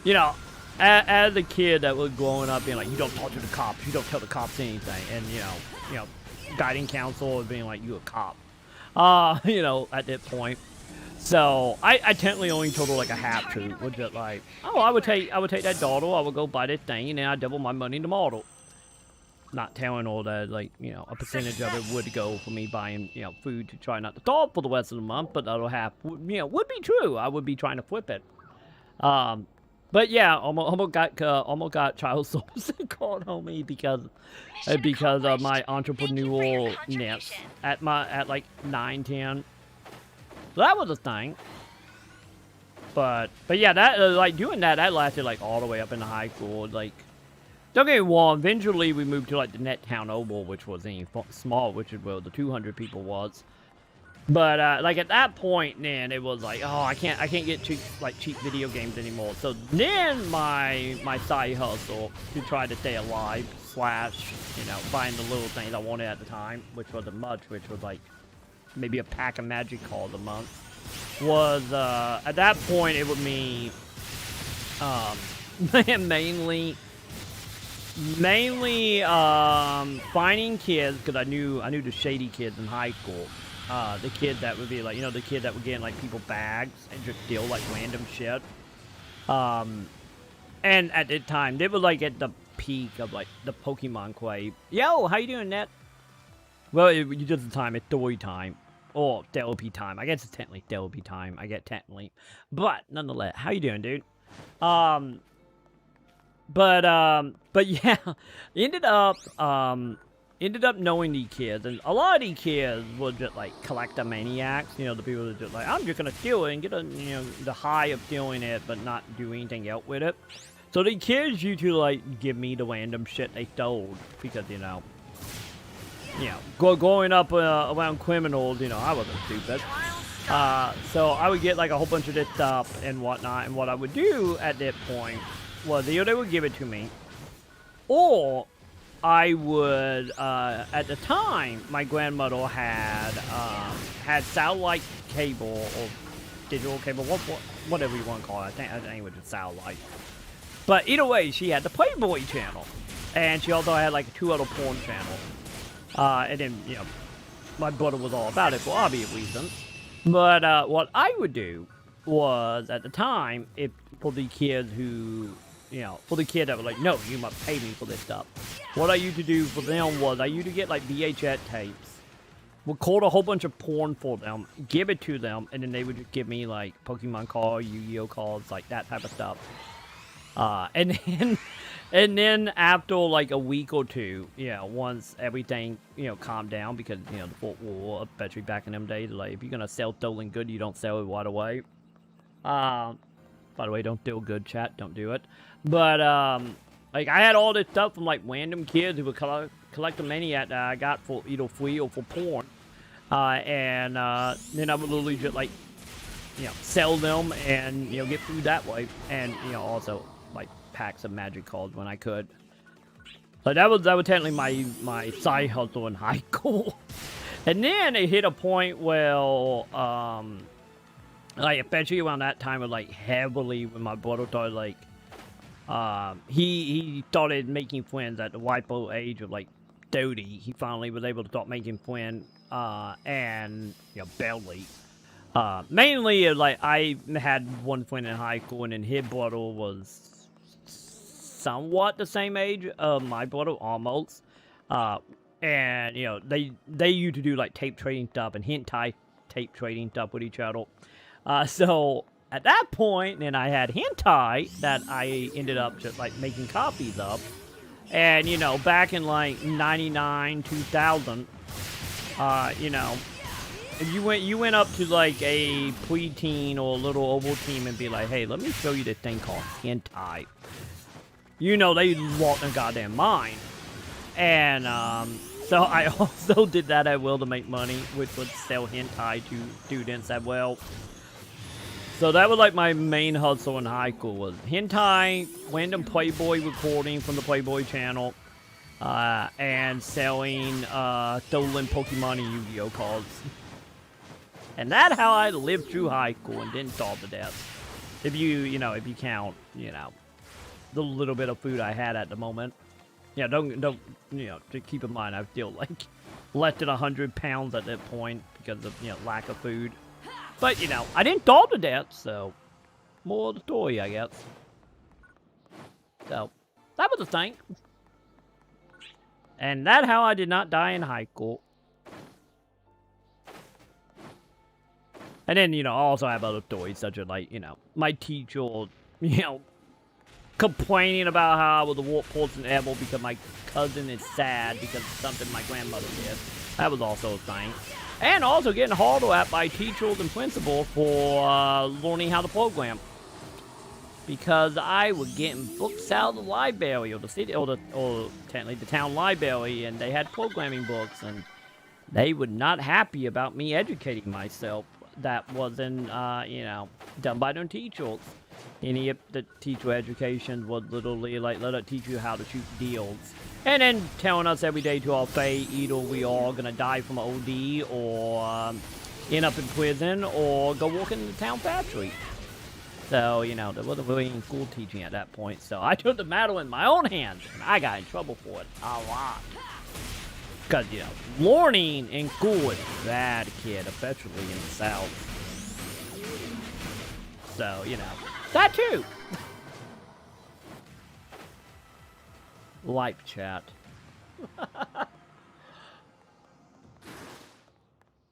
you know, as a kid that was growing up being like, you don't talk to the cops, you don't tell the cops anything, and, you know, guiding counsel being like, you a cop, you know, at that point. So I technically only told her like a half truth, which is like, oh, I would take that $1, I would go buy this thing, and then I double my money tomorrow. Not telling her that, like, you know, a percentage of it would go for me buying, you know, food to try not to starve for the rest of the month, but the other half, you know, would be true. I would be trying to flip it. But yeah, almost got child services called on me because of my entrepreneurialness at like 9, 10. So that was a thing. But yeah, that like doing that lasted like all the way up into high school. Like, don't get me wrong, eventually we moved to like the Net Town Oval, which was small, which is where the 200 people was. But like at that point, then it was like, oh, I can't get cheap video games anymore. So then my side hustle to try to stay alive / you know, buying the little things I wanted at the time, which wasn't much, which was like maybe a pack of magic cards a month, was at that point it would mean mainly finding kids, because I knew the shady kids in high school. The kid that would be like, you know, the kid that would get in like people bags and just steal like random shit. And at the time, they were like at the peak of like the Pokemon craze. Yo, how you doing, Net? Well, you just the time, it's story time. Or therapy time. I guess it's technically therapy time. I get technically. But nonetheless, how you doing, dude? But yeah, ended up ended up knowing these kids, and a lot of these kids were just like collector maniacs. You know, the people that just like, I'm just gonna steal it and get a, you know, the high of stealing it, but not do anything else with it. So the kids used to like give me the random shit they stole because you know, growing up around criminals, you know, I wasn't stupid. So I would get like a whole bunch of this stuff and whatnot, and what I would do at that point was either they would give it to me, or I would, at the time, my grandmother had satellite cable or digital cable, whatever you want to call it. I think it was just satellite. But either way, she had the Playboy channel, and she also had like 2 other porn channels. And then, you know, my brother was all about it for obvious reasons. But what I would do was, at the time, for the kids who, you know, for the kid that were like, no, you must pay me for this stuff. What I used to do for them was I used to get like VHS tapes, record a whole bunch of porn for them, give it to them, and then they would just give me like Pokemon cards, Yu-Gi-Oh cards, like that type of stuff. And then after like a week or two, you know, once everything, you know, calmed down, because, you know, the Fort War, especially back in them days, like, if you're gonna sell stolen good, you don't sell it right away. By the way, don't steal good, chat, don't do it. But, like, I had all this stuff from, like, random kids who were collectomaniac that I got for either free or for porn. And then I would literally just, like, you know, sell them and, you know, get food that way. And, you know, also, like, packs of magic cards when I could. So that was technically my side hustle in high school. And then it hit a point where, like, especially around that time, of like heavily when my brother started like, he started making friends at the ripe old age of like 30. He finally was able to start making friends, and, you know, barely. Mainly, like, I had one friend in high school, and then his brother was somewhat the same age of my brother, almost. And, you know, they used to do like tape trading stuff and hentai tape trading stuff with each other. So at that point, then I had hentai that I ended up just like making copies of. And, you know, back in like 99, 2000, you know, if you went up to like a preteen or a little oval team and be like, hey, let me show you this thing called hentai, you know, they lost their goddamn mind. And so I also did that at will to make money, which would sell hentai to students as well. So that was like my main hustle in high school, was hentai, random Playboy recording from the Playboy channel, and selling stolen Pokemon and Yu-Gi-Oh cards. And that's how I lived through high school and didn't starve to death. If you count, you know, the little bit of food I had at the moment. Yeah, don't, you know, to keep in mind, I feel like less than 100 pounds at that point because of, you know, lack of food. But, you know, I didn't starve to death, so more of the story, I guess. So, that was the thing. And that's how I did not die in high school. And then, you know, I also have other stories, such as, like, you know, my teacher, you know, complaining about how I was the worst person ever because my cousin is sad because of something my grandmother did. That was also a thing. And also getting hauled at by teachers and principals for learning how to program. Because I was getting books out of the library, or the city, or technically the town library, and they had programming books, and they were not happy about me educating myself. That wasn't, you know, done by their teachers. Any of the teacher education was literally like, let it teach you how to shoot deals. And then telling us every day to our fate, either we are going to die from OD, or end up in prison, or go work in the town factory. So, you know, there wasn't really any school teaching at that point. So I took the matter in my own hands, and I got in trouble for it a lot. Because, you know, learning in school is bad, kid, especially in the South. So, you know, that too. Life chat.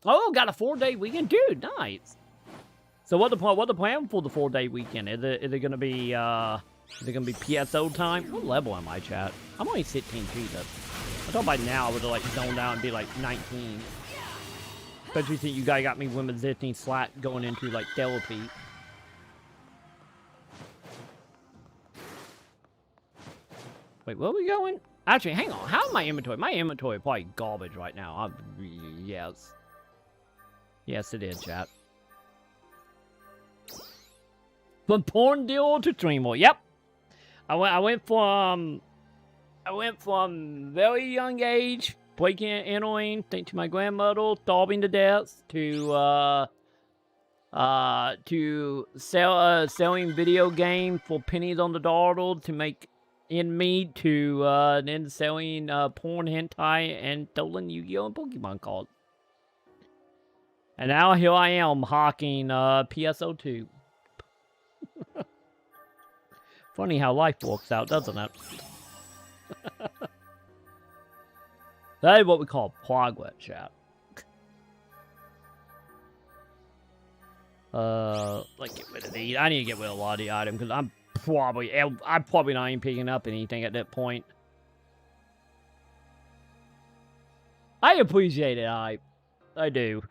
Oh, got a 4-day weekend, dude. Nice. So what the plan for the 4-day weekend? Is it gonna be PSO time? What level am I, chat? I'm only 16 Jesus. I thought by now I would have like zoned out and be like 19. Especially since you guys got me women resisting slack going into like therapy. Wait, where are we going? Actually, hang on. How's my inventory? My inventory is probably garbage right now. Yes. Yes, it is, chat. From porn deal to streamer. Yep. I went from very young age, breaking and entering, thanks to my grandmother, starving to death, to selling video game for pennies on the dollar to make in meat, to then selling porn hentai and stolen Yu-Gi-Oh! And Pokemon cards. And now here I am hawking PSO2. Funny how life works out, doesn't it? That is what we call progress, chat. Like get rid of these. I need to get rid of a lot of the items because I'm probably not even picking up anything at that point. I appreciate it, I do.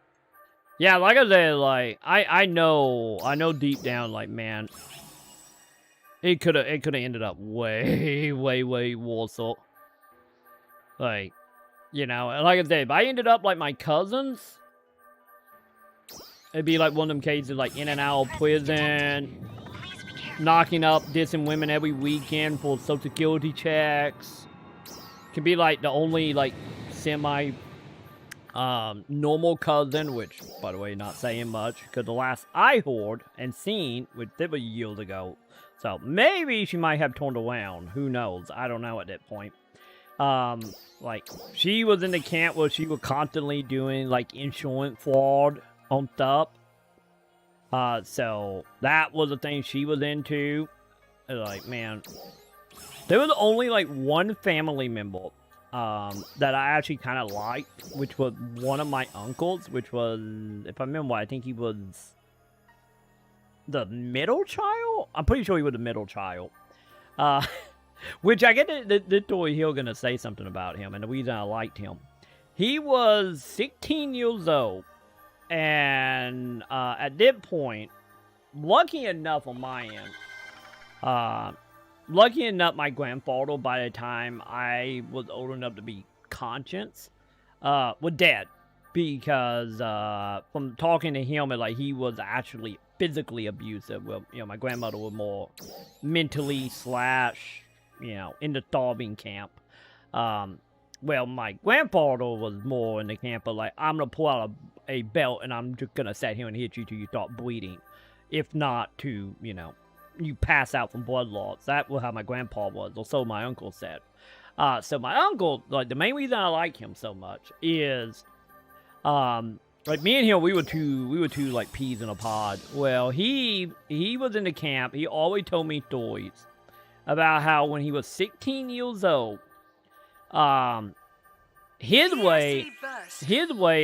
Yeah, like I said, like I know deep down, like man, it could have ended up way worse. Like, you know, and like I said, if I ended up like my cousins, it'd be like one of them cases like in and out of prison, knocking up, dissing women every weekend for social security checks. Could be like the only like semi normal cousin, which by the way not saying much because the last I heard and seen, which that was years ago, so maybe she might have turned around, who knows, I don't know at that point. Like she was in the camp where she was constantly doing like insurance fraud on stuff, so that was the thing she was into. Like man, there was only like one family member that I actually kind of liked, which was one of my uncles, which was, if I remember, I think he was the middle child? I'm pretty sure he was the middle child. Which I get the story here gonna say something about him, and the reason I liked him. He was 16 years old, and at that point, lucky enough on my end, lucky enough, my grandfather, by the time I was old enough to be conscious, was dead. Because from talking to him, like he was actually physically abusive. Well, you know, my grandmother was more mentally / you know, in the starving camp. Well, my grandfather was more in the camp of like, I'm gonna pull out a belt and I'm just gonna sit here and hit you till you start bleeding. If not to, you know, you pass out from blood loss. That was how my grandpa was, or so my uncle said. So my uncle, like the main reason I like him so much is, like me and him, we were two like peas in a pod. Well, he was in the camp. He always told me stories about how when he was 16 years old, his way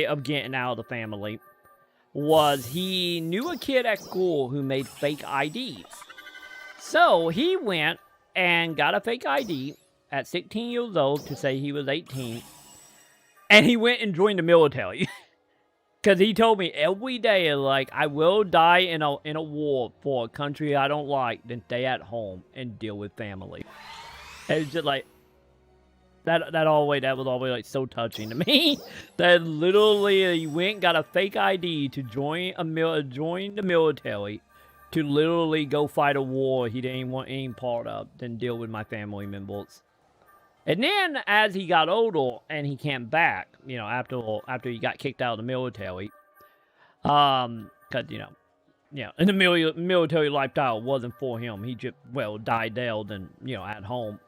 of getting out of the family was he knew a kid at school who made fake IDs. So he went and got a fake ID at 16 years old to say he was 18. And he went and joined the military. Because he told me every day, like, I will die in a war for a country I don't like, then stay at home and deal with family. And it's just like, that was always like so touching to me. That literally he went and got a fake ID to join the military, to literally go fight a war he didn't want any part of, then deal with my family members. And then, as he got older and he came back, you know, after he got kicked out of the military, because, you know, and the military lifestyle wasn't for him. He just, well, died there than, you know, at home.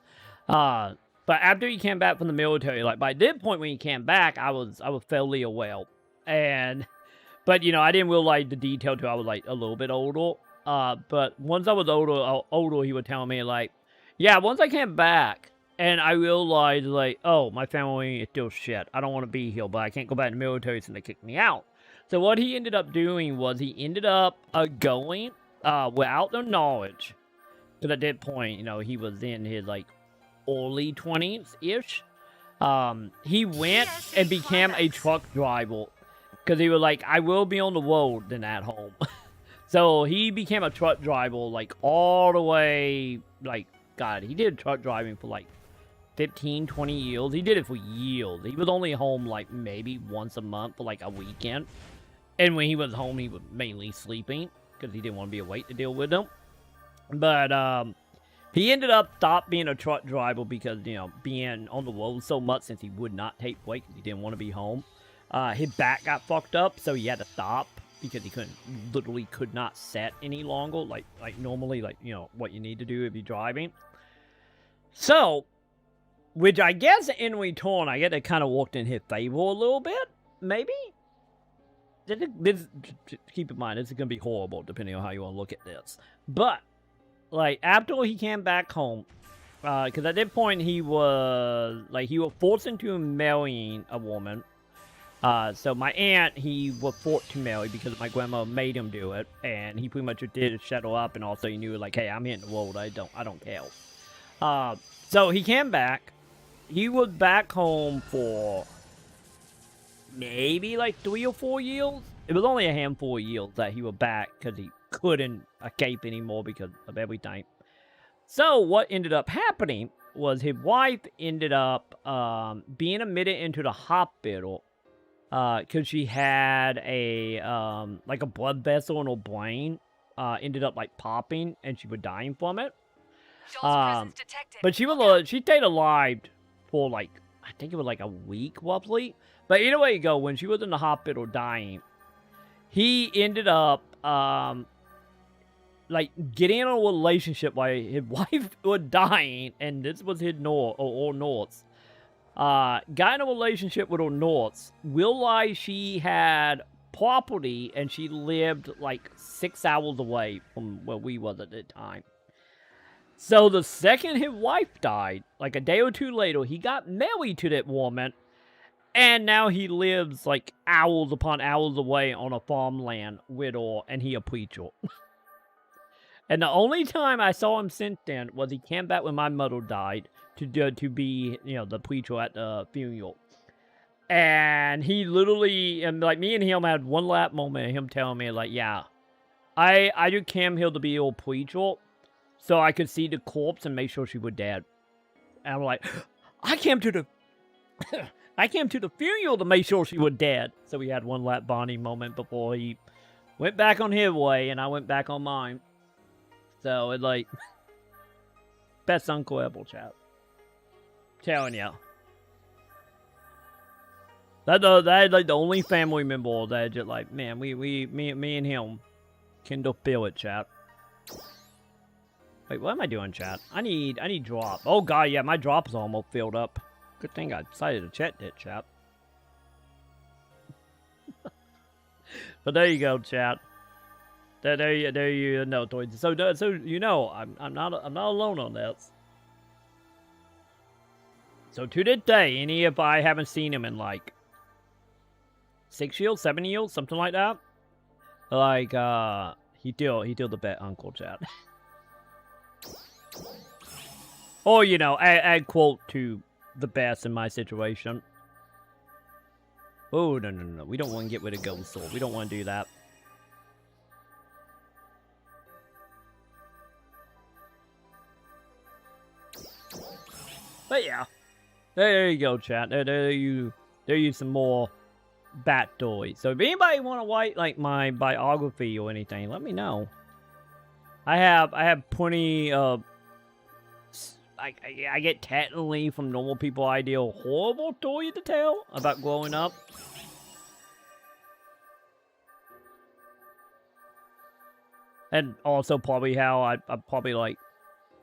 But after he came back from the military, like, by that point when he came back, I was fairly aware. But, you know, I didn't realize the detail till I was, like, a little bit older. But once I was older, he would tell me, like, yeah, once I came back, and I realized, like, oh, my family is still shit. I don't want to be here, but I can't go back to the military since they kicked me out. So what he ended up doing was he ended up going without their knowledge. Because at that point, you know, he was in his, like, early 20s-ish. He went and became a truck driver because he was like, I will be on the road than at home. So he became a truck driver, like, all the way, like, God, he did truck driving for, like, 15, 20 years. He did it for years. He was only home, like, maybe once a month for, like, a weekend. And when he was home, he was mainly sleeping because he didn't want to be awake to deal with them. But, he ended up stopped being a truck driver because, you know, being on the road so much since he would not take breaks because he didn't want to be home. His back got fucked up, so he had to stop because he literally could not set any longer, like normally, like, you know, what you need to do if you're driving. So, which I guess in return, I get it kind of worked in his favor a little bit, maybe? This, keep in mind, this is going to be horrible depending on how you want to look at this. But, like, after he came back home, because at that point he was forced into marrying a woman. So my aunt, he was forced to marry because my grandma made him do it, and he pretty much did it, shut her up, and also he knew, like, hey, I'm hitting the road, I don't care. So he came back. He was back home for maybe like 3 or 4 years. It was only a handful of years that he was back because he couldn't escape anymore because of everything. So what ended up happening was his wife ended up being admitted into the hospital because she had a like a blood vessel in her brain ended up like popping and she was dying from it. But she stayed alive for like, I think it was like a week roughly. But either way you go, when she was in the hospital dying, he ended up like getting in a relationship while his wife was dying, and this was his North's. Got in a relationship with her North's, realized she had property, and she lived like 6 hours away from where we was at the time. So the second his wife died, like a day or two later, he got married to that woman, and now he lives like hours upon hours away on a farmland with her, and he a preacher. And the only time I saw him since then was he came back when my mother died to be, you know, the preacher at the funeral. And he literally, and like me and him had one lap moment of him telling me, like, yeah, I just came here to be your preacher so I could see the corpse and make sure she was dead. And I'm like, I came to the funeral to make sure she was dead. So we had one lap bonding moment before he went back on his way and I went back on mine. So it like, best uncle ever, chat. Telling ya. That's like the only family member that just like, man, me and him can feel it, chat. Wait, what am I doing, chat? I need drop. Oh god, yeah, my drop is almost filled up. Good thing I decided to check that, chat. But there you go, chat. There you know, Toys. So you know, I'm not alone on this. So to this day, any if I haven't seen him in like 6 years, 7 years, something like that. Like he still the best uncle, chat. Or you know, add quote to the best in my situation. Oh no, we don't want to get rid of Ghost Sword. We don't want to do that. But yeah, there you go, chat. There you some more Battledia. So if anybody want to write like my biography or anything, let me know. I have plenty of. I get technically from normal people idea horrible story to tell about growing up. And also probably how I'm probably like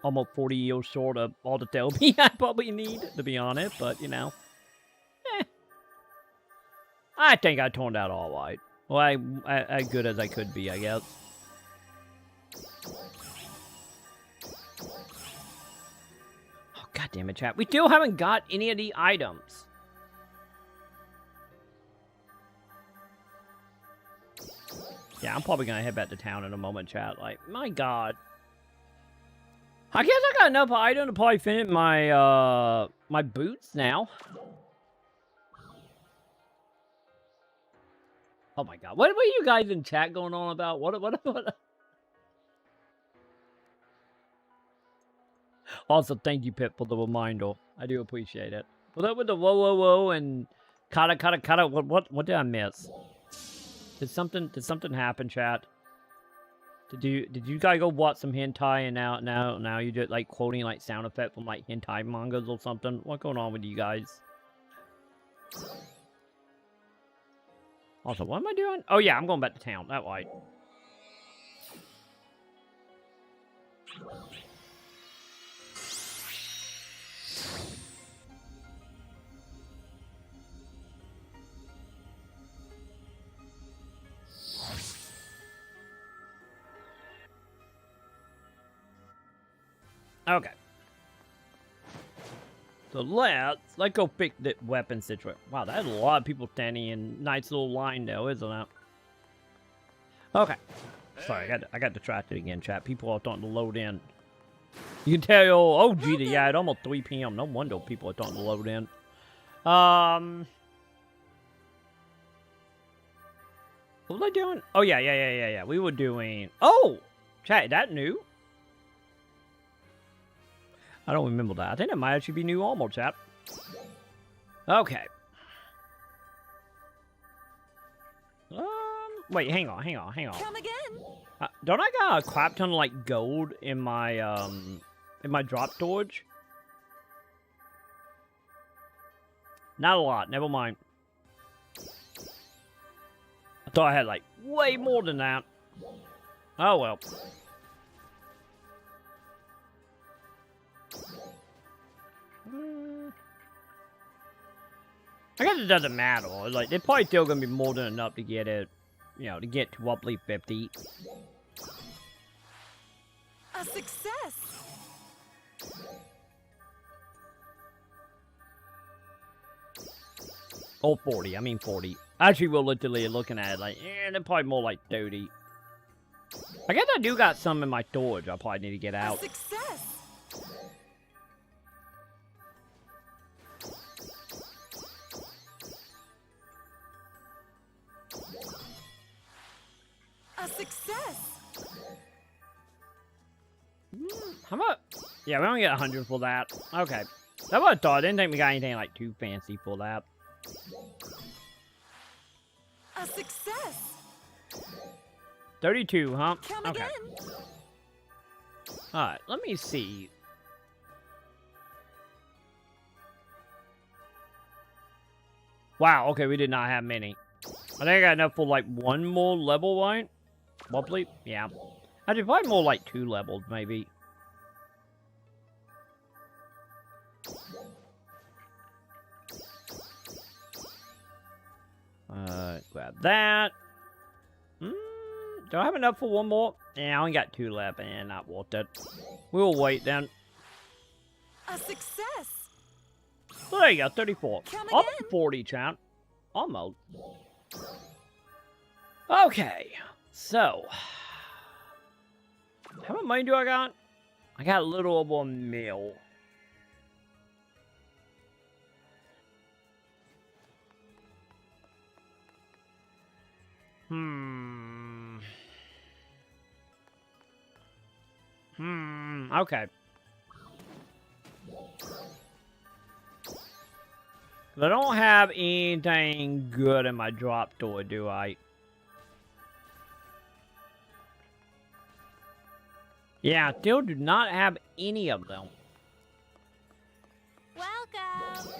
almost 40 years short of all the therapy I probably need, to be honest, but you know. I think I turned out alright. Well, I as good as I could be, I guess. Oh, god damn it, chat. We still haven't got any of the items. Yeah, I'm probably gonna head back to town in a moment, chat. Like, my god. I guess I got enough item to probably finish my my boots now. Oh my god. What are you guys in chat going on about? What? Also, thank you, Pip, for the reminder. I do appreciate it. What's up with the whoa and kata? What did I miss? Did something happen, chat? Did you guys go watch some hentai and now you just like quoting like sound effect from like hentai mangas or something? What's going on with you guys? Also, what am I doing? Oh yeah, I'm going back to town. That way. Okay. So let's go fix the weapon situation. Wow, that's a lot of people standing in nice little line though, isn't it? Okay. Sorry, I got distracted again, chat. People are starting to load in. You can tell, oh gee, yeah, it's almost 3 p.m. No wonder people are starting to load in. What was I doing? Oh yeah. We were doing. Oh, chat, that new? I don't remember that. I think it might actually be new armor, chat. Okay. Wait, hang on. Come again. Don't I got a crap ton of like gold in my drop storage? Not a lot. Never mind. I thought I had like way more than that. Oh well. I guess it doesn't matter. Like, they're probably still gonna be more than enough to get it, you know, to get to roughly 50. A success. Oh, 40. I mean 40. Actually, we're literally looking at it like, they're probably more like 30. I guess I do got some in my storage I probably need to get out. A success. A success. How about... Yeah, we only get 100 for that. Okay. That's what I thought. I didn't think we got anything like too fancy for that. A success. 32, huh? Come Okay. again. Alright, let me see. Wow, okay, we did not have many. I think I got enough for like one more level, right? Roughly? Yeah. Actually, probably more like 2 levels, maybe. Grab that. Do I have enough for one more? Yeah, I only got 2 left, and not worth it. We'll wait then. A success. So there you go, 34. Come Up again. 40, chat. Almost. Okay, so. How much money do I got? I got a little over $1 million. Okay. I don't have anything good in my drop store, do I? Yeah, I still do not have any of them. Welcome.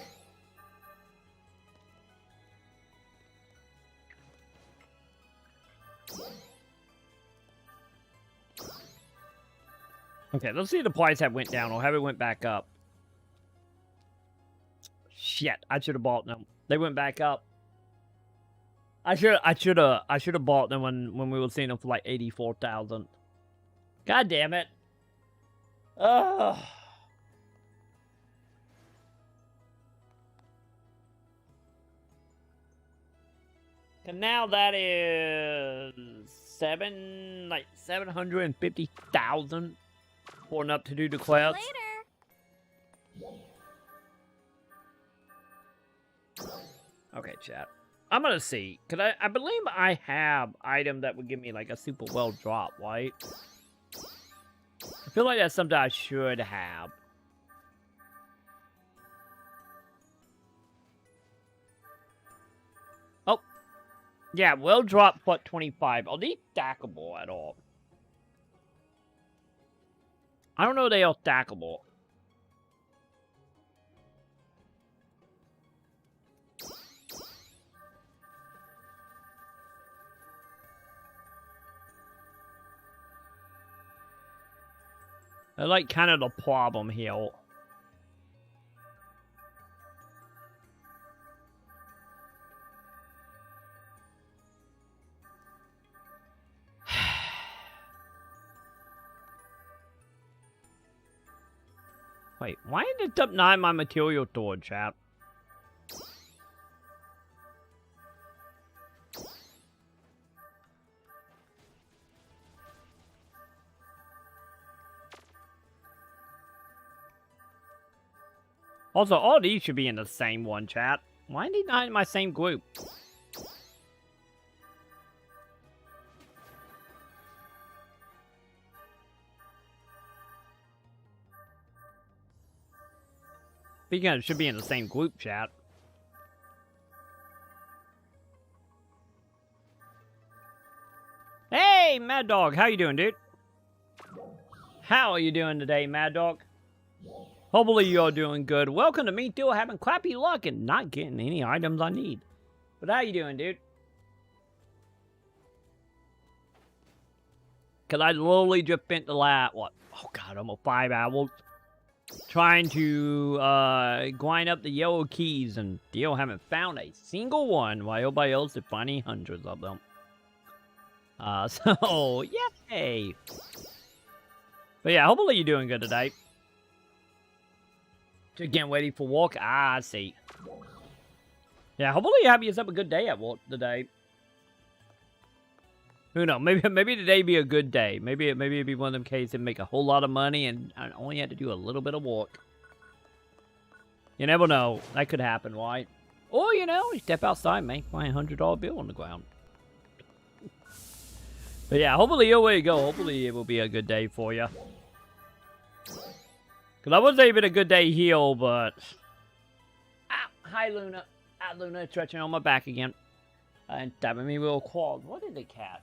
Okay, let's see if the price have went down or have it went back up. Shit, I should have bought them. They went back up. I should have bought them when we were seeing them for like 84,000. God damn it. Ugh. And now that is 750,000. Pulling up to do the quests. Later. Okay, chat. I'm gonna see. Cause I believe I have item that would give me like a super well drop, right? I feel like that's something I should have. Oh. Yeah, well drop but 25. Are these stackable at all? I don't know if they are stackable. They're like kind of the problem here. Wait, why did it deny my material storage, chat? Also, all these should be in the same one, chat. Why are they not in my same group? Speaking of, it should be in the same group, chat. Hey, Mad Dog, how you doing, dude? How are you doing today, Mad Dog? Hopefully you're doing good. Welcome to me, still having crappy luck and not getting any items I need. But how you doing, dude? Because I literally just spent the last, what? Oh, God, almost 5 hours trying to grind up the yellow keys, and still haven't found a single one, while everybody else is finding hundreds of them. So, yay! But yeah, hopefully you're doing good today. Just getting ready for work. Ah, I see. Yeah, hopefully you have yourself a good day at work today. Who knows? Maybe today be a good day. Maybe it'd be one of them cases that make a whole lot of money and I only had to do a little bit of work. You never know. That could happen, right? Or, you know, you step outside and make my $100 bill on the ground. But yeah, hopefully your way to go. Hopefully it will be a good day for you. Because I would say it's been a good day here, but... Ah, hi, Luna. Ah, Luna, stretching on my back again. And stabbing me with a claw. What is a cat?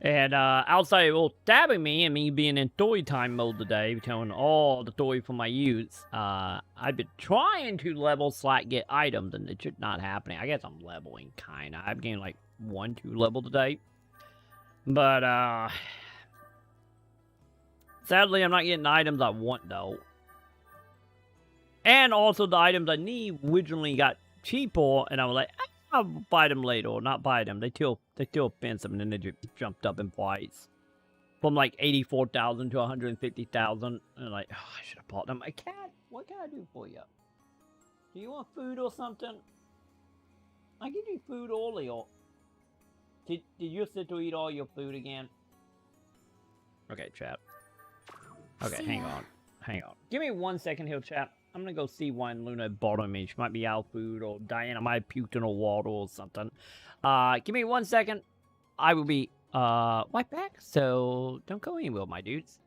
And outside of stabbing me and me being in story time mode today, telling all the story from my youth, I've been trying to level / get items, and it's just not happening. I guess I'm leveling, kind of. I've gained like 1-2 level today. But, sadly, I'm not getting the items I want, though. And also, the items I need originally got cheaper, and I was like, I'll buy them later, or not buy them. They still expensive, and then they just jumped up in price. From like 84,000 to 150,000. And like, oh, I should have bought them. A cat, what can I do for you? Do you want food or something? I give you food earlier. Did you sit to eat all your food again? Okay, chat. Okay, hang on. Give me 1 second here, chat. I'm gonna go see why Luna bottom me. She might be out of food, or Diana might have puked in her water or something. Give me 1 second. I will be right back, so don't go anywhere, my dudes.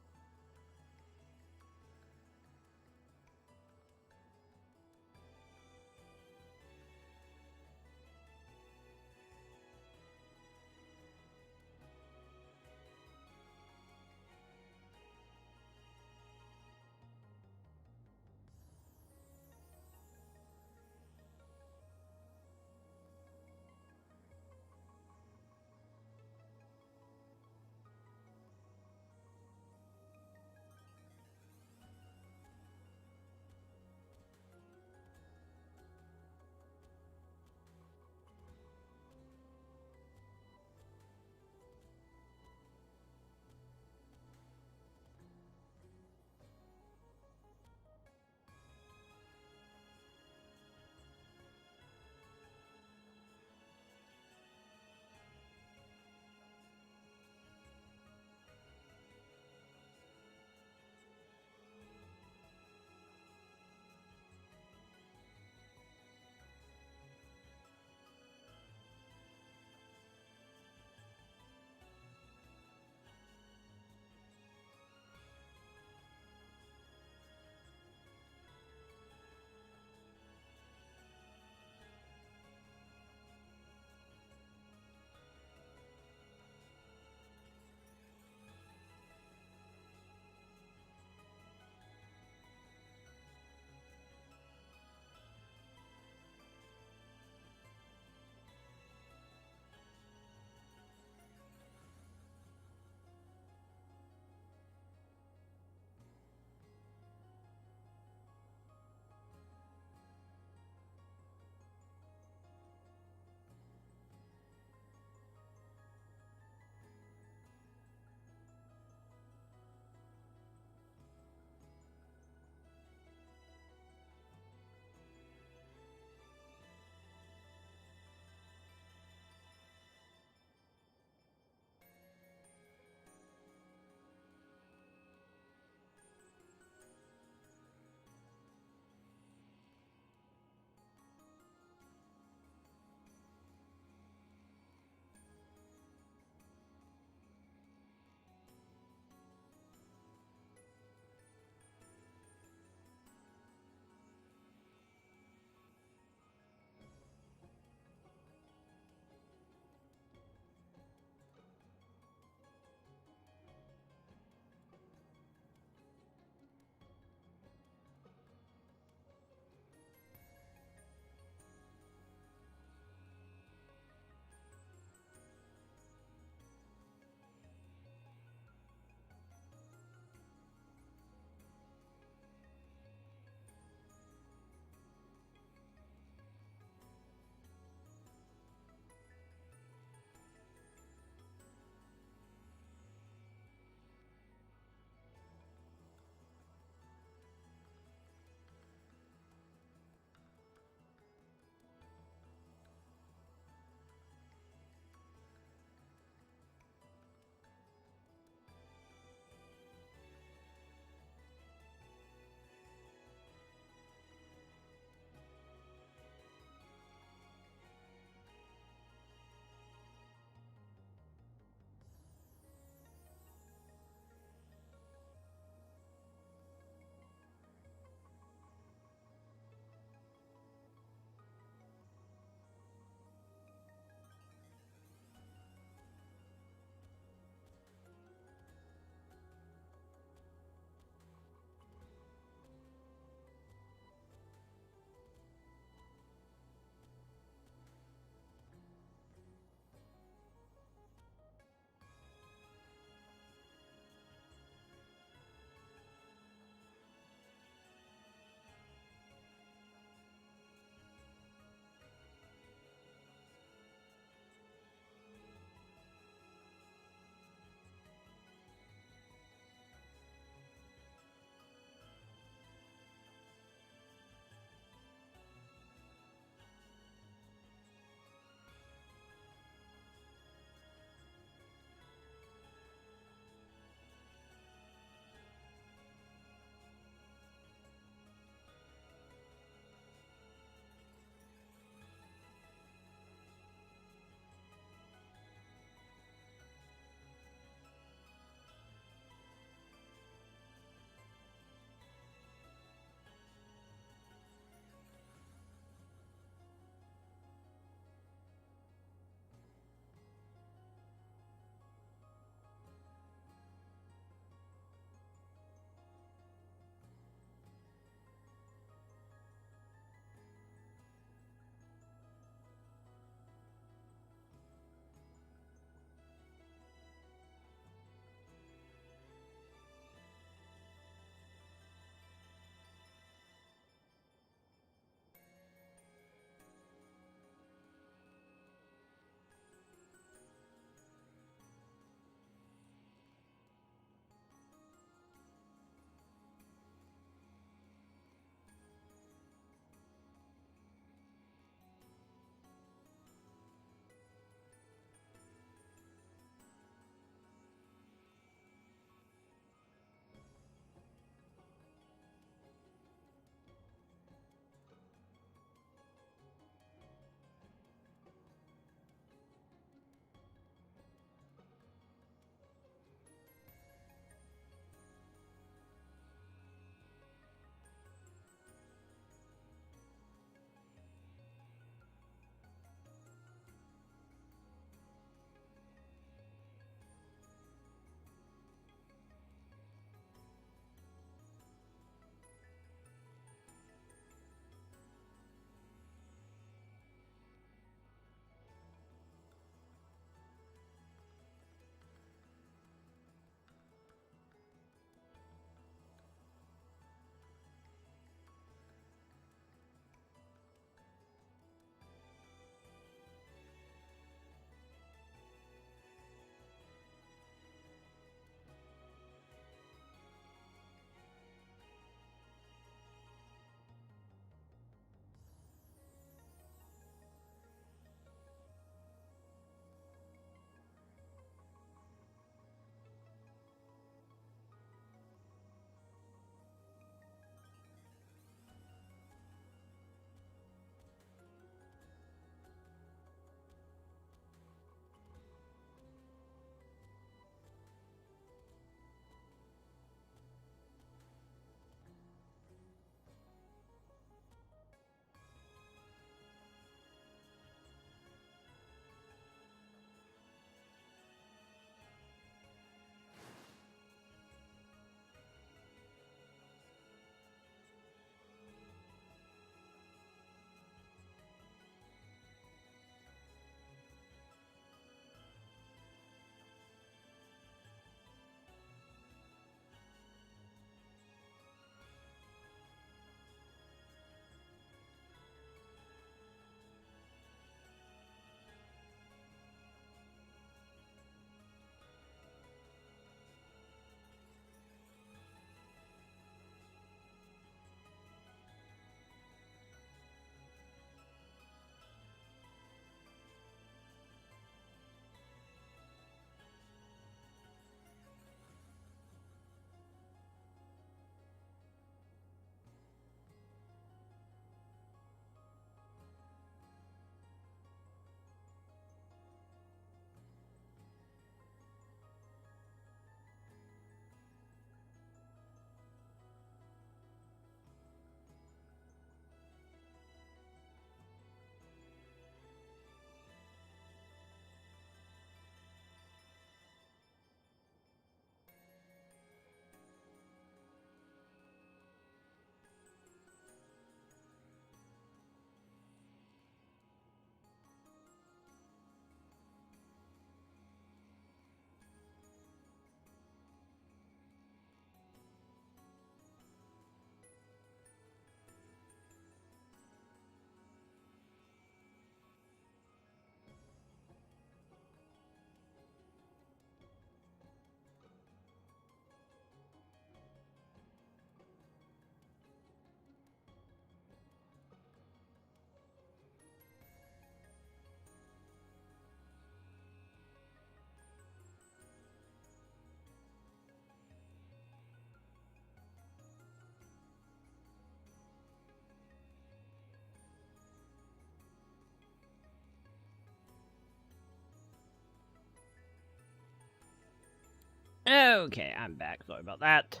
Okay, I'm back. Sorry about that.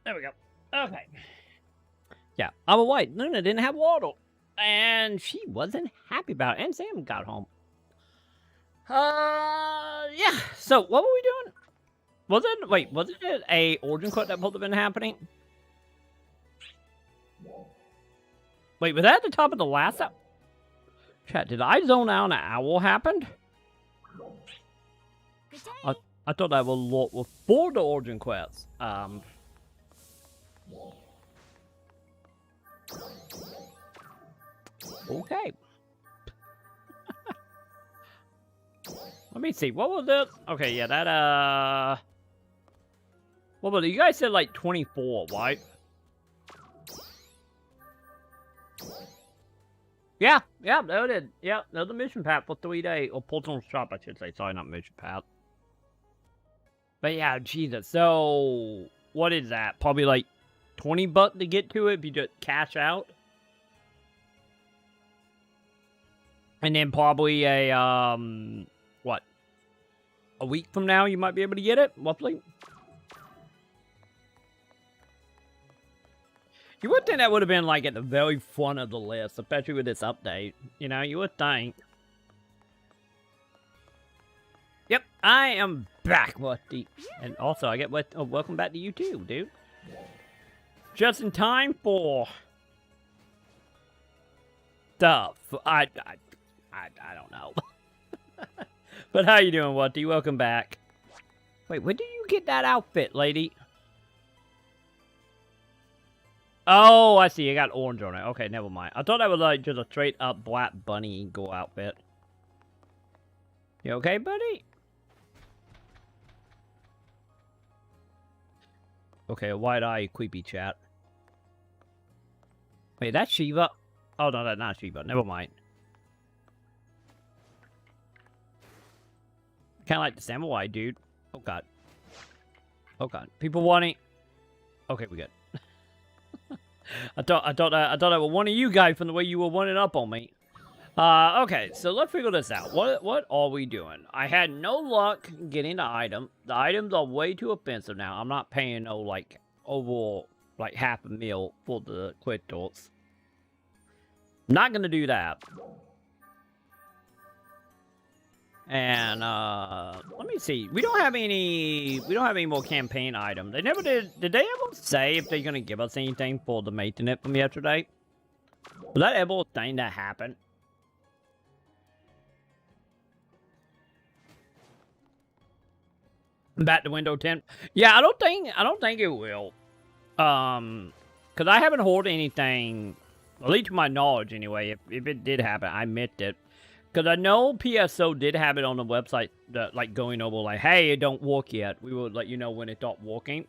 There we go. Okay. Yeah, I'm away. Luna didn't have water. And she wasn't happy about it. And Sam got home. Yeah. So, what were we doing? Wasn't it a origin quote that must have been happening? Wait, was that at the top of the last up? Chat, did I zone out and an owl happened? Good day. I thought that was before the origin quest. Okay. Let me see. What was it? Okay, yeah, that, what was it? You guys said like 24, right? Yeah, that did. Yeah, there's a mission path for 3 days. Or personal shop, I should say. Sorry, not mission path. But yeah, Jesus. So, what is that? Probably like 20 bucks to get to it if you just cash out. And then probably a, what? A week from now, you might be able to get it, roughly. You would think that would have been, like, at the very front of the list, especially with this update. You know, you would think. Yep, I am back, Rusty. And also, I get welcome back to you, too, dude. Just in time for stuff. I don't know. But how you doing, Rusty? Welcome back. Wait, where did you get that outfit, lady? Oh, I see. I got orange on it. Okay, never mind. I thought that was like just a straight up black bunny go outfit. You okay, buddy? Okay, a wide eye, creepy chat. Wait, that's Shiva? Oh, no, that's not Shiva. Never mind. Kind of like the samurai, dude. Oh, God. Oh, God. People wanting... Okay, we good. I thought that was one of you guys from the way you were running up on me. Okay, so let's figure this out. What are we doing? I had no luck getting the item. The items are way too expensive now. I'm not paying no, like, over, like, half a mil for the quick torts. Not gonna do that. And, let me see. We don't have any more campaign items. They never did they ever say if they're gonna give us anything for the maintenance from yesterday? Was that ever a thing that happened? Back to window 10. Yeah, I don't think it will. Cause I haven't heard anything, at least to my knowledge anyway. If it did happen, I missed it. Because I know PSO did have it on the website, that, like, going over, like, hey, it don't work yet. We will let you know when it stopped working.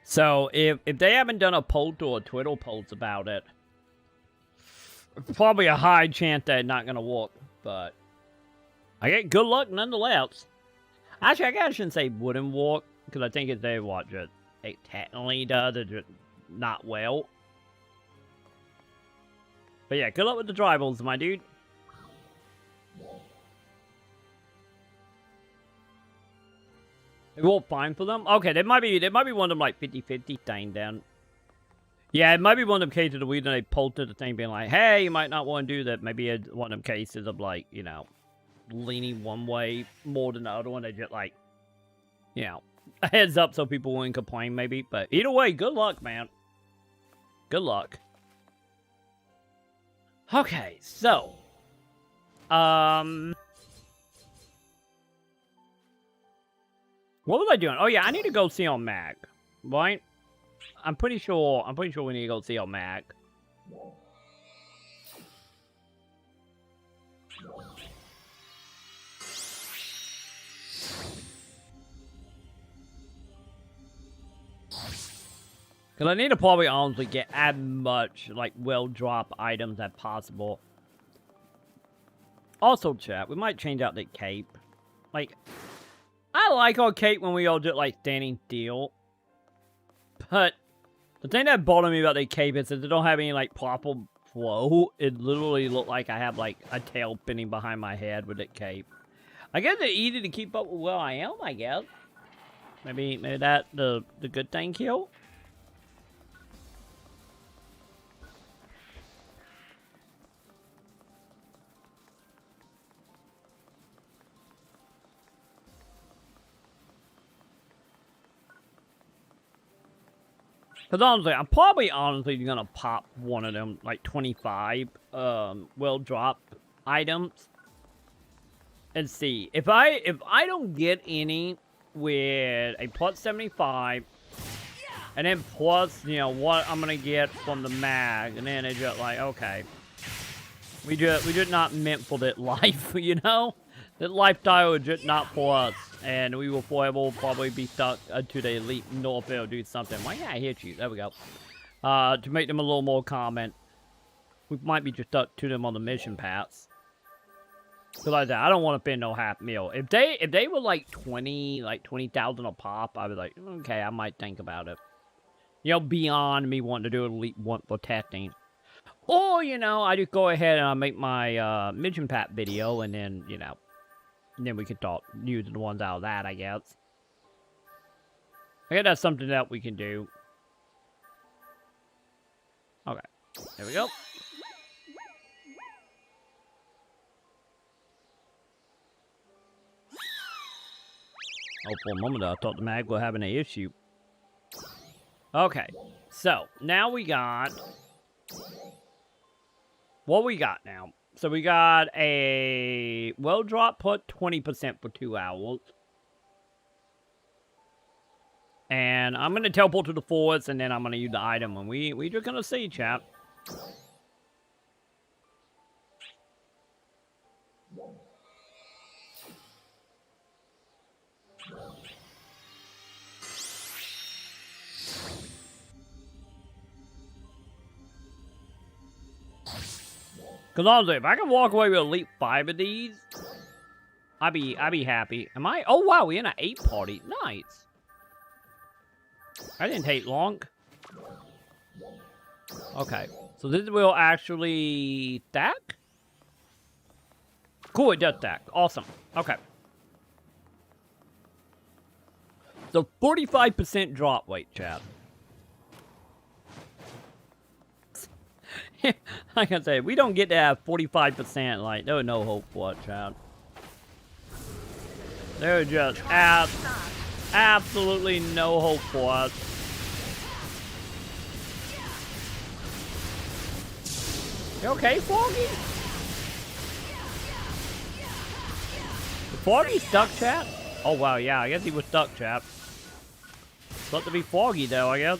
So, if they haven't done a post or a Twitter post about it, probably a high chance that it's not going to work. But, I get good luck nonetheless. Actually, I guess I shouldn't say wouldn't work, because I think if they watch it, it technically does, it's just not well. But yeah, good luck with the drivers, my dude. It won't fine for them? Okay, there might be one of them like 50-50 thing then. Yeah, it might be one of them cases of reason they posted the thing being like, hey, you might not want to do that. Maybe it's one of them cases of like, you know, leaning one way more than the other one. They just like, you know, a heads up so people wouldn't complain maybe. But either way, good luck, man. Good luck. Okay, so. What was I doing? Oh yeah, I need to go see on Mag, right? I'm pretty sure we need to go see on Mag. Because I need to probably honestly get as much, like, well-drop items as possible. Also, chat, we might change out the cape. Like, I like our cape when we all do, like, standing still. But the thing that bothered me about the cape is that they don't have any, like, proper flow. It literally looked like I have, like, a tail pinning behind my head with the cape. I guess it's easy to keep up with where I am, I guess. Maybe that the good thing, kill. Because honestly, I'm probably honestly gonna pop one of them, like 25 well drop items. And see. If I don't get any with a plus 75 and then plus, you know, what I'm gonna get from the mag, and then it's just like, okay. We just not meant for that life, you know? That lifestyle is just not for us. And we will forever probably be stuck to the elite north or do something. Why can't I hit you? There we go. To make them a little more common. We might be just stuck to them on the mission paths. Cause like that, I don't want to spend no half meal. If they were like 20,000 a pop, I was like, okay, I might think about it. You know, beyond me wanting to do elite one for testing. Or, you know, I just go ahead and I make my mission pack video, and then, you know, and then we can start using the ones out of that, I guess. I guess that's something that we can do. Okay, there we go. Oh, for a moment I thought the mag was having an issue. Okay, so now we got... What we got now? So we got a well drop put 20% for 2 hours. And I'm going to teleport to the forest, and then I'm going to use the item. And we just going to see, chat. Because honestly, if I can walk away with elite 5 of these, I'd be happy. Am I? Oh wow, we're in an 8 party. Nice. That didn't take long. Okay, so this will actually stack. Cool, it does stack. Awesome. Okay. So 45% drop weight, chat. Like I said, we don't get to have 45%, like, there's no hope for it, child. There's just absolutely no hope for us. You okay, Foggy? The Foggy stuck, chat? Oh, wow, yeah, I guess he was stuck, chat. Thought to be Foggy, though, I guess.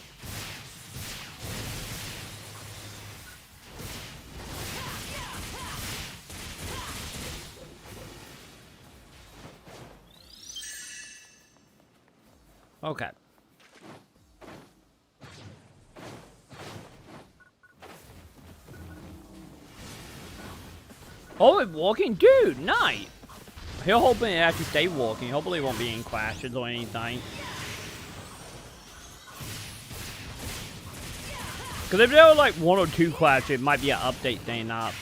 Okay. Oh, it's walking? Dude, nice. He'll hoping it actually stay walking. Hopefully it won't be any crashes or anything. Because if there were like 1 or 2 crashes, it might be an update thing, not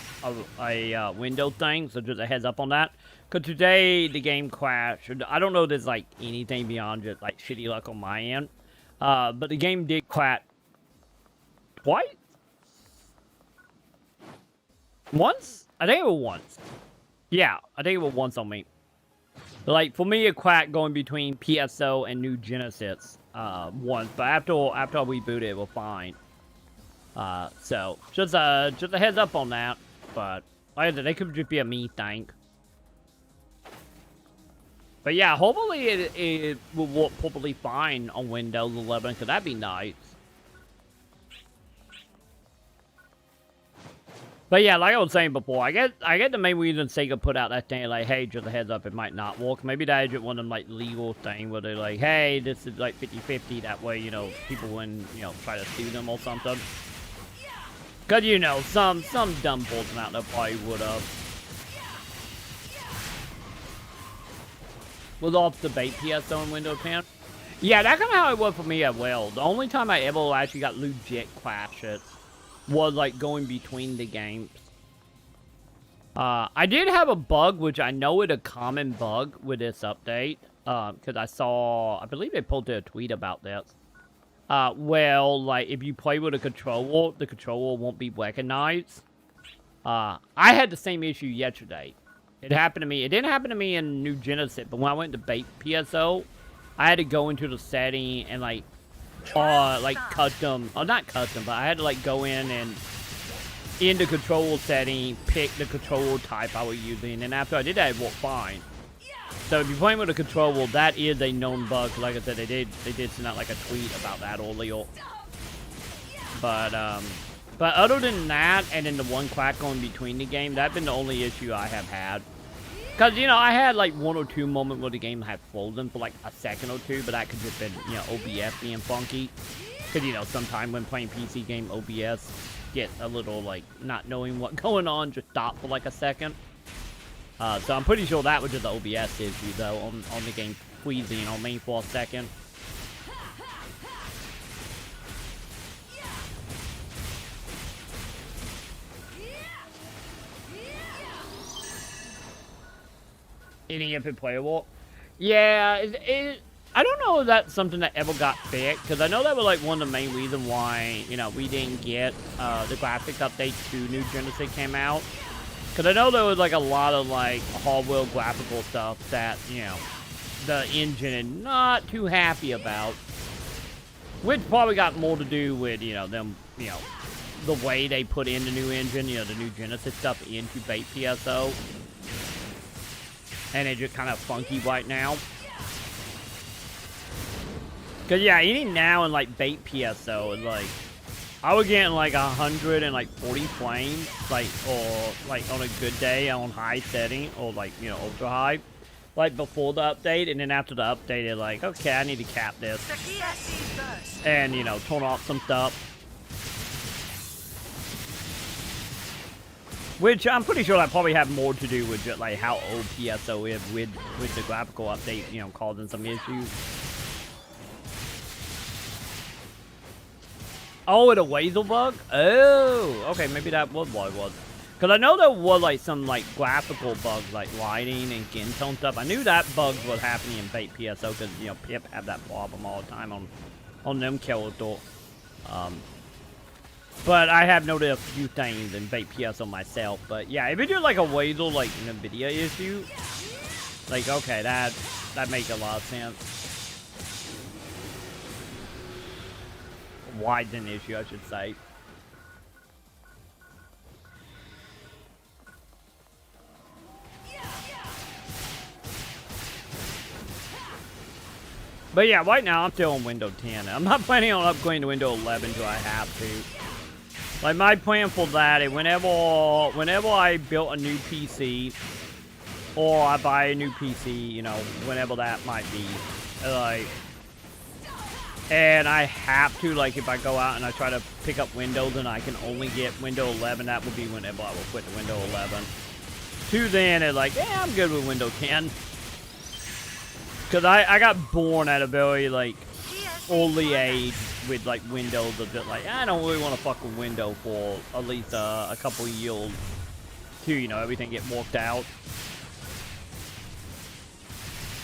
a window thing. So just a heads up on that. Because today, the game crashed. I don't know if there's, like, anything beyond just, like, shitty luck on my end. But the game did crash twice? Once? I think it was once. Yeah, I think it was once on me. But, like, for me, it cracked going between PSO and New Genesis once. But after we booted, it was fine. So, just a heads up on that. But, like I said, it could just be a me thing. But yeah, hopefully it will work probably fine on Windows 11, because that'd be nice. But yeah, like I was saying before, I get the main reason Sega put out that thing, like, hey, just a heads up, it might not work. Maybe that is just one of them, like, legal thing where they're like, hey, this is, like, 50-50, that way, you know, people wouldn't, you know, try to sue them or something. Because, you know, some dumb person out there probably would have. Was off the bait PSO in Windows 10. Yeah, that's kind of how it was for me as well. The only time I ever actually got legit crashes was like going between the games. I did have a bug, which I know is a common bug with this update. Because I believe they posted a tweet about this. Well, like, if you play with a controller, the controller won't be recognized. I had the same issue yesterday. It happened to me. It didn't happen to me in New Genesis, but when I went to PSO, I had to go into the setting and, like custom, not custom, but I had to, like, go in and in the control setting, pick the control type I was using, and after I did that, it worked fine. So if you're playing with a controller, that is a known bug. Like I said, they did send out, like, a tweet about that earlier. But other than that, and then the one crack going between the game, that's been the only issue I have had. Because, you know, I had, like, one or two moments where the game had frozen for, like, a second or two, but that could just been, you know, OBS being funky. Because, you know, sometimes when playing PC game, OBS get a little, like, not knowing what's going on, just stop for, like, a second. So I'm pretty sure that was just the OBS issue, though, on the game freezing on me for a second. Any if it playable? Yeah, I don't know if that's something that ever got fixed, because I know that was, like, one of the main reasons why, you know, we didn't get the graphics update to New Genesis came out. Because I know there was, like, a lot of, like, hardware graphical stuff that, you know, the engine is not too happy about. Which probably got more to do with, you know, them, you know, the way they put in the new engine, you know, the New Genesis stuff into bait PSO. And it's just kind of funky right now. Because, yeah, even now in, like, bait PSO, it's like, I was getting, like, 140 frames, like, or, like, on a good day on high setting, or, like, you know, ultra high, like, before the update, and then after the update, it's like, okay, I need to cap this, and, you know, turn off some stuff. Which, I'm pretty sure that probably have more to do with just, like, how old PSO is with the graphical update, you know, causing some issues. Oh, it a Weasel bug? Oh, okay, maybe that was what it was. Because I know there was, like, some, like, graphical bugs, like lighting and skin tone stuff. I knew that bug was happening in bait PSO because, you know, Pip had that problem all the time on them characters. But I have noticed a few things in bait PSO myself. But, yeah, if it's just, like, a Weasel, like, NVIDIA issue, like, okay, that makes a lot of sense. Widen issue, I should say. But yeah, right now I'm still on Windows 10. I'm not planning on upgrading to Windows 11 until I have to. Like, my plan for that is whenever I build a new PC, or I buy a new PC, you know, whenever that might be, like, and I have to, like, if I go out and I try to pick up Windows and I can only get Windows 11, that will be whenever I will quit to Windows 11. To then, it's like, yeah, I'm good with Windows 10. Because I got born at a very, like, early age with, like, Windows. A bit like, I don't really want to fuck with Windows for at least a couple of years to, you know, everything get worked out.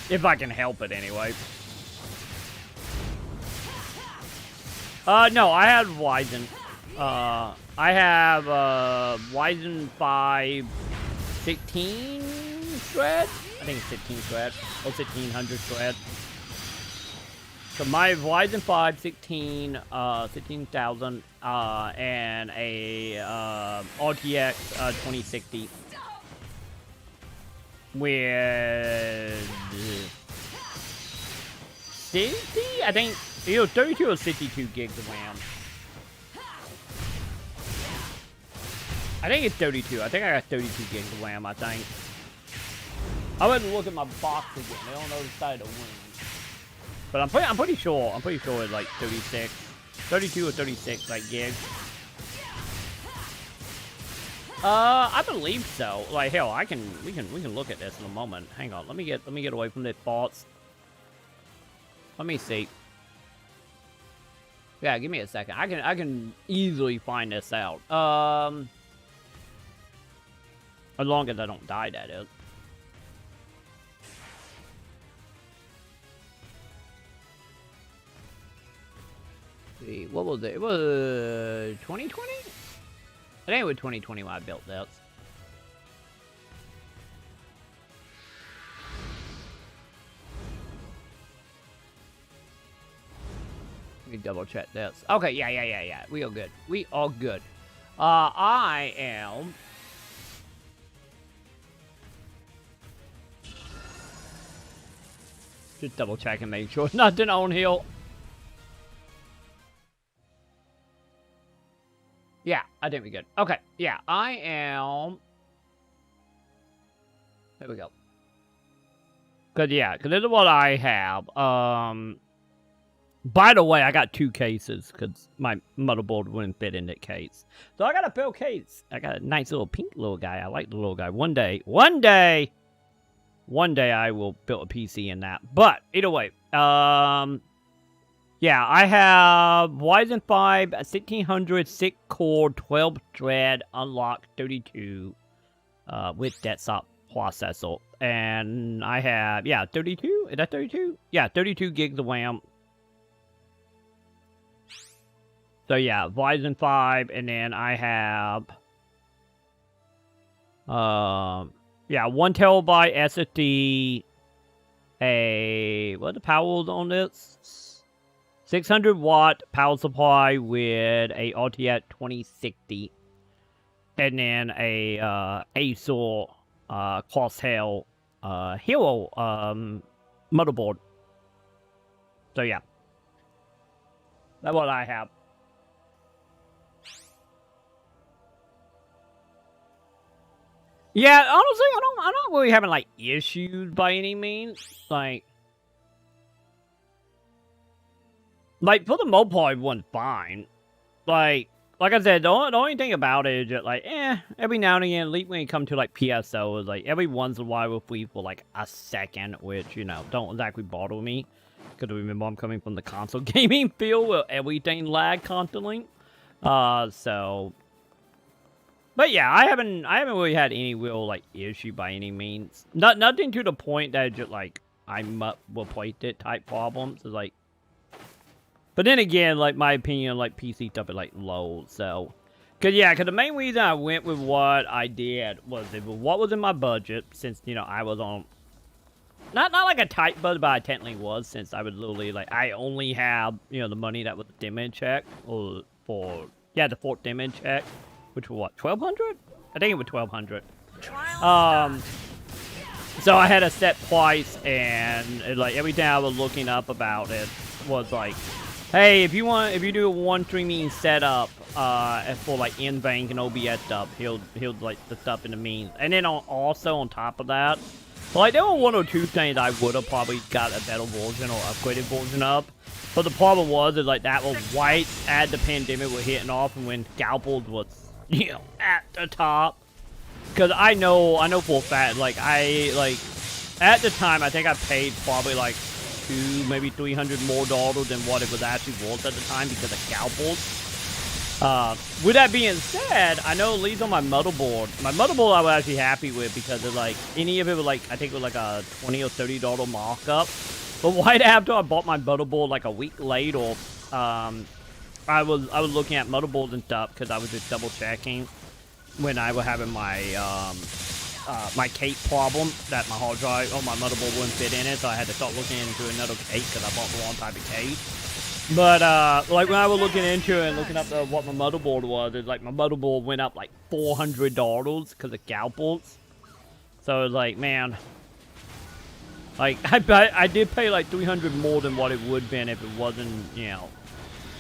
If I can help it, anyway. No, I had Ryzen. I have Ryzen 5 16 thread. I think it's 16 thread or 1600 thread. So my Ryzen 5 16 16,000 and a RTX 2060 with 60, I think. You know, 32 or 62 gigs of RAM. I think it's 32. I think I got 32 gigs of RAM, I think. I went to look at my box again. I don't know the side of the wing. But I'm pretty sure it's like 36. 32 or 36, like, gigs. I believe so. Like, hell, we can look at this in a moment. Hang on. Let me get away from the thoughts. Let me see. Yeah, give me a second. I can easily find this out. As long as I don't die, that is. See, what was it? It was 2020? I think it was 2020 when I built this. Let me double check this. Okay, yeah. We are good. We are good. I am... Just double check and make sure nothing on here. Yeah, I think we're good. Okay, yeah, I am... There we go. Cause this is what I have. By the way, I got 2 cases because my motherboard wouldn't fit in that case. So I got a build case. I got a nice little pink little guy. I like the little guy. One day I will build a PC in that. But either way, yeah, I have Ryzen 5 1600 6 core 12 thread unlocked 32 with desktop processor, and I have 32. Is that 32? Yeah, 32 gigs of RAM. So yeah, Ryzen 5, and then I have 1 terabyte SSD. What the power is on this? 600 watt power supply with a RTX 2060, and then a Acer Crosshair Hero motherboard. So yeah, that's what I have. Yeah, honestly, I'm not really having like issues by any means. Like for the most part, it went fine. Like I said, the only thing about it is that, like, every now and again, at least when it comes to, like, PSO, is, like, every once in a while we'll freeze for, like, a second, which, you know, don't exactly bother me. Because remember, I'm coming from the console gaming field where everything lag constantly. So... But yeah, I haven't really had any real, like, issue by any means. Nothing to the point that just, like, I replaced it type problems. It's like... But then again, like, my opinion, like, PC stuff is, like, low, so... Cause the main reason I went with what I did was what was in my budget, since, you know, I was on... Not like a tight budget, but I technically was, since I was literally, like, I only have, you know, the money that was the damage check, or for... Yeah, the 4th damage check, which was what, 1,200? I think it was 1,200. So I had a set price, and, like, everything I was looking up about it was, like... Hey, if you do a 1 streaming setup, for like in-bank and OBS stuff, he'll like the stuff in the means. And then also on top of that, like there were 1 or 2 things I would have probably got a better version or upgraded version of. But the problem was like that was right at the pandemic was hitting off, and when scalpels was, you know, at the top. Cause I know for a fact, like at the time I think I paid probably like maybe $300 more than what it was actually worth at the time because of scalpels. With that being said, I know at least on my motherboard I was actually happy with, because of like any of it was like, I think it was like a $20 or $30 markup. But right after I bought my motherboard like a week later, I was looking at motherboards and stuff because I was just double checking when I was having my my cake problem, that my hard drive or my motherboard wouldn't fit in it, so I had to start looking into another cake because I bought the wrong type of cake. But like when I was looking into it and looking up what my motherboard was, it's like my motherboard went up like $400 because of scalpels. So it was like, man, like I did pay like $300 more than what it would have been if it wasn't, you know,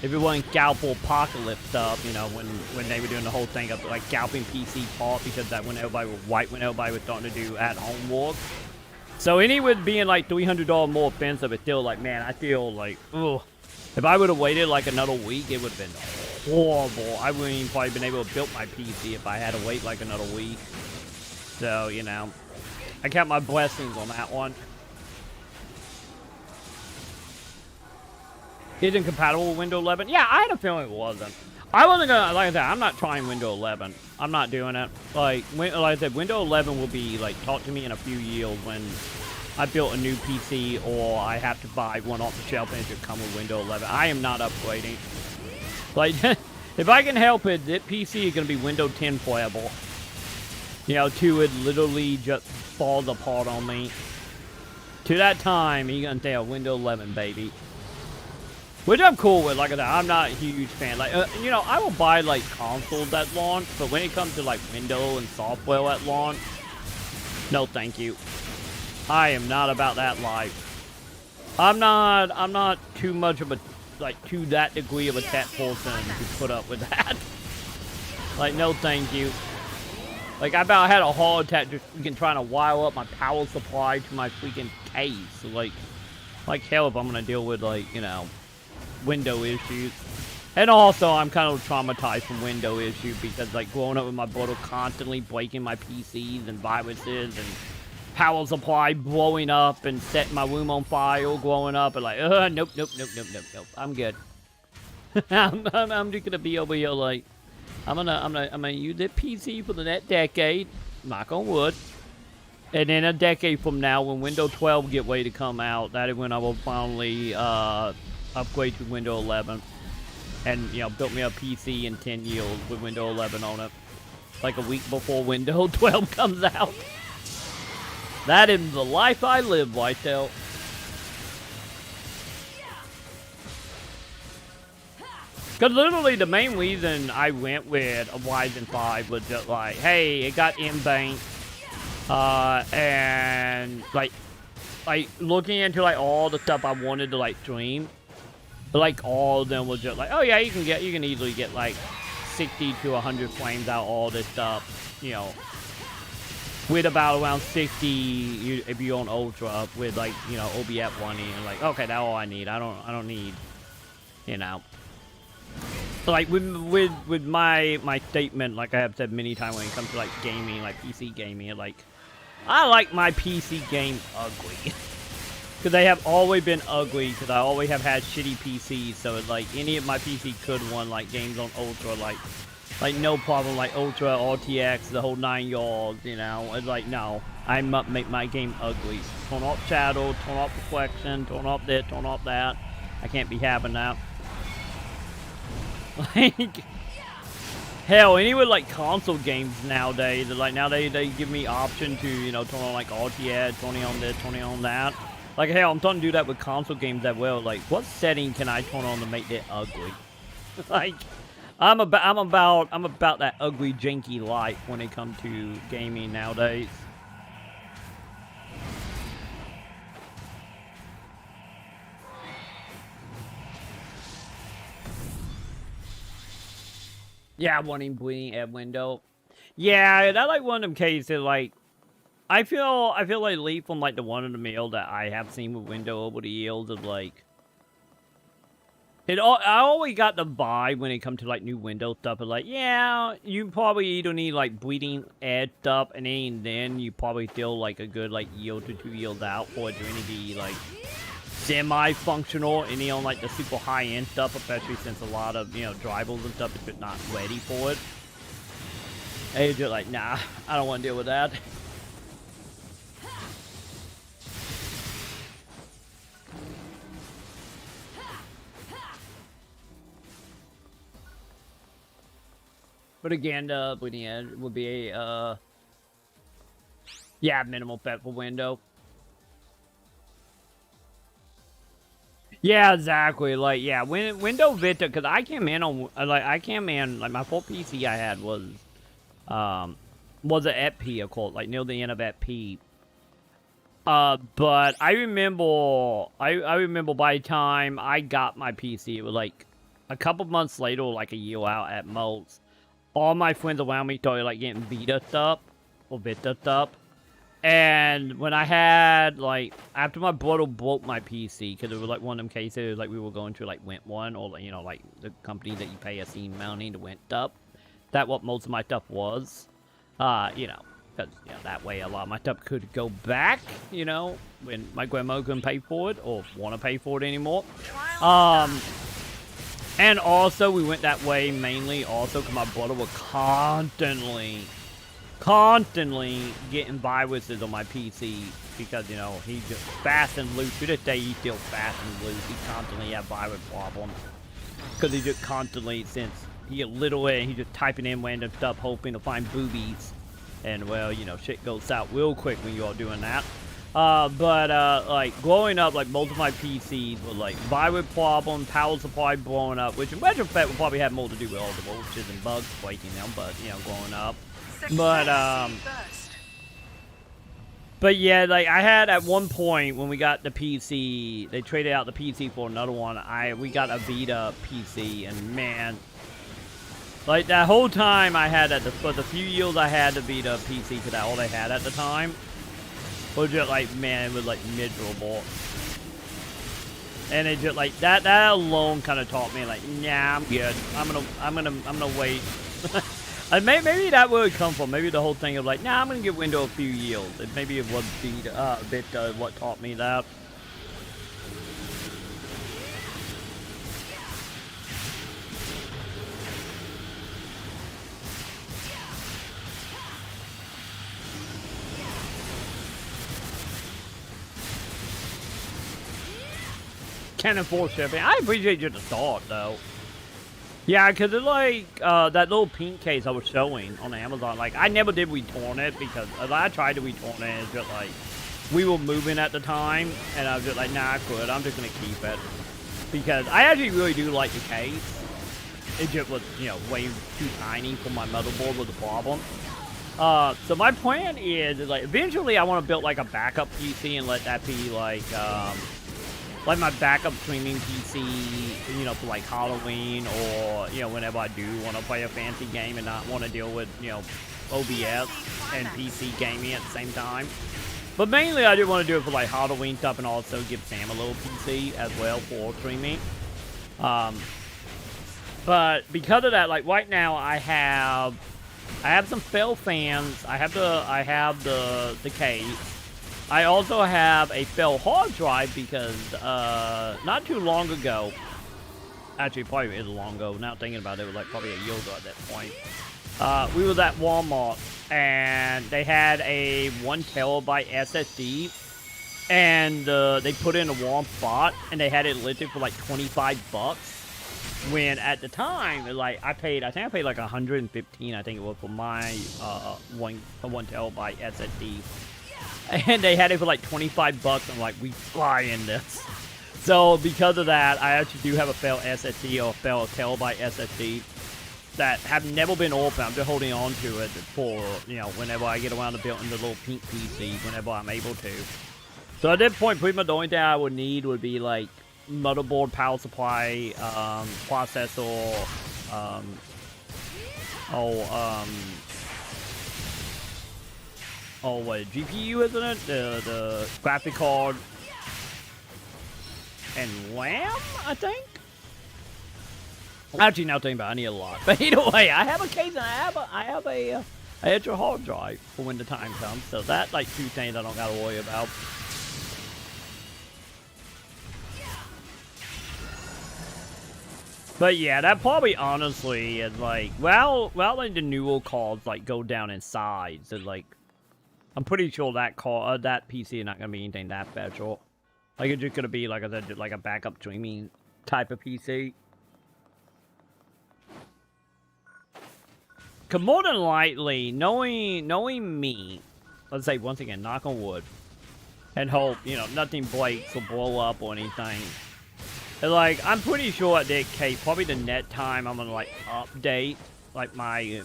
if it wasn't scalpel apocalypse stuff, you know, when they were doing the whole thing of like scalping PC part, because that when everybody was white, when everybody was starting to do at-home work. So any with being like $300 more expensive, it's still like, man, I feel like, ugh. If I would have waited like another week, it would have been horrible. I wouldn't even probably been able to build my PC if I had to wait like another week. So, you know, I count my blessings on that one. Isn't compatible with Windows 11? Yeah, I had a feeling it wasn't. I wasn't gonna, like I said, I'm not trying Windows 11. I'm not doing it. Like I said, Windows 11 will be, like, talk to me in a few years when I built a new PC or I have to buy one off the shelf and it should come with Windows 11. I am not upgrading. Like, if I can help it, that PC is gonna be Windows 10 playable. You know, to it literally just falls apart on me. To that time, you're gonna say a Windows 11, baby. Which I'm cool with. Like I said, I'm not a huge fan. Like, you know, I will buy, like, consoles at launch, but when it comes to, like, Windows and software at launch, no thank you. I am not about that life. I'm not too much of a, like, to that degree of a tech person to put up with that. Like, no thank you. Like, I about had a heart attack just freaking trying to wire up my power supply to my freaking case. So, like hell if I'm gonna deal with, like, you know, window issues. And also, I'm kind of traumatized from window issues because, like, growing up with my brother constantly breaking my PCs and viruses and power supply blowing up and setting my room on fire growing up and like, nope. I'm good. I'm just gonna be over here like, I'm gonna use that PC for the next decade, knock on wood. And then a decade from now, when Windows 12 get ready to come out, that is when I will finally upgrade to Windows 11. And, you know, built me a PC in 10 years with Windows 11 on it. Like a week before Windows 12 comes out. That is the life I live, Whitetail. Because literally the main reason I went with a Ryzen 5 was just like, hey, it got in-banked. And like looking into like all the stuff I wanted to like stream. But like all of them was just like, oh yeah, you can easily get like 60 to 100 frames out of all this stuff, you know. With about around 60 if you're on Ultra with like, you know, OBF 1E and like, okay, that's all I need. I don't need, you know. But like with my statement, like I have said many times when it comes to like gaming, like PC gaming, like I like my PC game ugly. Because they have always been ugly, because I always have had shitty PCs, so it's like any of my PC could run like games on Ultra, like no problem, like Ultra, RTX, the whole 9 yards, you know. It's like, no, I must make my game ugly. Turn off shadow, turn off reflection, turn off this, turn off that. I can't be having that. Like, hell, any with like console games nowadays, like now they give me option to, you know, turn on like RTX, turning on this, turning on that. Like, hell, I'm trying to do that with console games as well. Like, what setting can I turn on to make it ugly? Like, I'm about that ugly, janky life when it comes to gaming nowadays. Yeah, wanting bleeding at window. Yeah, that like one of them cases. Like, I feel like Lee from like the one in the mill that I have seen with window over the years of like. I always got the vibe when it comes to like new window stuff. But like, yeah, you probably either need like bleeding edge stuff, and then you probably still like a good like yield to 2 yields out for it to really be like semi-functional, and on like the super high-end stuff, especially since a lot of, you know, drivers and stuff is just not ready for it. And you're just like, nah, I don't want to deal with that. But again, the bleeding edge would be a yeah, minimal pet for window. Yeah, exactly. Like, yeah, Window Vista, because I came in on, like, my full PC I had was an FP, of course, like, near the end of FP. But I remember by the time I got my PC, it was, like, a couple months later, like, a year out at most, all my friends around me started, like, getting Vita stuff, or Vita stuff. And when I had, like, after my brother broke my PC, because it was, like, one of them cases, like, we were going to, like, Went One, or, you know, like, the company that you pay a scene money to Went up. That's what most of my stuff was. You know, because, you know, that way a lot of my stuff could go back, you know, when my grandma couldn't pay for it, or want to pay for it anymore. And also, we went that way mainly also because my brother was constantly getting viruses on my PC because, you know, he just fast and loose. To this day, he's still fast and loose. He constantly had virus problems because he just constantly, since he literally, he just typing in random stuff hoping to find boobies. And, well, you know, shit goes south real quick when you're doing that. Like, growing up, like, most of my PCs were, like, virus problem, power supply blowing up, which in retrospect would probably have more to do with all the vultures and bugs breaking them, but, you know, growing up. But yeah, like, I had at one point when we got the PC, they traded out the PC for another one, we got a Vita PC, and man, like, that whole time I had, for the few years I had the Vita PC, because that's all they had at the time, was just like, man, it was like miserable. And it just like that alone kind of taught me like, nah, I'm good. I'm gonna wait. Maybe that would come from. Maybe the whole thing of like, nah, I'm gonna give Windows a few years. Maybe it would be a bit what taught me that. Can't afford shipping. I appreciate you to start though. Yeah, because it's like that little pink case I was showing on Amazon. Like, I never did return it because I tried to return it. It's just like we were moving at the time, and I was just like, nah, I could. I'm just gonna keep it because I actually really do like the case. It just was, you know, way too tiny for my motherboard was the problem. So my plan is like eventually I want to build like a backup PC and let that be like my backup streaming PC, you know, for like Halloween or, you know, whenever I do want to play a fancy game and not want to deal with, you know, OBS and PC gaming at the same time. But mainly I do want to do it for like Halloween stuff and also give Sam a little PC as well for streaming. But because of that, like right now I have some Fell fans. I have the case. I also have a Fell hard drive because not too long ago, actually probably is long ago, now thinking about it, it was like probably a year ago at that point. We was at Walmart and they had a 1 terabyte SSD and they put it in a warm spot and they had it listed for like $25 when at the time like I think I paid like 115 I think it was for my 1 terabyte SSD. And they had it for like $25. I'm like, we buying this. So because of that, I actually do have a Fell SSD or a Fell terabyte SSD that have never been opened. I'm just holding on to it for, you know, whenever I get around to building the little pink PC, whenever I'm able to. So at that point, pretty much the only thing I would need would be like motherboard, power supply, processor, what, GPU, isn't it? The graphic card and RAM, I think. Actually, now thinking about it, I need a lot. But either way, I have a case and I have a extra hard drive for when the time comes. So that's like two things I don't gotta worry about. But yeah, that probably honestly is like, well, like the newer cards like go down in size. So like, I'm pretty sure that that PC is not gonna be anything that special. Like it's just gonna be like I said, like a backup streaming type of PC. Cause more than likely, knowing me, let's say once again, knock on wood, and hope, you know, nothing breaks or blow up or anything. And like, I'm pretty sure at that case, probably the net time I'm gonna like update like my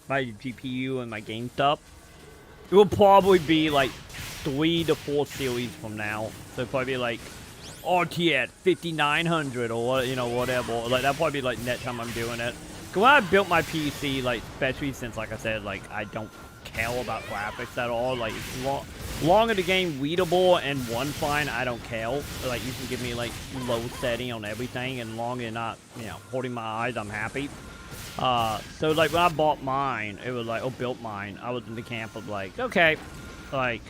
GPU and my game stuff. It will probably be like 3 to 4 series from now. So probably like RTX 5900 or, you know, whatever. Like that'll probably be like net time I'm doing it. Cause when I built my PC, like especially since like I said, like I don't care about graphics at all. Like long of the game readable and one fine, I don't care. Like you can give me like low setting on everything, and long and not, you know, holding my eyes, I'm happy. So like when I bought mine, it was like, built mine, I was in the camp of like, okay, like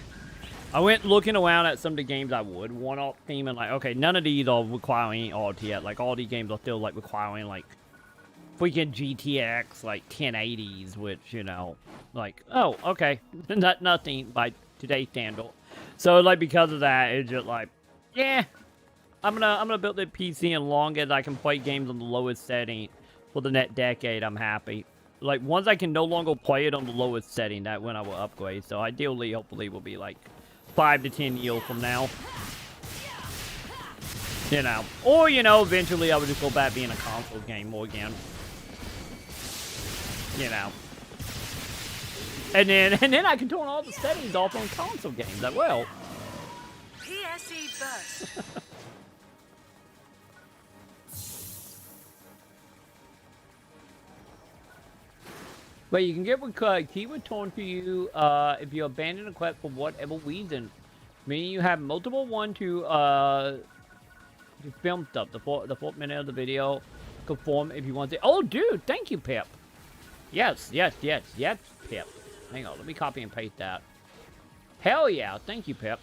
I went looking around at some of the games I would want off Steam and like, okay, none of these are requiring alt yet. Like all these games are still like requiring like freaking GTX like 1080s, which, you know, like, oh, okay, nothing by today's standard. So like because of that, it's just like, yeah, I'm gonna build the PC, and long as I can play games on the lowest setting for the next decade, I'm happy. Like once I can no longer play it on the lowest setting, that when I will upgrade. So ideally, hopefully, will be like 5 to 10 years from now. You know, or you know, eventually I would just go back being a console game more again. You know, and then I can turn all the settings off on console games. That will. PSE bus. But you can get key returned to you if you abandon a quest for whatever reason. Meaning you have multiple to film stuff. The fourth minute of the video. Conform if you want to. Oh, dude, thank you, Pip. Yes, Pip. Hang on, let me copy and paste that. Hell yeah, thank you, Pip.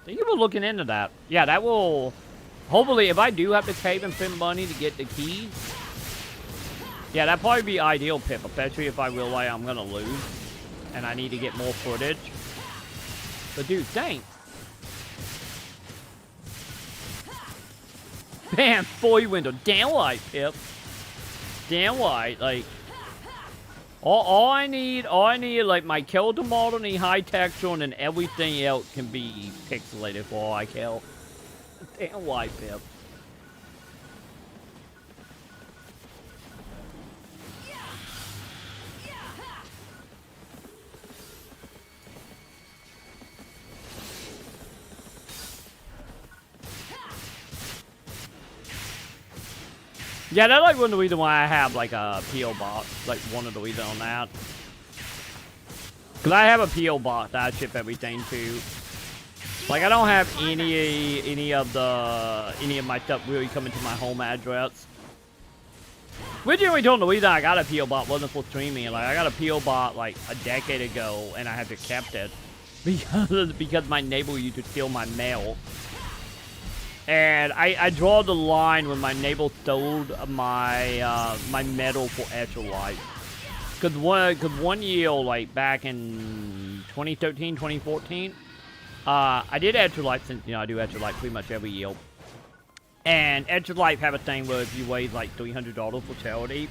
Thank you for looking into that. Yeah, that will... Hopefully, if I do have to cave and spend money to get the keys... Yeah, that'd probably be ideal, Pip, especially if I realize I'm gonna lose. And I need to get more footage. But dude, thanks. Bam, fully window. Damn right, Pip. Damn right, like... All I need, like, my skeleton model need high texture, and then everything else can be pixelated for all I care. Damn right, Pip. Yeah, that's like one of the reasons why I have like a PO box, like one of the reasons on that. Cause I have a PO box that I ship everything to. Like I don't have any of my stuff really coming to my home address. Originally told the reason I got a PO box wasn't for streaming. Like I got a PO box like a decade ago, and I had to kept it because my neighbor used to steal my mail. And I draw the line when my neighbor stole my my medal for extra life. Cause one year, like back in 2013, 2014, I did extra life since I do extra life pretty much every year. And extra life have a thing where if you raise like $300 for charity,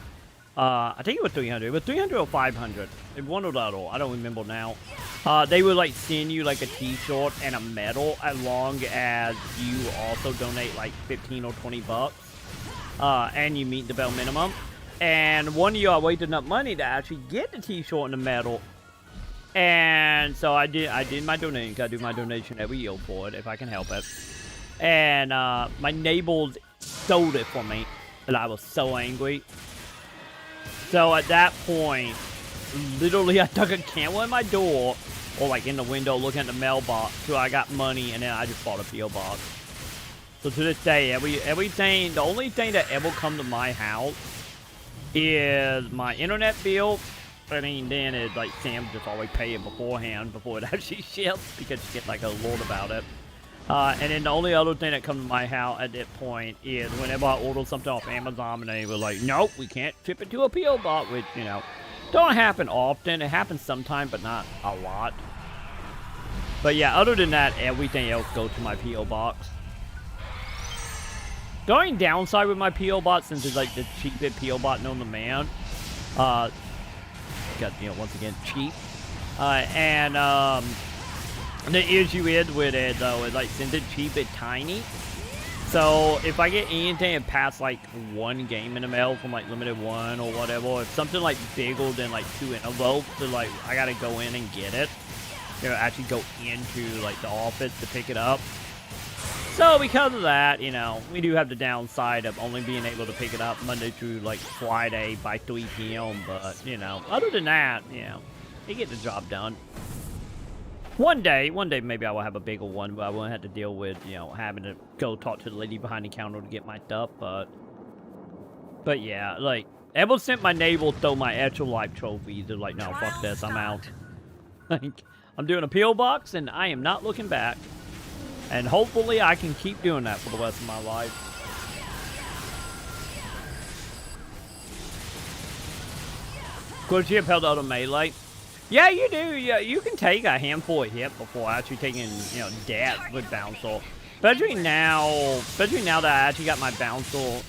I think it was 300. It was 300 or 500. It one or the other. I don't remember now. They would like send you like a T-shirt and a medal as long as you also donate like 15 or 20 bucks, and you meet the bare minimum. And one year I raised enough money to actually get the T-shirt and the medal, and so I did my donation. I do my donation every year for it if I can help it. And my neighbors stole it from me, and I was so angry. So at that point, literally I stuck a camera in my door, or like in the window looking at the mailbox, till I got money, and then I just bought a PO box. So to this day, everything, the only thing that ever come to my house is my internet bill. I mean, then it's like Sam just always pay it beforehand before it actually ships, because you get like a alert about it. And then the only other thing that comes to my house at that point is whenever I order something off Amazon and they were like, nope, we can't ship it to a PO box, which, don't happen often. It happens sometimes, but not a lot. But yeah, other than that, everything else goes to my PO box. The only downside with my PO box, since it's like the cheapest PO box known to man, because, once again, cheap. The issue is with it, though, is like, since it's cheap, it's tiny. So if I get anything past like one game in the mail from like Limited One or whatever, if something like bigger than like 2 envelopes, so like I gotta go in and get it. Actually go into like the office to pick it up. So because of that, we do have the downside of only being able to pick it up Monday through like Friday by 3 p.m. But other than that, they get the job done. One day maybe I will have a bigger one, but I won't have to deal with, having to go talk to the lady behind the counter to get my stuff, but yeah, like, ever since my neighbor stole my extra life trophies, they're like, no, fuck this, I'm out. Like, I'm doing a P.O. box, and I am not looking back. And hopefully I can keep doing that for the rest of my life. Of course, you have held out a melee. Yeah, you do. Yeah, you can take a handful of hit before actually taking, you know, death with Bouncer. Especially now that I actually got my Bouncer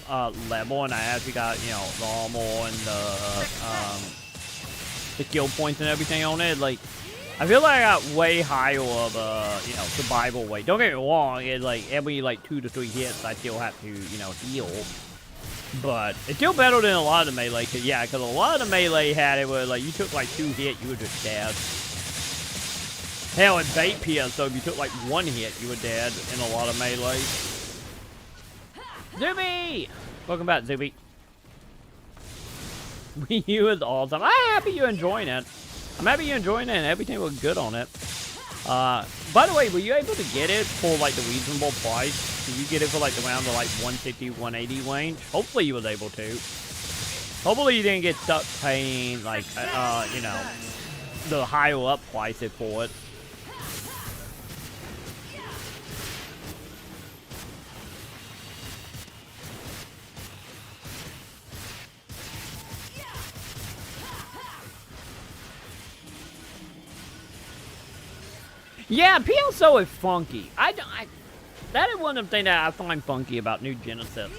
level, and I actually got, you know, the armor and the skill points and everything on it. Like, I feel like I got way higher of you know, survival weight. Don't get me wrong, it's like every like 2 to 3 hits I still have to, you know, heal. But it's still better than a lot of the melee, cause a lot of the melee had it where like you took like 2 hits, you were just dead. Hell, in bait PSO, if you took like 1 hit, you were dead in a lot of melee. Zuby! Welcome back, Zuby. You is awesome. I'm happy you're enjoying it. I'm happy you're enjoying it and everything was good on it. By the way, were you able to get it for like the reasonable price? Did you get it for like around the like 150, 180 range? Hopefully you was able to. Hopefully you didn't get stuck paying like, you know, the higher up prices for it. Yeah, PSO is funky. That is one of the things that I find funky about New Genesis.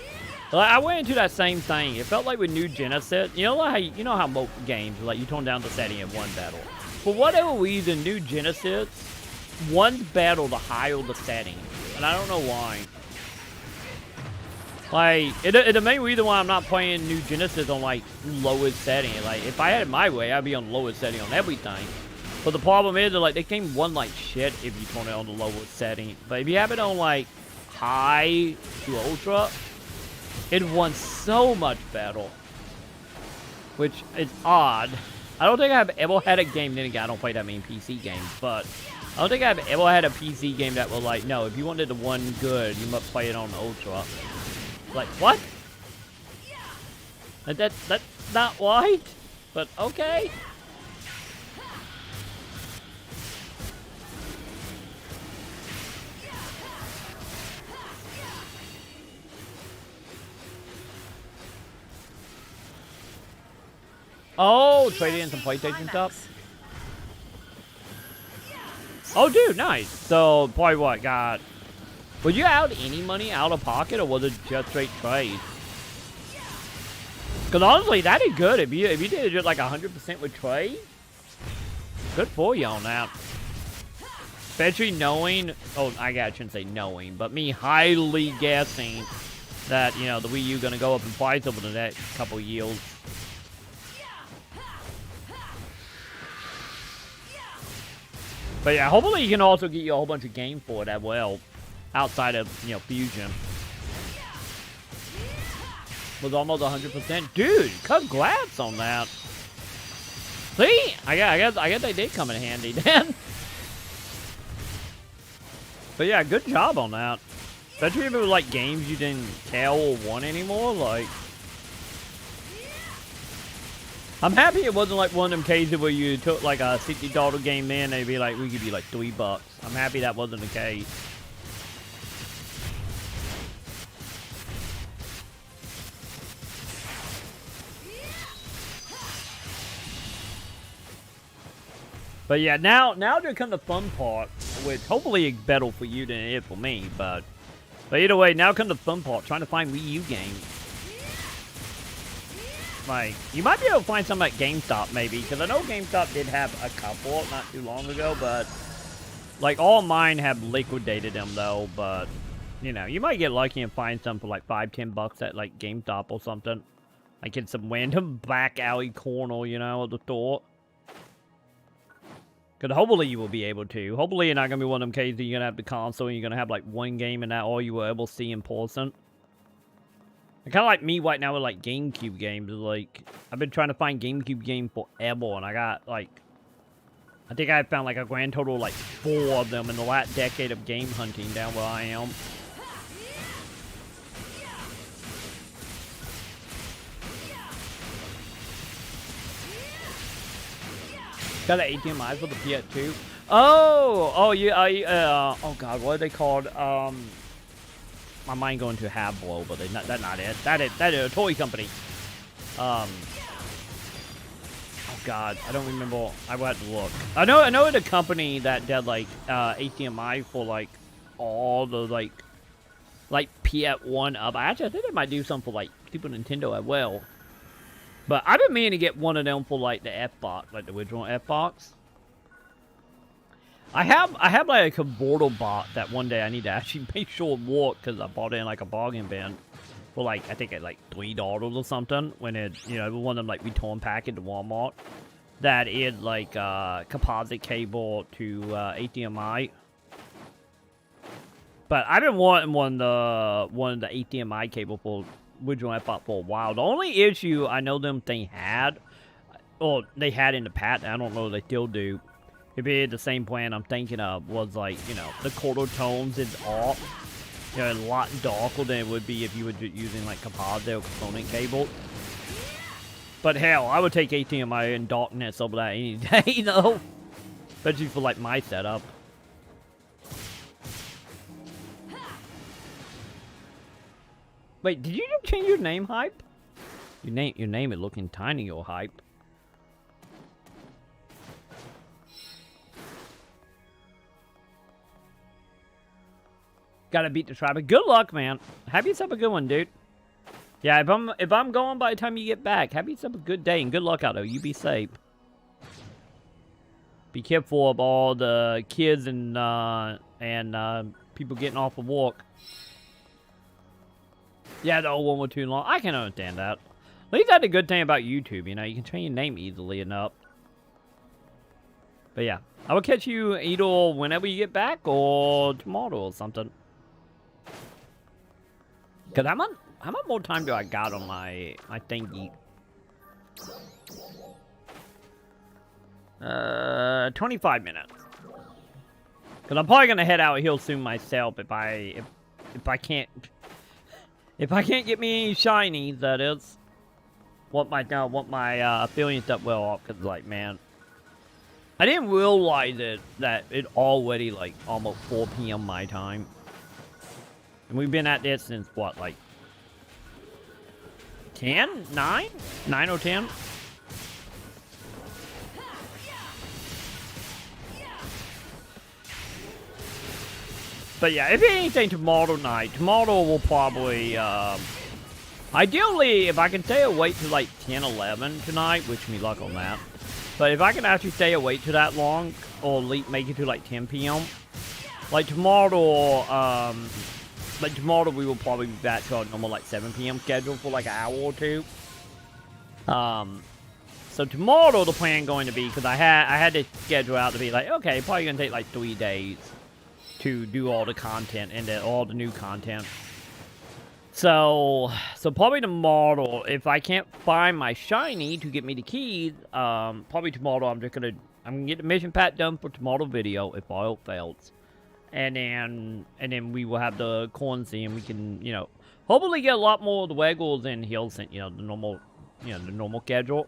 Like, I went into that same thing. It felt like with New Genesis, you know how most games, like you turn down the setting in one battle. For whatever reason, New Genesis, one battle the higher the setting, and I don't know why. Like, the main reason why I'm not playing New Genesis on like lowest setting. Like, if I had it my way, I'd be on lowest setting on everything. But the problem is that, like, the game run like shit if you turn it on the lowest setting. But if you have it on, like, high to ultra, it runs so much better. Which is odd. I don't think I've ever had a game, then again, I don't play that many PC games, but I don't think I've ever had a PC game that was like, no, if you wanted to run good, you must play it on ultra. Like, what? That's not right, but okay. Oh, traded in some PlayStation stuff. Oh, dude, nice. So, probably what, got... Was you out any money out of pocket, or was it just straight trade? Because honestly, that is good. If you did it just like 100% with trade, good for you on that. Especially knowing... Oh, I shouldn't say knowing, but me highly guessing that, you know, the Wii U going to go up in price over the next couple years. But yeah, hopefully you can also get you a whole bunch of games for it as well, outside of, you know, Fusion. Was almost 100%. Dude, congrats on that. See? I guess they did come in handy then. But yeah, good job on that. Especially if it was like games you didn't care or want anymore, like... I'm happy it wasn't like one of them cases where you took like a $60 game in and they'd be like, we give you like $3. I'm happy that wasn't the case. But yeah, now there comes the fun part, which hopefully is better for you than it is for me, but either way, now comes the fun part, trying to find Wii U games. Like, you might be able to find some at GameStop, maybe, because I know GameStop did have a couple not too long ago, but, like, all mine have liquidated them, though, but, you know, you might get lucky and find some for, like, $5-10 at, like, GameStop or something. Like, in some random back alley corner, you know, of the store. Because hopefully you will be able to. Hopefully you're not going to be one of them cases you're going to have the console and you're going to have, like, one game and that all you were able to see in person. Kind of like me right now with, like, GameCube games. Like, I've been trying to find GameCube games forever, and I got, like... I think I found, like, a grand total of, like, 4 of them in the last decade of game hunting down where I am. Got an HDMI for the PS2. Oh, oh God, what are they called? My mind going to Hablo, but that's not it. That is a toy company. Oh God, I don't remember. I will have to look. I know it's a company that did like HDMI for like all the like PS1 up. Actually, I think they might do something for like Super Nintendo as well. But I've been meaning to get one of them for like the Xbox, like the original Xbox. I have like a convertible bot that one day I need to actually make sure it works because I bought it in like a bargain bin for like I think at like $3 or something when it one of them like return package to Walmart that is like composite cable to HDMI. But I've been wanting one of the HDMI cable for original Xbox for a while. The only issue I know them they had in the past, I don't know if they still do. It'd be the same plan I'm thinking of was like, the quarter tones is off. A lot darker than it would be if you were using like composite or component cable. But hell, I would take HDMI and darkness over that any day, though. Especially for like my setup. Wait, did you just change your name, Hype? Your name is looking tiny, or Hype. Gotta beat the traffic. Good luck, man. Have yourself a good one, dude. Yeah, if I'm going by the time you get back, have yourself a good day and good luck out there. You be safe. Be careful of all the kids and people getting off of work. Yeah, the old one was too long. I can understand that. At least that's a good thing about YouTube. You can change your name easily enough. But yeah, I will catch you either whenever you get back or tomorrow or something. Cause how much more time do I got on my thingy? 25 minutes. Cause I'm probably gonna head out here soon myself if I can't get me any shinies. That is. Want my affiliate up well off. Cause like man, I didn't realize that it already like almost 4 p.m. my time. And we've been at this since, what, like 10? 9? 9 or 10? But yeah, if anything, tomorrow night. Tomorrow will probably, ideally, if I can stay awake till like 10, 11 tonight, wish me luck on that. But if I can actually stay awake to that long, or make it to like 10 p.m., like tomorrow, we will probably be back to our normal like 7 p.m. schedule for like an hour or two. So tomorrow the plan going to be, because I had to schedule out to be like, okay, probably gonna take like 3 days to do all the content and all the new content. So probably tomorrow, if I can't find my shiny to get me the keys, probably tomorrow I'm gonna get the mission pack done for tomorrow video if all fails. And then we will have the currency, and we can, hopefully get a lot more of the Waggles in Hills, the normal schedule.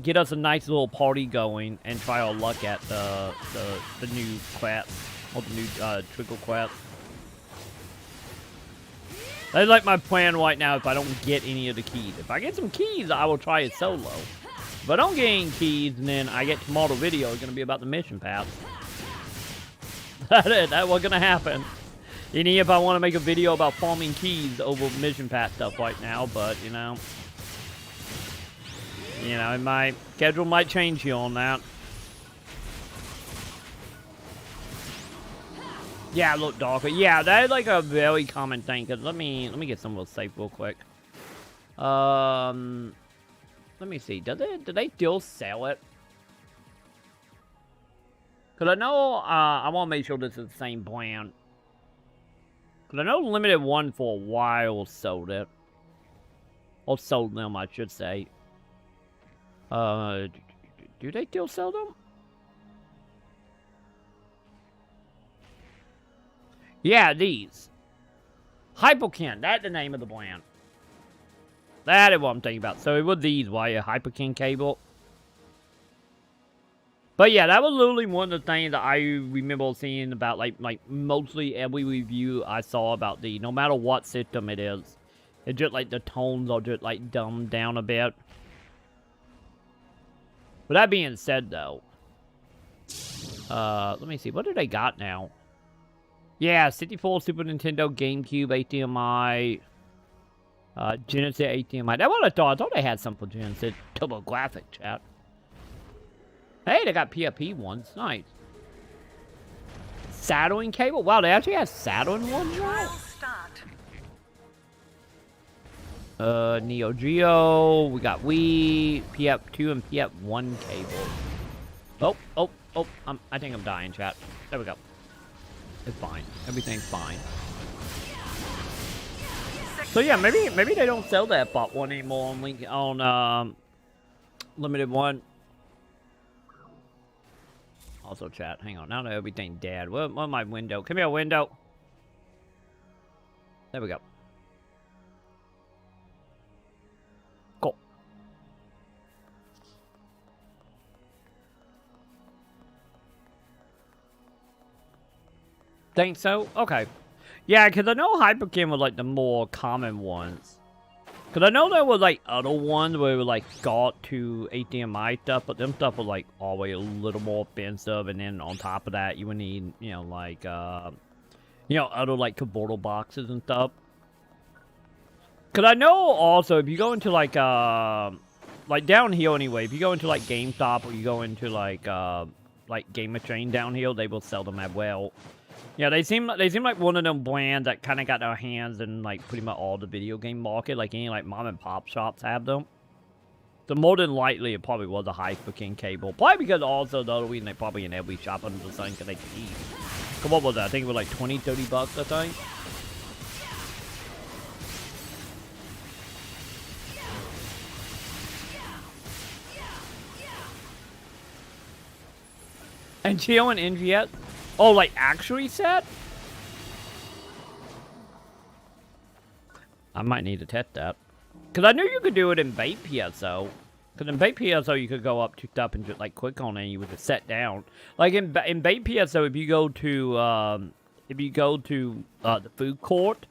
Get us a nice little party going, and try our luck at the new quests, or the new trickle quests. That's like my plan right now if I don't get any of the keys. If I get some keys, I will try it solo. If I don't get any keys, and then I get tomorrow video, it's going to be about the mission pass. That's what's gonna happen. Any if I want to make a video about farming keys over mission pass stuff right now, but my schedule might change here on that. Yeah, look darker. Yeah, that is like a very common thing. Cause let me get some real safe real quick. Let me see. Do they still sell it? Because I know, I want to make sure this is the same plan. Because I know Limited One for a while sold it. Or sold them, I should say. Do they still sell them? Yeah, these. Hypokin, that's the name of the brand. That is what I'm thinking about. So it was these, why a Hypokin cable. But yeah, that was literally one of the things that I remember seeing about like mostly every review I saw about the no matter what system it is, it's just like the tones are just like dumbed down a bit. But that being said, though, let me see, what do they got now? Yeah, 64 Super Nintendo, GameCube, HDMI, Genesis HDMI. That's what I thought. I thought they had some for Genesis. TurboGrafx, chat. Hey, they got PFP ones. Nice. Soldering cable? Wow, they actually have soldering ones now? Neo Geo. We got Wii, PF2, and PF1 cable. I think I'm dying, chat. There we go. It's fine. Everything's fine. So yeah, maybe they don't sell that bot one anymore on limited one. Also, chat, hang on. Now that everything's dead. Where's my window? Come here, window. There we go. Cool. Think so? Okay. Yeah, because I know Hyperkin was like the more common ones. Because I know there were like other ones where it was like got to HDMI stuff, but them stuff was like always a little more expensive. And then on top of that, you would need, you know, like, other like converter boxes and stuff. Because I know also if you go into like down here anyway, if you go into like GameStop or you go into like Game Chain down here, they will sell them as well. Yeah, they seem like one of them brands that kind of got their hands in like pretty much all the video game market. Like any like mom and pop shops have them. So more than likely, it probably was a Hyperkin cable. Probably because also the other reason they probably in every shop under the sun because they cheap. Cause what was that? I think it was like 20, 30 bucks. I think. And Geo and NGS. Oh, like actually set? I might need to test that. Because I knew you could do it in bait PSO. Because in bait PSO, you could go up to stuff and just like click on it and you would just set down. Like in bait PSO, if you go to the food court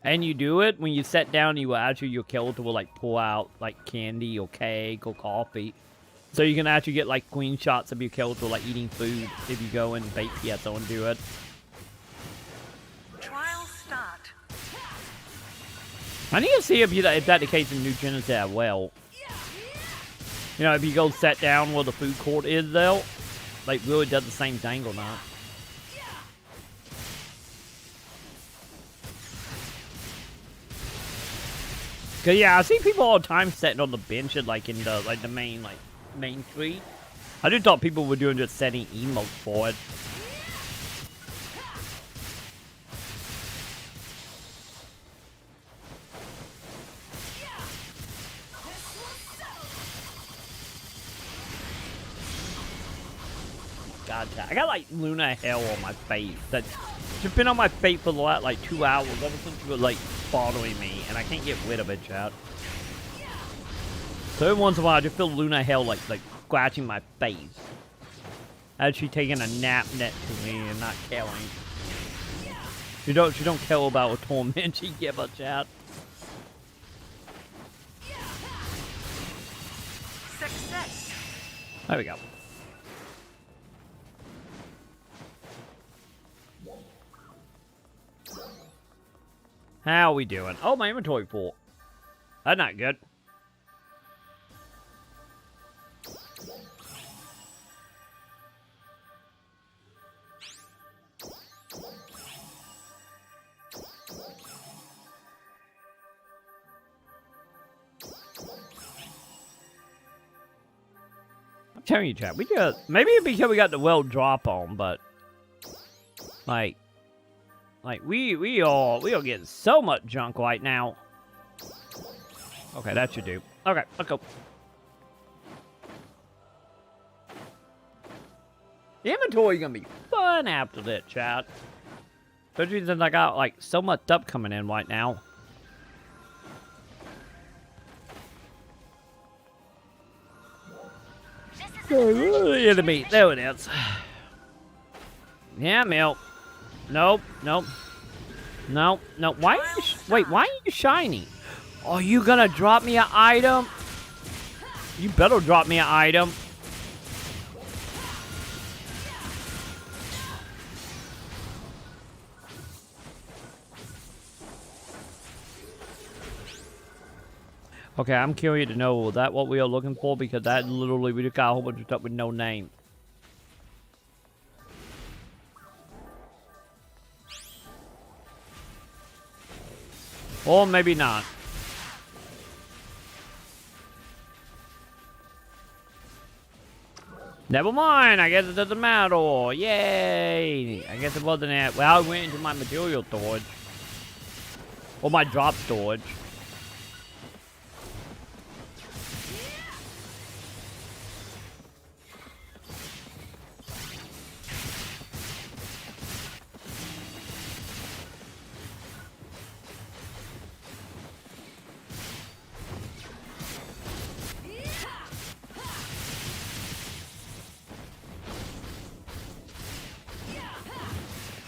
and you do it, when you set down, you will actually, your character will like pull out like candy or cake or coffee. So you can actually get like screenshots of your character like eating food if you go and bait PSO and do it. Trial start. I need to see if that's the case in New Genesis as well. You know, if you go set down where the food court is though, like really does the same thing or not. Cause yeah, I see people all the time sitting on the bench and like in the main street. I just thought people were doing just setting emotes for it. God, I got like Luna Hell on my face. That's just been on my face for the last like 2 hours ever since you were like bothering me, and I can't get rid of it, chat. So every once in a while, I just feel Luna Hell like scratching my face. As she taking a nap next to me and not caring. She don't care about what torment she give us, chat. Success. There we go. How we doing? Oh, my inventory full. That's not good. I'm telling you, chat, we just maybe it's because we got the well drop on, but like we are getting so much junk right now. Okay, that should do. Okay, let's go. The inventory gonna be fun after this, chat. Especially since I got like so much stuff coming in right now. This is The enemy. There it is. Yeah, milk. Nope. Nope. Nope. Nope. Why are you wait, why are you shiny? Are you gonna drop me an item? You better drop me an item. Okay, I'm curious to know, was that what we are looking for? Because that literally, we just got a whole bunch of stuff with no name. Or maybe not. Never mind, I guess it doesn't matter. Yay! I guess it wasn't it. Well, I went into my material storage. Or my drop storage.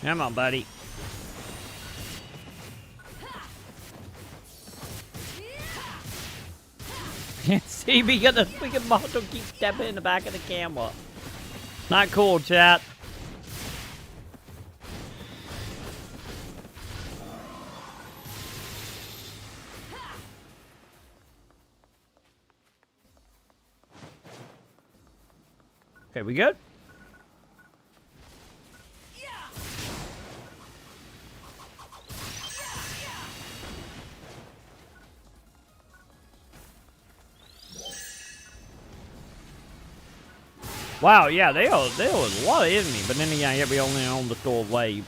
Come on, buddy. Can't see because the freaking model keeps stepping in the back of the camera. Not cool, chat. Okay, we good? Wow, yeah, there was a lot of enemies, but then again, yeah, we only on the store wave.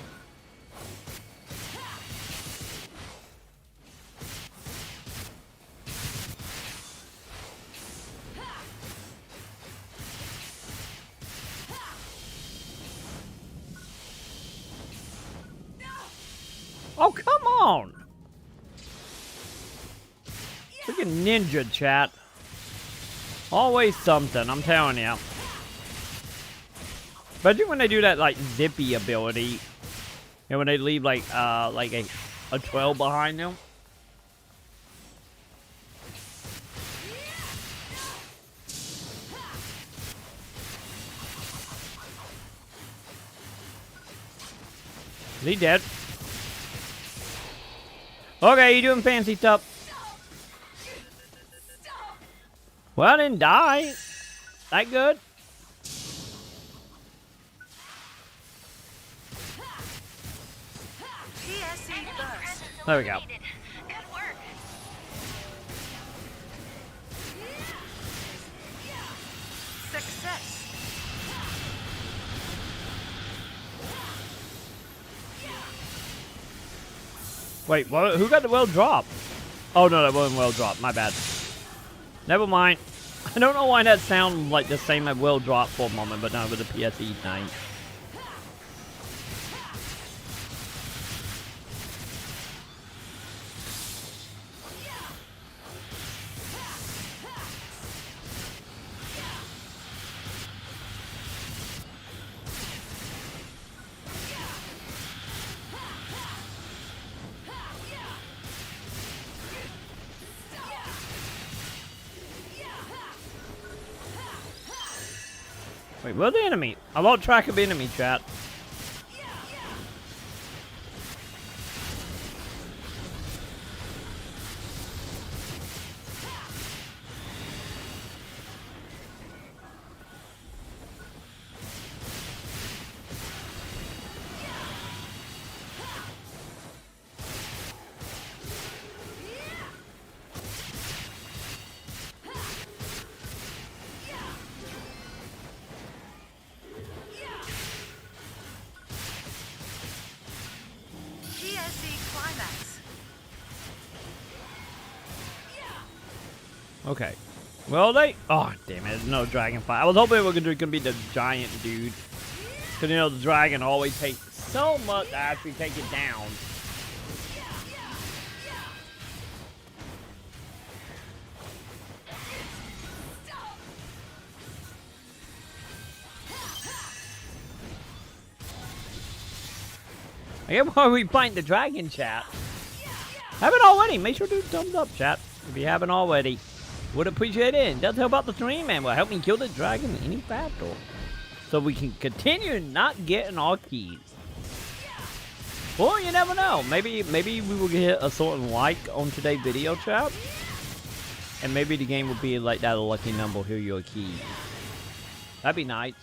Oh, come on! Freaking ninja, chat. Always something, I'm telling you. Especially when they do that, like, zippy ability. And when they leave, like a trail behind them. Is he dead? Okay, you doing fancy stuff. Well, I didn't die. That good? There we go. Good work. Success. Wait, what? Who got the well drop? Oh no, that wasn't well drop. My bad. Never mind. I don't know why that sounded like the same as well drop for a moment, but no, with the PSE 9. Wait, where's the enemy? I lost track of enemy, chat. Okay. Well, they... Oh, damn it. There's no dragon fight. I was hoping it was going to be the giant dude. Because, you know, the dragon always takes so much to actually take it down. I get why we find the dragon, chat. Haven't already. Make sure to thumbs up, chat. If you haven't already. Would appreciate it. It does help out the stream and will help me kill the dragon in any battle. So we can continue not getting our keys. Or you never know. Maybe we will get a certain like on today's video, chat. And maybe the game will be like that, a lucky number, here your keys. That'd be nice.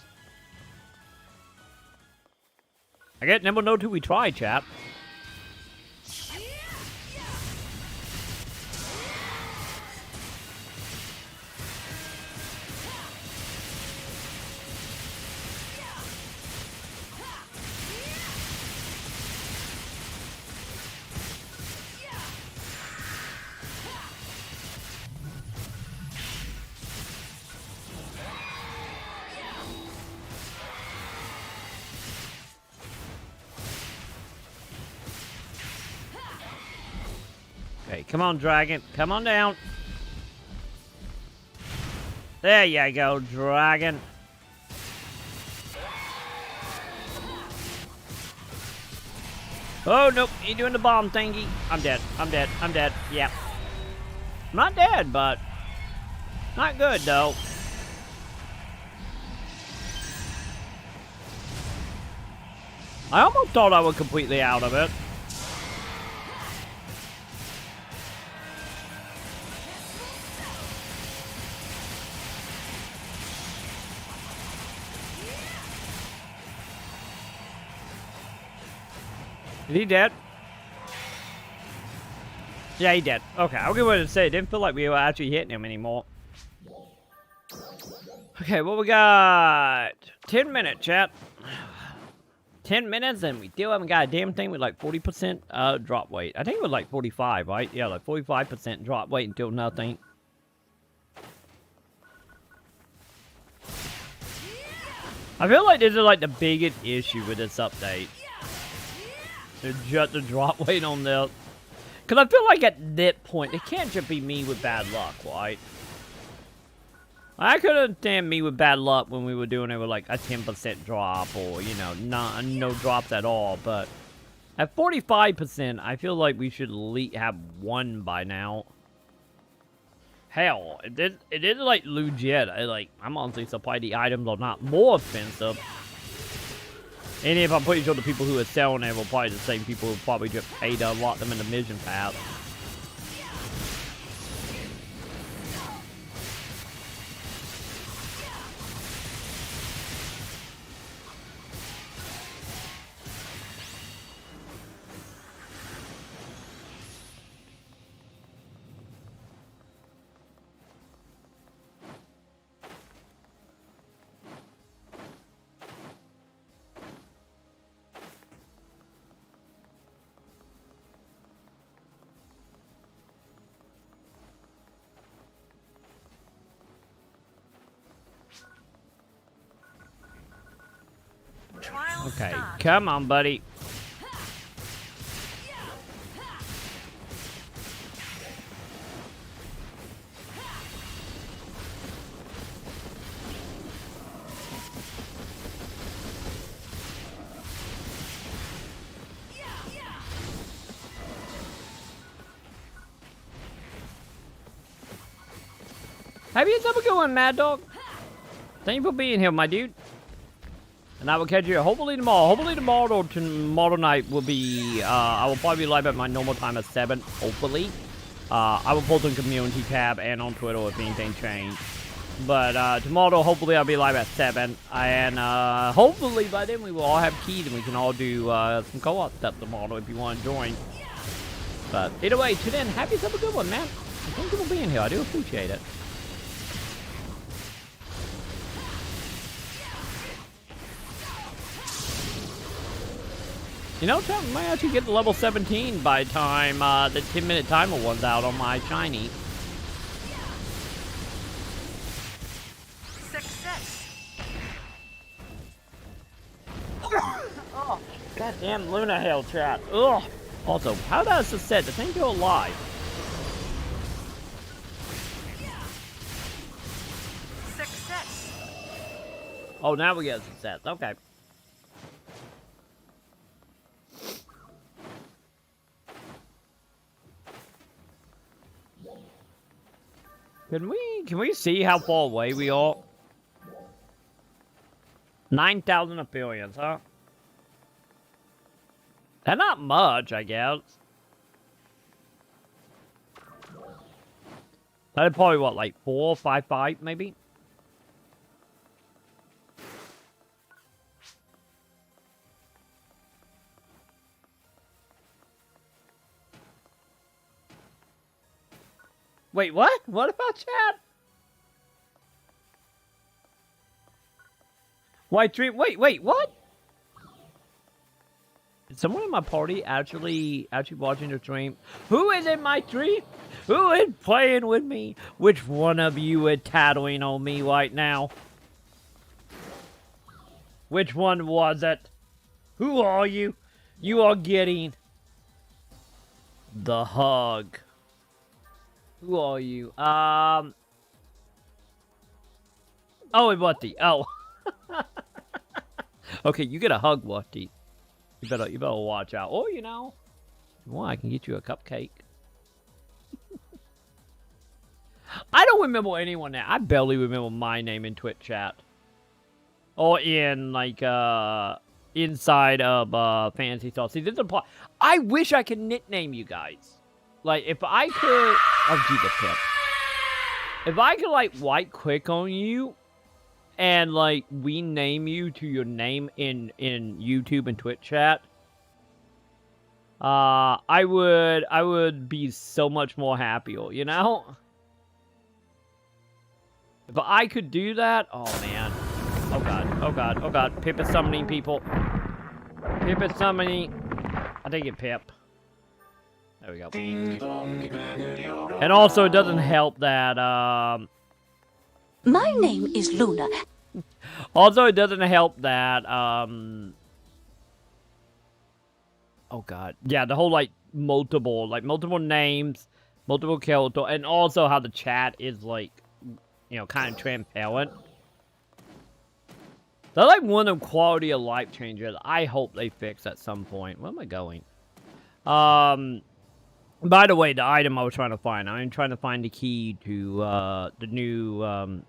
I guess never know till we try, chat. Okay, come on, dragon. Come on down. There you go, dragon. Oh, nope. You're doing the bomb thingy. I'm dead. I'm dead. I'm dead. Yep. I'm not dead, but not good, though. I almost thought I was completely out of it. Is he dead? Yeah, he dead. Okay, I'll get what to say. It didn't feel like we were actually hitting him anymore. Okay, what we got? 10 minutes, chat. 10 minutes and we still haven't got a damn thing with like 40% drop weight. I think it was like 45, right? Yeah, like 45% drop weight until nothing. I feel like this is like the biggest issue with this update. Just the drop weight on this. Because I feel like at that point, it can't just be me with bad luck, right? I could understand me with bad luck when we were doing it with like a 10% drop or, you know, no drops at all. But at 45%, I feel like we should at least have one by now. Hell, it is like legit. I'm honestly surprised the items are not more expensive. And if I'm pretty sure the people who are selling it will probably the same people who probably just paid to unlock them in the mission path. Okay, come on, buddy. Have you ever going, Mad Dog? Thank you for being here, my dude. And I will catch you hopefully tomorrow. Hopefully tomorrow night will be, I will probably be live at my normal time at 7, hopefully. I will post on community tab and on Twitter if anything changed. But tomorrow, hopefully I'll be live at 7. And hopefully by then we will all have keys and we can all do some co-op stuff tomorrow if you want to join. But either way, tune in. Have yourself a good one, man. Thank you for being here. I do appreciate it. You know, Tom, I might actually get to level 17 by the time the 10-minute timer one's out on my shiny. Success. Oh, goddamn Luna Hell chat. Ugh. Also, how does this set? The thing go alive? Success. Oh, now we get a success. Okay. Can we see how far away we are? 9,000 affiliates, huh? That's not much, I guess. That's probably what, like 4, 5, 5, maybe? Wait, what? What about chat? White dream? Wait, what? Is someone in my party actually watching the stream? Who is in my stream? Who is playing with me? Which one of you is tattling on me right now? Which one was it? Who are you? You are getting the hug. Who are you? Oh, it's Watty. Oh. Okay, you get a hug, Watty. You better watch out. Or, you know, if you want, I can get you a cupcake. I don't remember anyone now. I barely remember my name in Twitch chat. Or in, like, inside of, Fantasy Sauce. See, this is a part. I wish I could nickname you guys. Like, if I could... Oh, gee, the pip. If I could, like, right-click on you... and, like, rename you to your name in YouTube and Twitch chat, I would be so much more happier, you know? If I could do that, oh man. Oh god. Pip is summoning people. Pip is summoning. I think it Pip. There we go. And also, it doesn't help that, My name is Luna. Also, it doesn't help that, oh god. Yeah, the whole, like, multiple names, multiple characters, and also how the chat is, like, you know, kind of transparent. They're, like, one of the quality of life changes I hope they fix at some point. Where am I going? By the way, the item I was trying to find, I'm trying to find the key to, the new,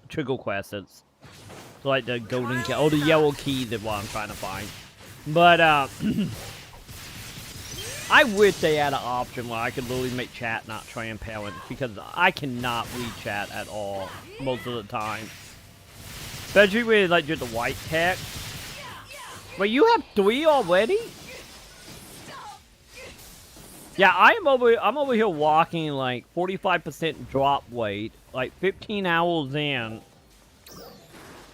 trigger quests. So, like, the golden key, or the yellow key is what I'm trying to find. But, I wish they had an option where I could literally make chat not transparent, because I cannot read chat at all, most of the time. Especially with, like, just the white text. Wait, you have 3 already? Yeah, I'm over here walking, like, 45% drop weight, like, 15 hours in,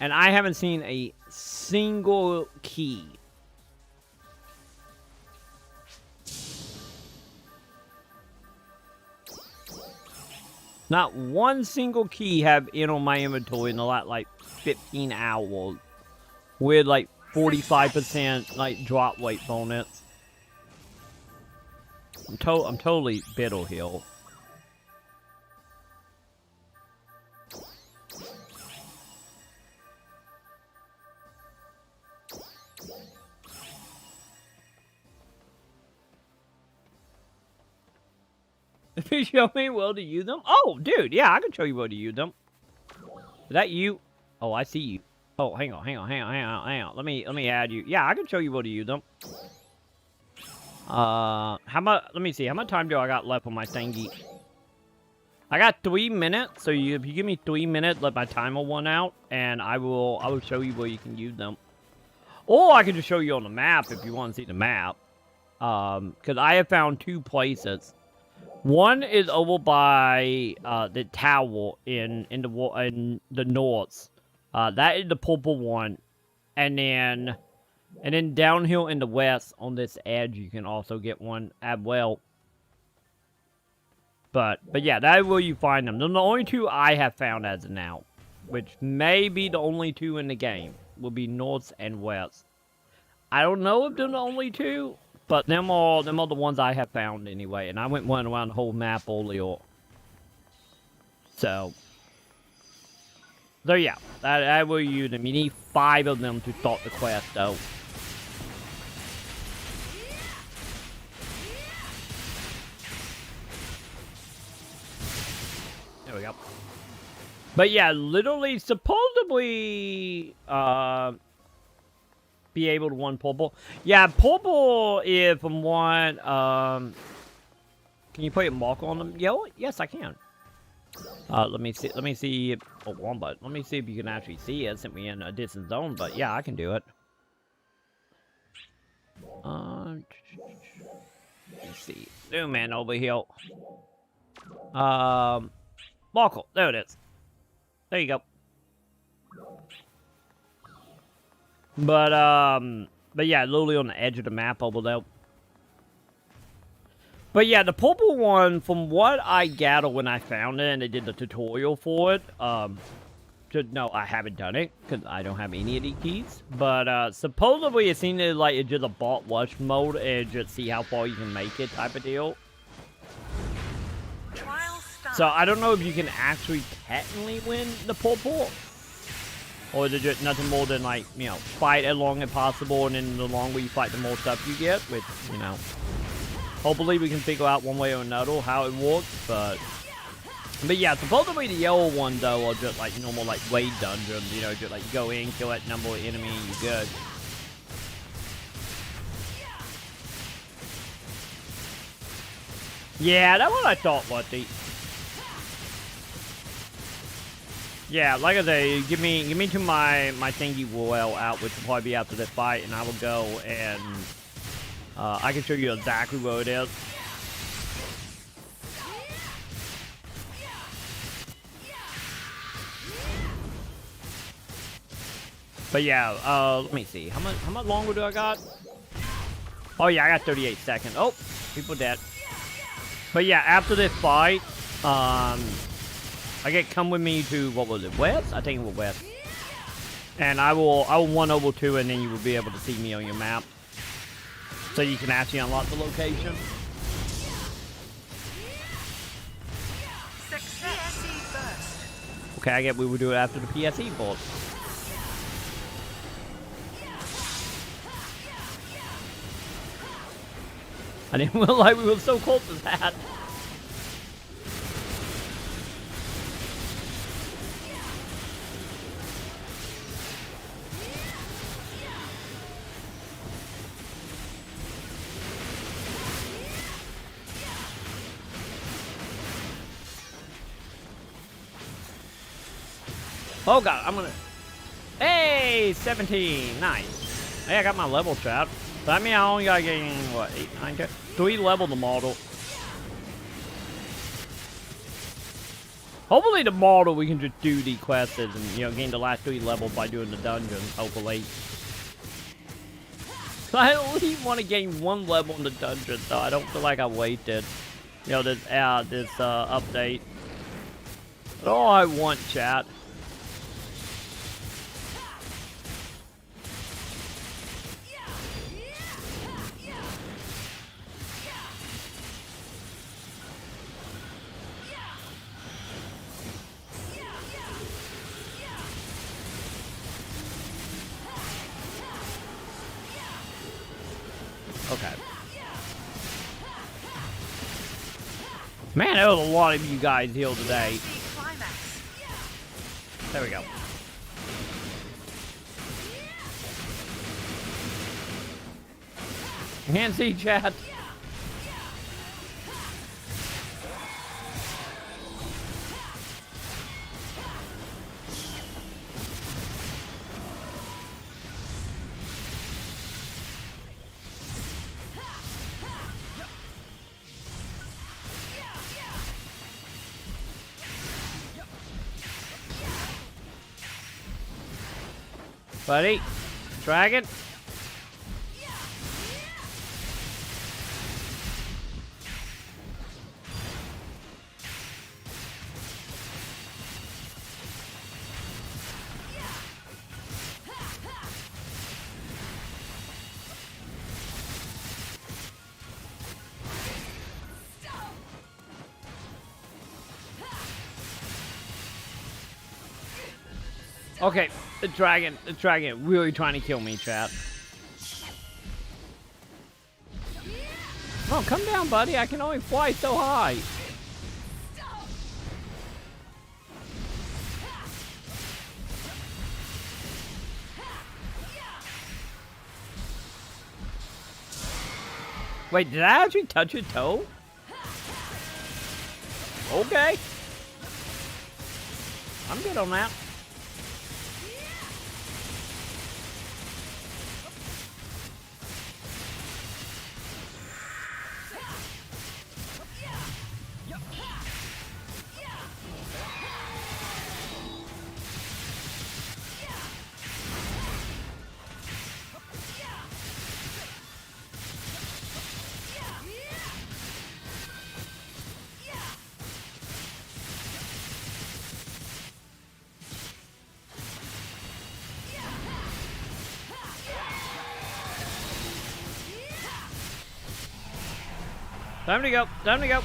and I haven't seen a single key. Not one single key have in on my inventory in the last, like, 15 hours. With, like, 45%, like, drop weight bonus. I'm totally Biddle Hill. If you show me where to use them? Oh, dude, yeah, I can show you where to use them. Is that you? Oh, I see you. Oh, hang on. Let me add you. Yeah, I can show you where to use them. How much? Let me see. How much time do I got left on my thingy? I got 3 minutes. So if you give me 3 minutes, let my timer run out, and I will show you where you can use them. Or I can just show you on the map if you want to see the map. Because I have found 2 places. One is over by the tower in the north. That is the purple one, and then downhill in the west on this edge you can also get one as well. But yeah, that is where you find them. They're the only 2 I have found as of now, which may be the only 2 in the game. Will be north and west. I don't know if they're the only 2. But them are the ones I have found anyway, and I went running around the whole map earlier. So yeah, that will use them. You need 5 of them to start the quest, though. There we go. But yeah, literally, supposedly, be able to one purple. Yeah, purple, if I'm one, can you put a mark on them? Yo, yes, I can. Let me see, oh, one button. Let me see if you can actually see it, since we're in a distant zone, but yeah, I can do it. Let's see. Zoom in over here. Markle, there it is. There you go. But yeah, literally on the edge of the map over there. But yeah, the purple one, from what I gathered when I found it and they did the tutorial for it, no, I haven't done it, because I don't have any of these keys. But, supposedly it seemed like it's just a bot rush mode and just see how far you can make it type of deal. So I don't know if you can actually technically win the purple. Or is it just nothing more than, like, you know, fight as long as possible, and then the longer you fight, the more stuff you get, which, you know, hopefully we can figure out one way or another how it works, but yeah, supposedly the yellow one, though, are just, like, normal, like, raid dungeons, you know, just, like, go in, kill that number of enemy, and you're good. Yeah, that's what I thought, Lutty. Yeah, like I say, give me to my thingy well out, which will probably be after this fight, and I will go and I can show you exactly where it is. But yeah, let me see. How much longer do I got? Oh yeah, I got 38 seconds. Oh, people dead. But yeah, after this fight, I get come with me to, what was it, west? I think it was west. And I will 1 over 2, and then you will be able to see me on your map. So you can actually unlock the location. Okay, I get we will do it after the PSE board. I didn't realize we were so close to that. Oh god, I'm gonna... Hey, 17, nice. Hey, I got my level chat. That means I only gotta get, what, 8, 9, 10? 3 level the model. Hopefully the model we can just do the quests and, you know, gain the last 3 levels by doing the dungeons, hopefully. I only want to gain 1 level in the dungeon, so I don't feel like I wasted, you know, this update. That's all I want, chat. Okay. Man, there was a lot of you guys here today. There we go. Can't see chat. Buddy, dragon. Okay, the dragon really trying to kill me, chat. Oh, come down, buddy. I can only fly so high. Wait, did I actually touch a toe? Okay. I'm good on that. Time to go. Time to go.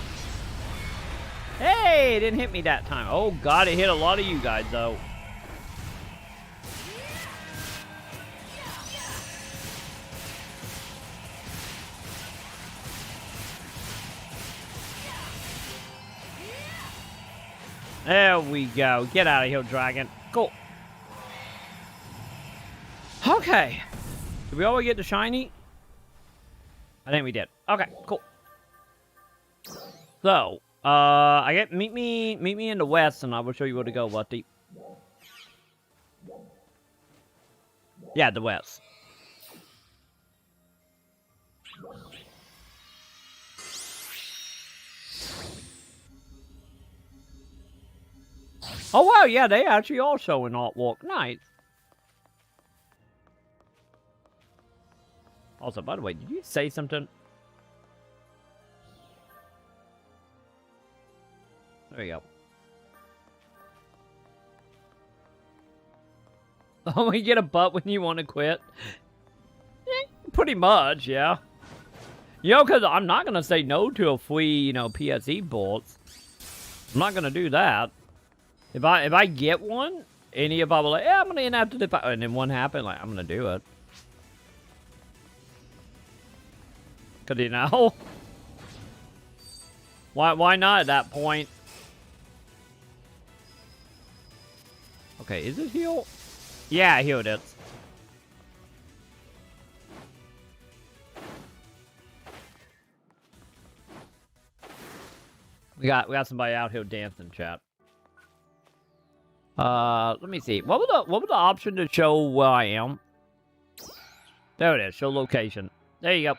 Hey, it didn't hit me that time. Oh, God, it hit a lot of you guys, though. There we go. Get out of here, dragon. Cool. Okay. Did we always get the shiny? I think we did. Okay, cool. So, I get meet me in the west, and I will show you where to go, Lefty. Yeah, the west. Oh wow, yeah, they actually are showing artwork. Nice. Also, by the way, did you say something? There you go. Oh, you get a butt when you want to quit? Pretty much, yeah. You know, because I'm not going to say no to a free, you know, PSE bolts. I'm not going to do that. If I get one, any of I will like, yeah, I'm going to have to dip out. And then one happened, like, I'm going to do it. Because, you know, why not at that point? Okay, is it heal? Yeah, here it is. We got somebody out here dancing, chat. Let me see. What was the option to show where I am? There it is. Show location. There you go.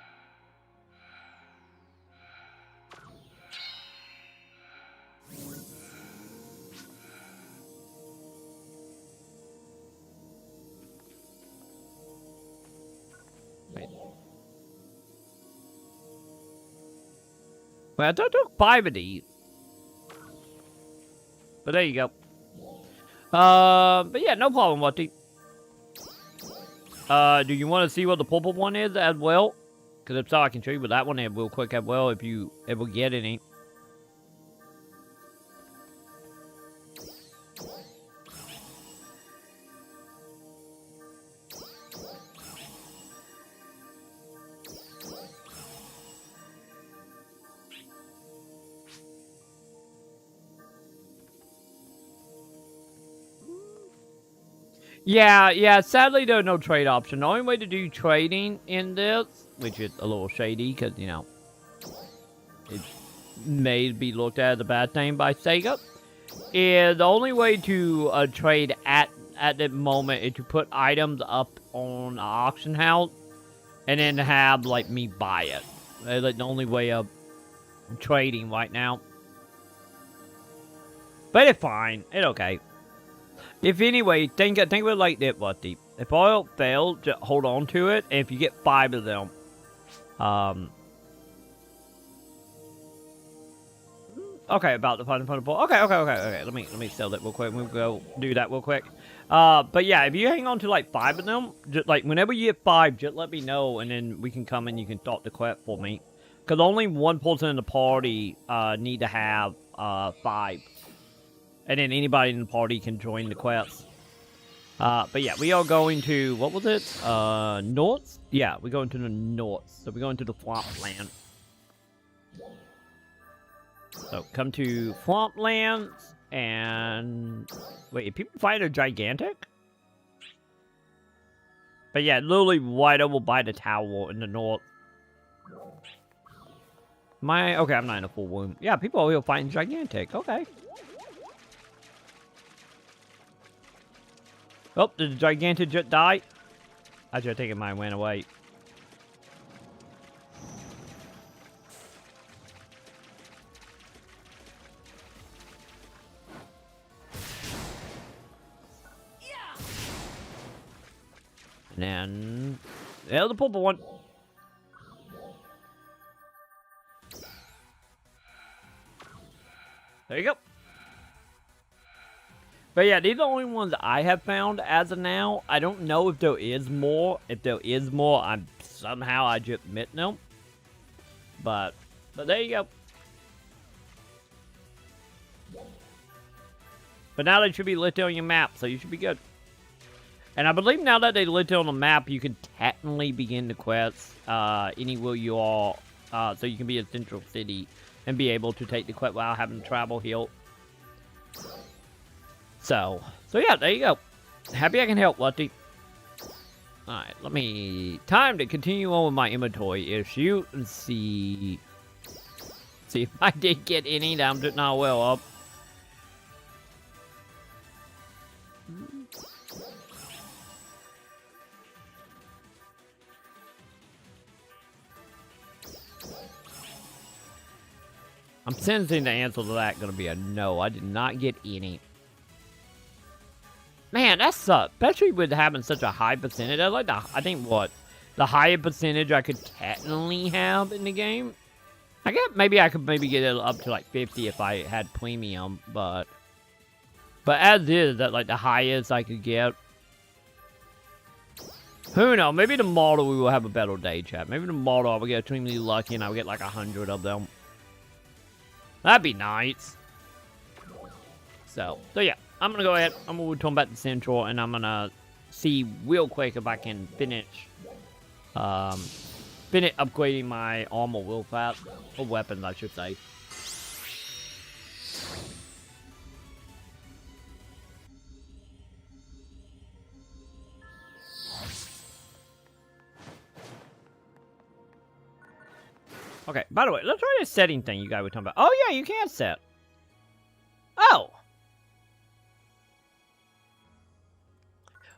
Well, I took 5 of these. But there you go. But yeah, no problem, Watty. Do you want to see what the purple one is as well? Because if so, I can show you what that one is real quick as well if you ever get any. Yeah, sadly there's no trade option. The only way to do trading in this, which is a little shady because, you know, it may be looked at as a bad thing by Sega, is the only way to trade at the moment is to put items up on the auction house and then have, like, me buy it. That's like the only way of trading right now. But it's fine. It's okay. If anyway, think of it like this, Buddy. If oil fails, just hold on to it. And if you get 5 of them, okay, about the final ball. Okay. Let me sell that real quick. We'll go do that real quick. But yeah, if you hang on to like 5 of them, just like whenever you get 5, just let me know, and then we can come and you can start the quest for me. Because only one person in the party need to have 5. And then anybody in the party can join the quest. But yeah, we are going to, what was it? North? Yeah, we're going to the north. So we're going to the Swampland. So come to Swamplands and... Wait, people find a gigantic? But yeah, literally right over by the tower in the north. Am I? Okay, I'm not in a full wound. Yeah, people are here fighting gigantic. Okay. Oh, did the gigantic just die? I should have taken mine went away. And then... Yeah, the purple one. There you go. But yeah, these are the only ones I have found as of now. I don't know if there is more. If there is more, I just missed them. But there you go. But now they should be listed on your map, so you should be good. And I believe now that they listed on the map, you can technically begin the quests anywhere you are. So you can be in Central City and be able to take the quest without having to travel here. So yeah, there you go. Happy I can help, Lutty. Alright, time to continue on with my inventory issue and see if I did get any that I'm just not well up. I'm sensing the answer to that gonna be a no. I did not get any. Man, that sucks. Especially with having such a high percentage. I like I think the higher percentage I could technically have in the game. I guess maybe I could get it up to like 50 if I had premium, but as is, that like the highest I could get. Who knows? Maybe tomorrow we will have a better day, chat. Maybe tomorrow I will get extremely lucky and I'll get like 100 of them. That'd be nice. So yeah, I'm gonna go ahead. I'm gonna return back to Central, and I'm gonna see real quick if I can finish upgrading my armor real fast, or weapons, I should say. Okay, by the way, let's try this setting thing you guys were talking about. Oh, yeah, you can set. Oh.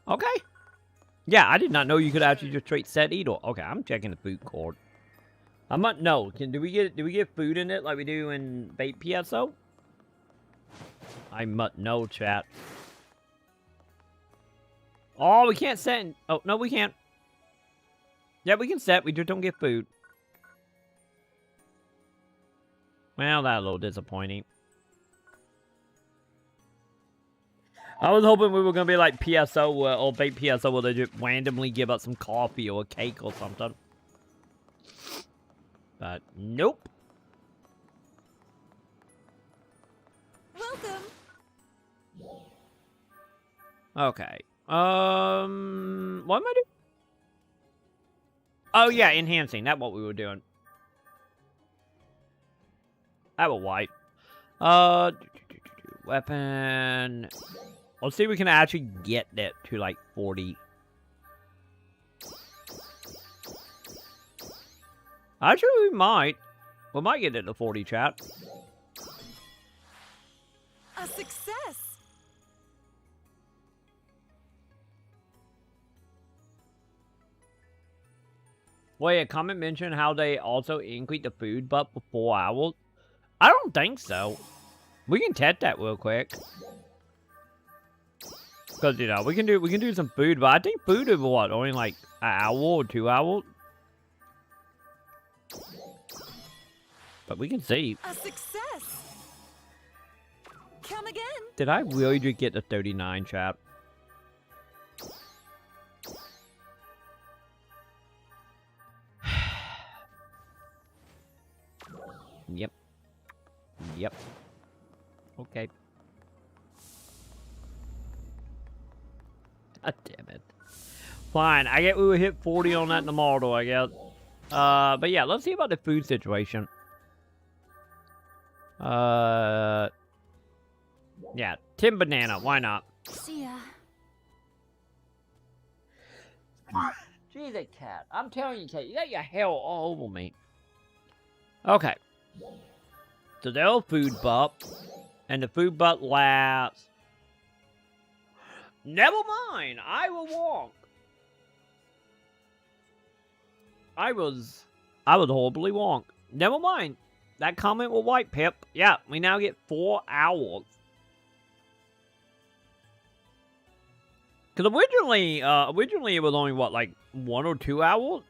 Okay. Yeah, I did not know you could actually just straight set either. Okay, I'm checking the food card. I might know. Do we get food in it like we do in Bait PSO? I must know, chat. Oh, we can't set. Oh, no, we can't. Yeah, we can set. We just don't get food. Well, that's a little disappointing. I was hoping we were going to be like PSO or Bait PSO where they just randomly give us some coffee or a cake or something. But nope. Welcome. Okay. What am I doing? Oh yeah, enhancing. That's what we were doing. That will wipe. Weapon. Let's see if we can actually get that to like 40. Actually, we might. We might get it to 40, chat. A success. Wait, a comment mentioned how they also increase the food buff for 4 hours. I don't think so. We can test that real quick. Because, you know, we can do some food, but I think food is what, only like an hour or 2 hours? But we can see. A success. Come again. Did I really just get the 39, chat? Yep. Yep. Okay. God damn it. Fine. I get we will hit 40 on that tomorrow, I guess. But yeah, let's see about the food situation. Yeah, 10 banana. Why not? See ya. Jesus, cat. I'm telling you, cat. You got your hair all over me. Okay. So they're a food buff. And the food buff lasts. Never mind. I will walk. I was horribly wrong. Never mind. That comment will wipe, Pip. Yeah, we now get 4 hours. Because originally it was only, what, like 1 or 2 hours?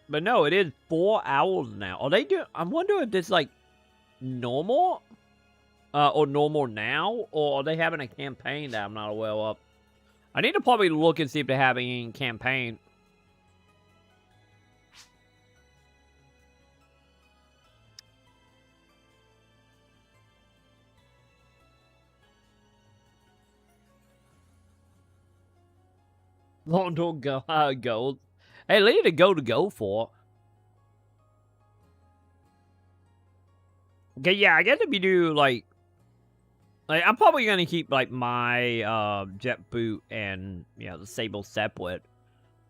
But no, it is 4 hours now. Are they doing... I wonder if this, like, normal? Or normal now? Or are they having a campaign that I'm not aware of? I need to probably look and see if they're having a campaign. Long to go. Hey, leave it to go for. Okay, yeah, I guess if you do like I'm probably gonna keep like my jet boot and the sable separate.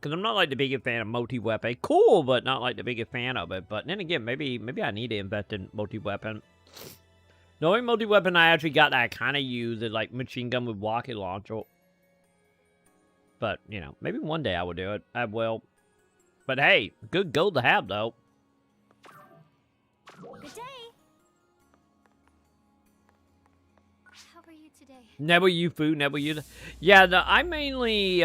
Cause I'm not like the biggest fan of multi-weapon. Cool, but not like the biggest fan of it. But then again, maybe I need to invest in multi-weapon. The only multi-weapon I actually got that I kinda use is like machine gun with rocket launcher. But, maybe one day I will do it. I will. But hey, good gold to have, though. Good day. How are you today? Never you food, never you. Yeah, I mainly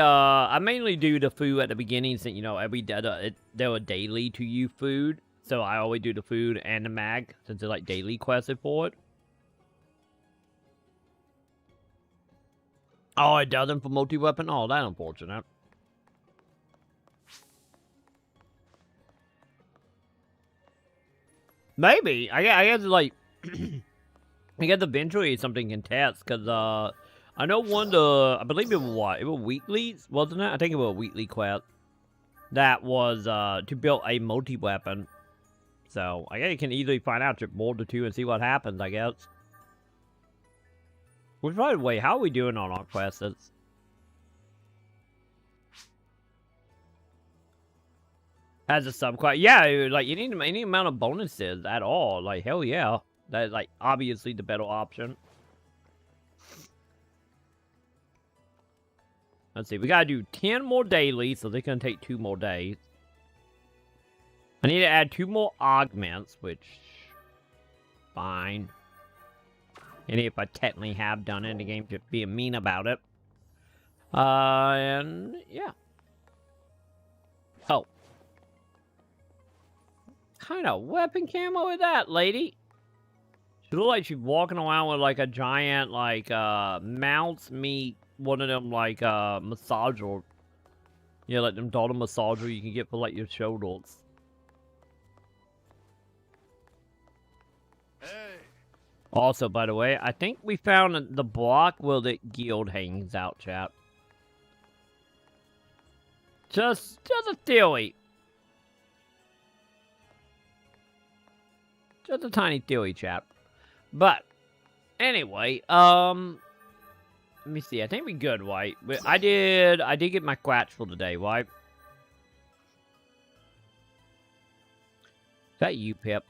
do the food at the beginning, since every day there are daily to you food, so I always do the food and the mag since they're like daily quested for it. Oh, it doesn't for multi-weapon? Oh, that's unfortunate. Maybe. I guess, like... I guess eventually something can test, because, I know I believe it was what? It was weeklies, wasn't it? I think it was a weekly quest. That was, to build a multi-weapon. So, I guess you can easily find out, just mold the two and see what happens, I guess. Which, by the way, how are we doing on our quests? As a sub-quest? Yeah, like, you need any amount of bonuses at all. Like, hell yeah. That is, like, obviously the better option. Let's see, we gotta do 10 more daily, so they're gonna take 2 more days. I need to add 2 more augments, which... Fine. And if I technically have done it in the game, just being mean about it. And yeah. Oh. Kind of weapon camo is that, lady? She look like she's walking around with like a giant, like, mounts meet one of them, like, massager. Yeah, like them daughter massager you can get for like your shoulders. Also, by the way, I think we found the block where the guild hangs out, chat. Just a theory. Just a tiny theory, chat. But, anyway, let me see. I think we good, right? I did get my scratch for the day, right? Is that you, Pip?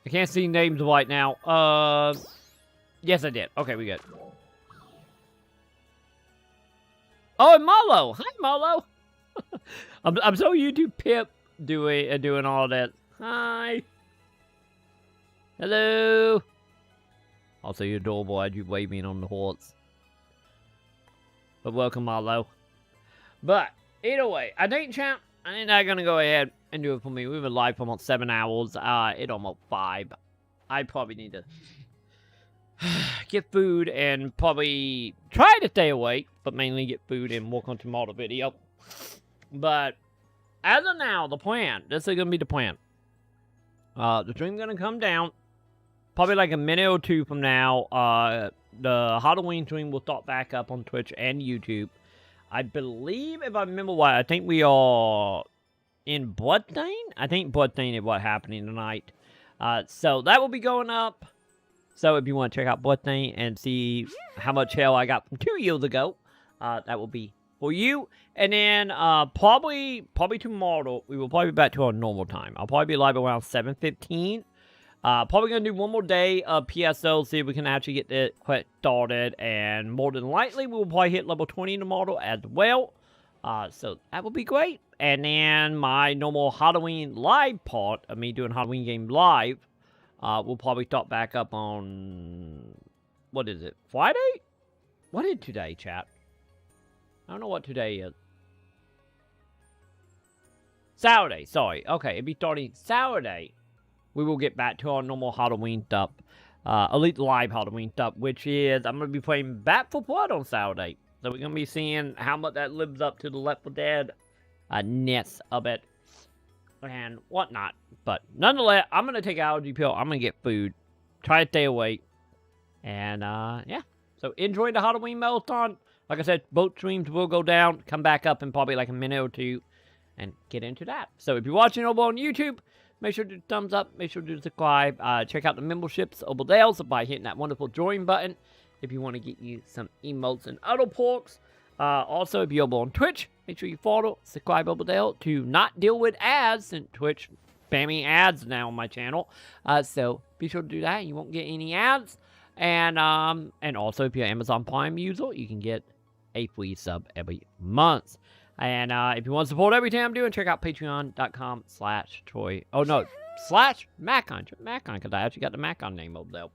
I can't see names right now. Yes, I did. Okay, we good. Oh, and Marlo. Hi, Marlo. I'm so used to Pip doing all that. Hi. Hello. Also, you're adorable as you waving on the horse. But welcome, Marlo. But either way, I think, champ, I think they're gonna go ahead and do it for me. We've been live for almost 7 hours. It's almost 5. I probably need to get food and probably try to stay awake, but mainly get food and work on tomorrow's video. But as of now, the plan. This is gonna be the plan. The stream's gonna come down. Probably like a minute or 2 from now. The Halloween stream will start back up on Twitch and YouTube. I believe, if I remember right, I think we are in Bloodstain? I think Bloodstain is what's happening tonight. So that will be going up. So if you want to check out Bloodstain and see how much hell I got from 2 years ago, that will be for you. And then probably tomorrow we will probably be back to our normal time. I'll probably be live around 7:15. Probably gonna do one more day of PSO, see if we can actually get it quite started, and more than likely we will probably hit level 20 tomorrow as well. So that would be great. And then my normal Halloween live part of me doing Halloween game live, will probably start back up on, what is it, Friday? What is today, chat? I don't know what today is. Saturday, sorry. Okay, it'd be starting Saturday. We will get back to our normal Halloween stuff. Elite Live Halloween stuff, which is, I'm going to be playing Back for Blood on Saturday. So we're going to be seeing how much that lives up to the Left 4 Dead ness of it and whatnot. But nonetheless, I'm going to take an allergy pill. I'm going to get food. Try to stay awake. And, yeah. So enjoy the Halloween marathon. Like I said, both streams will go down. Come back up in probably like a minute or two. And get into that. So if you're watching over on YouTube, make sure to do thumbs up. Make sure to subscribe. Check out the memberships over there by hitting that wonderful join button. If you want to get you some emotes and other perks. Also, if you're over on Twitch, make sure you follow, subscribe over there to not deal with ads. And Twitch spamming ads now on my channel. So be sure to do that. You won't get any ads. And also, if you're an Amazon Prime user, you can get a free sub every month. And if you want to support everything I'm doing, check out patreon.com/Troy. Oh, no, /Macon. Macon, because I actually got the Macon name over there.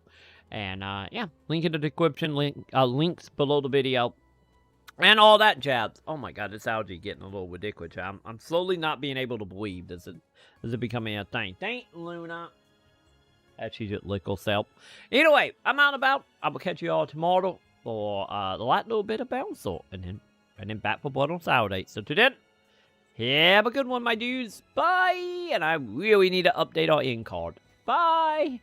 And, yeah, link in the description, links below the video. And all that jazz. Oh, my God, this allergy getting a little ridiculous. I'm slowly not being able to believe this is becoming a thing. Thank Luna. That she just lick herself. Anyway, I'm out and about. I will catch you all tomorrow for the last little bit of bouncer. And then Back for Blood on Saturday. So to then, have a good one, my dudes. Bye. And I really need to update our end card. Bye.